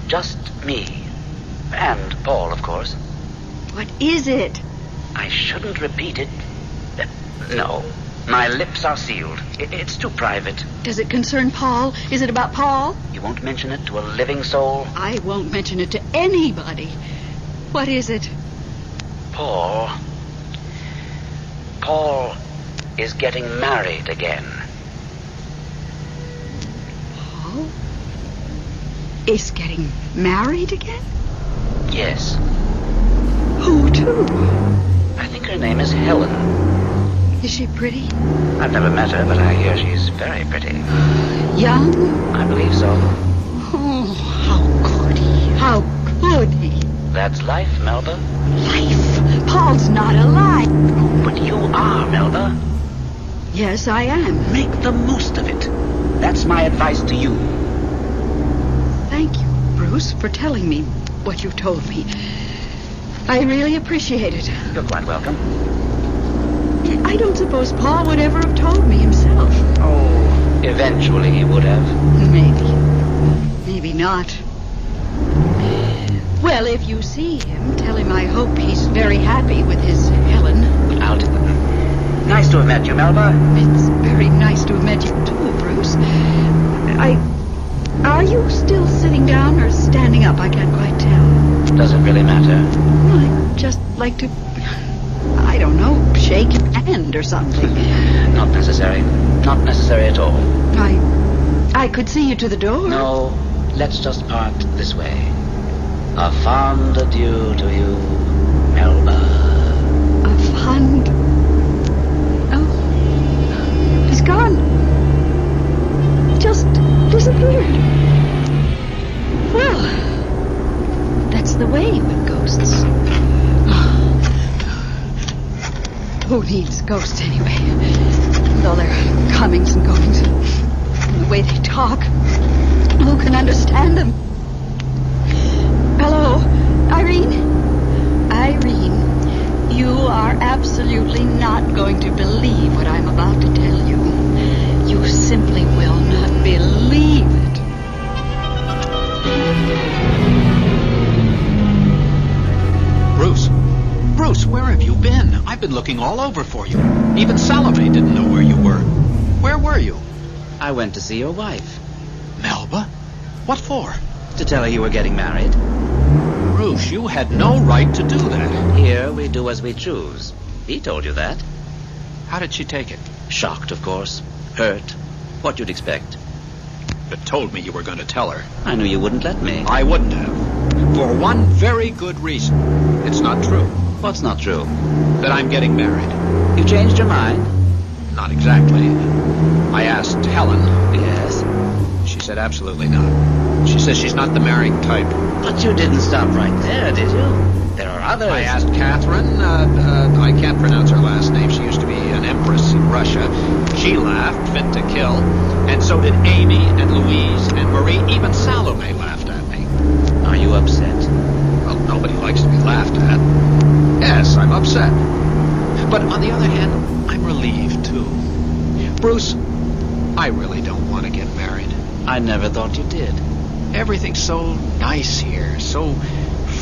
Just me. And Paul, of course. What is it? I shouldn't repeat it. No. My lips are sealed. It's too private. Does it concern Paul? Is it about Paul? You won't mention it to a living soul? I won't mention it to anybody. What is it? Paul is getting married again. Paul is getting married again? Yes. Who to? I think her name is Helen. Is she pretty? I've never met her, but I hear she's very pretty. Young? I believe so. Oh, how could he? How could he? That's life, Melba. Life? Paul's not alive. But you are, Melba. Yes, I am. Make the most of it. That's my advice to you. Thank you, Bruce, for telling me what you told me. I really appreciate it. You're quite welcome. I don't suppose Paul would ever have told me himself. Oh, eventually he would have. Maybe. Maybe not. Well, if you see him, tell him I hope he's very happy with his Helen. I'll do that. Nice to have met you, Melba. It's very nice to have met you, too, Bruce. Are you still sitting down or standing up? I can't quite tell. Does it really matter? Well, I'd just like to, I don't know, shake your hand or something. Not necessary. Not necessary at all. I could see you to the door. No, let's just part this way. A fond adieu to you, Melba. A fond... Oh, he's gone. Just disappeared. Well, that's the way with ghosts. Who needs ghosts anyway? With all their comings and goings and the way they talk. Who can understand them? Hello, Irene? Irene, you are absolutely not going to believe what I'm about to tell you. You simply will not believe it. Bruce, where have you been? I've been looking all over for you. Even Salome didn't know where you were. Where were you? I went to see your wife. Melba? What for? To tell her you were getting married. Bruce, you had no right to do that. Here we do as we choose. He told you that. How did she take it? Shocked, of course. Hurt. What you'd expect. But told me you were going to tell her. I knew you wouldn't let me. I wouldn't have. For one very good reason. It's not true. What's not true? That I'm getting married. You changed your mind? Not exactly. I asked Helen. Yes? She said absolutely not. She says she's not the marrying type. But you didn't stop right there, did you? There are others. I asked Catherine. I can't pronounce her last name. She used to be an empress in Russia. She laughed, fit to kill. And so did Amy and Louise and Marie. Even Salome laughed at me. Are you upset? Well, nobody likes to be laughed at. Yes, I'm upset. But on the other hand, I'm relieved, too. Bruce, I really don't want to get married. I never thought you did. Everything's so nice here, so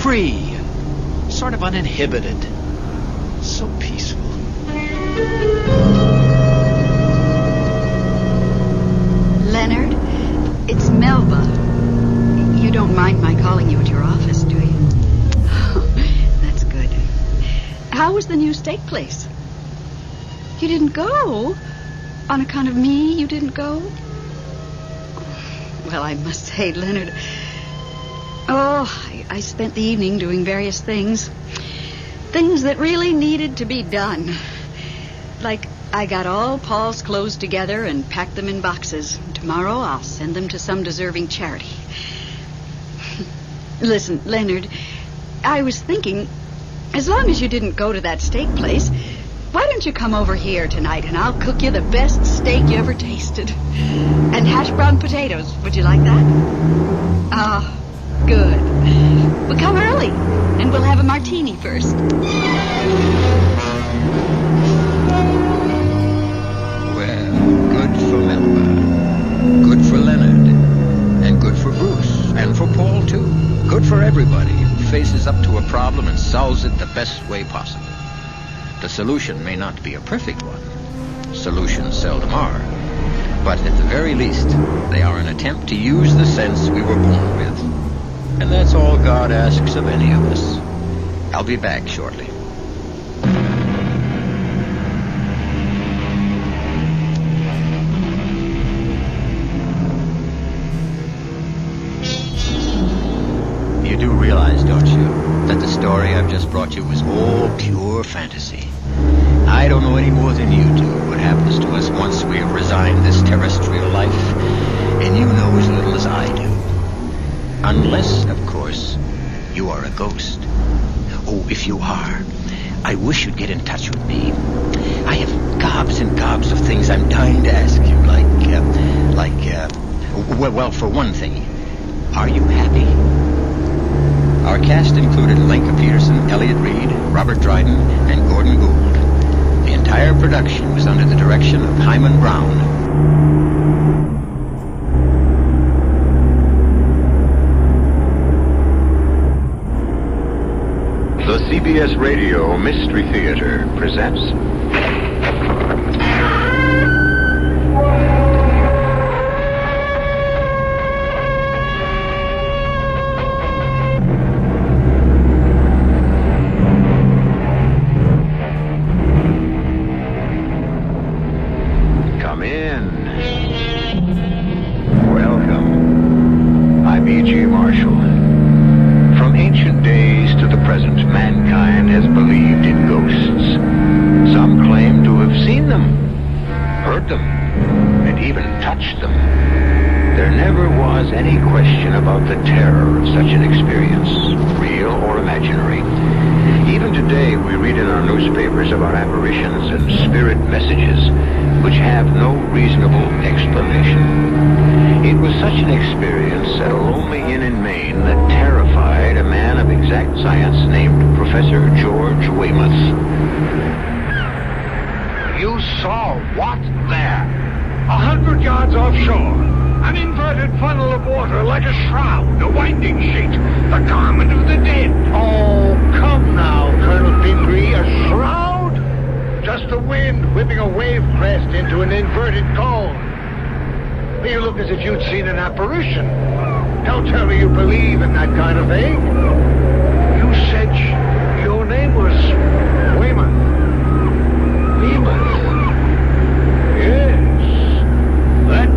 free, and sort of uninhibited. So peaceful. Leonard, it's Melba. You don't mind my calling you at your office, do you? That's good. How was the new steak place? You didn't go? On account of me, you didn't go? Well, I must say, Leonard, I spent the evening doing various things. Things that really needed to be done. Like, I got all Paul's clothes together and packed them in boxes. Tomorrow I'll send them to some deserving charity. Listen, Leonard, I was thinking, as long as you didn't go to that steak place, why don't you come over here tonight and I'll cook you the best steak you ever tasted. And hash brown potatoes. Would you like that? Oh, good. Well, come early, and we'll have a martini first. Well, good for Melba. Good for Leonard. And good for Bruce. And for Paul, too. Good for everybody who faces up to a problem and solves it the best way possible. The solution may not be a perfect one. Solutions seldom are. But at the very least, they are an attempt to use the sense we were born with. And that's all God asks of any of us. I'll be back shortly. You do realize, don't you, that the story I've just brought you was all pure fantasy. I don't know any more than you do what happens to us once we have resigned this terrestrial life, and you know as little as I do. Unless, of course, you are a ghost. Oh, if you are, I wish you'd get in touch with me. I have gobs and gobs of things I'm dying to ask you, well, for one thing, are you happy? Our cast included Lenka Peterson, Elliot Reed, Robert Dryden, and Gordon Gould. The entire production was under the direction of Hyman Brown. The CBS Radio Mystery Theater presents... Come in. Welcome. I'm E.G. Marshall. From ancient days to the present, mankind has believed in ghosts. Some claim to have seen them, heard them, and even touched them. There never was any question about the terror of such an experience, real or imaginary. Even today, we read in our newspapers about apparitions and spirit messages which have no reasonable explanation. It was such an experience at a lonely inn in Maine that terrified a man of exact science named Professor George Weymouth. You saw what there? 100 yards offshore. An inverted funnel of water like a shroud, a winding sheet, the garment of the dead. Oh, come now, Colonel Pingree, a shroud? Just the wind whipping a wave crest into an inverted cone. You look as if you'd seen an apparition. Don't tell me you believe in that kind of thing. You said your name was Weymouth. Weymouth? Yes. That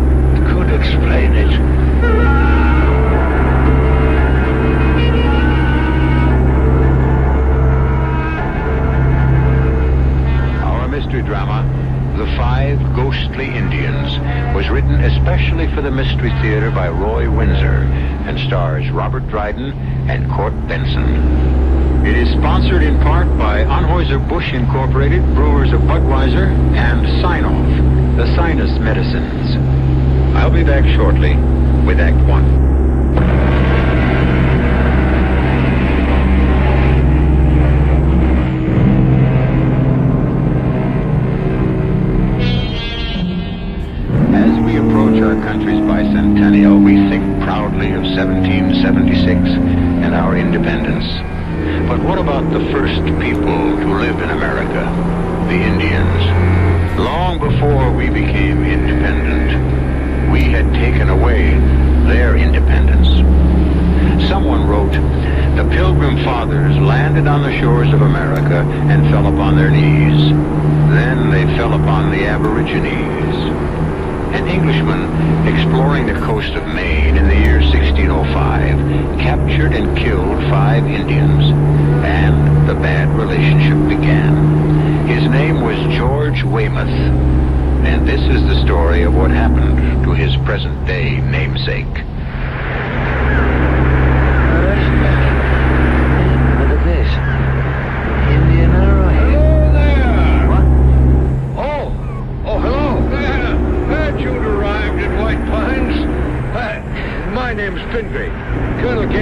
could explain it. Our mystery drama, The Five Ghostly Indians, was written especially for the Mystery Theater by Roy Windsor and stars Robert Dryden and Court Benson. It is sponsored in part by Anheuser-Busch Incorporated, Brewers of Budweiser, and Sine-Off, the sinus medicines. I'll be back shortly with Act One. Our country's bicentennial, we think proudly of 1776 and our independence. But what about the first people to live in America, the Indians? Long before we became independent, we had taken away their independence. Someone wrote, "The Pilgrim Fathers landed on the shores of America and fell upon their knees. Then they fell upon the Aborigines." An Englishman exploring the coast of Maine in the year 1605 captured and killed 5 Indians, and the bad relationship began. His name was George Weymouth, and this is the story of what happened to his present-day namesake.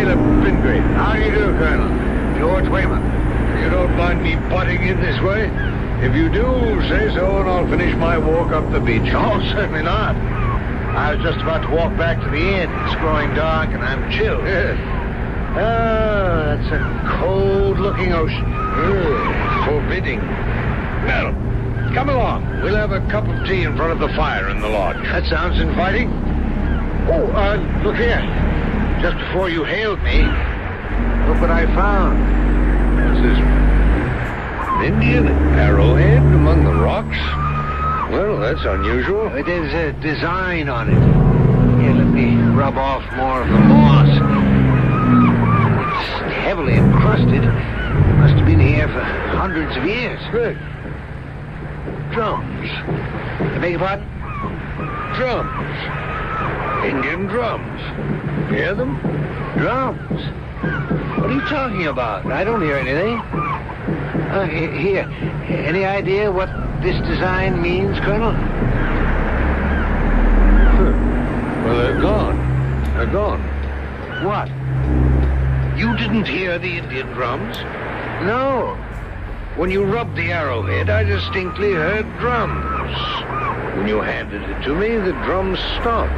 Caleb Pingree. How do you do, Colonel? George Weymouth. You don't mind me butting in this way? If you do, say so, and I'll finish my walk up the beach. Oh, certainly not. I was just about to walk back to the inn. It's growing dark, and I'm chilled. Yes. Oh, that's a cold-looking ocean. Forbidding. Well, come along. We'll have a cup of tea in front of the fire in the lodge. That sounds inviting. Oh, look here. Just before you hailed me, look what I found. What's this? An Indian arrowhead among the rocks? Well, that's unusual. There's a design on it. Here, let me rub off more of the moss. It's heavily encrusted. Must have been here for hundreds of years. Good. Drums. I beg your pardon? Drums. Indian drums. Hear them? Drums. What are you talking about? I don't hear anything. Here. Any idea what this design means, Colonel? Well, they're gone. They're gone. What? You didn't hear the Indian drums? No. When you rubbed the arrowhead, I distinctly heard drums. When you handed it to me, the drums stopped.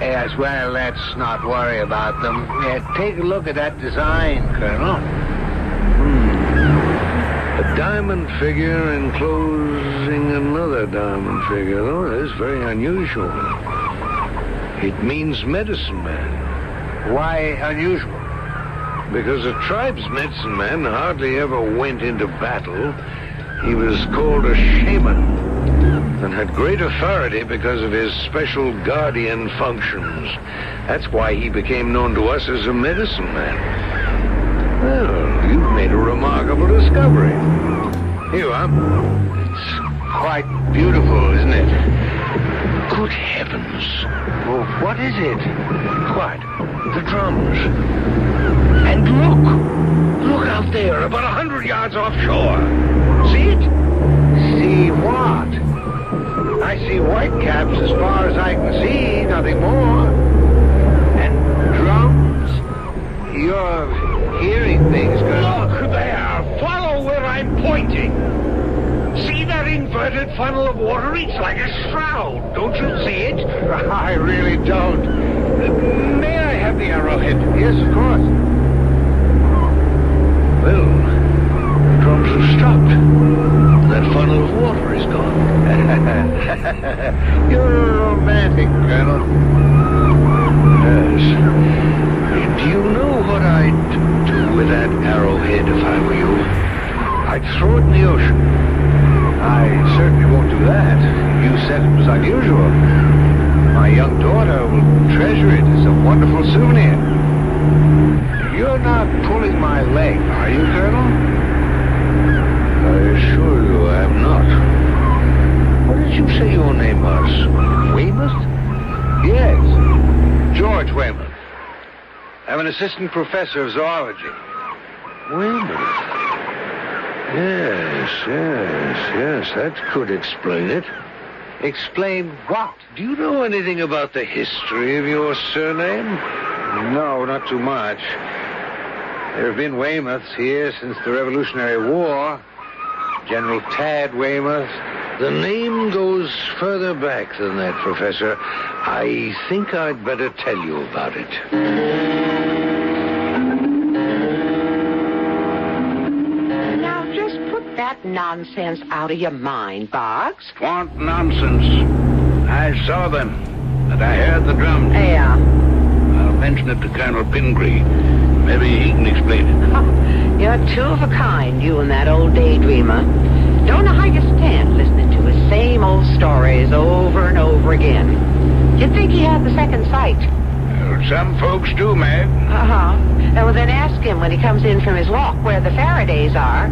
Yes, well, let's not worry about them. Take a look at that design, Colonel. A diamond figure enclosing another diamond figure. Oh, that's very unusual. It means medicine man. Why unusual? Because a tribe's medicine man hardly ever went into battle. He was called a shaman and had great authority because of his special guardian functions. That's why he became known to us as a medicine man. Well, you've made a remarkable discovery. Here you are. It's quite beautiful, isn't it? Good heavens. Well, what is it? Quiet. The drums. And look out there, about 100 yards offshore. See it? See what? I see white caps as far as I can see, nothing more. And drums? You're hearing things, Colonel. Look there! Follow where I'm pointing. See that inverted funnel of water? It's like a shroud. Don't you see it? I really don't. May I have the arrowhead? Yes, of course. Well, the drums have stopped. That funnel of water is gone. You're a romantic, Colonel. Yes. Do you know what I'd do with that arrowhead if I were you? I'd throw it in the ocean. I certainly won't do that. You said it was unusual. My young daughter will treasure it as a wonderful souvenir. You're not pulling my leg, are you, Colonel? I assure you I'm not. What did you say your name was? Weymouth? Yes. George Weymouth. I'm an assistant professor of zoology. Weymouth. Yes, that could explain it. Explain what? Do you know anything about the history of your surname? No, not too much. There have been Weymouths here since the Revolutionary War. General Tad Weymouth. The name goes further back than that, Professor. I think I'd better tell you about it. That nonsense out of your mind, Boggs. What nonsense? I saw them, and I heard the drums. Yeah. I'll mention it to Colonel Pingree. Maybe he can explain it. Oh, you're two of a kind, you and that old daydreamer. Don't know how you stand listening to his same old stories over and over again. You'd think he had the second sight. Well, some folks do, Mag. Uh-huh. Well, then ask him when he comes in from his walk where the Faradays are.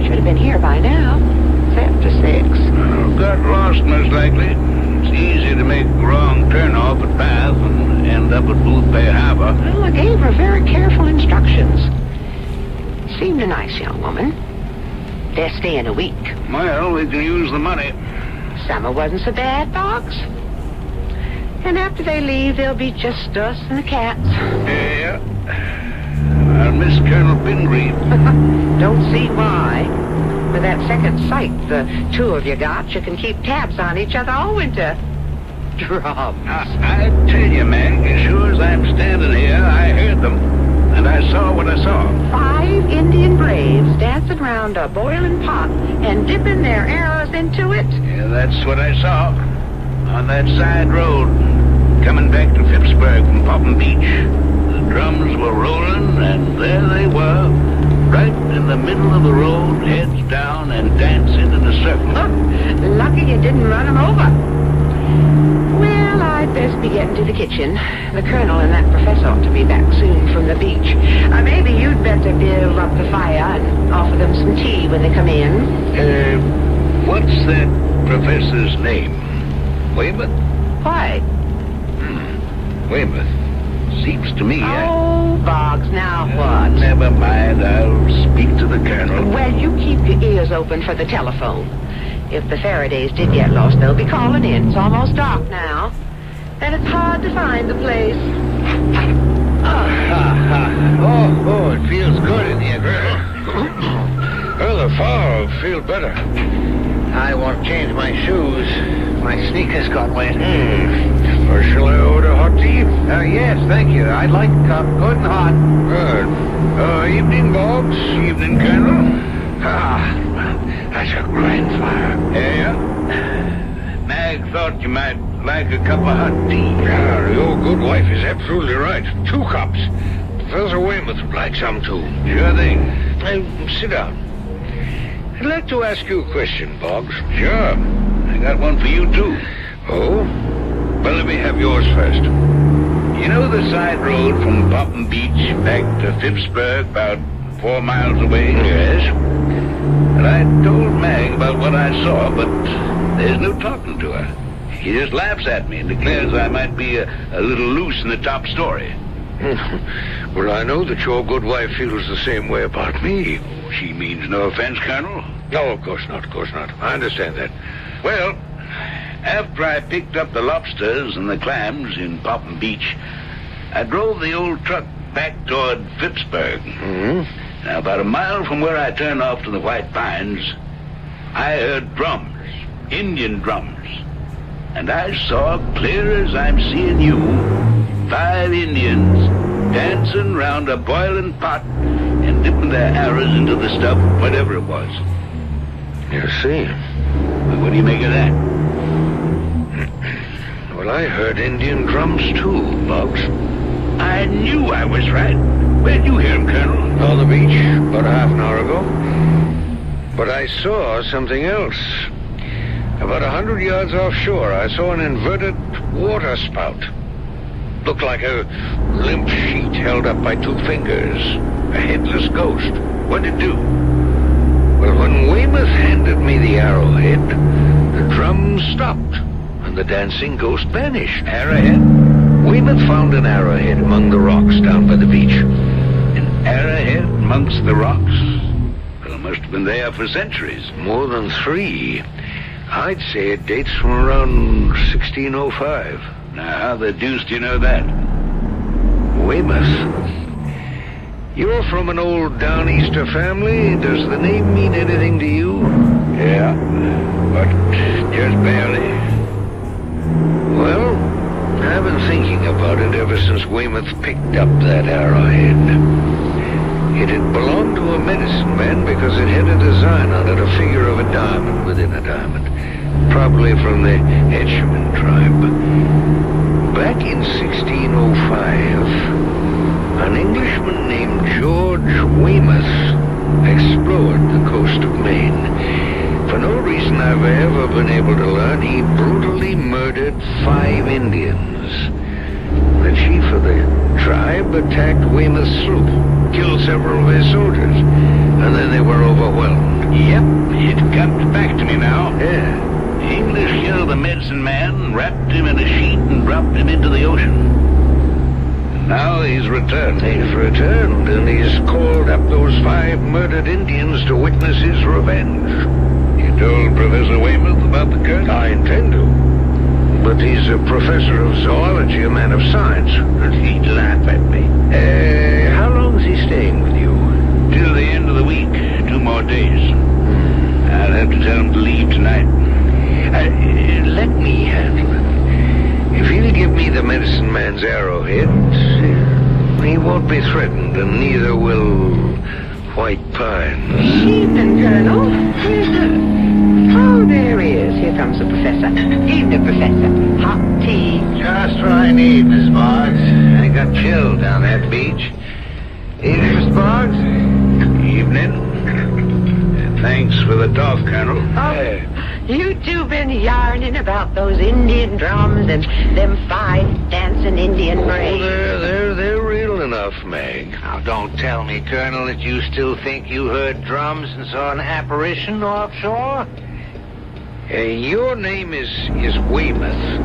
Should have been here by now. It's after 6. Well, got lost, most likely. It's easy to make a wrong turn off at Bath and end up at Booth Bay Harbor. Well, I gave her very careful instructions. Seemed a nice young woman. They're staying a week. Well, we can use the money. Summer wasn't so bad, Boggs. And after they leave, there'll be just us and the cats. Yeah. I'll miss Colonel Pingree. Don't see why. With that second sight the two of you got, you can keep tabs on each other all winter. Drums. I tell you, Meg, as sure as I'm standing here, I heard them. And I saw what I saw. 5 Indian braves dancing round a boiling pot and dipping their arrows into it. Yeah, that's what I saw. On that side road, coming back to Phippsburg from Popham Beach. The drums were rolling, and there they were, right in the middle of the road, heads down and dancing in a circle. Lucky you didn't run them over. Well, I'd best be getting to the kitchen. The colonel and that professor ought to be back soon from the beach. Maybe you'd better build up the fire and offer them some tea when they come in. What's that professor's name? Weymouth? Why? Weymouth. Seems to me... Oh, Boggs, now what? Never mind, I'll speak to the colonel. Well, you keep your ears open for the telephone. If the Faradays did get lost, they'll be calling in. It's almost dark now. And it's hard to find the place. Oh, it feels good in here, girl. Well, the fall will feel better. I want to change my shoes. My sneakers got wet. Or shall I order hot tea? Yes, thank you. I'd like a cup, good and hot. Good. Evening, Boggs. Evening, Colonel. That's a grand fire. Yeah? Mag thought you might like a cup of hot tea. Your good wife is absolutely right. 2 cups. Professor Weymouth would like some, too. Sure thing. Sit down. I'd like to ask you a question, Boggs. Sure. I got one for you, too. Oh? Well, let me have yours first. You know the side road from Popham Beach back to Phippsburg, about 4 miles away? Yes. And I told Mag about what I saw, but there's no talking to her. She just laughs at me and declares I might be a little loose in the top story. Well, I know that your good wife feels the same way about me. She means no offense, Colonel. No, of course not, of course not. I understand that. Well, after I picked up the lobsters and the clams in Popham Beach, I drove the old truck back toward Phippsburg. Now, about a mile from where I turned off to the White Pines, I heard drums, Indian drums. And I saw, clear as I'm seeing you, 5 Indians dancing round a boiling pot and dipping their arrows into the stuff, whatever it was. You see. Well, what do you make of that? Well, I heard Indian drums, too, Boggs. I knew I was right. Where'd you hear him, Colonel? On the beach, about a half an hour ago. But I saw something else. About 100 yards offshore, I saw an inverted water spout. Looked like a limp sheet held up by 2 fingers. A headless ghost. What'd it do? Well, when Weymouth handed me the arrowhead, the drums stopped, and the dancing ghost vanished. Arrowhead? Weymouth found an arrowhead among the rocks down by the beach. An arrowhead amongst the rocks? Well, it must have been there for centuries. More than 3. I'd say it dates from around 1605. Now, how the deuce do you know that? Weymouth. You're from an old Downeaster family. Does the name mean anything to you? Yeah, but just barely. Well, I've been thinking about it ever since Weymouth picked up that arrowhead. It had belonged to a medicine man because it had a design on it, a figure of a diamond within a diamond. Probably from the Etchemin tribe. Back in 1605, an Englishman named George Weymouth explored the coast of Maine. For no reason I've ever been able to learn, he brutally murdered 5 Indians. The chief of the tribe attacked Weymouth's sloop, killed several of his soldiers, and then they were overwhelmed. Yep, it comes back to me now. Yeah. The English killed the medicine man, wrapped him in a sheet, and dropped him into the ocean. And now he's returned. He's returned, and he's called up those 5 murdered Indians to witness his revenge. You told Professor Weymouth about the curse? I intend to. But he's a professor of zoology, a man of science. And he'd laugh at me. How long's he staying with you? Till the end of the week. 2 more days. I'll have to tell him to leave tonight. Let me handle it. If he'll give me the medicine man's arrowhead, he won't be threatened, and neither will White Pines. Evening, Colonel. Where's the... Oh, there he is. Here comes the professor. Evening, Professor. Hot tea. Just what I need, Miss Boggs. I got chilled down that beach. Evening, Mr. Boggs. Evening. Thanks for the talk, Colonel. Oh, you two been yarning about those Indian drums and them fine dancing Indian braves. They're real enough, Meg. Now, don't tell me, Colonel, that you still think you heard drums and saw an apparition offshore? Your name is Weymouth.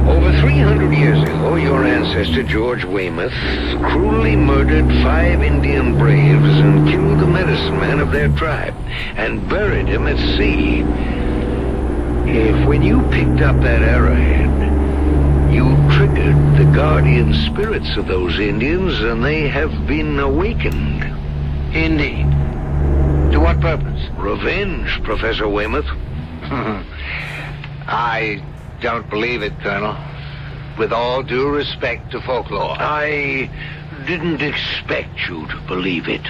Over 300 years ago, your ancestor, George Weymouth, cruelly murdered 5 Indian braves and killed the medicine man of their tribe and buried him at sea. When you picked up that arrowhead, you triggered the guardian spirits of those Indians, and they have been awakened. Indeed. To what purpose? Revenge, Professor Weymouth. I don't believe it, Colonel. With all due respect to folklore. I didn't expect you to believe it.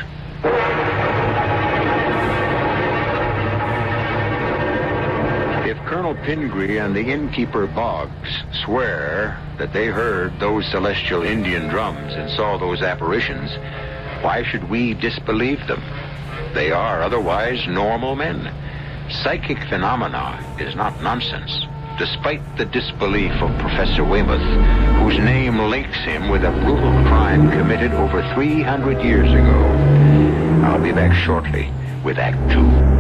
If Colonel Pingree and the innkeeper Boggs swear that they heard those celestial Indian drums and saw those apparitions, why should we disbelieve them? They are otherwise normal men. Psychic phenomena is not nonsense, despite the disbelief of Professor Weymouth, whose name links him with a brutal crime committed over 300 years ago. I'll be back shortly with Act 2.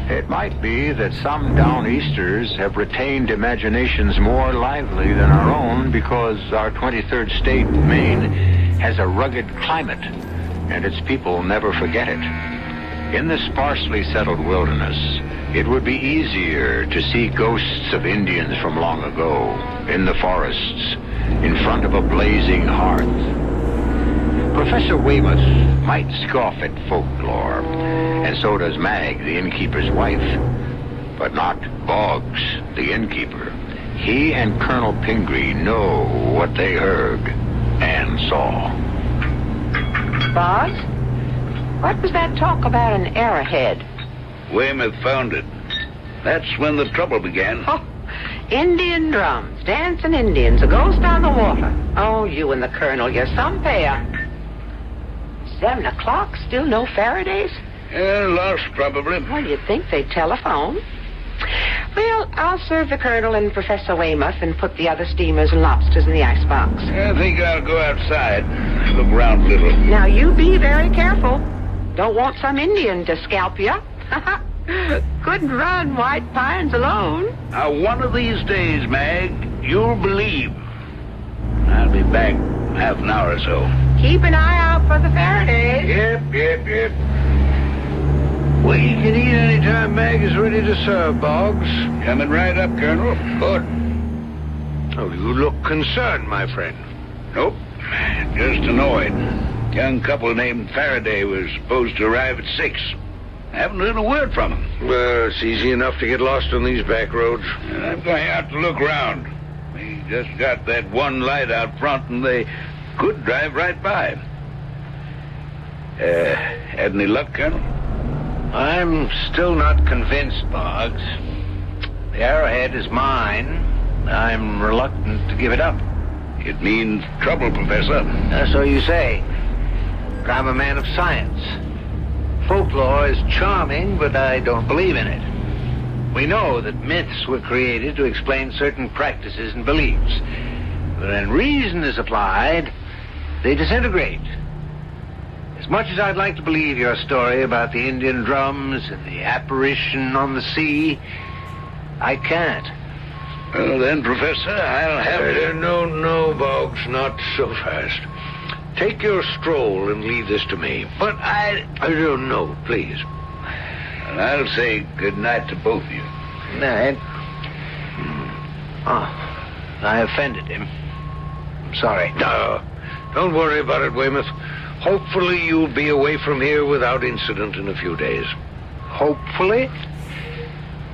It might be that some Downeasters have retained imaginations more lively than our own because our 23rd state, Maine, has a rugged climate, and its people never forget it. In the sparsely settled wilderness, it would be easier to see ghosts of Indians from long ago, in the forests, in front of a blazing hearth. Professor Weymouth might scoff at folklore, and so does Mag, the innkeeper's wife. But not Boggs, the innkeeper. He and Colonel Pingree know what they heard and saw. Boggs? What was that talk about an arrowhead? Weymouth found it. That's when the trouble began. Oh, Indian drums, dancing Indians, a ghost on the water. Oh, you and the Colonel, you're some pair. 7 o'clock, still no Faradays? Lost, probably. Well, you'd think they'd telephone. Well, I'll serve the Colonel and Professor Weymouth and put the other steamers and lobsters in the icebox. I think I'll go outside. Look around a little. Now, you be very careful. Don't want some Indian to scalp you. Couldn't run White Pines alone. Now, one of these days, Mag, you'll believe. I'll be back half an hour or so. Keep an eye out for the Faradays. Yep. Well, you can eat any time Mag is ready to serve, Boggs. Coming right up, Colonel. Good. Oh, you look concerned, my friend. Nope. Just annoyed. Young couple named Faraday was supposed to arrive at 6. I haven't heard a word from him. Well, it's easy enough to get lost on these back roads. And I'm going out to look around. We just got that one light out front, and they could drive right by. Had any luck, Colonel? I'm still not convinced, Boggs. The arrowhead is mine. I'm reluctant to give it up. It means trouble, Professor. So you say. But I'm a man of science. Folklore is charming, but I don't believe in it. We know that myths were created to explain certain practices and beliefs. But when reason is applied, they disintegrate. As much as I'd like to believe your story about the Indian drums and the apparition on the sea, I can't. Well, then, Professor, I'll have to... No, Boggs, not so fast. Take your stroll and leave this to me. But I don't know, please. And I'll say good night to both of you. Night. Oh, I offended him. I'm sorry. No, don't worry about it, Weymouth. Hopefully you'll be away from here without incident in a few days. Hopefully?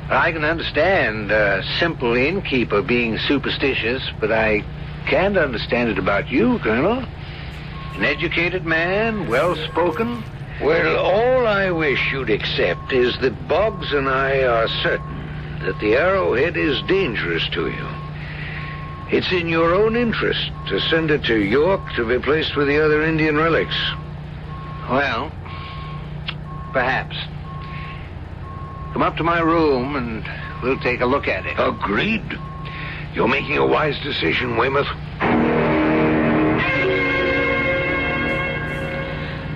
I can understand a simple innkeeper being superstitious, but I can't understand it about you, Colonel. An educated man, well-spoken. Well, all I wish you'd accept is that Boggs and I are certain that the arrowhead is dangerous to you. It's in your own interest to send it to York to be placed with the other Indian relics. Well, perhaps. Come up to my room and we'll take a look at it. Agreed. You're making a wise decision, Weymouth.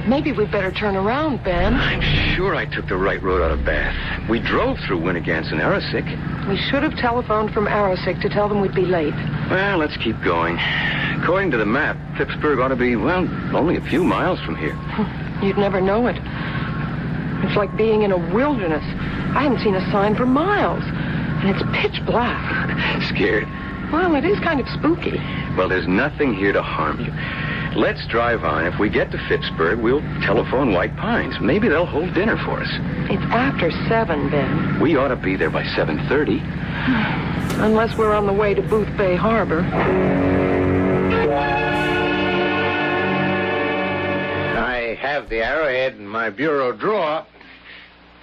Maybe we'd better turn around, Ben. I'm sure I took the right road out of Bath. We drove through Winnegans and Arrowsick. We should have telephoned from Arrowsick to tell them we'd be late. Well, let's keep going. According to the map, Phippsburg ought to be, well, only a few miles from here. You'd never know it. It's like being in a wilderness. I haven't seen a sign for miles. And it's pitch black. Scared? Well, it is kind of spooky. Well, there's nothing here to harm you. Let's drive on. If we get to Phippsburg, we'll telephone White Pines. Maybe they'll hold dinner for us. It's after 7, Ben. We ought to be there by 7:30. Unless we're on the way to Booth Bay Harbor. I have the arrowhead in my bureau drawer.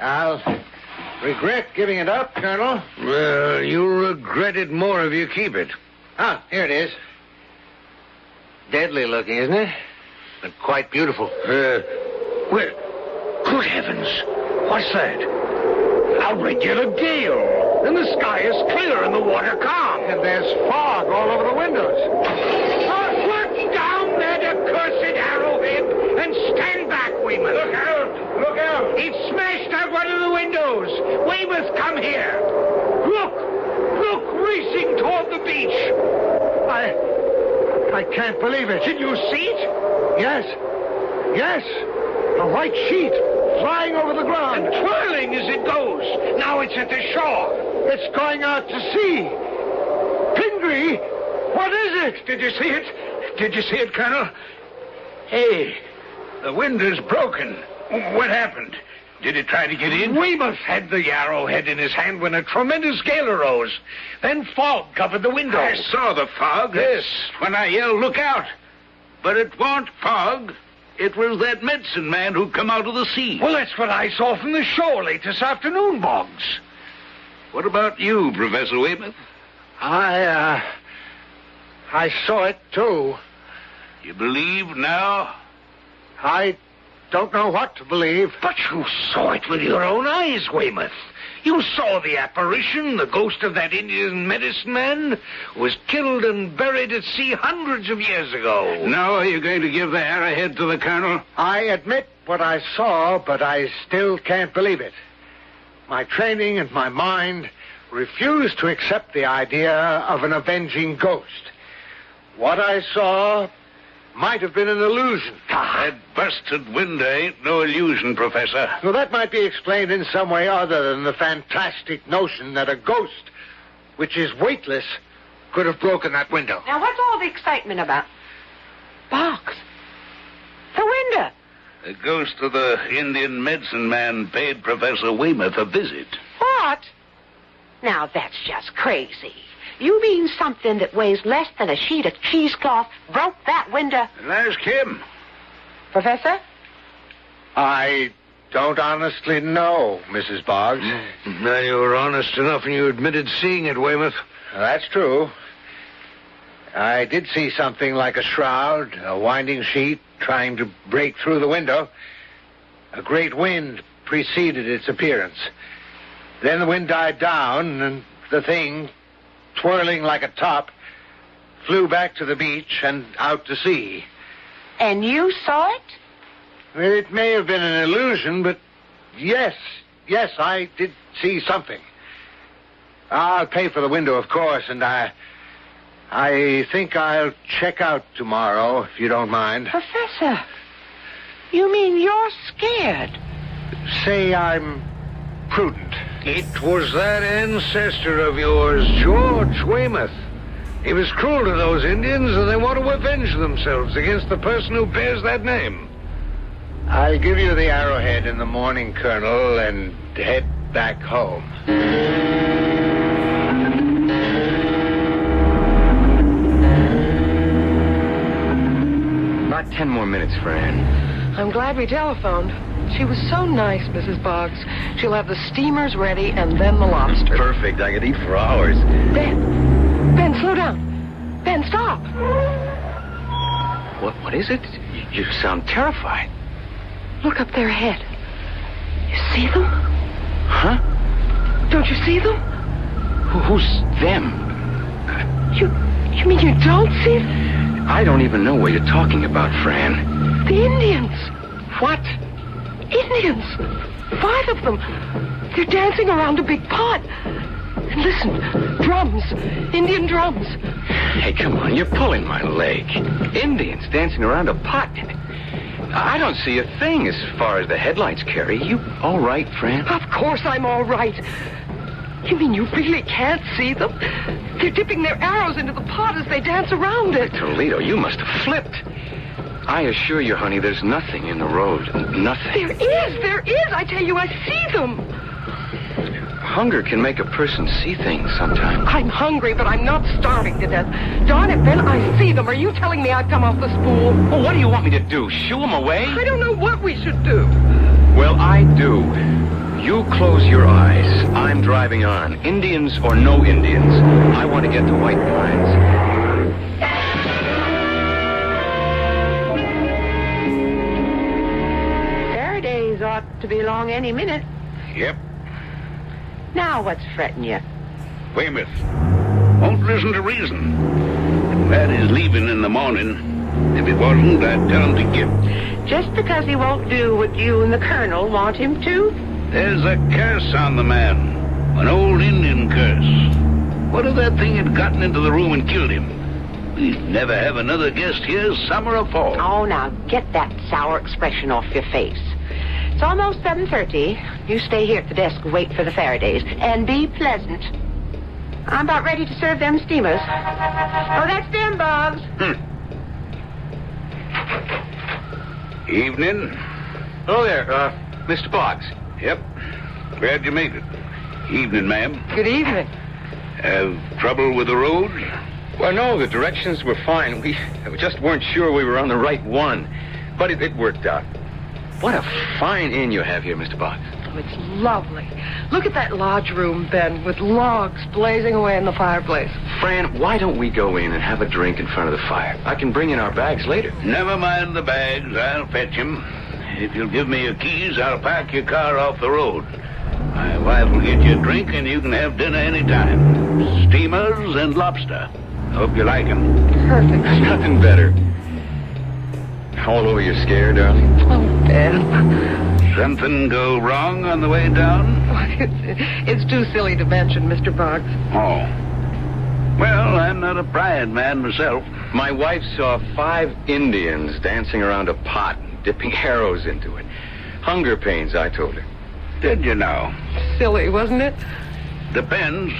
I'll regret giving it up, Colonel. Well, you'll regret it more if you keep it. Ah, here it is. Deadly looking, isn't it? But quite beautiful. Well, good heavens. What's that? A regular gale. And the sky is clear and the water calm. And there's fog all over the windows. Put down that accursed arrowhead and stand back, Weymouth. Look out! Look out! It's smashed out one of the windows. Weymouth, come here. Look, racing toward the beach. I can't believe it. Did you see it? Yes. A white sheet flying over the ground. And twirling as it goes. Now it's at the shore. It's going out to sea. Pingree, what is it? Did you see it? Did you see it, Colonel? Hey, the window's broken. What happened? Did it try to get in? Weymouth had the arrowhead in his hand when a tremendous gale arose. Then fog covered the window. I saw the fog. Yes, when I yelled, look out. But it wasn't fog. It was that medicine man who come out of the sea. Well, that's what I saw from the shore late this afternoon, Boggs. What about you, Professor Weymouth? I saw it, too. You believe now? I don't know what to believe. But you saw it with your own eyes, Weymouth. You saw the apparition, the ghost of that Indian medicine man who was killed and buried at sea hundreds of years ago. Now are you going to give the arrowhead to the colonel? I admit what I saw, but I still can't believe it. My training and my mind refuse to accept the idea of an avenging ghost. What I saw might have been an illusion. That busted window ain't no illusion, Professor. Well, that might be explained in some way other than the fantastic notion that a ghost, which is weightless, could have broken that window. Now, what's all the excitement about? Boggs. The window. The ghost of the Indian medicine man paid Professor Weymouth a visit. What? Now, that's just crazy. You mean something that weighs less than a sheet of cheesecloth broke that window? And ask him. Professor? I don't honestly know, Mrs. Boggs. Now, you were honest enough and you admitted seeing it, Weymouth. That's true. I did see something like a shroud, a winding sheet, trying to break through the window. A great wind preceded its appearance. Then the wind died down, and the thing, twirling like a top, flew back to the beach and out to sea. And you saw it? It may have been an illusion, but yes, I did see something. I'll pay for the window, of course, and I I think I'll check out tomorrow, if you don't mind. Professor, you mean you're scared? Say I'm prudent. It was that ancestor of yours, George Weymouth. He was cruel to those Indians, and they want to avenge themselves against the person who bears that name. I'll give you the arrowhead in the morning, Colonel, and head back home. About 10 more minutes, Fran. I'm glad we telephoned. She was so nice, Mrs. Boggs. She'll have the steamers ready and then the lobster. Perfect. I could eat for hours. Ben, slow down. Ben, stop. What is it? You sound terrified. Look up their ahead. You see them? Huh? Don't you see them? Who's them? You mean you don't see them? I don't even know what you're talking about, Fran. The Indians. What? Indians. 5 of them. They're dancing around a big pot. And listen, drums. Indian drums. Hey, come on, you're pulling my leg. Indians dancing around a pot. I don't see a thing as far as the headlights carry. You all right, Fran? Of course I'm all right. You mean you really can't see them? They're dipping their arrows into the pot as they dance around it. Toledo, you must have flipped. I assure you, honey, there's nothing in the road. Nothing. There is. I tell you, I see them. Hunger can make a person see things sometimes. I'm hungry, but I'm not starving to death. Darn it, Ben, I see them. Are you telling me I've come off the spool? Well, what do you want me to do? Shoo them away? I don't know what we should do. Well, I do. You close your eyes. I'm driving on. Indians or no Indians. I want to get to White Pines. Faraday's ought to be along any minute. Yep. Now what's fretting you? Weymouth won't listen to reason. If Pat is leaving in the morning, if it wasn't, I'd tell him to get. Just because he won't do what you and the Colonel want him to? There's a curse on the man. An old Indian curse. What if that thing had gotten into the room and killed him? We'd never have another guest here, summer or fall. Oh, now get that sour expression off your face. It's almost 7:30. You stay here at the desk and wait for the Faradays. And be pleasant. I'm about ready to serve them steamers. Oh, that's them, Boggs. Evening. Oh, there, Mr. Boggs. Yep. Glad you made it. Evening, ma'am. Good evening. Have trouble with the road? Well, no, the directions were fine. We just weren't sure we were on the right one. But it worked out. What a fine inn you have here, Mr. Boggs. Oh, it's lovely. Look at that lodge room, Ben, with logs blazing away in the fireplace. Fran, why don't we go in and have a drink in front of the fire? I can bring in our bags later. Never mind the bags. I'll fetch 'em. If you'll give me your keys, I'll park your car off the road. My wife will get you a drink, and you can have dinner any time. Steamers and lobster. Hope you like 'em. Perfect. Nothing better. All over you're scared, darling? Oh, Ben. Something go wrong on the way down? It's too silly to mention, Mr. Boggs. Oh. Well, I'm not a pride man myself. My wife saw 5 Indians dancing around a pot, dipping arrows into it. Hunger pains, I told her. Did you now? Silly, wasn't it? Depends.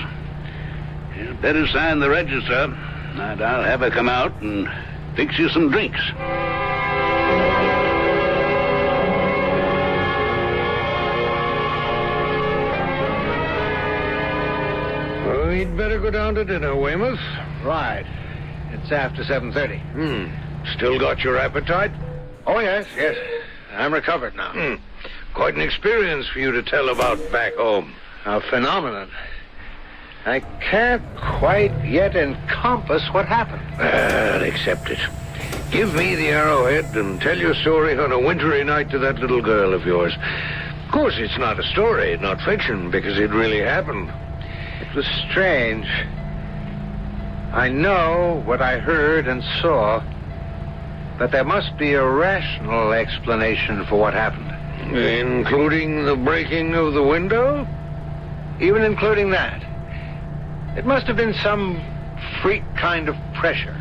You'd better sign the register, and I'll have her come out and fix you some drinks. Well, we'd better go down to dinner, Weymouth. Right. It's after 7:30. Still got your appetite? Oh, yes. I'm recovered now. Quite an experience for you to tell about back home. A phenomenon. I can't quite yet encompass what happened. Well, accept it. Give me the arrowhead and tell your story on a wintry night to that little girl of yours. Of course, it's not a story, not fiction, because it really happened. It was strange. I know what I heard and saw, but there must be a rational explanation for what happened. Including the breaking of the window? Even including that. It must have been some freak kind of pressure.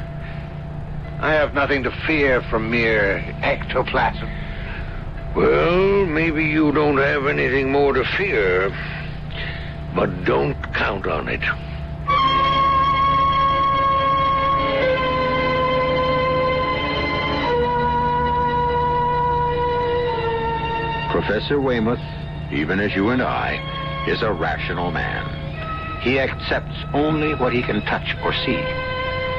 I have nothing to fear from mere ectoplasm. Well, maybe you don't have anything more to fear, but don't count on it. Professor Weymouth, even as you and I, is a rational man. He accepts only what he can touch or see.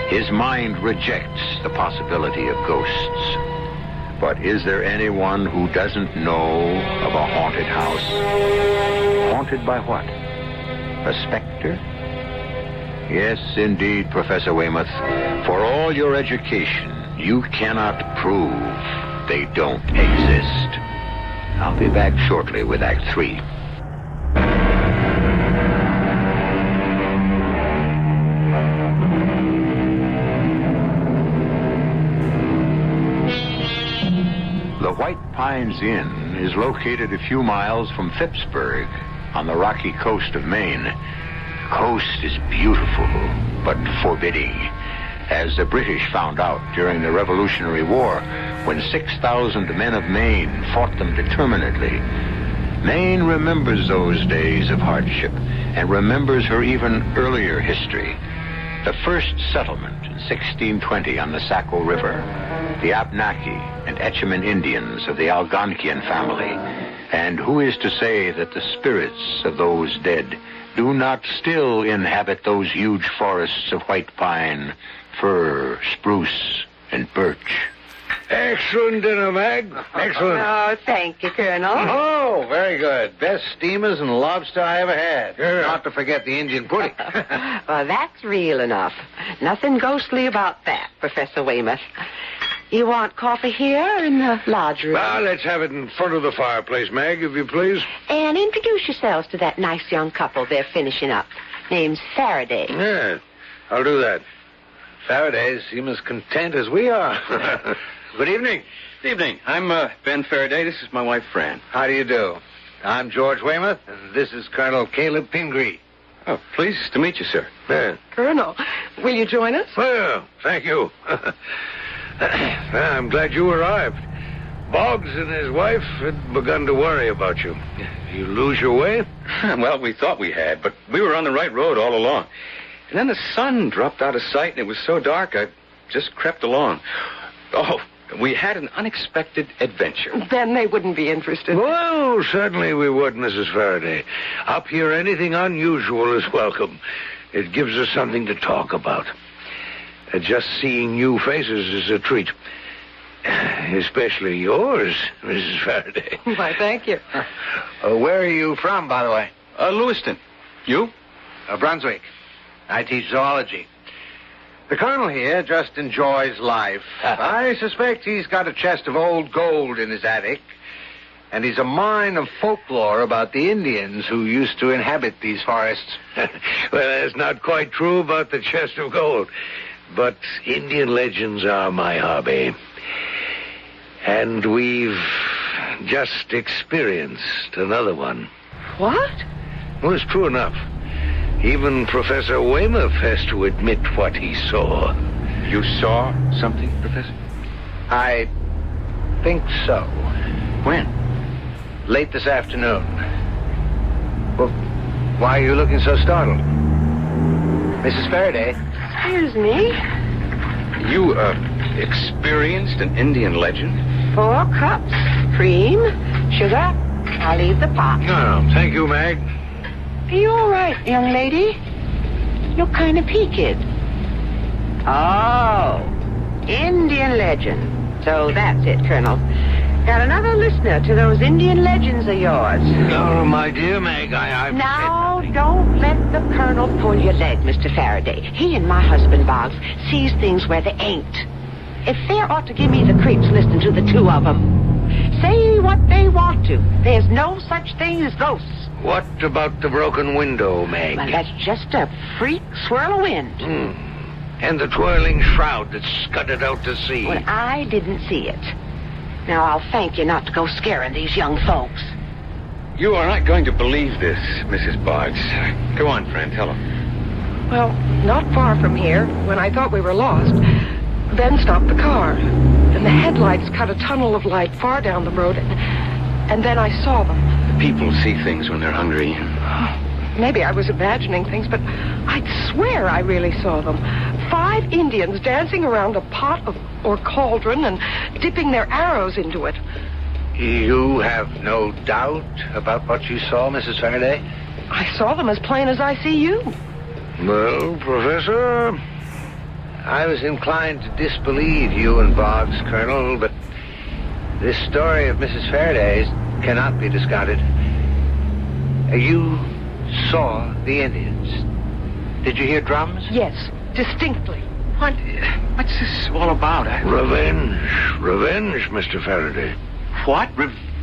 His mind rejects the possibility of ghosts. But is there anyone who doesn't know of a haunted house? Haunted by what? A specter? Yes, indeed, Professor Weymouth. For all your education, you cannot prove they don't exist. I'll be back shortly with Act 3. The White Pines Inn is located a few miles from Phippsburg on the rocky coast of Maine. The coast is beautiful, but forbidding, as the British found out during the Revolutionary War when 6,000 men of Maine fought them determinedly. Maine remembers those days of hardship and remembers her even earlier history. The first settlement in 1620 on the Saco River, the Abnaki and Etchemin Indians of the Algonquian family. And who is to say that the spirits of those dead do not still inhabit those huge forests of white pine, fir, spruce, and birch? Excellent dinner, Mag. Excellent. Oh, thank you, Colonel. Oh, very good. Best steamers and lobster I ever had. Yeah. Not to forget the Indian pudding. Well, that's real enough. Nothing ghostly about that, Professor Weymouth. You want coffee here or in the lodge room? Well, let's have it in front of the fireplace, Mag, if you please. And introduce yourselves to that nice young couple they're finishing up. Name's Faraday. Yeah, I'll do that. Faradays seem as content as we are. Good evening. Good evening. I'm Ben Faraday. This is my wife, Fran. How do you do? I'm George Weymouth, and this is Colonel Caleb Pingree. Oh, pleased to meet you, sir. Yeah. Colonel, will you join us? Well, thank you. I'm glad you arrived. Boggs and his wife had begun to worry about you. You lose your way? Well, we thought we had, but we were on the right road all along. And then the sun dropped out of sight, and it was so dark, I just crept along. Oh, we had an unexpected adventure. Then they wouldn't be interested. Well, certainly we would, Mrs. Faraday. Up here, anything unusual is welcome. It gives us something to talk about. Just seeing new faces is a treat. Especially yours, Mrs. Faraday. Why, thank you. Where are you from, by the way? Lewiston. You? Brunswick. I teach zoology. The colonel here just enjoys life. I suspect he's got a chest of old gold in his attic, and he's a mine of folklore about the Indians who used to inhabit these forests. Well, that's not quite true about the chest of gold, but Indian legends are my hobby. And we've just experienced another one. What? Well, it's true enough. Even Professor Weymouth has to admit what he saw. You saw something, Professor? I think so. When? Late this afternoon. Well, why are you looking so startled? Mrs. Faraday? Excuse me. You, experienced an Indian legend? 4 cups, cream, sugar. I'll leave the pot. No, thank you, Mag. Are you all right, young lady? You're kind of peaked. Oh, Indian legend. So that's it, Colonel. Got another listener to those Indian legends of yours. Oh, my dear Mag, I've Now, don't let the Colonel pull your leg, Mr. Faraday. He and my husband, Boggs, sees things where they ain't. If fair ought to give me the creeps listening to the two of them. Say what they want to. There's no such thing as ghosts. What about the broken window, Meg? Well, that's just a freak swirl of wind. And the twirling shroud that scudded out to sea. Well, I didn't see it. Now, I'll thank you not to go scaring these young folks. You are not going to believe this, Mrs. Boggs. Go on, friend, tell them. Well, not far from here, when I thought we were lost, Ben stopped the car. And the headlights cut a tunnel of light far down the road, and then I saw them. People see things when they're hungry. Maybe I was imagining things, but I'd swear I really saw them. 5 Indians dancing around a pot or cauldron and dipping their arrows into it. You have no doubt about what you saw, Mrs. Faraday? I saw them as plain as I see you. Well, Professor, I was inclined to disbelieve you and Boggs, Colonel, but this story of Mrs. Faraday's cannot be discounted. You saw the Indians. Did you hear drums? Yes, distinctly. What's this all about? Revenge. Revenge, Mr. Faraday. What?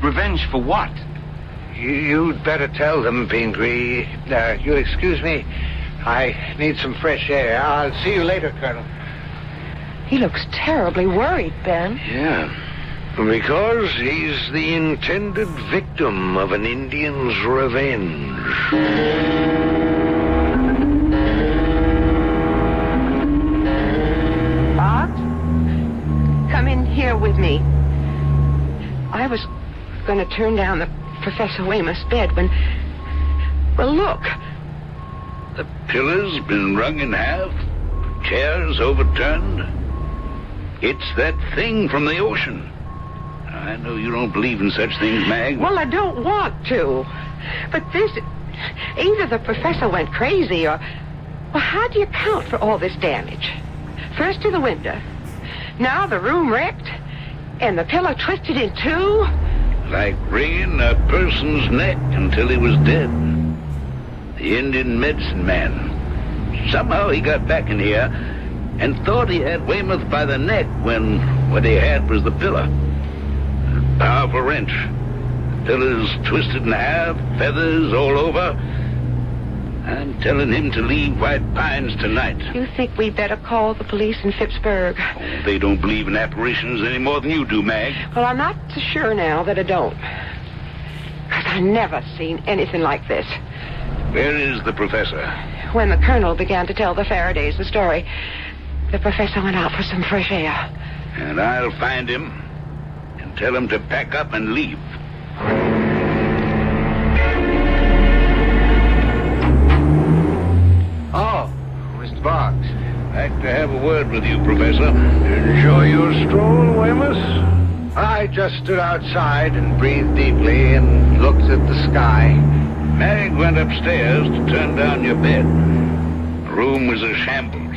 Revenge for what? You'd better tell them, Pingree. You'll excuse me. I need some fresh air. I'll see you later, Colonel. He looks terribly worried, Ben. Yeah. Because he's the intended victim of an Indian's revenge. Boggs? Come in here with me. I was going to turn down the Professor Weymouth's bed when... Well, look. The pillar's been wrung in half. Chairs overturned. It's that thing from the ocean. I know you don't believe in such things, Mag. Well, I don't want to. But this... Either the professor went crazy or... Well, how do you account for all this damage? First to the window. Now the room wrecked. And the pillow twisted in two. Like wringing a person's neck until he was dead. The Indian medicine man. Somehow he got back in here and thought he had Weymouth by the neck when what he had was the pillow. A powerful wrench. The pillow's twisted in half, feathers all over. I'm telling him to leave White Pines tonight. You think we better call the police in Phippsburg? Oh, they don't believe in apparitions any more than you do, Mag. Well, I'm not so sure now that I don't. Because I've never seen anything like this. Where is the professor? When the colonel began to tell the Faradays the story, the professor went out for some fresh air. And I'll find him and tell him to pack up and leave. Oh, Mr. Boggs. Like to have a word with you, Professor. Enjoy your stroll, Weymouth? I just stood outside and breathed deeply and looked at the sky. Mag went upstairs to turn down your bed. The room was a shambles.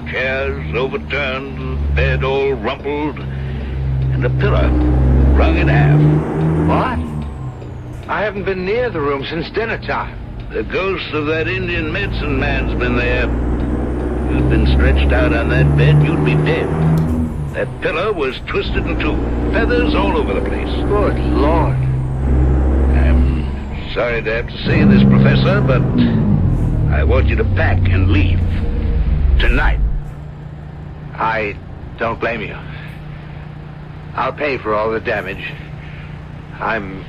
Chairs overturned, the bed all rumpled, and the pillow wrung in half. What? I haven't been near the room since dinner time. The ghost of that Indian medicine man's been there. If you'd been stretched out on that bed, you'd be dead. That pillow was twisted in two. Feathers all over the place. Good Lord. I'm sorry to have to say this, Professor, but I want you to pack and leave. Tonight. I don't blame you. I'll pay for all the damage. I'm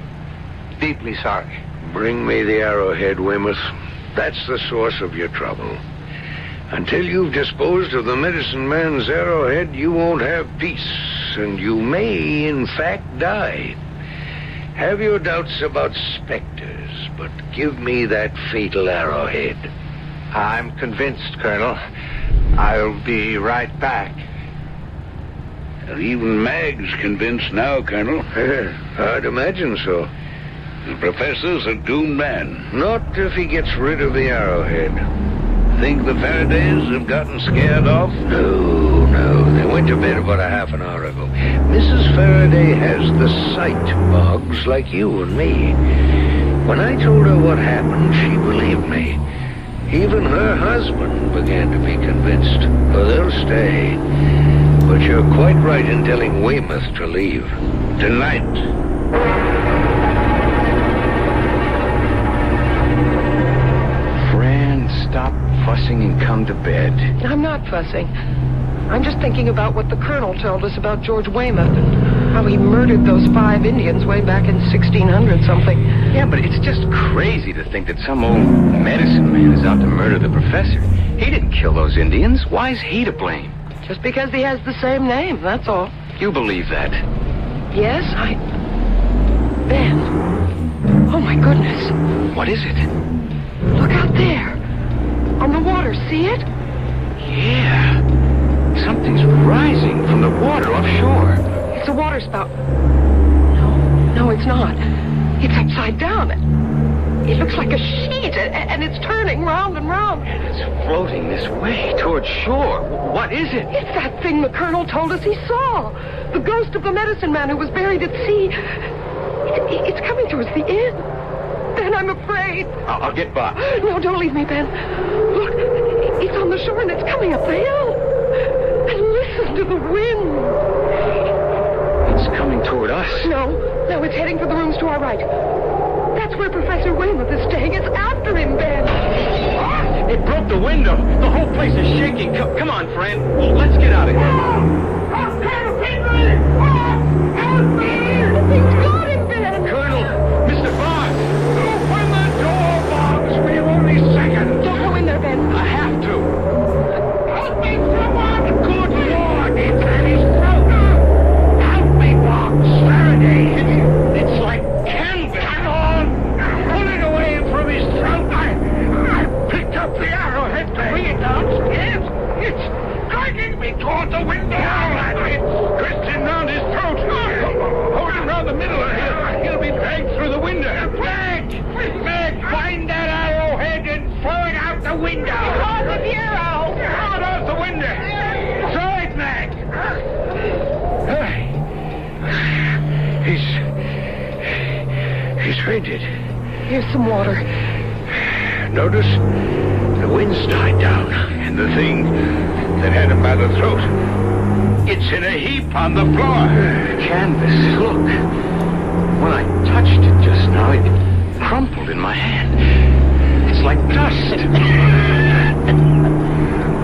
deeply sorry. Bring me the arrowhead, Weymouth. That's the source of your trouble. Until you've disposed of the medicine man's arrowhead, you won't have peace, and you may, in fact, die. Have your doubts about specters, but give me that fatal arrowhead. I'm convinced, Colonel. I'll be right back. Well, even Mag's convinced now, Colonel. I'd imagine so. The professor's a doomed man. Not if he gets rid of the arrowhead. Think the Faradays have gotten scared off? No. They went to bed about a half an hour ago. Mrs. Faraday has the sight, Boggs, like you and me. When I told her what happened, she believed me. Even her husband began to be convinced. Oh, they'll stay. But you're quite right in telling Weymouth to leave. Tonight. Stop fussing and come to bed. I'm not fussing. I'm just thinking about what the colonel told us about George Weymouth. how he murdered those 5 Indians way back in 1600 something. Yeah, but it's just crazy to think that some old medicine man is out to murder the professor. He didn't kill those Indians. Why is he to blame? Just because he has the same name, that's all. You believe that? Yes, Ben. Oh, my goodness. What is it? Look out there. On the water, see it? Yeah. Something's rising from the water offshore. It's a water spout. No, it's not. It's upside down. It looks like a sheet, and it's turning round and round. And it's floating this way, towards shore. What is it? It's that thing the colonel told us he saw. The ghost of the medicine man who was buried at sea. It's coming towards the inn. Ben, I'm afraid. I'll get by. No, don't leave me, Ben. Look, it's on the shore, and it's coming up the hill. And listen to the wind. It's coming toward us. No, it's heading for the rooms to our right. That's where Professor Weymouth is staying. It's after him, Ben. It broke the window. The whole place is shaking. Come on, friend. Well, let's get out of here. The thing's got him, Ben. Colonel, Mr. Boggs. Open the door, Boggs. We have only seconds. Don't go in there, Ben. I have to. Help me, someone. Good Lord, it's at his throat. Help me, Boggs. Faraday. It's like canvas. Come on. Pull it away from his throat. I picked up the arrowhead to bring it downstairs. It's dragging me toward the window. It's twisting round his throat. Hold him round the middle of him. He'll be dragged through the window. Meg, find that arrowhead and throw it out the window. Hard with the arrow. Throw it out the window. Throw it, Meg. He's fainted. Here's some water. Notice the wind's died down, and the thing that had him by the throat, it's in a heap on the floor. Canvas, look. When I touched it just now, it crumpled in my hand. It's like dust.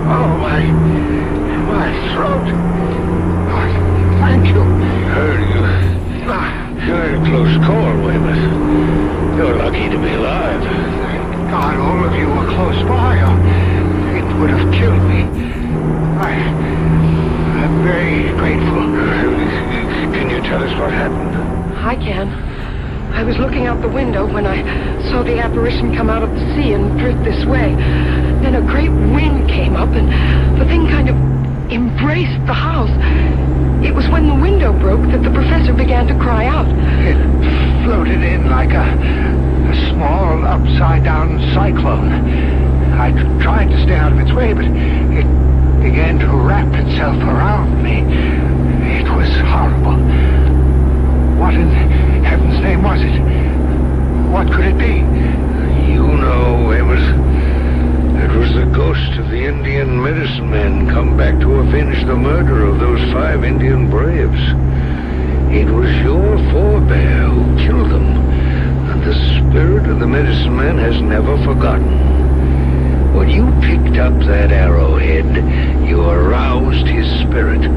Oh, my throat. Oh, thank you. You're in a close call, Weymouth. You're lucky to be alive. Thank God all of you were close by. It would have killed me. I'm very grateful. Can you tell us what happened? I can. I was looking out the window when I saw the apparition come out of the sea and drift this way. Then a great wind came up, and the thing kind of embraced the house. It was when the window broke that the professor began to cry out. It floated in like a small upside-down cyclone. I tried to stay out of its way, but it began to wrap itself around me. It was horrible. What in heaven's name was it? What could it be? You know, Amos, it was the ghost of the Indian medicine man come back to avenge the murder of those 5 Indian braves. It was your forebear who killed them, and the spirit of the medicine man has never forgotten. When you picked up that arrowhead, you aroused his spirit.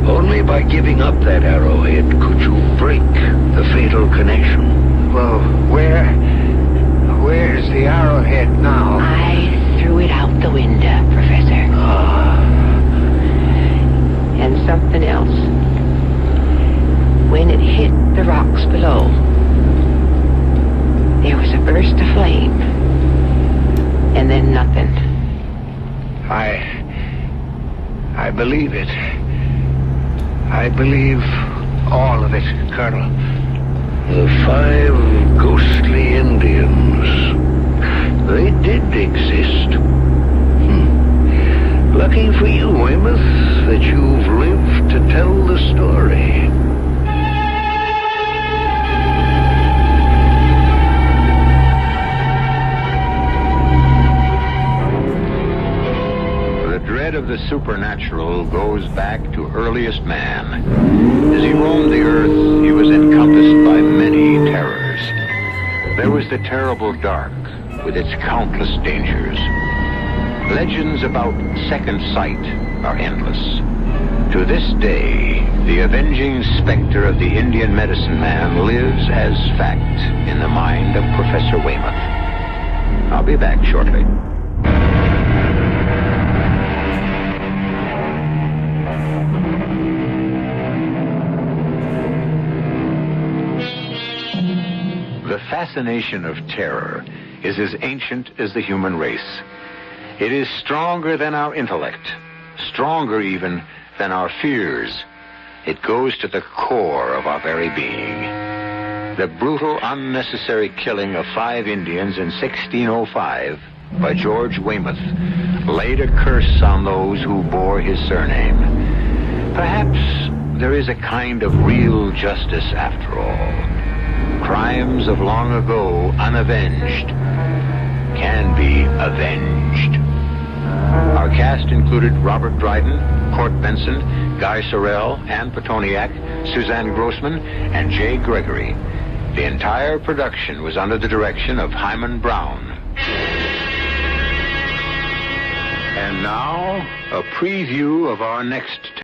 Only by giving up that arrowhead could you break the fatal connection. Well, where's the arrowhead now? I threw it out the window, Professor. And something else. When it hit the rocks below, there was a burst of flame. And then nothing. I believe it. I believe all of it, Colonel. The 5 ghostly Indians. They did exist. Lucky for you, Weymouth, that you've lived to tell the story. The dread of the supernatural goes back to earliest man. As he roamed the earth, he was encompassed by many terrors. There was the terrible dark, with its countless dangers. Legends about second sight are endless. To this day, the avenging specter of the Indian medicine man lives as fact in the mind of Professor Weymouth. I'll be back shortly. The fascination of terror is as ancient as the human race. It is stronger than our intellect, stronger even than our fears. It goes to the core of our very being. The brutal, unnecessary killing of 5 Indians in 1605 by George Weymouth laid a curse on those who bore his surname. Perhaps there is a kind of real justice after all. Crimes of long ago, unavenged, can be avenged. Our cast included Robert Dryden, Court Benson, Guy Sorrell, Ann Petoniak, Suzanne Grossman, and Jay Gregory. The entire production was under the direction of Hyman Brown. And now, a preview of our next